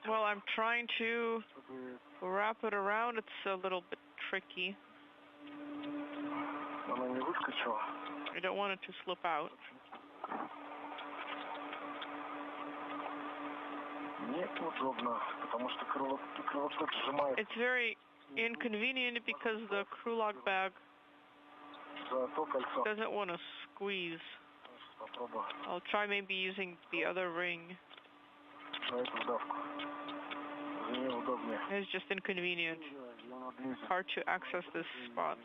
Well, I'm trying to wrap it around. It's a little bit tricky. I don't want it to slip out. It's very inconvenient because the crew lock bag doesn't want to squeeze. I'll try maybe using the other ring. It's just inconvenient. Hard to access this spot.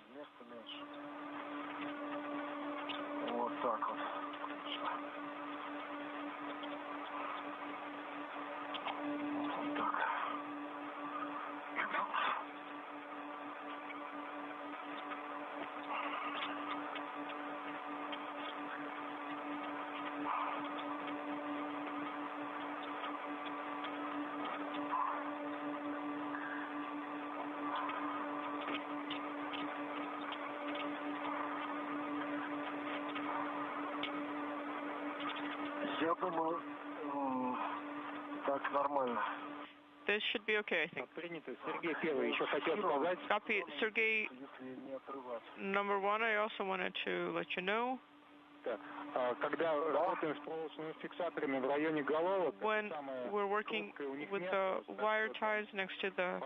This should be okay, I think. Copy. Sergey, number one, I also wanted to let you know when we're working with the wire ties next to the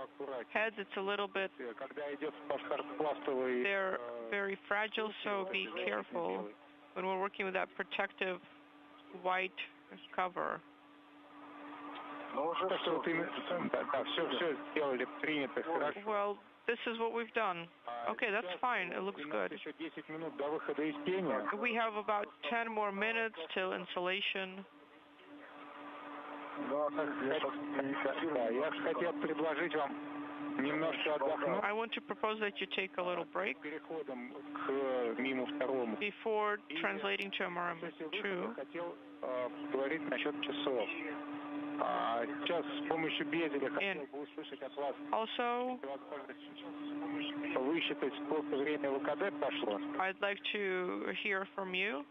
heads, it's a little bit, they're very fragile, so be careful when we're working with that protective white cover. Well, this is what we've done. Okay, that's fine. It looks good. We have about 10 more minutes till installation. I want to propose that you take a little break before translating to MRM2. And also, I'd like to hear from you.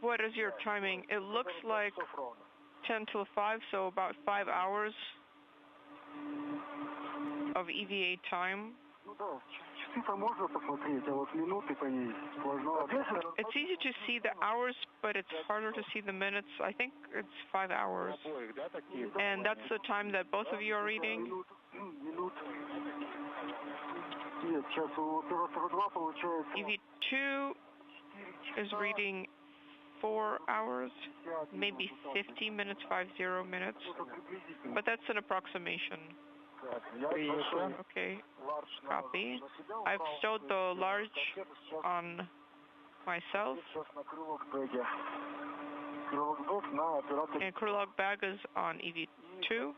What is your timing? It looks like 10 till 5, so about 5 hours of EVA time. It's easy to see the hours, but it's harder to see the minutes. I think it's 5 hours. And that's the time that both of you are reading. EV2 is reading 4 hours, maybe 50 minutes, 50 minutes. But that's an approximation. Okay, copy. I've stowed the large on myself. And crew lock bag is on EV2.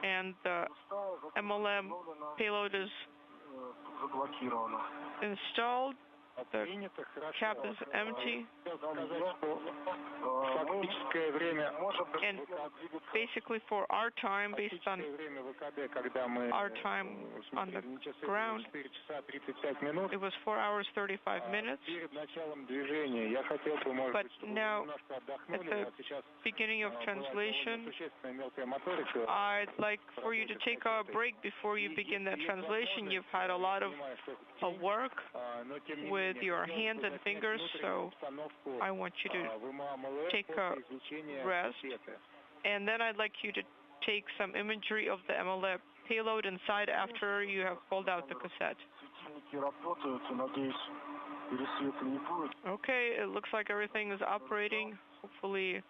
And the MLM payload is installed. The cap is empty. And basically for our time, based on our time on the ground, it was 4 hours, 35 minutes. But now, at the beginning of translation, I'd like for you to take a break before you begin that translation. You've had a lot of work with your hands and fingers, so I want you to take a rest. And then I'd like you to take some imagery of the MLF payload inside after you have pulled out the cassette. Okay, it looks like everything is operating. Hopefully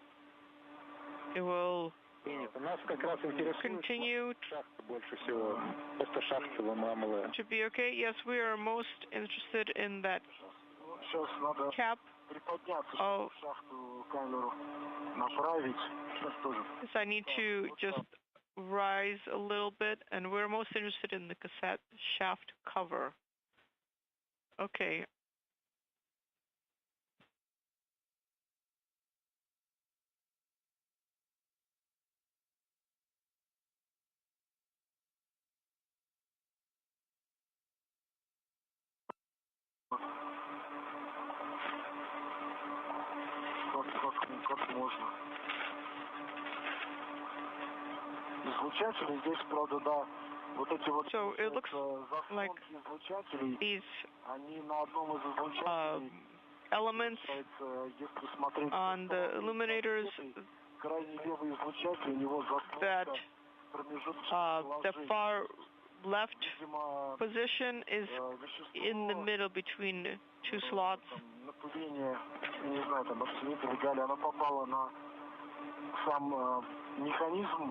it will continue to be okay. Yes, we are most interested in that cap of yes, I need to just rise a little bit, and we're most interested in the cassette shaft cover. Okay. Как можно? Излучатели здесь, правда, да. Вот эти вот so it looks like these elements on the illuminators that the far left position is in the middle between two slots.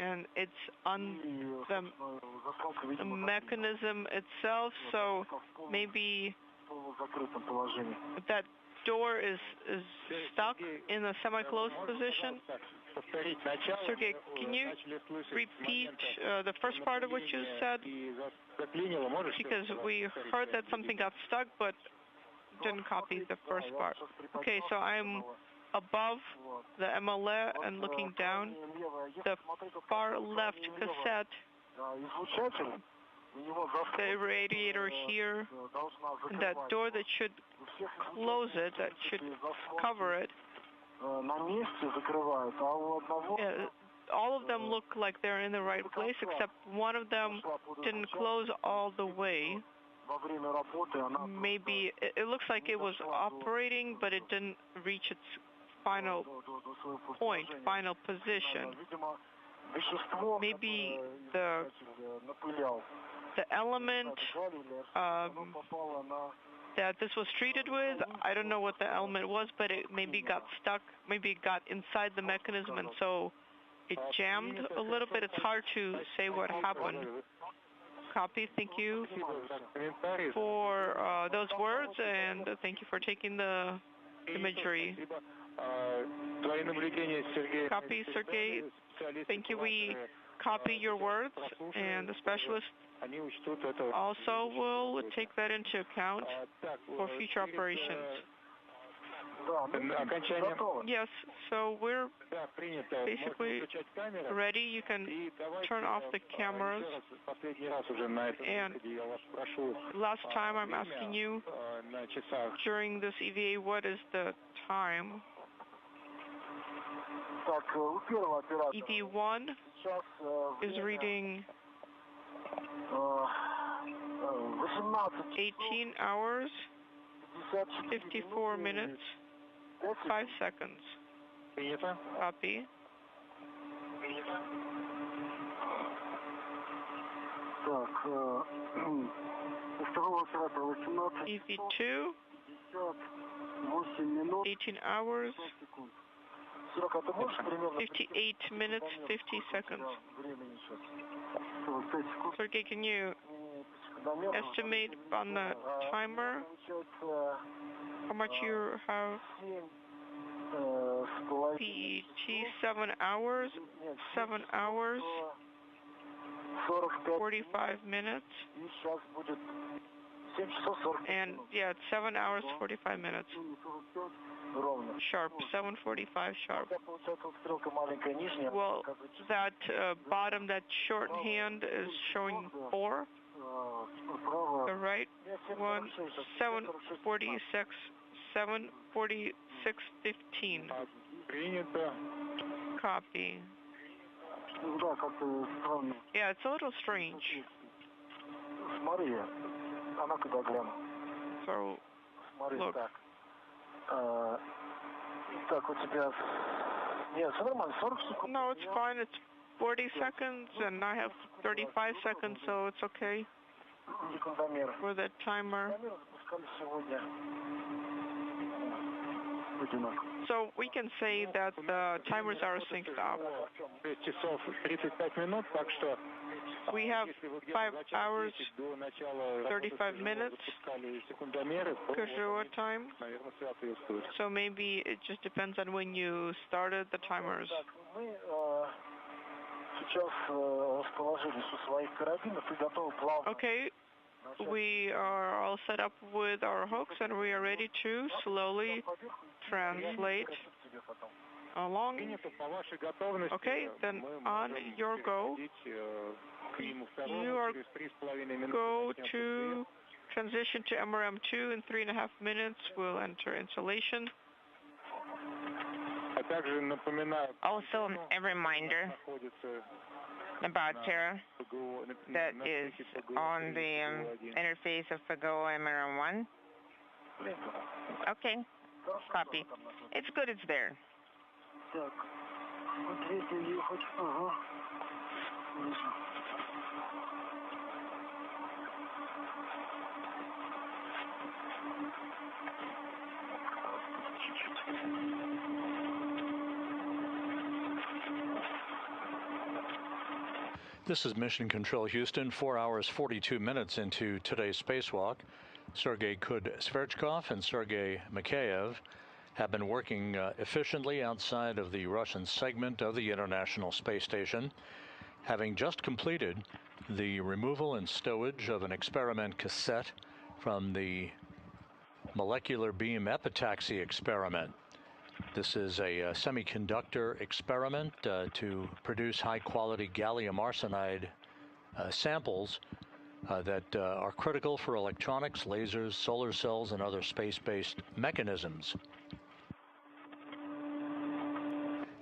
And it's on the mechanism itself, so maybe that door is stuck in a semi-closed position. Sergey, can you repeat the first part of what you said? Because we heard that something got stuck, but didn't copy the first part. Okay, so I'm above the MLA and looking down. The far left cassette, the radiator here, and that door that should close it, that should cover it. Yeah, all of them look like they're in the right place, except one of them didn't close all the way. Maybe it looks like it was operating, but it didn't reach its final point, final position. Maybe the element that this was treated with, I don't know what the element was, but it maybe got stuck, maybe it got inside the mechanism, and so it jammed a little bit. It's hard to say what happened. Copy. Thank you for those words, and thank you for taking the imagery. Copy, Sergey. Thank you. We copy your words, and the specialist also will take that into account for future operations. Yes, so we're basically ready. You can turn off the cameras. And last time I'm asking you, during this EVA, what is the time? EV1 is reading 18 hours, 54 minutes, 5 seconds. Copy. EV2, 18 hours, 58 minutes, 50 seconds. Sergey, can you estimate on the timer how much you have? PET 7 hours, 45 minutes. And yeah, it's 7 hours, 45 minutes. Sharp, 7:45 sharp. Well, that bottom, that shorthand is showing 4. The right one, 7:46, 7:46:15. Copy. Yeah, it's a little strange. So, look. No, it's fine. It's 40 seconds, and I have 35 seconds, so it's okay for the timer. So we can say that the timers are synced up. We have 5 hours, 35 minutes Kurs time. So maybe it just depends on when you started the timers. Okay, we are all set up with our hooks and we are ready to slowly translate along. Okay, then on your go, you are go to transition to MRM2 in 3.5 minutes. We'll enter installation. Also, a reminder about Terra that is on the interface of Pago MRM1. Okay, copy. It's good it's there. This is Mission Control Houston, 4 hours 42 minutes into today's spacewalk. Sergey Kud-Sverchkov and Sergei Mikaev have been working efficiently outside of the Russian segment of the International Space Station, having just completed the removal and stowage of an experiment cassette from the molecular beam epitaxy experiment. This is a semiconductor experiment to produce high-quality gallium arsenide samples that are critical for electronics, lasers, solar cells, and other space-based mechanisms.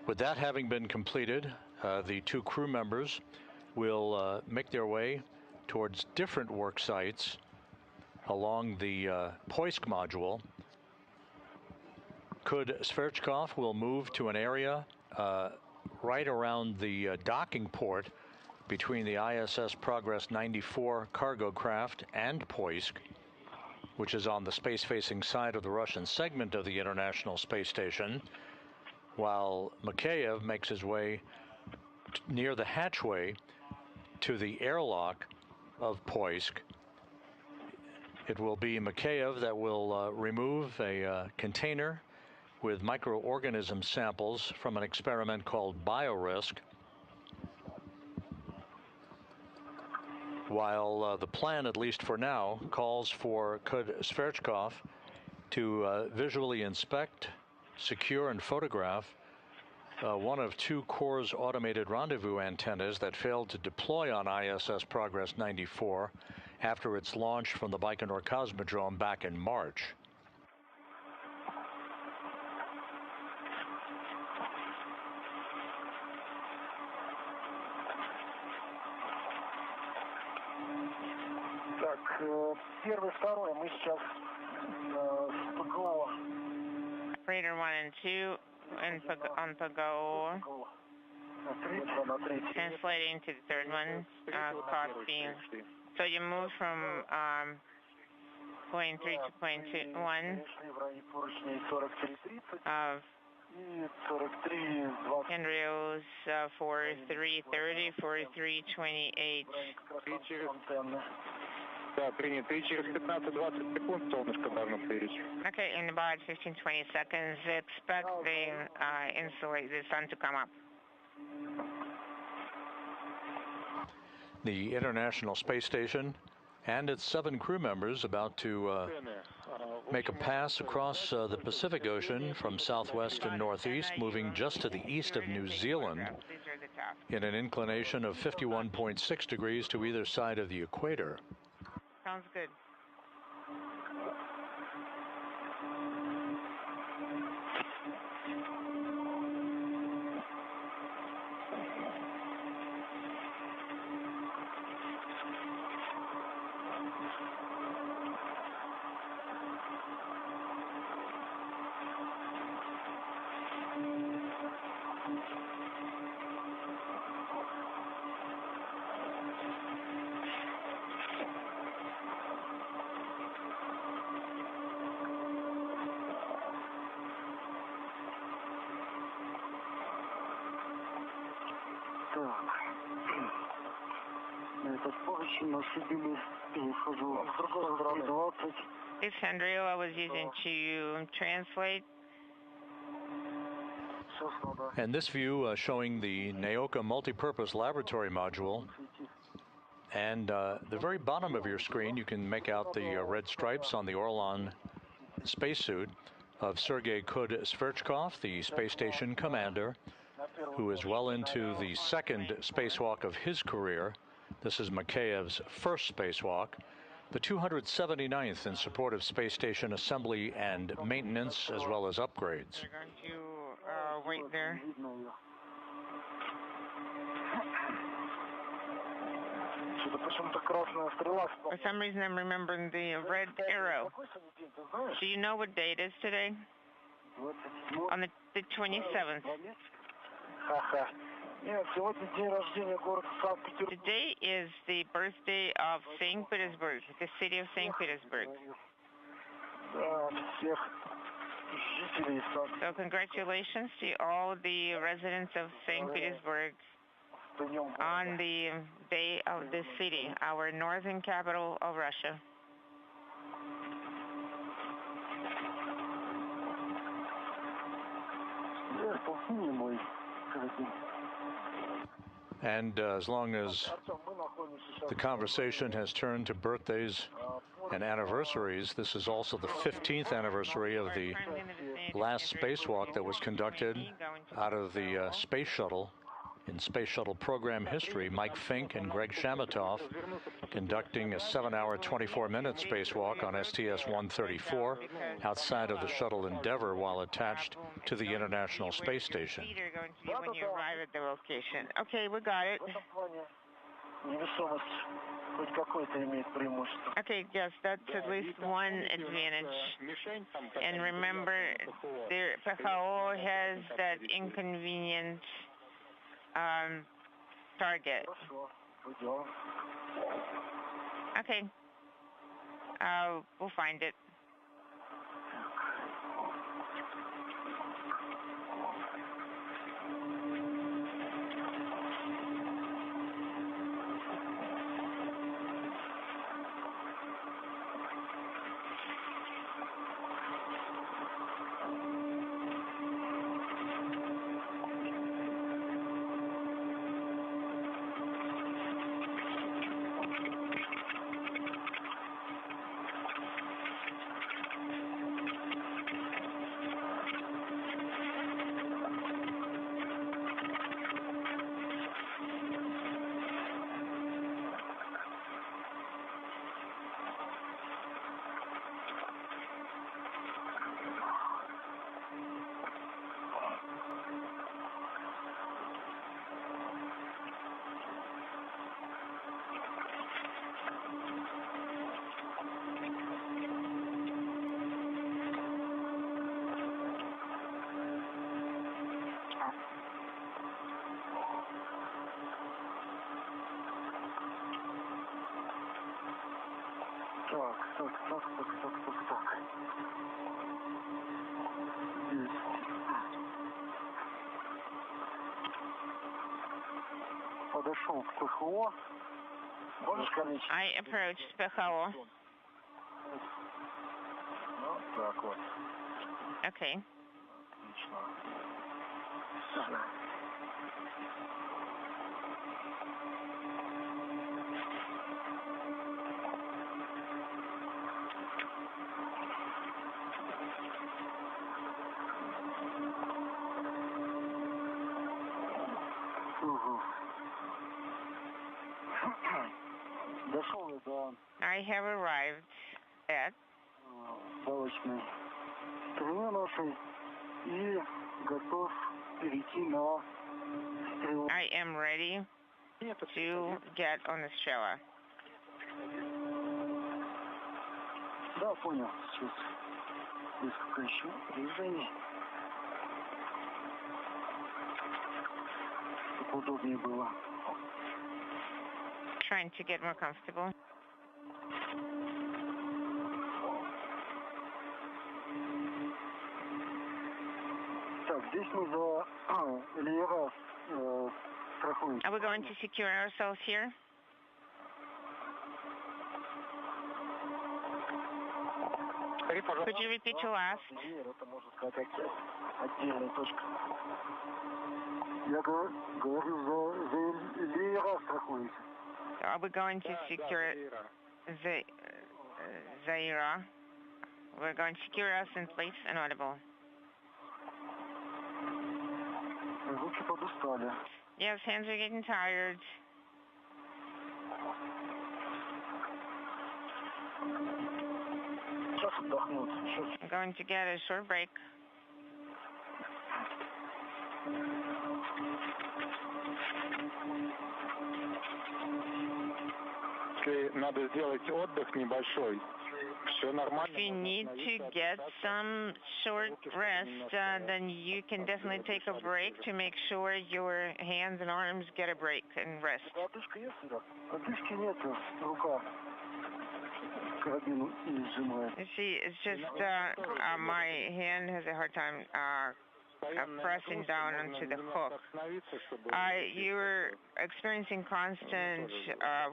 With that having been completed, the 2 crew members will make their way towards different work sites along the Poisk module. Kud-Sverchkov will move to an area right around the docking port between the ISS Progress 94 cargo craft and Poisk, which is on the space-facing side of the Russian segment of the International Space Station, while Mikaev makes his way near the hatchway to the airlock of Poisk. It will be Mikaev that will remove a container with microorganism samples from an experiment called BioRisk, while the plan, at least for now, calls for Kud-Sverchkov to visually inspect, secure, and photograph one of 2 Kurs automated rendezvous antennas that failed to deploy on ISS Progress 94 after its launch from the Baikonur Cosmodrome back in March. Operator 1 and 2 on Pago. Translating to the third one. Copy. So you move from point 3 to point 1 of Henry's 4330, 4328. Okay, in about 15-20 seconds, expect the sun to come up. The International Space Station and its 7 crew members about to make a pass across the Pacific Ocean from southwest and northeast, moving just to the east of New Zealand in an inclination of 51.6 degrees to either side of the equator. Sounds good. It's Andrea I was using to translate. And this view showing the Naoka multipurpose laboratory module. And the very bottom of your screen, you can make out the red stripes on the Orlan spacesuit of Sergey Kud-Sverchkov, the space station commander, who is well into the second spacewalk of his career. This is Mikaev's first spacewalk, the 279th in support of space station assembly and maintenance, as well as upgrades. They're going to wait there. For some reason, I'm remembering the red arrow. Do you know what day it is today? On the 27th. Today is the birthday of St. Petersburg, the city of St. Petersburg. So congratulations to all the residents of St. Petersburg on the day of the city, our northern capital of Russia. And as long as the conversation has turned to birthdays and anniversaries, this is also the 15th anniversary of the last spacewalk that was conducted out of the space shuttle. In space shuttle program history, Mike Fink and Greg Shamatov conducting a 7-hour, 24-minute spacewalk on STS-134 outside of the shuttle Endeavour while attached to the International Space Station. You're going to be when you arrive at the location. Okay, we got it. Okay, yes, that's at least one advantage. And remember, the PKO has that inconvenient target. Okay. We'll find it. I approached PKO. Okay. I have arrived at I am ready to get on the Strela. Trying to get more comfortable. Are we going to secure ourselves here? Could you repeat your last? Это, можно сказать, отдельная точка. Я говорю, за веера страхуете. Are we going to secure Zaira? We're going to secure us in place and audible. Руки подустали. Yes, hands are getting tired. Сейчас отдохнут. I'm going to get a short break. Надо сделать отдых небольшой. Все нормально. If you need to get some short rest, then you can definitely take a break to make sure your hands and arms get a break and rest. Отдышка есть, Серег? Отдышки нету. Рука карабин не сжимает. You see, it's just my hand has a hard time pressing down onto the hook. You're experiencing constant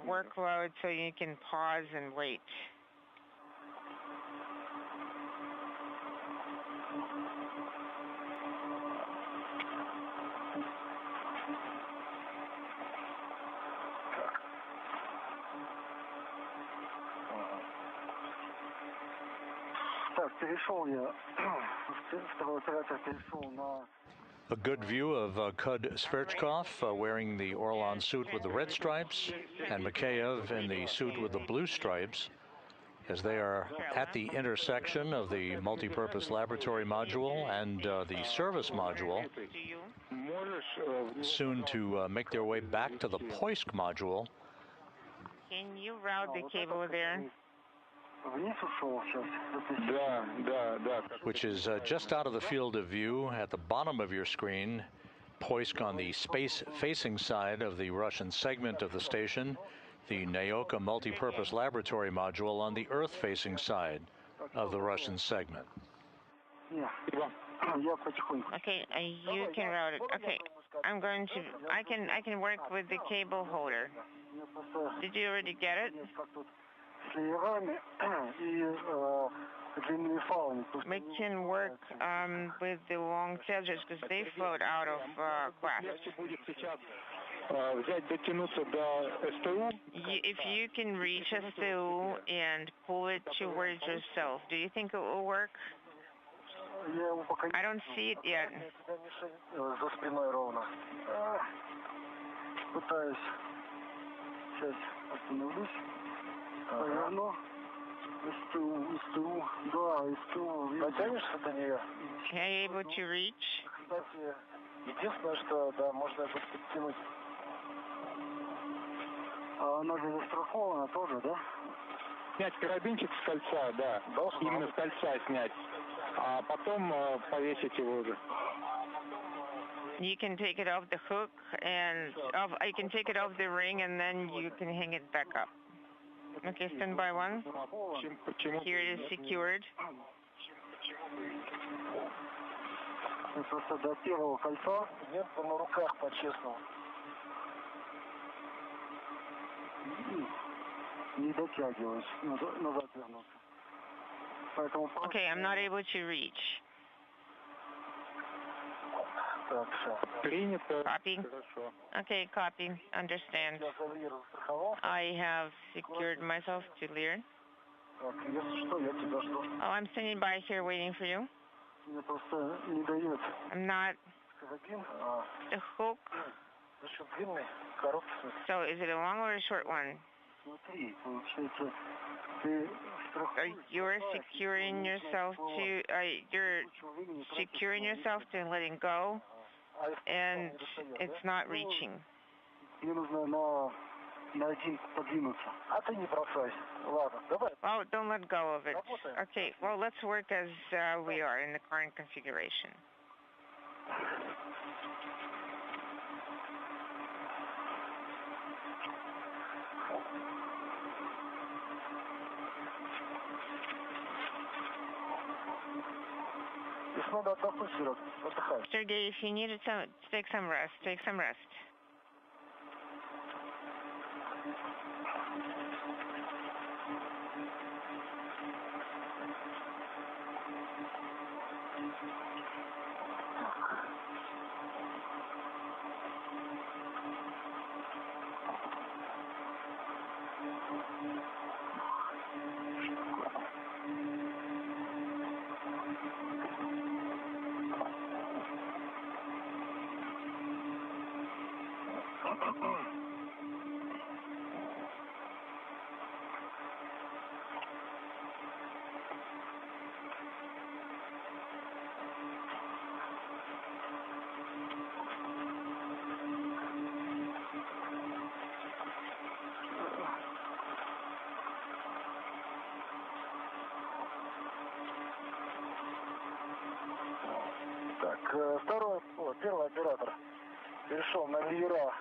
workload, so you can pause and wait. A good view of Kud-Sverchkov wearing the Orlan suit with the red stripes and Mikaev in the suit with the blue stripes as they are at the intersection of the multi-purpose laboratory module and the service module, soon to make their way back to the Poisk module. Can you route the cable there? Which is just out of the field of view at the bottom of your screen. Poisk on the space-facing side of the Russian segment of the station. The Naoka multi-purpose laboratory module on the Earth-facing side of the Russian segment. Okay, you can route it. Okay, I can work with the cable holder. Did you already get it? We can work with the long tethers because they float out of class. If you can reach STU and pull it towards yourself, do you think it will work? I don't see it yet. Are you able to reach? Единственное, что, да, можно это подтянуть. Она же застрахована тоже, да? Снять карабинчик с кольца, да. Именно с кольца снять. А потом повесить его уже. You can take it off the hook and you can take it off the ring and then you can hang it back up. Okay, stand by one. Here it is secured. Просто до первого кольца нет на руках по-честному. Не дотягиваюсь, назад вернуться. Поэтому... Okay, I'm not able to reach. Так, все. Принято. Copy. Okay, copy. Understand. I have secured myself to Lear. Если что, я тебя жду. Oh, I'm standing by here waiting for you. Мне просто не дает. I'm not. The hook. Зачем длинный, короткий? So, is it a long or a short one? Смотри, получается, ты you're securing yourself to letting go, and it's not reaching. Мне нужно на один подвинуться. А ты не бросайся. Ладно, давай. Oh, don't let go of it. Okay, well, let's work as we are in the current configuration. Sergey, if you needed to take some rest, take some rest. Первый оператор перешел на ливера.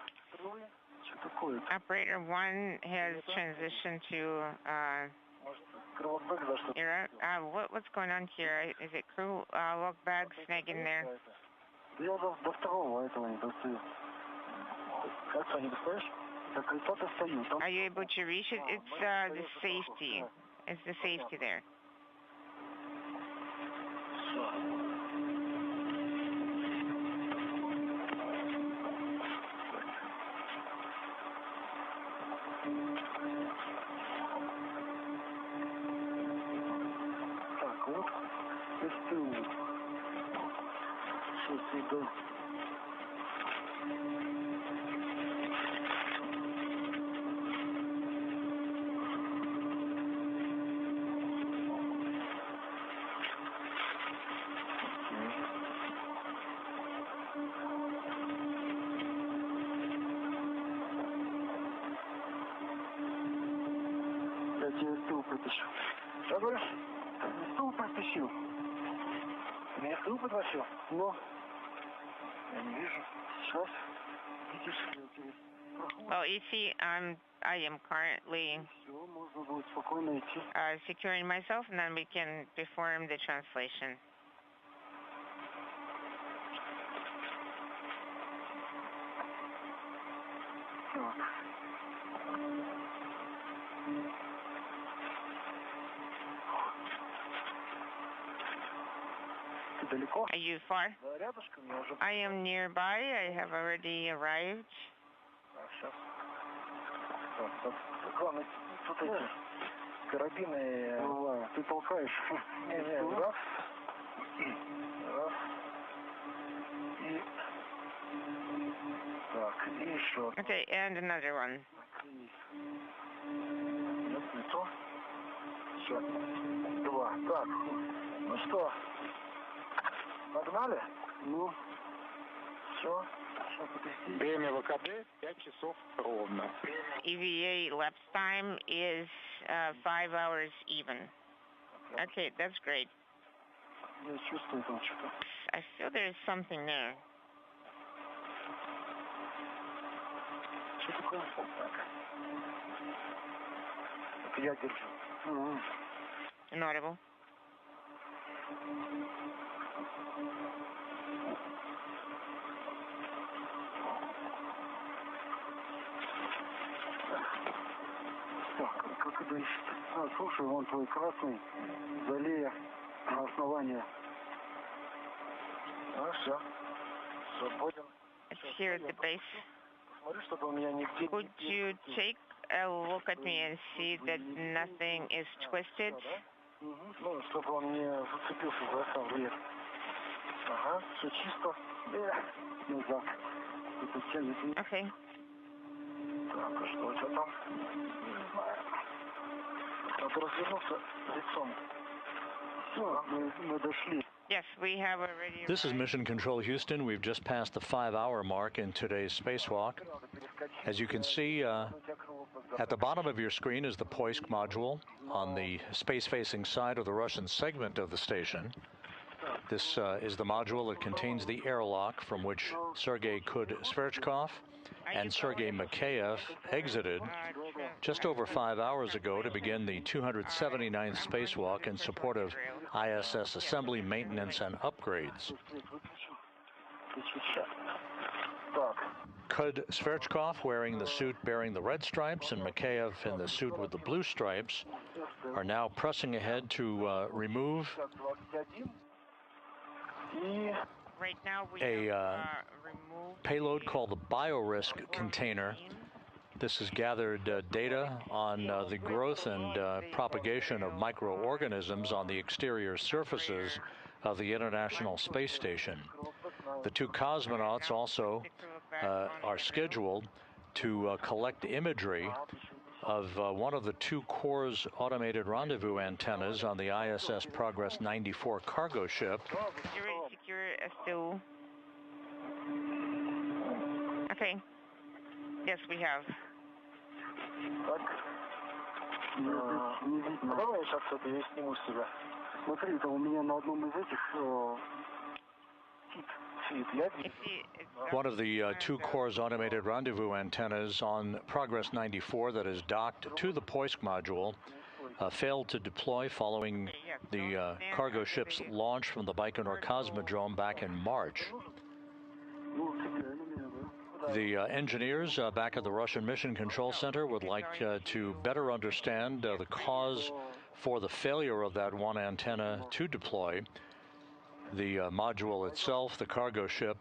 Operator 1 has transitioned to era. What's going on here? Is it crew log bag snag in there? Я до второго этого не достаю. Как не достаешь? Так и достаю. Are you able to reach it? It's the safety. It's the safety there. Так, вот. Тестую. Сейчас иду. Я тебе стул притащу. Что говоришь? Стул притащил. Меня стул притащил? Ну. Я не вижу. Сейчас. Видишь, я тебе... Well, you see, I am currently Все, можно будет спокойно идти. securing myself, and then we can perform the translation. Так. Ты далеко? Are you far? Да, рядышком я уже... I am nearby. I have already arrived. Сейчас. Так, главное, тут эти карабины... Бывает. Ты толкаешь. Не, раз. Раз. И... Так, и еще. Okay, and another one. Нет, не то. Все. Два. Так, ну что? Погнали? Ну. Все. Время ВКД 5 часов ровно. EVA lapse time is 5 hours even. Okay, that's great. Я чувствую там что-то. I feel there's something there. Что такое? Это я держу. Угу. Inaudible. Так, как это ищет? А, слушай, вон твой красный, залея на основание. А, все. Свободен. It's here at the base. Смотри, чтобы у меня нигде... Could you take a look at me and see that nothing is twisted? Угу. Ну, чтобы он не зацепился за сам вверх. Ага, все чисто. Назад. Это тянет. Okay. Так, а что у тебя там? Не знаю. Надо развернуться лицом. Все, мы дошли. Yes, we have already This is arrived. Mission Control Houston. We've just passed the 5-hour mark in today's spacewalk. As you can see, at the bottom of your screen is the Poisk module on the space-facing side of the Russian segment of the station. This is the module that contains the airlock from which Sergey Kud-Sverchkov and Sergei Mikaev exited just over 5 hours ago to begin the 279th spacewalk in support of ISS assembly, maintenance, and upgrades. Kud-Sverchkov, wearing the suit bearing the red stripes, and Mikaev in the suit with the blue stripes, are now pressing ahead to remove Right now we a have removed payload called the BioRisk container. This has gathered data on the growth and propagation of microorganisms on the exterior surfaces of the International Space Station. The two cosmonauts also are scheduled to collect imagery of one of the two Kurs automated rendezvous antennas on the ISS Progress 94 cargo ship. Secure S2. Okay. Yes, we have. Давай я сейчас это я сниму с себя. Смотри, это у меня на одном из этих one of the two Kurs automated rendezvous antennas on Progress 94 that is docked to the Poisk module failed to deploy following the cargo ship's launch from the Baikonur Cosmodrome back in March. The engineers back at the Russian Mission Control Center would like to better understand the cause for the failure of that one antenna to deploy. The module itself, the cargo ship,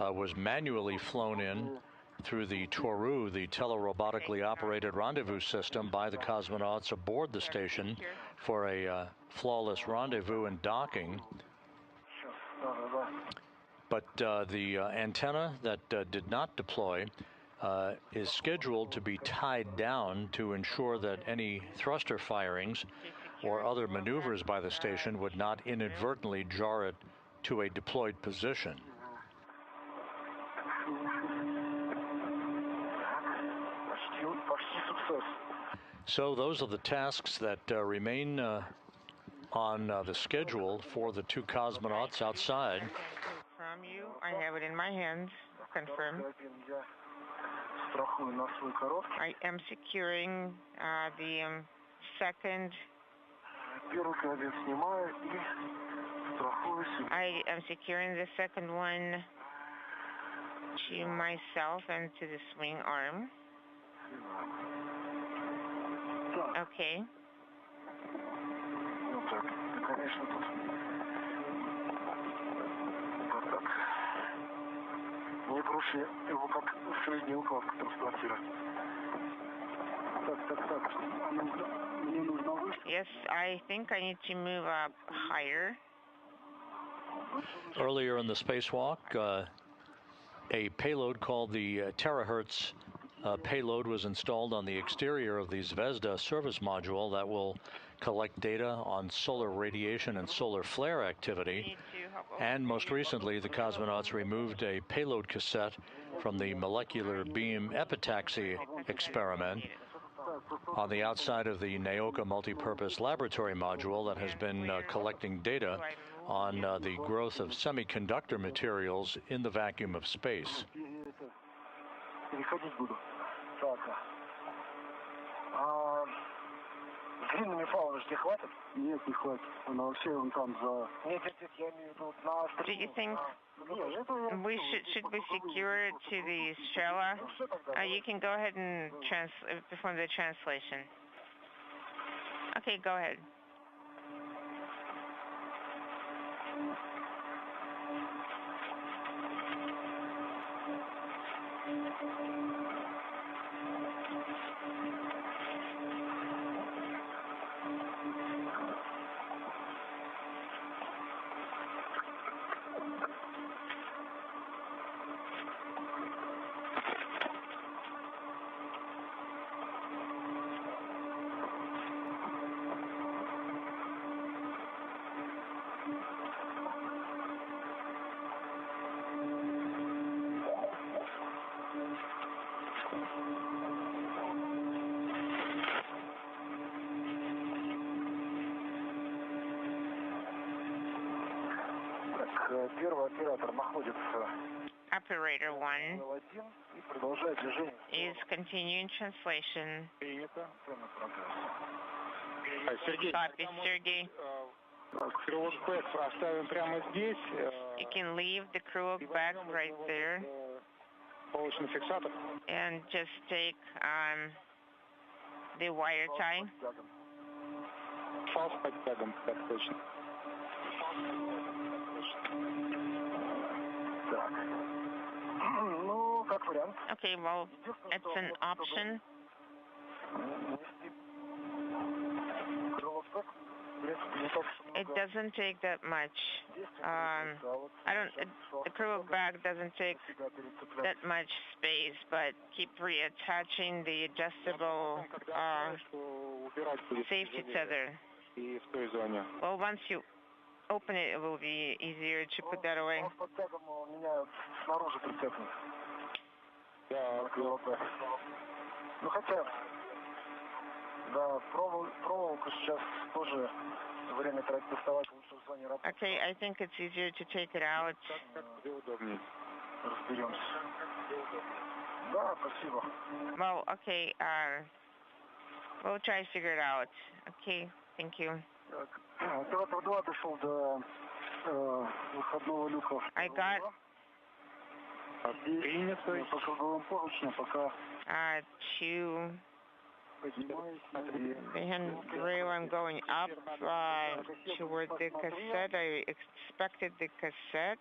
was manually flown in through the Toru, the telerobotically operated rendezvous system, by the cosmonauts aboard the station for a flawless rendezvous and docking. But the antenna that did not deploy is scheduled to be tied down to ensure that any thruster firings or other maneuvers by the station would not inadvertently jar it to a deployed position. So those are the tasks that remain on the schedule for the two cosmonauts outside. From you, I have it in my hands. Confirm. I am securing the second. I am securing the second one to myself and to the swing arm. Okay. Его как средний уклад транспортировать. Так. Мне нужно выше. Yes, I think I need to move up higher. Earlier in the spacewalk, a payload called the terahertz payload was installed on the exterior of the Zvezda service module that will collect data on solar radiation and solar flare activity. And most recently, the cosmonauts removed a payload cassette from the molecular beam epitaxy experiment on the outside of the Naoka multipurpose laboratory module that has been collecting data on the growth of semiconductor materials in the vacuum of space. Длинными фалами не хватит? Нет, не хватит. Она вообще он там за... Нет, я имею в виду на... Do you think we should we secure it to the Strela? You can go ahead and perform the translation. Okay, go ahead. Operator 1 is continuing translation. Copy, Sergey. You can leave the Krug bag right there and just take the wire tie. Okay, well, it's an option. It doesn't take that much. The crew bag doesn't take that much space, but keep reattaching the adjustable safety tether. Well, once you open it, it will be easier to put that away. Okay, I think it's easier to take it out. Well, okay, we'll try to figure it out. Okay, thank you. I got to the handrail. I'm going up toward the cassette. I expected the cassette.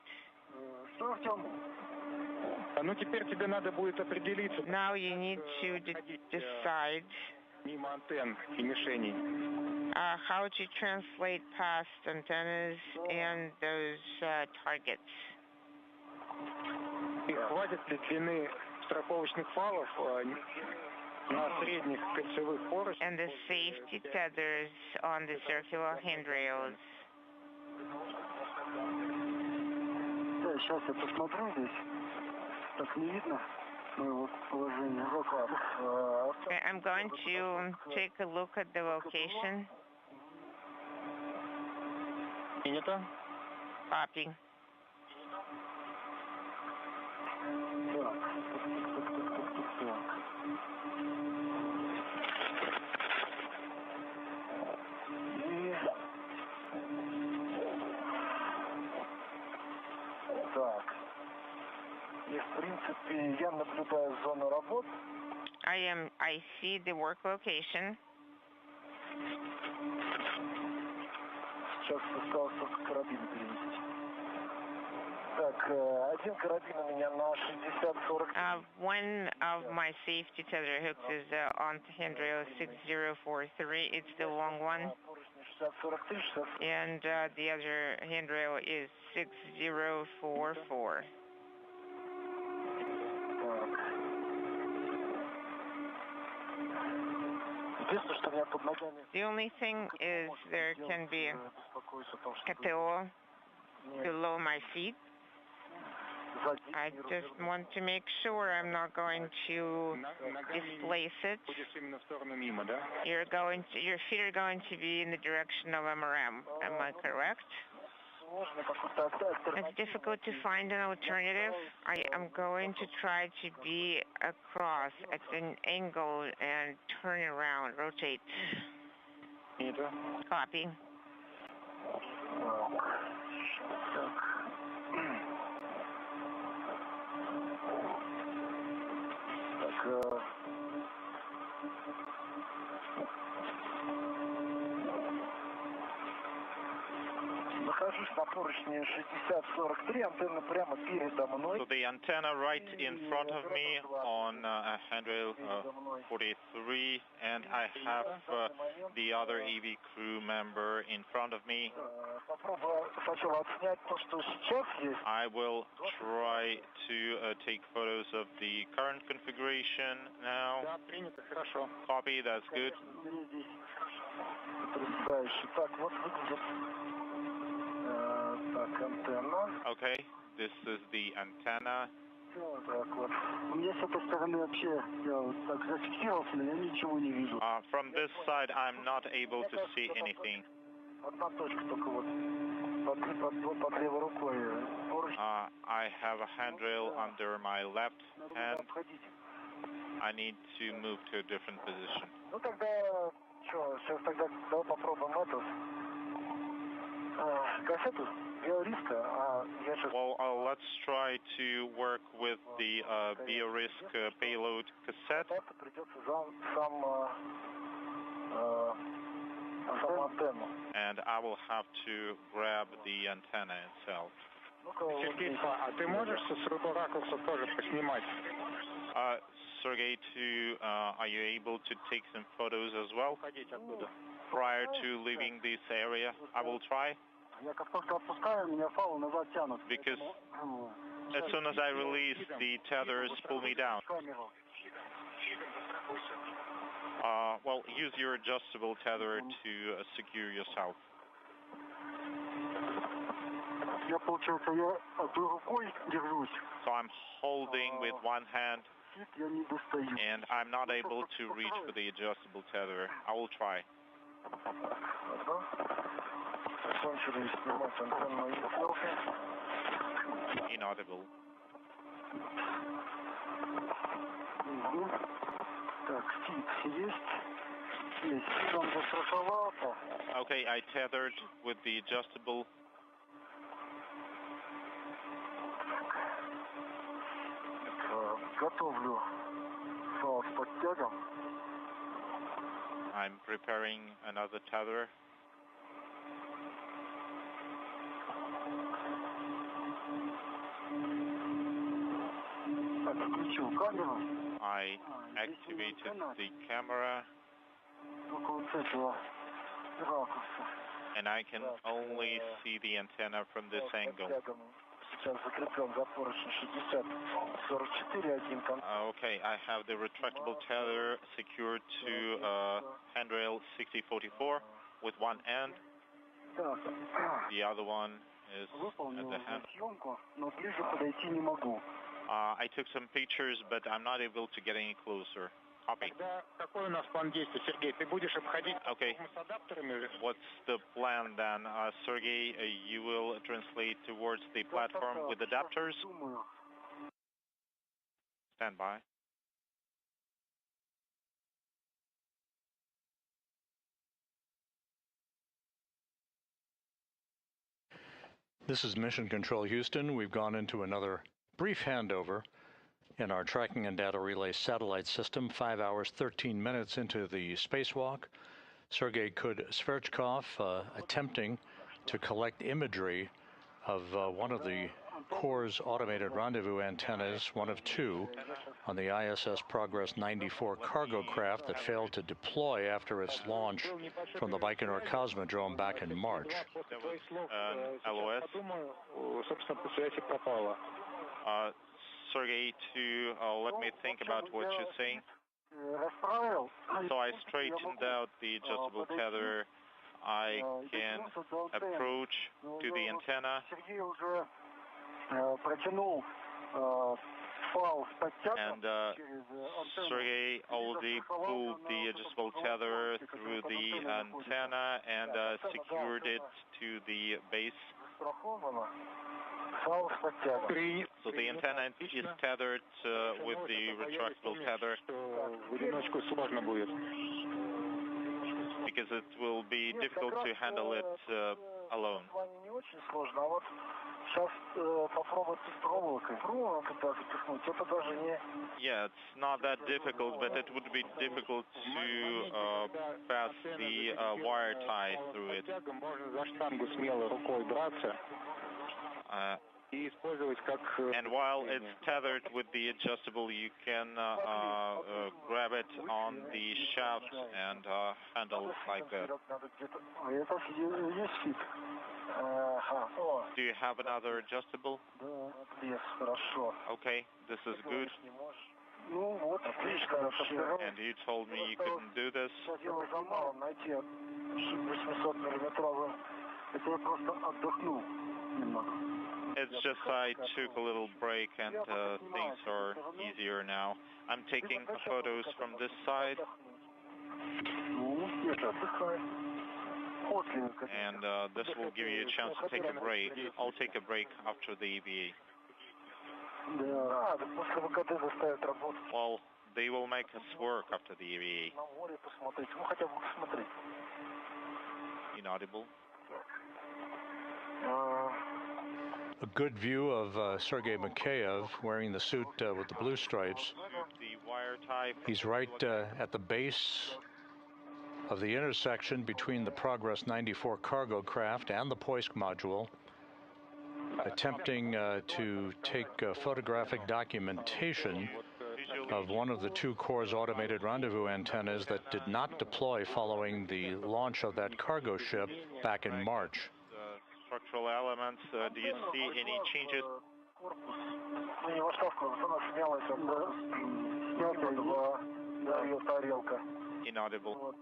Now you need to decide how to translate past antennas and those targets. And the safety tethers on the circular handrails. I'm going to take a look at the location. Copy. I see the work location. One of my safety tether hooks is on handrail 6043. It's the long one. And the other handrail is 6044. The only thing is there can be a pillow below my feet. I just want to make sure I'm not going to displace it. Your feet are going to be in the direction of MRM. Am I correct? It's difficult to find an alternative. I am going to try to be across at an angle and turn around, rotate. Copy. So the antenna right in front of me on handrail 43, and I have the other EV crew member in front of me. I will try to take photos of the current configuration now. Copy, that's good. Okay, this is the antenna. From this side, I'm not able to see anything. I have a handrail under my left hand. I need to move to a different position. Well, let's try to work with the BioRisk payload cassette. And I will have to grab the antenna itself. Sergey, are you able to take some photos as well? prior to leaving this area. I will try. Because as soon as I release, the tethers pull me down. Well, use your adjustable tether to secure yourself. So I'm holding with one hand, and I'm not able to reach for the adjustable tether. I will try. Inaudible. Okay, I tethered with the adjustable. I'm preparing another tether. I activated the camera, and I can only see the antenna from this angle. Okay, I have the retractable tether secured to handrail 6044 with one end. The other one is at the hand. I took some pictures, but I'm not able to get any closer. Copy. Okay. What's the plan then? Sergey, you will translate towards the platform with adapters? Stand by. This is Mission Control Houston. We've gone into another brief handover in our tracking and data relay satellite system, 5 hours, 13 minutes into the spacewalk. Sergey Kud-Sverchkov attempting to collect imagery of one of the Kurs automated rendezvous antennas, one of two, on the ISS Progress 94 cargo craft that failed to deploy after its launch from the Baikonur Cosmodrome back in March. LOS. Sergey, let me think about what you're saying. So I straightened out the adjustable tether. I can approach to the antenna. And Sergey already pulled the adjustable tether through the antenna and secured it to the base. So the antenna is tethered with the retractable tether, because it will be difficult to handle it alone. Yeah, it's not that difficult, but it would be difficult to pass the wire tie through it. And while it's tethered with the adjustable, you can grab it on the shaft and handle it like that. Do you have another adjustable? Okay, this is good. And you told me you couldn't do this. It's just I took a little break and things are easier now. I'm taking photos from this side. And this will give you a chance to take a break. I'll take a break after the EVA. Well, they will make us work after the EVA. Inaudible. A good view of Sergei Mikaev wearing the suit with the blue stripes. He's right at the base of the intersection between the Progress 94 cargo craft and the Poisk module, attempting to take photographic documentation of one of the two Kurs automated rendezvous antennas that did not deploy following the launch of that cargo ship back in March. Structural elements, do you see any changes? Inaudible.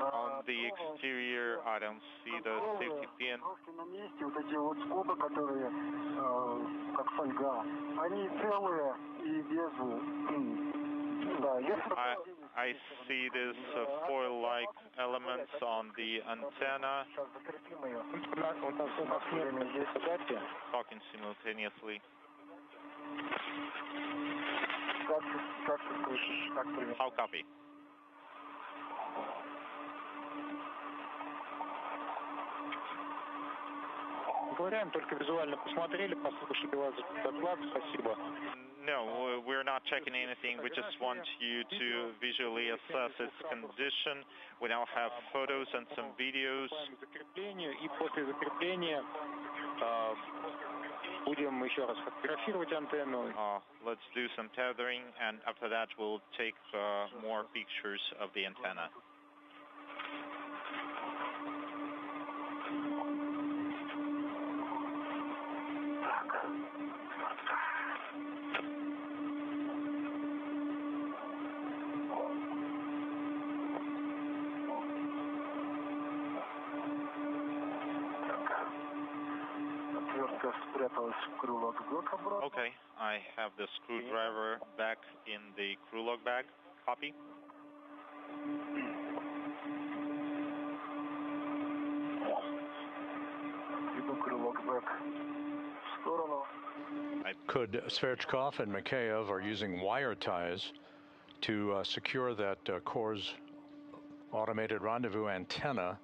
On the exterior, I don't see the safety pin. I see these foil-like elements on the antenna. Talking simultaneously. How copy? Только визуально посмотрели, послушали вас доклад. Спасибо. No, we're not checking anything. We just want you to visually assess its condition. We now have photos and some videos. И после закрепления будем еще раз фотографировать антенну. Let's do some tethering, and after that we'll take more pictures of the antenna. Okay, I have the screwdriver back in the crew log bag. Copy. Kud-Sverchkov and Mikaev are using wire ties to secure that Kurs automated rendezvous antenna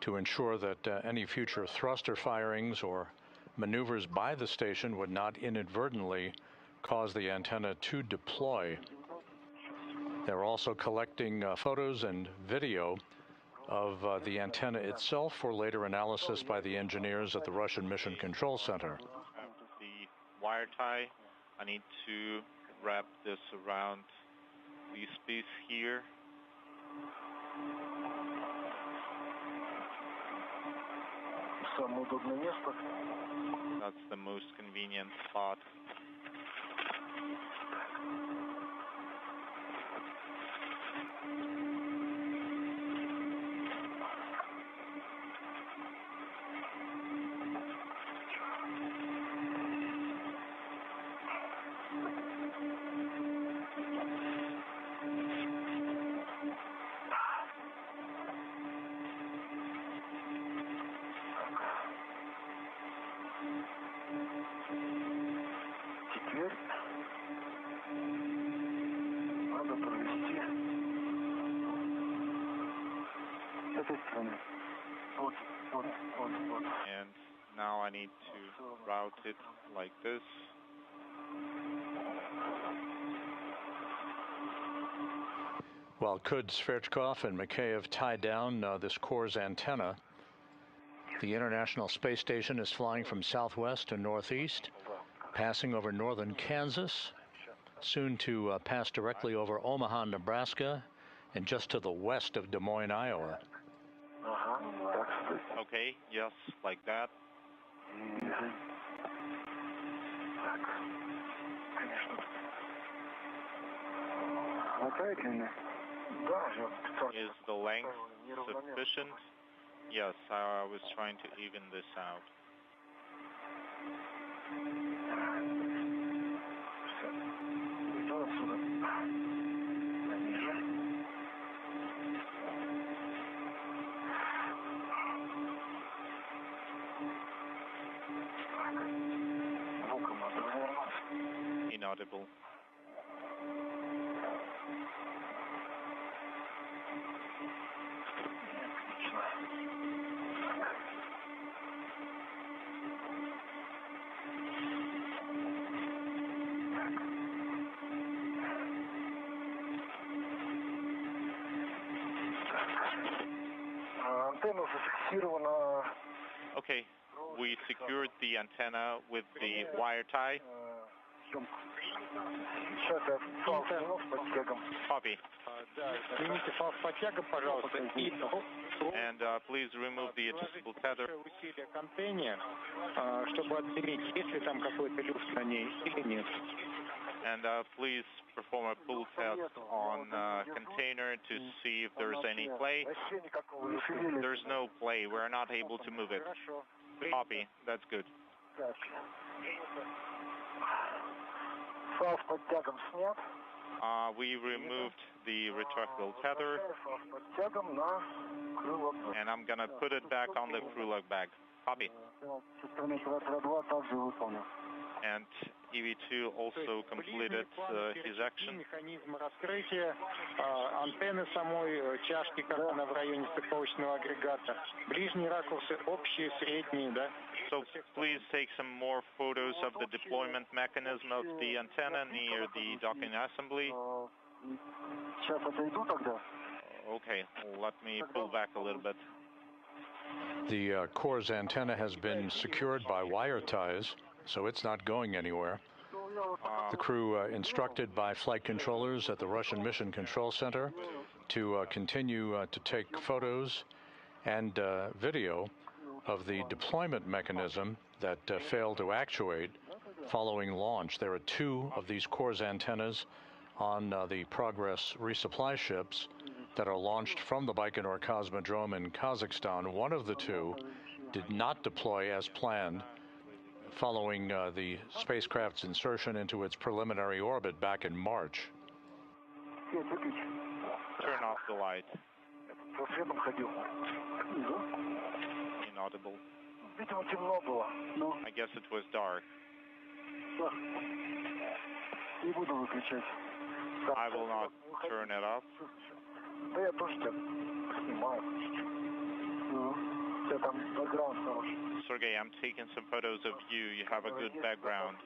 to ensure that any future thruster firings or maneuvers by the station would not inadvertently cause the antenna to deploy. They're also collecting photos and video of the antenna itself for later analysis by the engineers at the Russian Mission Control Center. The wire tie, I need to wrap this around this piece here. That's the most convenient spot. And now I need to route it like this. While Kud-Sverchkov and Mikaev tie down this Kurs antenna, the International Space Station is flying from southwest to northeast, passing over northern Kansas, soon to pass directly over Omaha, Nebraska, and just to the west of Des Moines, Iowa. Okay, yes, like that. Is the length sufficient? Yes, I was trying to even this out. Inaudible. Okay, we secured the antenna with the wire tie. Copy. And please remove the adjustable tether. And please perform a pull test on container to see if there's any play. There's no play. We're not able to move it. Copy. That's good. We removed the retractable tether, and I'm gonna put it back on the crew log bag. Copy. And EV2 also completed his action. So please take some more photos of the deployment mechanism of the antenna near the docking assembly. Okay, let me pull back a little bit. The Kurs antenna has been secured by wire ties, so it's not going anywhere. The crew instructed by flight controllers at the Russian Mission Control Center to continue to take photos and video of the deployment mechanism that failed to actuate following launch. There are two of these Kurs antennas on the Progress resupply ships that are launched from the Baikonur Cosmodrome in Kazakhstan. One of the two did not deploy as planned following the spacecraft's insertion into its preliminary orbit back in March. Turn off the light. Inaudible. I guess it was dark. I will not turn it off. Sergey, I'm taking some photos of you. You have a good background.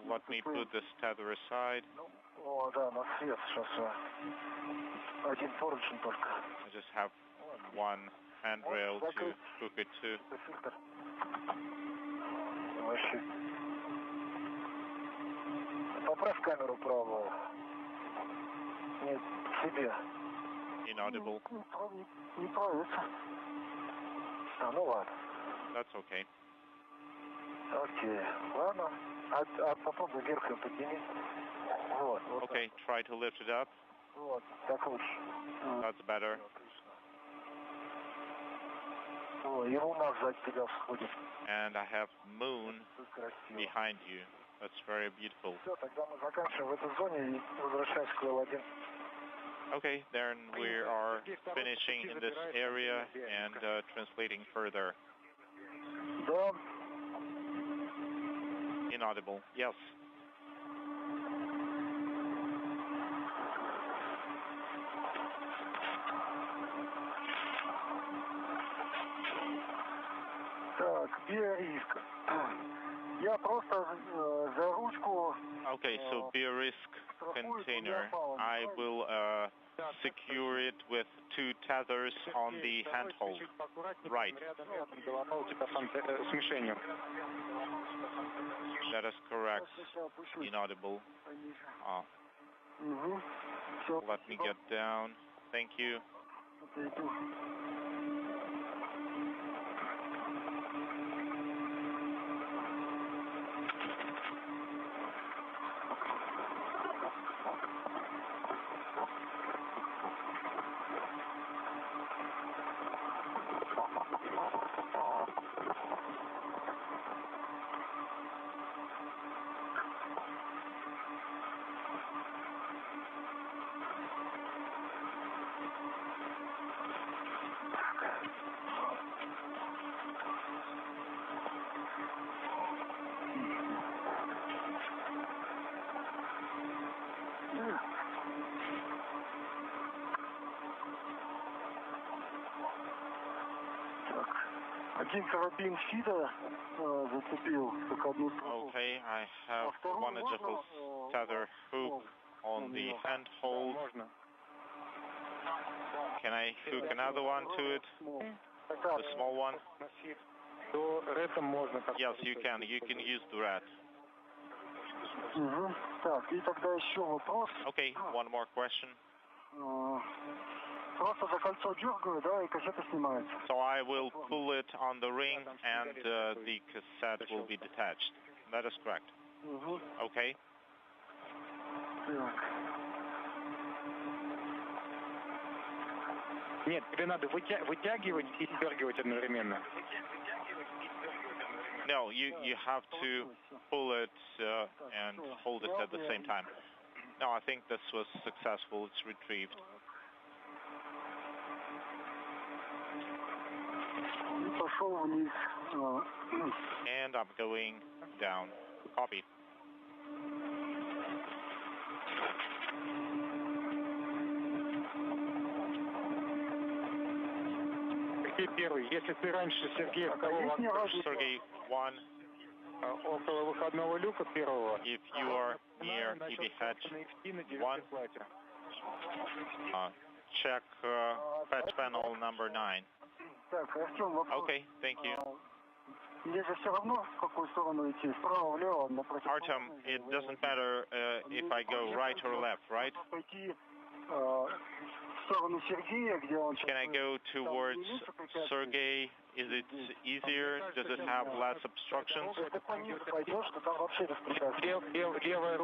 Let me put this tether aside. I just have one handrail to hook it to. Inaudible. That's okay. Okay, try to lift it up. That's better. And I have moon behind you. That's very beautiful. Okay, then we are finishing in this area and translating further. Inaudible. Yes. Okay, so Biorisk container. I will secure it with two tethers on the handhold. Right. That is correct. Inaudible. Let me get down. Thank you. Один карабин фида зацепил только одну сторону. Okay, I have one adjustable tether hook on the handhold. Can I hook another one to it? The small one? Yes, you can. You can use the rat. Okay, one more question. So I will pull it on the ring and the cassette will be detached. That is correct. Okay. Нет, тебе надо вытягивать и свергивать одновременно. No, you have to pull it and hold it at the same time. No, I think this was successful. It's retrieved. And I'm going down. Copy. Первый. Если ты раньше, Сергей, Sergey 1. Около выходного люка первого. If you are near EB hatch 1, check patch panel number 9. Okay, thank you. Artem, it doesn't matter if I go right or left, right? Can I go towards Sergei? Is it easier? Does it have less obstructions?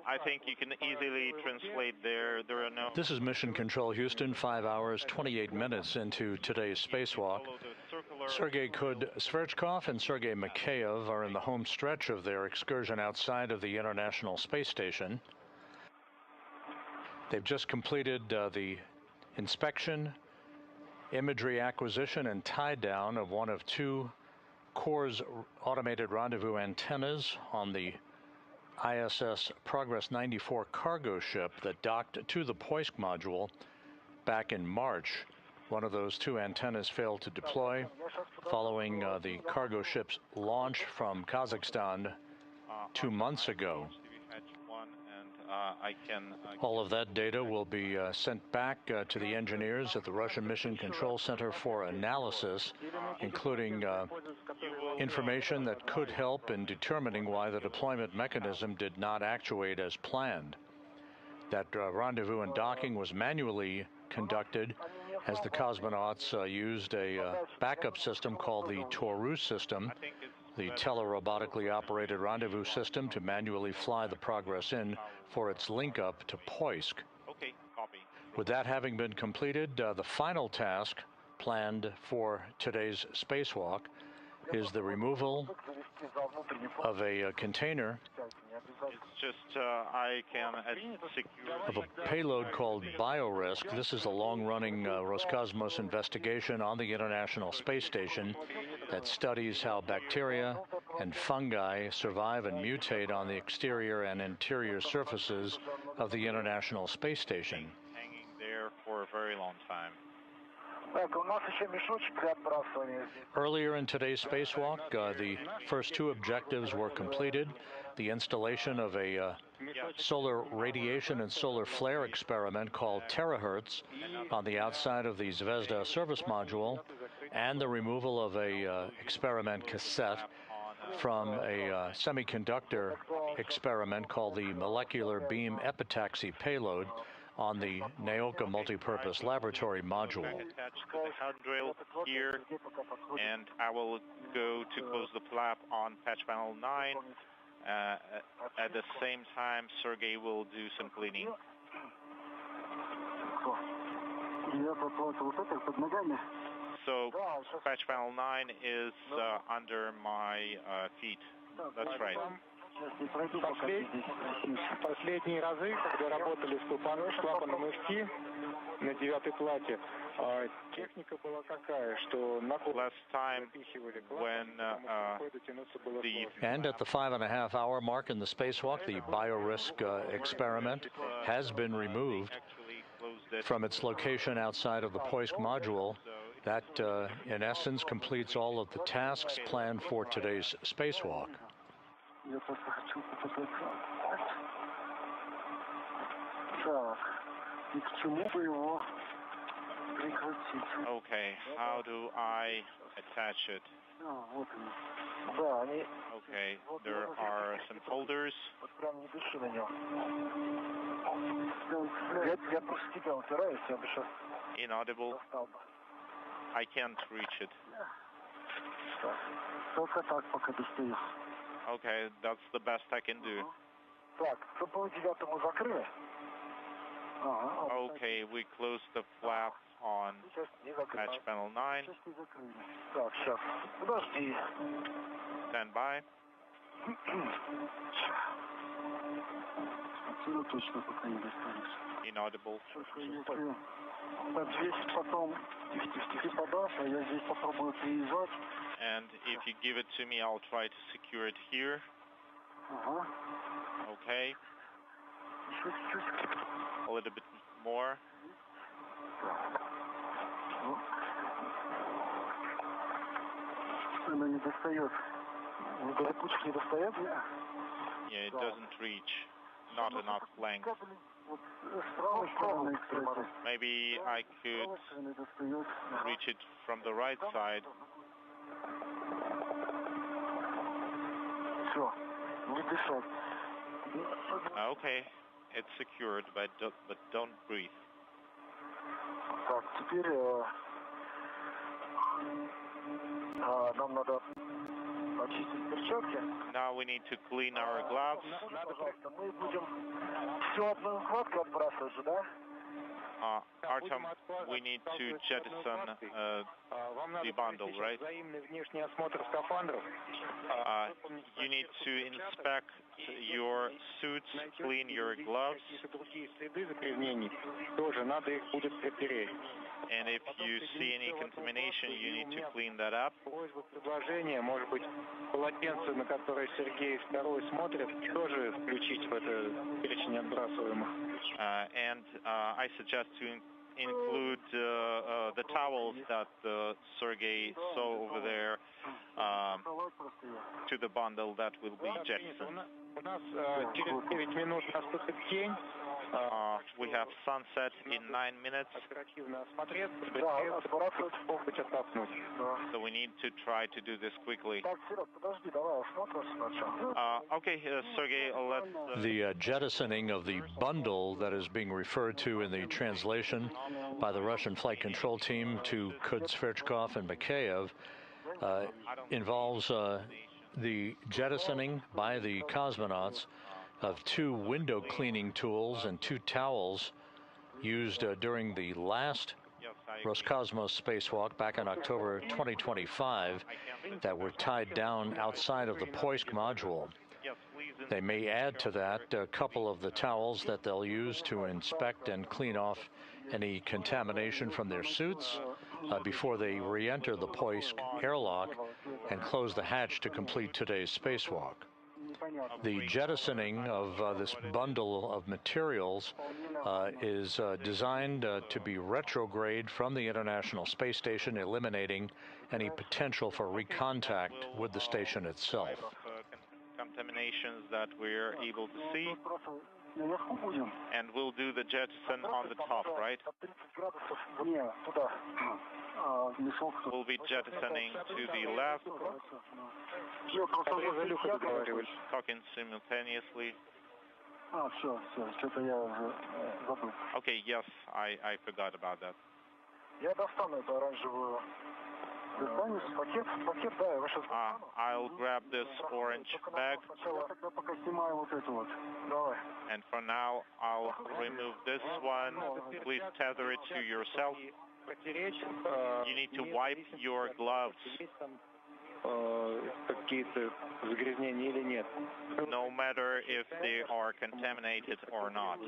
I think you can easily translate there. There are no... This is Mission Control Houston, 5 hours, 28 minutes into today's spacewalk. Sergey Kud-Sverchkov and Sergei Mikaev are in the home stretch of their excursion outside of the International Space Station. They've just completed the inspection, imagery acquisition, and tie-down of one of two Kurs automated rendezvous antennas on the ISS Progress 94 cargo ship that docked to the Poisk module back in March. One of those two antennas failed to deploy following the cargo ship's launch from Kazakhstan 2 months ago. All of that data will be sent back to the engineers at the Russian Mission Control Center for analysis, including information that could help in determining why the deployment mechanism did not actuate as planned. That rendezvous and docking was manually conducted as the cosmonauts used a backup system called the Kurs system, the telerobotically operated rendezvous system, to manually fly the Progress in for its link up to Poisk. Okay, copy. With that having been completed, the final task planned for today's spacewalk is the removal of a container It's just I can secure of a payload called BioRisk. This is a long-running Roscosmos investigation on the International Space Station that studies how bacteria and fungi survive and mutate on the exterior and interior surfaces of the International Space Station. Hanging there for a very long time. Earlier in today's spacewalk, the first two objectives were completed. The installation of a solar radiation and solar flare experiment called Terahertz on the outside of the Zvezda service module, and the removal of a experiment cassette from a semiconductor experiment called the Molecular Beam Epitaxy payload on the Naoka Multipurpose Laboratory module. Attach the handrail here, and I will go to close the flap on patch panel 9. At the same time, Sergey will do some cleaning. So patch panel 9 is under my feet. That's right. Последние разы, когда работали с клапаном FT на 9-й плате, техника была такая, что last time when and at the 5.5-hour mark in the spacewalk, the BioRisk experiment has been removed from its location outside of the Poisk module. That, in essence, completes all of the tasks planned for today's spacewalk. Okay, how do I attach it? Okay, there are some folders. Inaudible. I can't reach it. Okay, that's the best I can do. Okay, we close the flap on hatch panel 9. Stand by. Inaudible. And if you give it to me, I'll try to secure it here. Okay. A little bit more. Yeah, it doesn't reach. Not enough length. Maybe I could reach it from the right side. Okay, it's secured, but don't breathe. Now we need to clean our gloves. Artem, we need to jettison the bundle, right? You need to inspect your suits, clean your gloves. And if you see any contamination, you need to clean that up. And I suggest to include the towels that Sergey saw over there to the bundle that will be jettisoned. We have sunset in 9 minutes. So we need to try to do this quickly. Okay, Sergey, let's... The jettisoning of the bundle that is being referred to in the translation by the Russian flight control team to Kud-Sverchkov and Mikaev involves the jettisoning by the cosmonauts of 2 window cleaning tools and 2 towels used during the last Roscosmos Spacewalk back in October 2025 that were tied down outside of the Poisk module. They may add to that a couple of the towels that they'll use to inspect and clean off any contamination from their suits before they re-enter the Poisk airlock and close the hatch to complete today's spacewalk. The jettisoning of this bundle of materials is designed to be retrograde from the International Space Station, eliminating any potential for recontact with the station itself. Contaminations that we're able to see, and we'll do the jettison on the top, right? We'll be jettisoning to the left, talking simultaneously. Okay, yes, I forgot about that. I'll grab this orange bag, and for now I'll remove this one. Please tether it to yourself. You need to wipe your gloves. No matter if they are contaminated or not.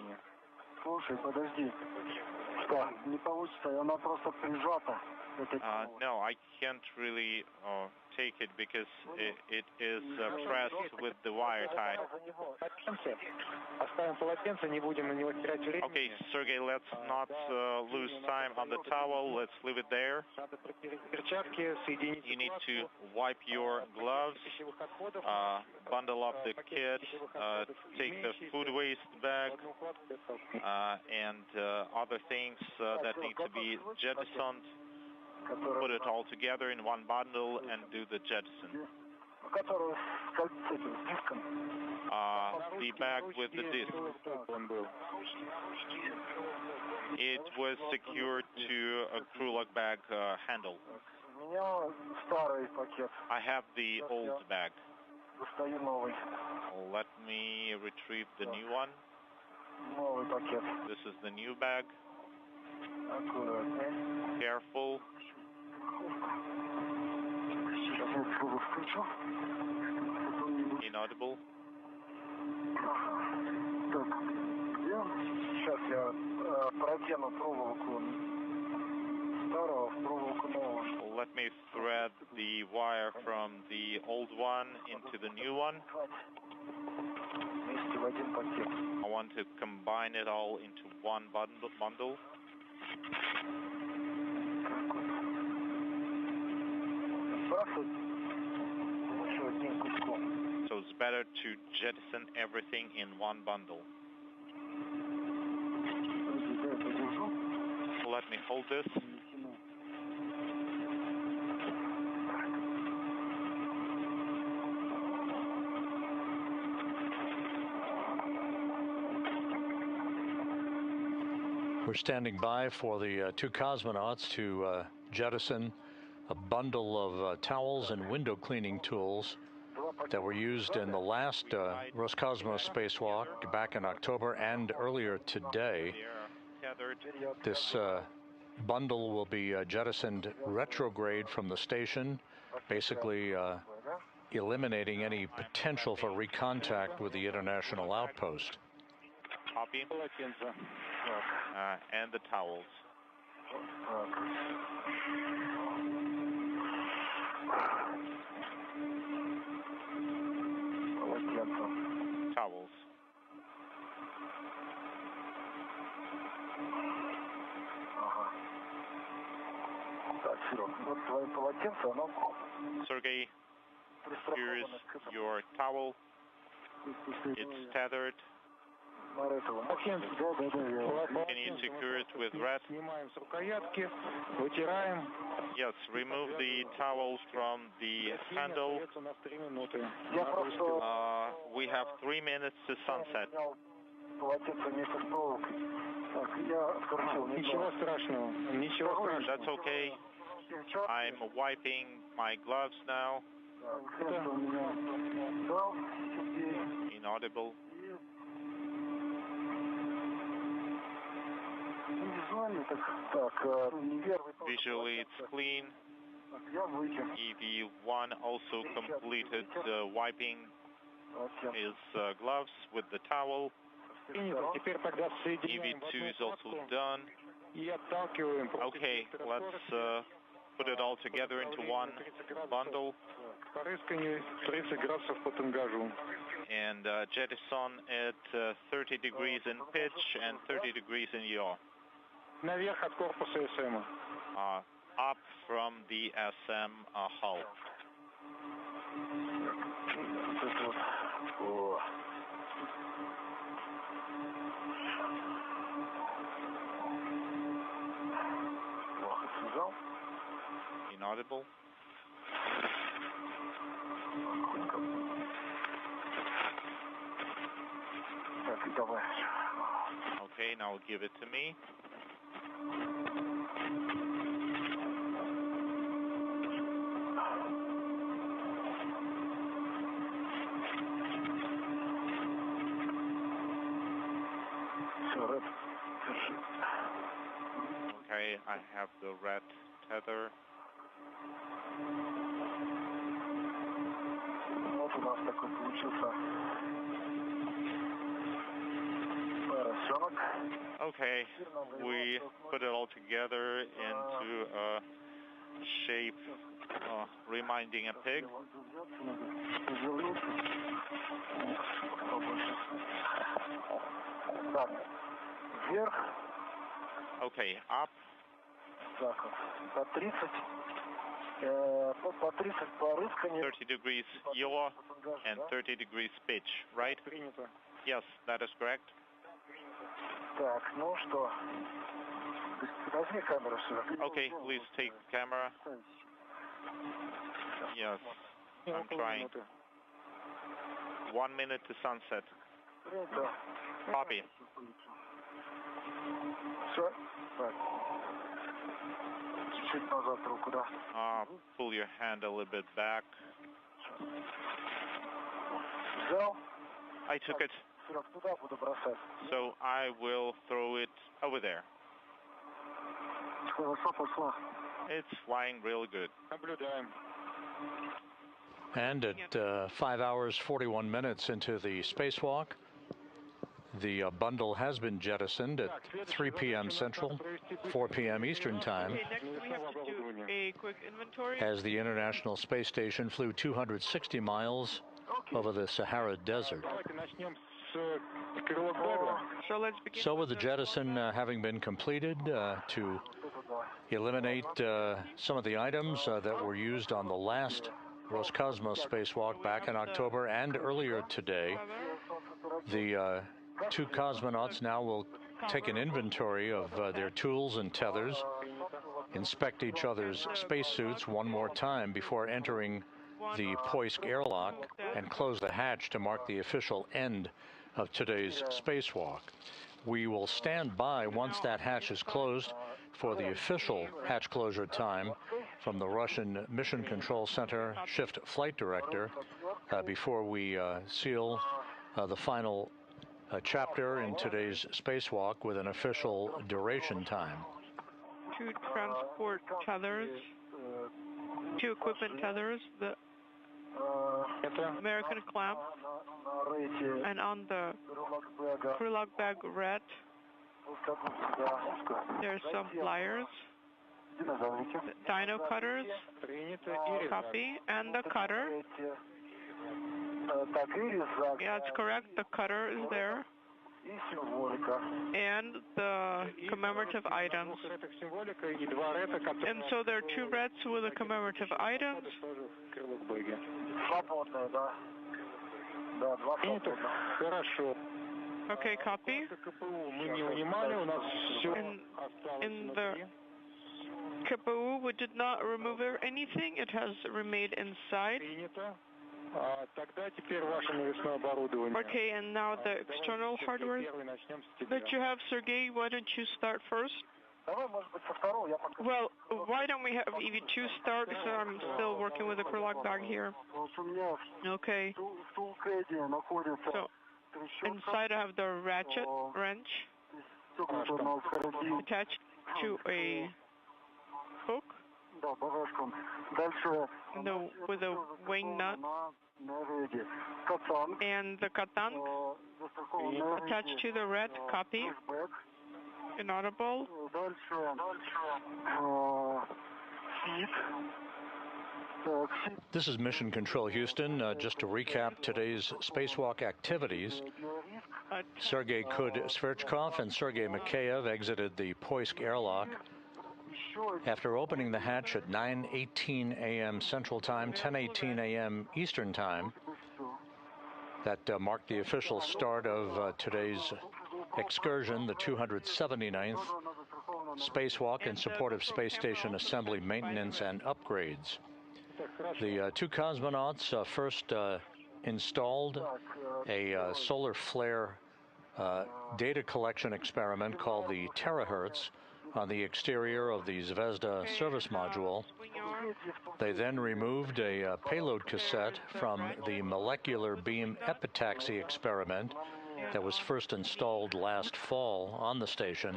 No, I can't really take it because it is pressed with the wire tie. Okay, Sergey, let's not lose time on the towel. Let's leave it there. You need to wipe your gloves, bundle up the kit, take the food waste bag, and other things that need to be jettisoned. Put it all together in one bundle and do the jettison. The bag with the disc. It was secured to a crew lock bag handle. I have the old bag. Let me retrieve the new one. This is the new bag. Careful. Inaudible. Let me thread the wire from the old one into the new one. I want to combine it all into one bundle. So it's better to jettison everything in one bundle. Let me hold this. We're standing by for the two cosmonauts to jettison a bundle of towels and window cleaning tools that were used in the last Roscosmos Spacewalk back in October and earlier today. This bundle will be jettisoned retrograde from the station, basically eliminating any potential for recontact with the international outpost. Copy. And the towels. Towels. Sergey, here is your towel. It's tethered. Can you secure it with red? Yes, remove the towels from the handle. We have 3 minutes to sunset. That's okay. I'm wiping my gloves now. Inaudible. Visually it's clean. EV1 also completed wiping his gloves with the towel. EV2 is also done. Okay, let's put it all together into one bundle and jettison at 30 degrees in pitch and 30 degrees in yaw. Up from the SM hull. Inaudible. Okay, now give it to me. Okay, I have the red tether. Okay, we put it all together into a shape reminding a pig. Okay, up. 30 degrees yaw and 30 degrees pitch, right? Yes, that is correct. Okay, please take camera. Yes, I'm trying. 1 minute to sunset. Copy. Pull your hand a little bit back. I took it. So I will throw it over there. It's flying real good. And at 5 hours, 41 minutes into the spacewalk, the bundle has been jettisoned at 3 p.m. Central, 4 p.m. Eastern Time, Okay, next we have to do a quick inventory. as the International Space Station flew 260 miles over the Sahara Desert. So let's begin. So with the jettison having been completed to eliminate some of the items that were used on the last Roscosmos Spacewalk back in October and earlier today, the two cosmonauts now will take an inventory of their tools and tethers, inspect each other's spacesuits one more time before entering the Poisk airlock and close the hatch to mark the official end of today's spacewalk. We will stand by once that hatch is closed for the official hatch closure time from the Russian Mission Control Center Shift Flight Director before we seal the final chapter in today's spacewalk with an official duration time. 2 transport tethers, 2 equipment tethers, the American clamp, and on the Krylov bag red, there's some pliers, dino cutters, copy, and the cutter. Yeah, it's correct. The cutter is there. And the commemorative items. And so there are 2 reds with the commemorative items. Okay, copy. In the KPU, we did not remove anything. It has remained inside. Okay, and now the external hardware that you have, Sergey, why don't you start first? Well, why don't we have EV2 start? So I'm still working with the Krylov bag here. Okay. So inside I have the ratchet wrench attached to a hook. With a wing nut and the katan attached to the red, copy, inaudible. This is Mission Control Houston. Just to recap today's spacewalk activities, Sergey Kud-Sverchkov and Sergei Mikaev exited the Poisk airlock after opening the hatch at 9:18 a.m. Central Time, 10:18 a.m. Eastern Time. That marked the official start of today's excursion, the 279th spacewalk in support of space station assembly, maintenance, and upgrades. The 2 cosmonauts first installed a solar flare data collection experiment called the Terahertz on the exterior of the Zvezda service module. They then removed a payload cassette from the molecular beam epitaxy experiment that was first installed last fall on the station.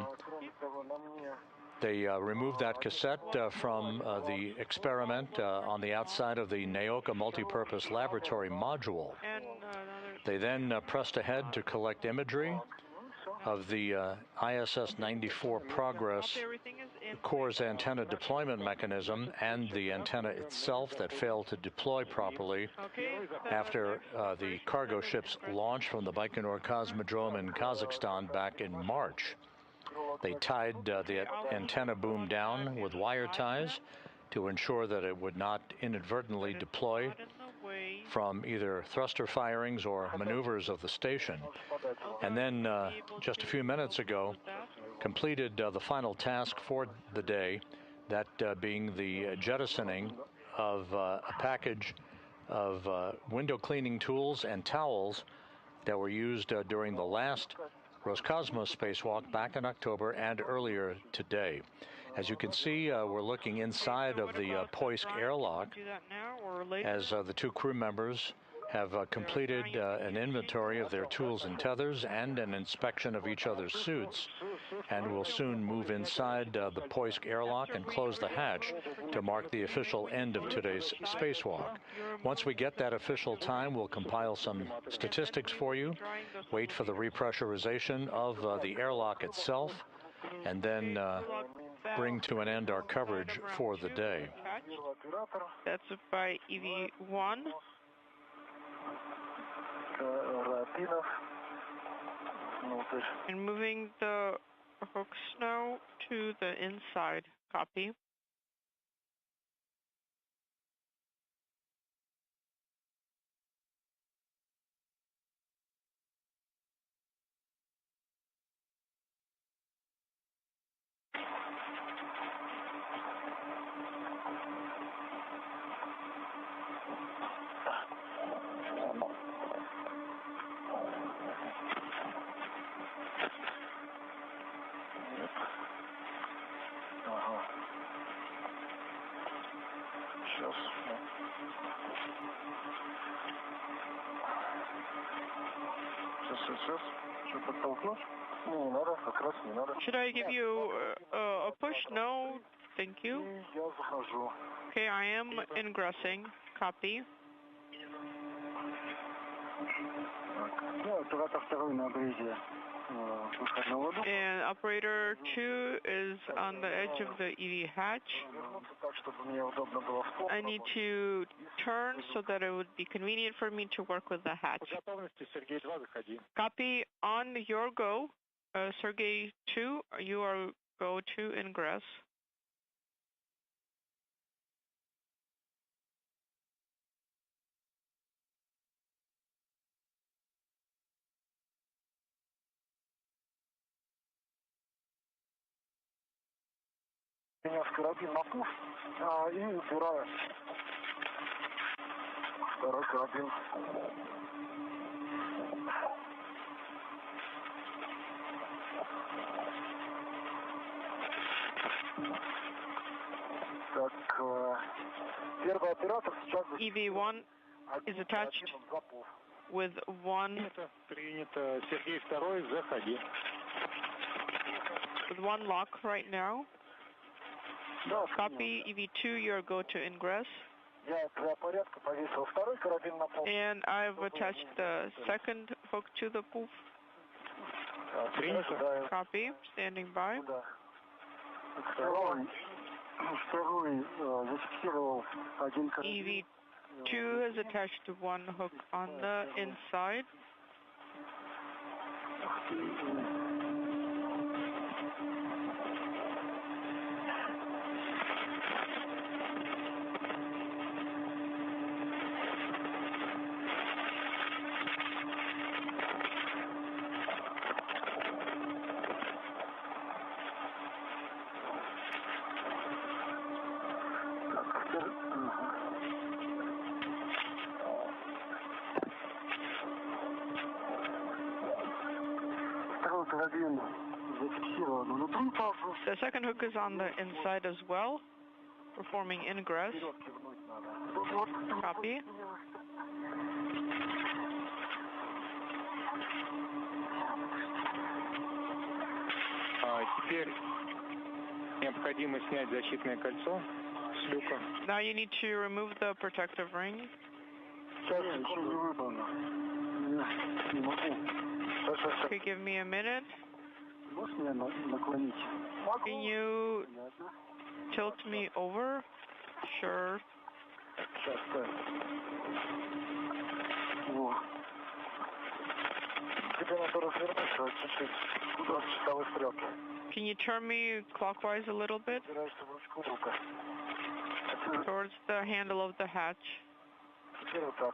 They removed that cassette from the experiment on the outside of the Naoka multipurpose laboratory module. They then pressed ahead to collect imagery of the ISS-94 progress Kurs antenna deployment mechanism and the antenna itself that failed to deploy properly after the cargo ships launched from the Baikonur Cosmodrome in Kazakhstan back in March. They tied the antenna boom down with wire ties to ensure that it would not inadvertently deploy from either thruster firings or maneuvers of the station. And then just a few minutes ago, completed the final task for the day, that being the jettisoning of a package of window cleaning tools and towels that were used during the last Roscosmos Spacewalk back in October and earlier today. As you can see, we're looking inside of the Poisk airlock as the two crew members have completed an inventory of their tools and tethers and an inspection of each other's suits, and will soon move inside the Poisk airlock and close the hatch to mark the official end of today's spacewalk. Once we get that official time, we'll compile some statistics for you, wait for the repressurization of the airlock itself, and then bring to an end our coverage for the day. That's by EV1. And moving the hooks now to the inside. Copy. Should I give you a push? No, thank you. Okay, I am ingressing. Copy. And operator 2 is on the edge of the EV hatch. I need to turn so that it would be convenient for me to work with the hatch. Copy. On your go, Sergey 2, you are go to ingress. Меня в карабин на пуф и убираю. Второй карабин. Так, первый оператор сейчас... EV1 is attached with one... Принято. Сергей, второй, заходи. With one lock right now. Copy. EV2, your go to ingress. And I've attached the second hook to the poof. Copy. Standing by. EV2 has attached to one hook on the inside. The second hook is on the inside as well, performing ingress. Copy. Теперь необходимо снять защитное кольцо с люка. Now you need to remove the protective ring. Okay, give me a minute. Can you tilt me over? Sure. Can you turn me clockwise a little bit? Towards the handle of the hatch.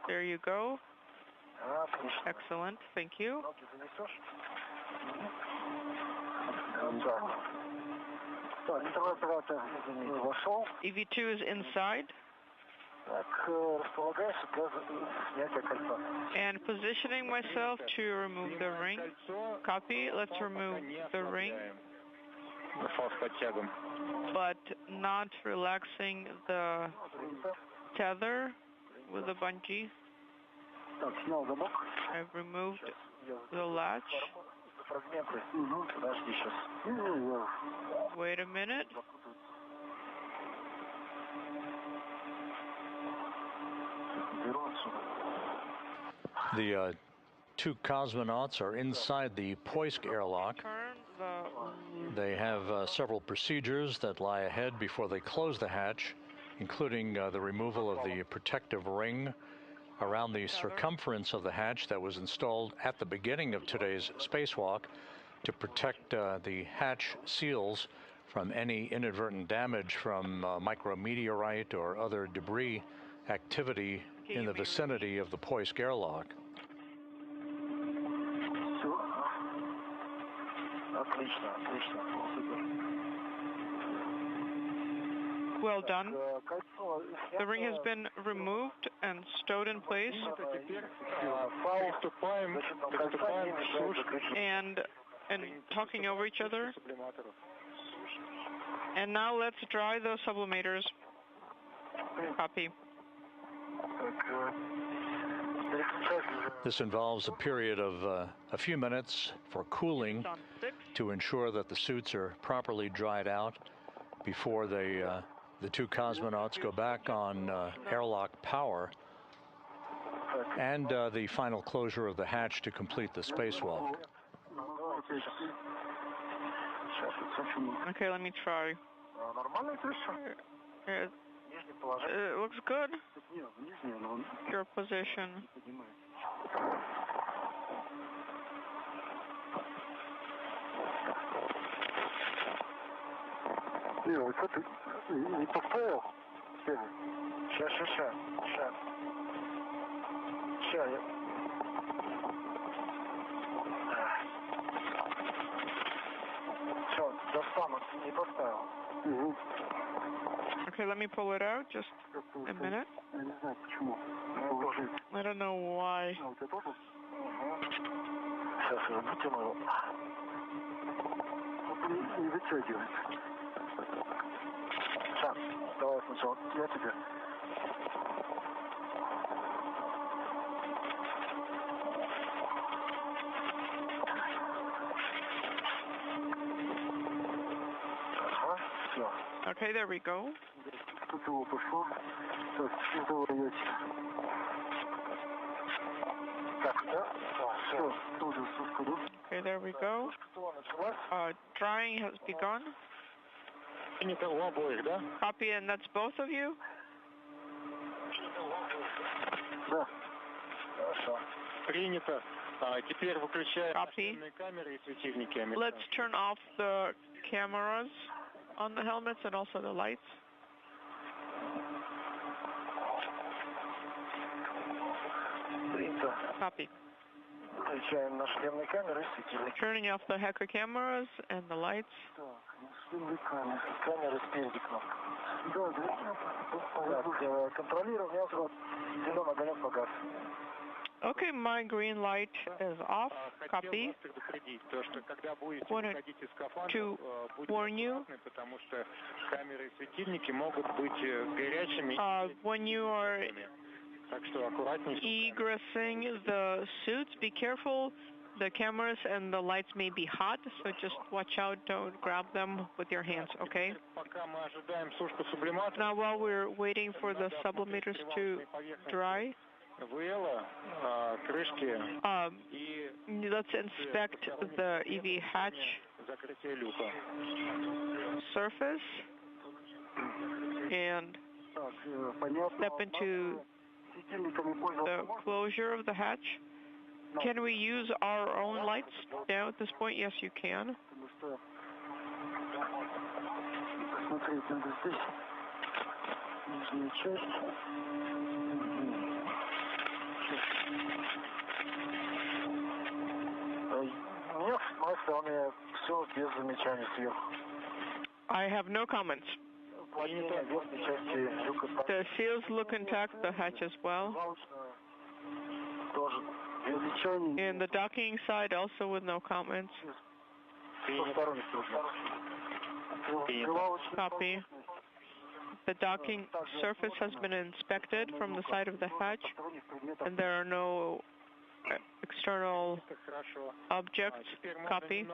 There you go. Excellent. Thank you. EV2 is inside. And positioning myself to remove the ring. Copy. Let's remove the ring. But not relaxing the tether with the bungee. I've removed the latch. Wait a minute. The two cosmonauts are inside the Poisk airlock. They have several procedures that lie ahead before they close the hatch, including the removal of the protective ring around the circumference of the hatch that was installed at the beginning of today's spacewalk to protect the hatch seals from any inadvertent damage from micrometeorite or other debris activity in the vicinity of the Poisk airlock. Well done. The ring has been removed and stowed in place. And talking over each other. And now let's dry the sublimators. Copy. This involves a period of a few minutes for cooling to ensure that the suits are properly dried out before the two cosmonauts go back on airlock power, and the final closure of the hatch to complete the spacewalk. Okay, let me try. It looks good. Your position. Не поставил? Сейчас. Все, достану, не поставил. Okay, let me pull it out. Just a minute. I don't know why. Сейчас я вытяну. Не вытягивает. Сейчас, давай сначала я тебе. Ага, все. Okay, there we go. Тут его пошло. Так, заводите. Так, да? Все, тоже сушку, да? Okay, there we go. Drying has begun. Copy, and that's both of you? Да. Хорошо. Принято. Теперь выключаем Copy. камеры и светильники. Let's turn off the cameras on the helmets and also the lights. Принято. Copy. Включаем наши шлемные камеры и светильники. Turning off the Hecker cameras and the lights. Шлемные камеры. Камеры спереди кнопка. Да, так, контролирование взлет. Зеленый огонек погас. Okay, my green light is off. Copy. Wanted to warn you. When you are egressing the suits, be careful. The cameras and the lights may be hot, so just watch out. Don't grab them with your hands, okay? Now, while we're waiting for the sublimators to dry, let's inspect the EV hatch surface and step into the closure of the hatch. Can we use our own lights now at this point? Yes, you can. I have no comments. The seals look intact, the hatch as well. And the docking side also with no comments. Copy. The docking surface has been inspected from the side of the hatch, and there are no external objects. Copy.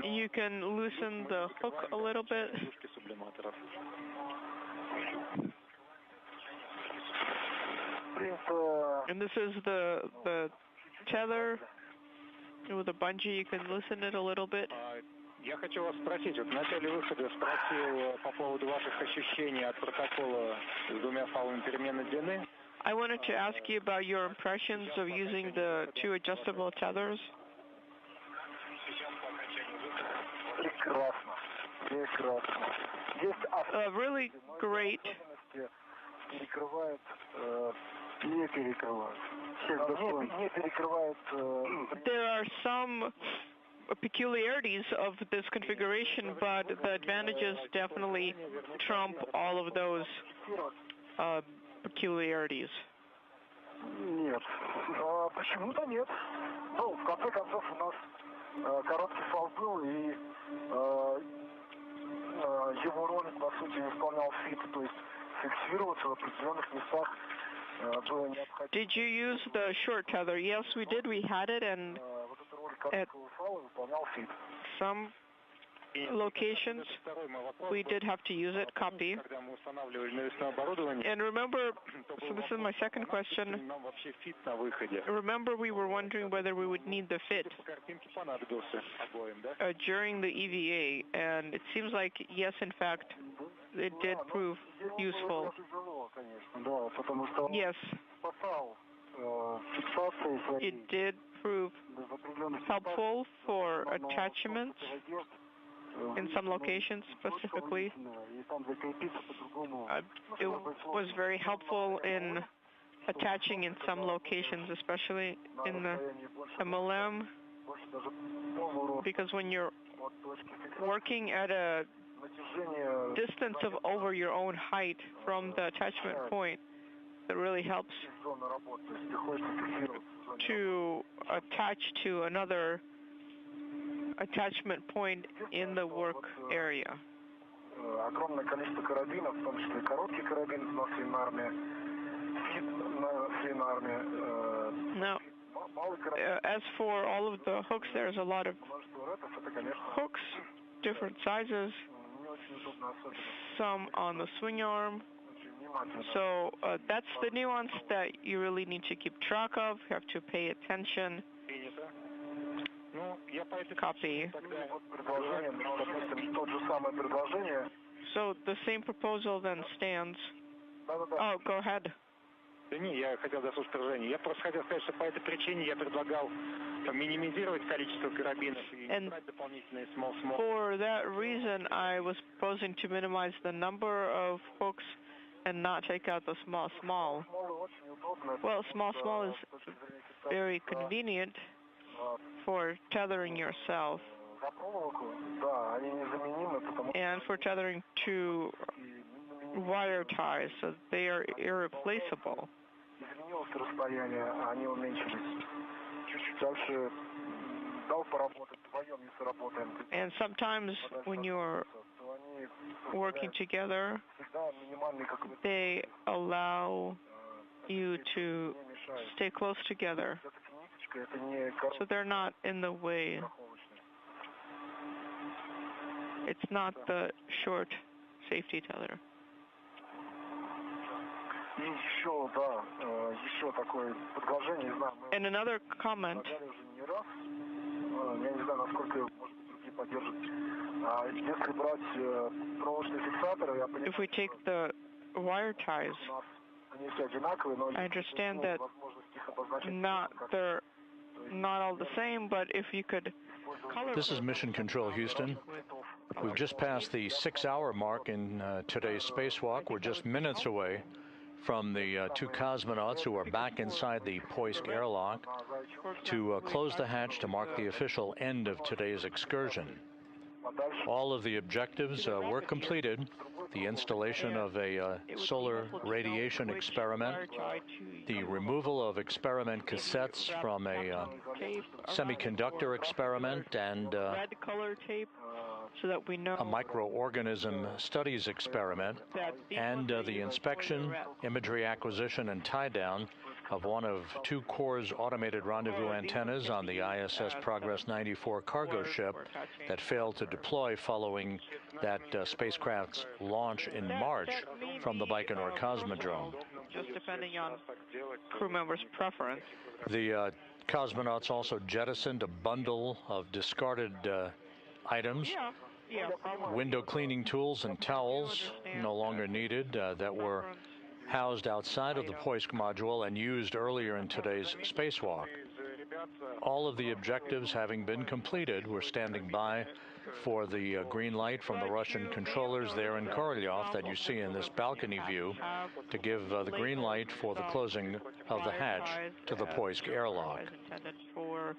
You can loosen the hook a little bit. And this is the tether with a bungee. You can loosen it a little bit. Я хочу вас спросить, вот в начале выхода спросил по поводу ваших ощущений от протокола с двумя фалами переменной длины. I wanted to ask you about your impressions of using the two adjustable tethers. Really great. There are some peculiarities of this configuration, but the advantages definitely trump all of those peculiarities. Нет. Почему-то нет. Ну, в конце концов, у нас короткий фал был, и его роль, по сути, исполнял фит, то есть фиксироваться в определенных местах было необходимо. Did you use the short tether? Yes, we did. We had it, and at some locations we did have to use it. Copy. And remember, so this is my second question. Remember, we were wondering whether we would need the fit during the EVA, and it seems like yes, in fact, it did prove useful. Yes, it did prove helpful for attachments in some locations specifically. It was very helpful in attaching in some locations, especially in the MLM, because when you're working at a distance of over your own height from the attachment point, it really helps to attach to another attachment point in the work area. Огромное количество карабинов, в том числе короткий карабин на свинарме, Now, as for all of the hooks, there's a lot of hooks, different sizes, some on the swing arm. So that's the nuance that you really need to keep track of. You have to pay attention. Copy. So the same proposal then stands. Oh, go ahead. Да не, я хотел заслушать предложение. Я просто хотел сказать, что по этой причине я предлагал минимизировать количество карабинов и брать дополнительные small. For that reason, I was proposing to minimize the number of hooks and not take out the small. Well, small is very convenient for tethering yourself and for tethering to wire ties, so they are irreplaceable. And sometimes when you're working together, they allow you to stay close together, so they're not in the way. It's not the short safety tether. And another comment, If we take the wire ties, I understand that they're not all the same, but if you could color... This is Mission Control, Houston. We've just passed the 6-hour mark in today's spacewalk. We're just minutes away from the two cosmonauts who are back inside the Poisk airlock to close the hatch to mark the official end of today's excursion. All of the objectives were completed. The installation of a solar radiation experiment, the removal of experiment cassettes from a semiconductor experiment, and red color tape so that we know a microorganism studies experiment, and the inspection, imagery acquisition, and tie-down of one of two Kurs automated rendezvous antennas on the ISS Progress 94 cargo ship that failed to deploy following that spacecraft's launch in March from the Baikonur Cosmodrome. Just depending on crew members' preference. The cosmonauts also jettisoned a bundle of discarded items, window cleaning tools and towels no longer needed that were housed outside of the Poisk module and used earlier in today's spacewalk. All of the objectives having been completed, we're standing by for the green light from the Russian controllers there in Korolyov that you see in this balcony view to give the green light for the closing of the hatch to the Poisk airlock. Intended for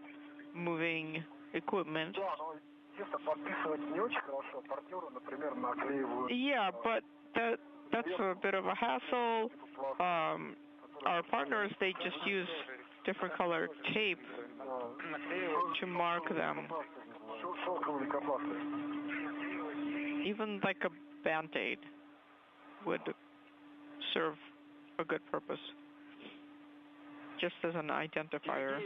moving equipment. Yeah, but that's a bit of a hassle. Our partners, they just use different colored tape to mark them. Even like a Band-Aid would serve a good purpose, just as an identifier.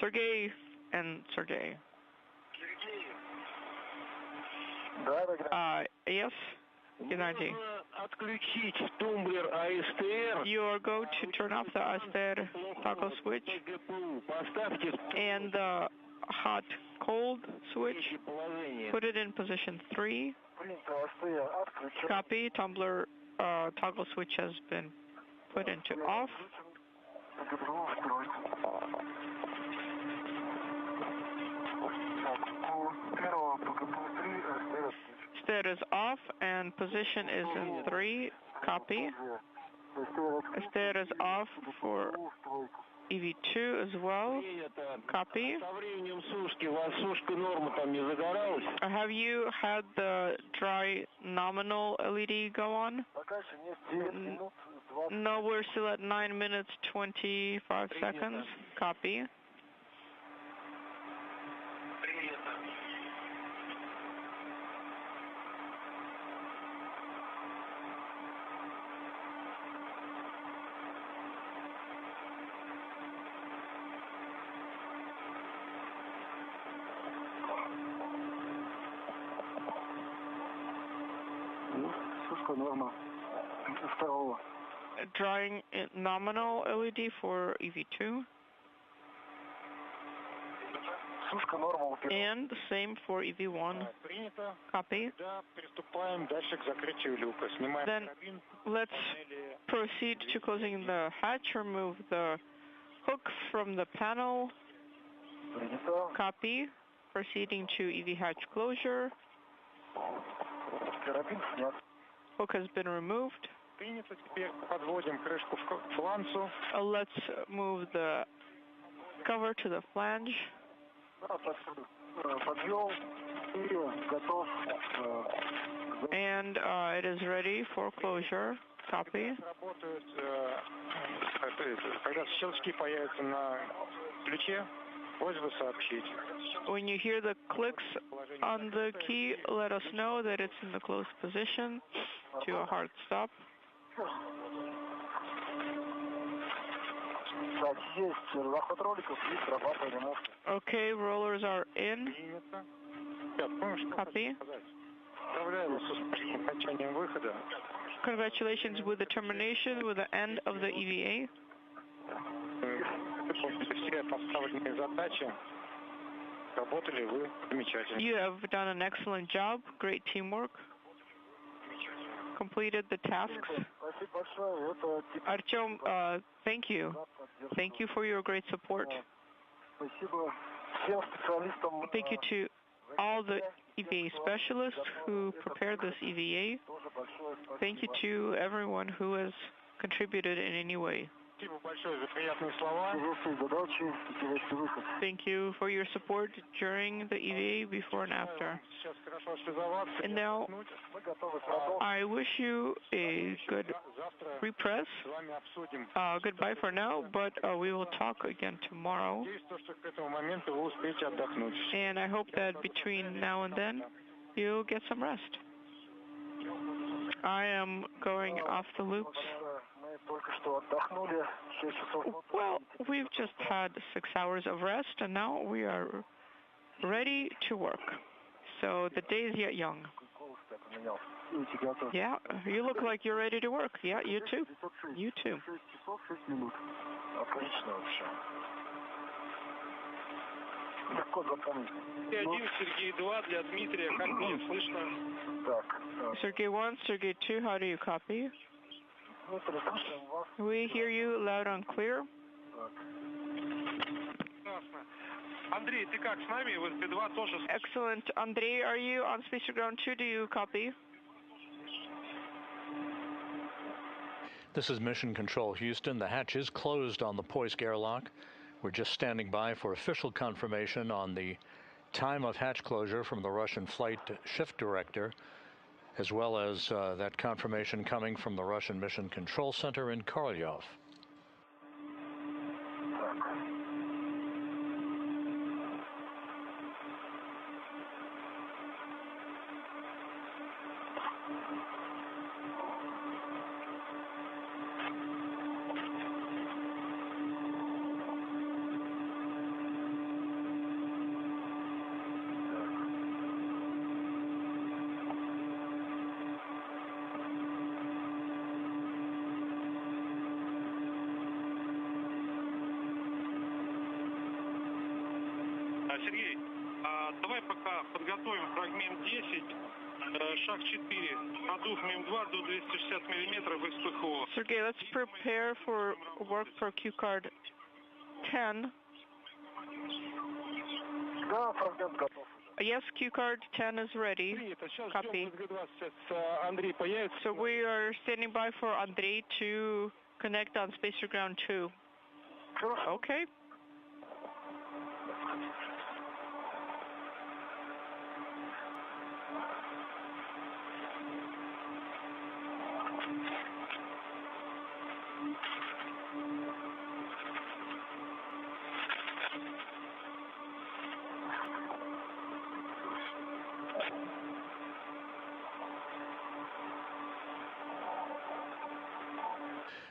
Sergey and Sergey. Yes, Gennady. You are going to turn off the ASTER toggle switch and the hot cold switch. Put it in position 3. Copy. Tumbler toggle switch has been put into off. Stair is off and position is in 3. Copy. Stair is off for EV2 as well. Copy. Have you had the dry nominal LED go on? No, we're still at 9 minutes 25 seconds. Copy. Drawing nominal LED for EV2. And the same for EV1. Copy. Then let's proceed to closing the hatch. Remove the hook from the panel. Copy. Proceeding to EV hatch closure. Hook has been removed. Let's move the cover to the flange. And it is ready for closure. Copy. When you hear the clicks on the key, let us know that it's in the closed position to a hard stop. Okay, rollers are in. Copy. Congratulations with the termination, with the end of the EVA. You have done an excellent job. Great teamwork. Completed the tasks. Artyom, thank you. Thank you for your great support. Thank you to all the EVA specialists who prepared this EVA. Thank you to everyone who has contributed in any way. Thank you for your support during the EVA, before and after. And now, I wish you a good repress. Goodbye for now, but we will talk again tomorrow. And I hope that between now and then, you'll get some rest. I am going off the loops. Well, we've just had 6 hours of rest, and now we are ready to work. So the day is yet young. Yeah, you look like you're ready to work. Yeah, you too. You too. Sergey 1, Sergey 2, how do you copy? We hear you loud and clear. Excellent. Andrei, are you on Spacer Ground 2? Do you copy? This is Mission Control Houston. The hatch is closed on the Poisk airlock. We're just standing by for official confirmation on the time of hatch closure from the Russian flight shift director, as well as that confirmation coming from the Russian Mission Control Center in Korolyov. Сергей, давай пока подготовим фрагмент 10, шаг 4, продув МИМ-2 до 260 миллиметров из ПХО. Sergey, let's prepare for work for Q-card 10. Yes, Q-card 10 is ready. Copy. So we are standing by for Andrei to connect on Spacer Ground 2. Okay.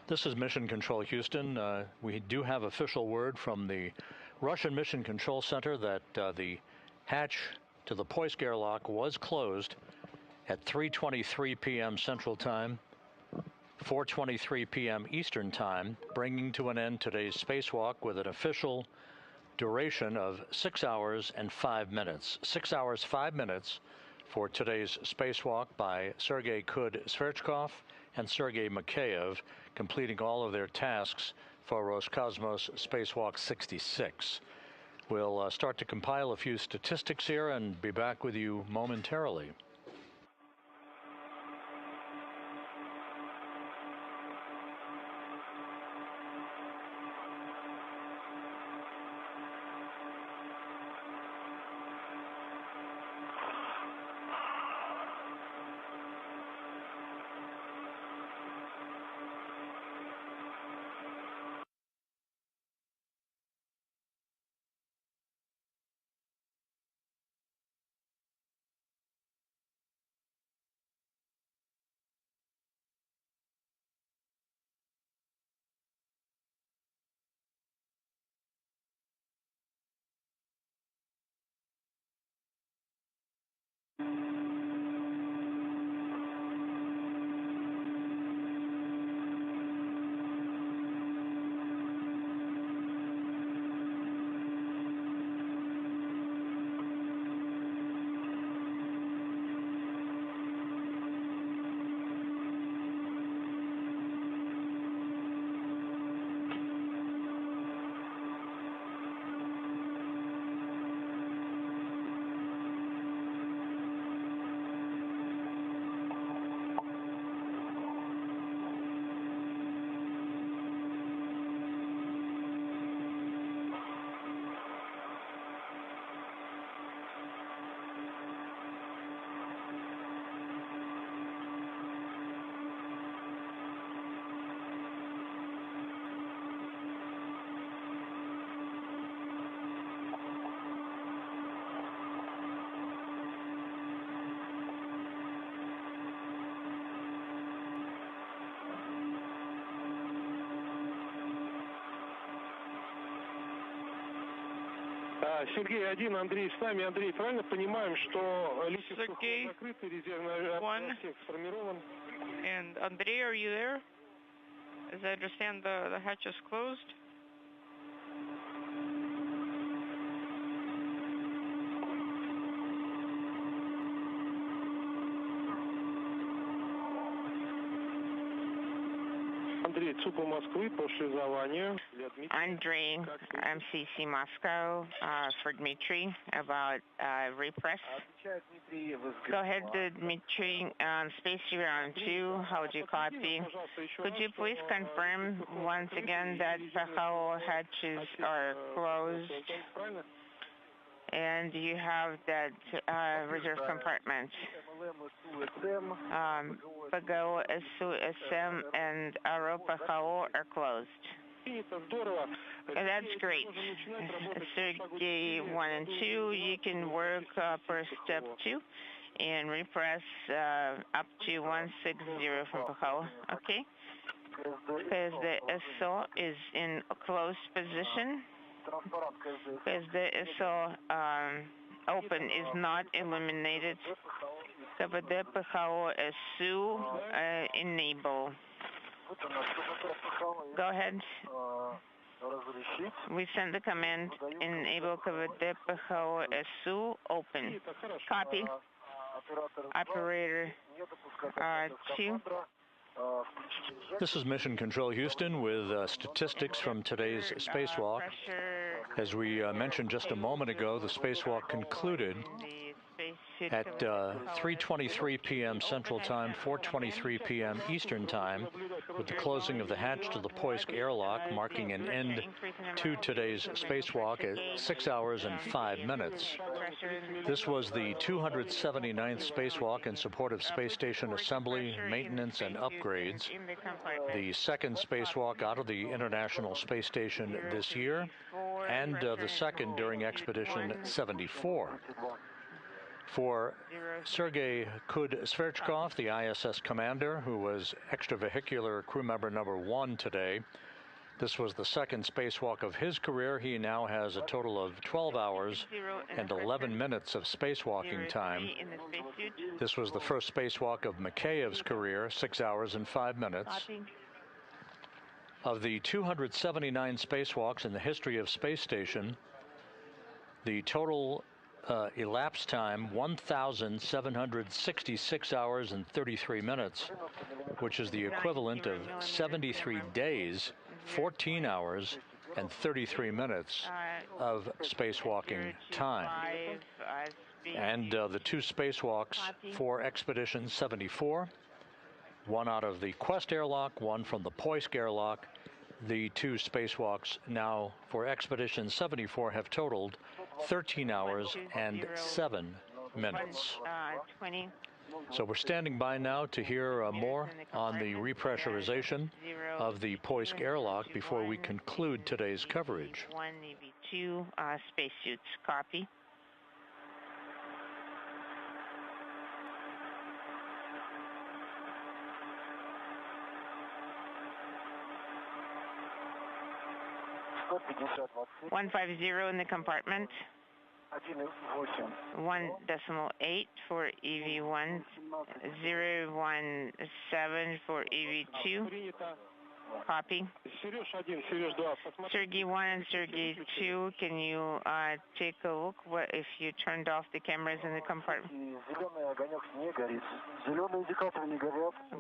This is Mission Control Houston. We do have official word from the Russian Mission Control Center that the hatch to the Poisk airlock was closed at 3:23 p.m. Central Time, 4:23 p.m. Eastern Time, bringing to an end today's spacewalk with an official duration of 6 hours and 5 minutes. 6 hours, 5 minutes for today's spacewalk by Sergey Kud-Sverchkov and Sergei Mikaev, completing all of their tasks for Roscosmos Spacewalk 66. We'll start to compile a few statistics here and be back with you momentarily. Сергей 1, Андрей с нами. Андрей, правильно понимаем, что лифты закрыты, резервный отсек сформирован? And Andrei, are you there? As I understand, the hatch is closed. Андрей, ЦУПа Москвы по шлюзованию. Andrei, MCC Moscow, for Dmitry about repress. Go ahead, Dmitry. Spacesuit on 2, how would you copy? Could you please confirm once again that PHO hatches are closed and you have that reserve compartment? PGO, SU, SM, and RO PHO are closed. That's great. Sergey 1 and 2, you can work for step 2 and repress up to 160 from PHO. Okay? Because the SO is in a closed position. Because the SO open is not illuminated. КВД PHO SU enable. Go ahead. We send the command enable КВД PHO SU open. Copy. Operator 2. This is Mission Control Houston with statistics from today's spacewalk. As we mentioned just a moment ago, the spacewalk concluded at 3:23 p.m. Central Time, 4:23 p.m. Eastern Time, with the closing of the hatch to the Poisk airlock, marking an end to today's spacewalk at 6 hours and 5 minutes. This was the 279th spacewalk in support of space station assembly, maintenance, and upgrades, the second spacewalk out of the International Space Station this year, and the second during Expedition 74. For Sergey Kud-Sverchkov, the ISS commander, who was extravehicular crew member number 1 today, this was the second spacewalk of his career. He now has a total of 12 hours and 11 minutes of spacewalking time. This was the first spacewalk of Mikaev's career, 6 hours and 5 minutes. Of the 279 spacewalks in the history of space station, the total elapsed time 1,766 hours and 33 minutes, which is the equivalent of 73 days, 14 hours, and 33 minutes of spacewalking time. And the two spacewalks for Expedition 74, one out of the Quest airlock, one from the Poisk airlock. The two spacewalks now for Expedition 74 have totaled 13 hours and 7 minutes. So we're standing by now to hear more on the repressurization of the Poisk airlock before we conclude today's coverage. 1 EV2 spacesuits. Copy. $150 in the compartment. 1.8 for EV1, 017 for EV2. Copy. Sergey 1 and Sergey 2, can you take a look if you turned off the cameras in the compartment?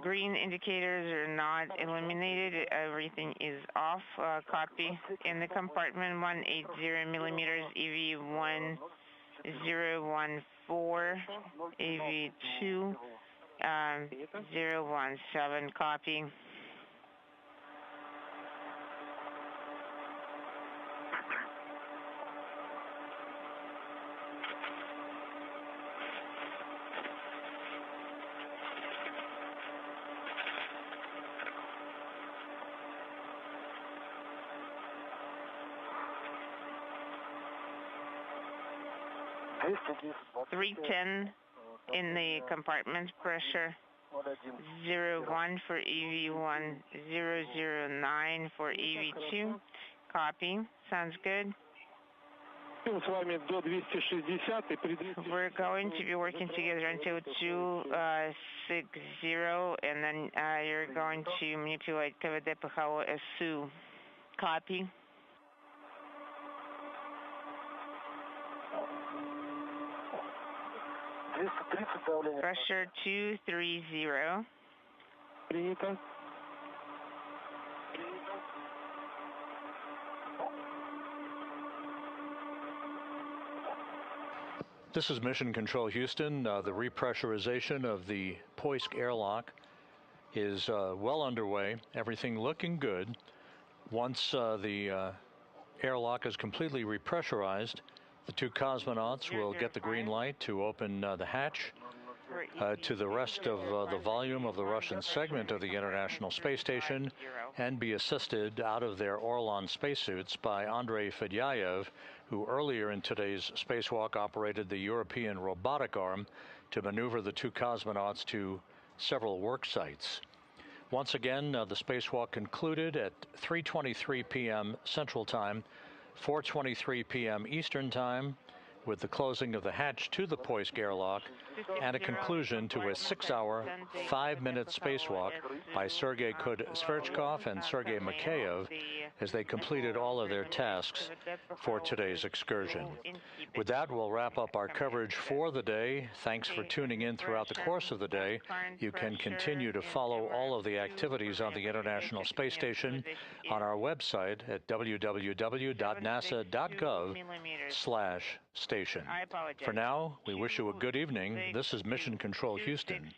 Green indicators are not illuminated. Everything is off. Copy. In the compartment 180 millimeters, EV1 014, EV2 017. Copy. $310 in the compartment pressure. 01 for EV1, 009 for EV2. Copy. Sounds good. We're going to be working together until 260, and then you're going to manipulate КВД ПХО СУ. Copy. Pressure 230. Принято. This is Mission Control Houston. The repressurization of the Poisk airlock is well underway. Everything looking good. Once the airlock is completely repressurized, the two cosmonauts will get the green light to open the hatch to the rest of the volume of the Russian segment of the International Space Station and be assisted out of their Orlan spacesuits by Andrei Fedyaev, who earlier in today's spacewalk operated the European robotic arm to maneuver the two cosmonauts to several work sites. Once again, the spacewalk concluded at 3:23 p.m. Central Time, 4:23 p.m. Eastern Time, with the closing of the hatch to the Poisk airlock and a conclusion to a 6-hour, 5-minute spacewalk by Sergey Kud-Sverchkov and Sergei Mikaev as they completed all of their tasks for today's excursion. With that, we'll wrap up our coverage for the day. Thanks for tuning in throughout the course of the day. You can continue to follow all of the activities on the International Space Station on our website at www.nasa.gov/station. For now, we wish you a good evening. This is Mission Control Houston.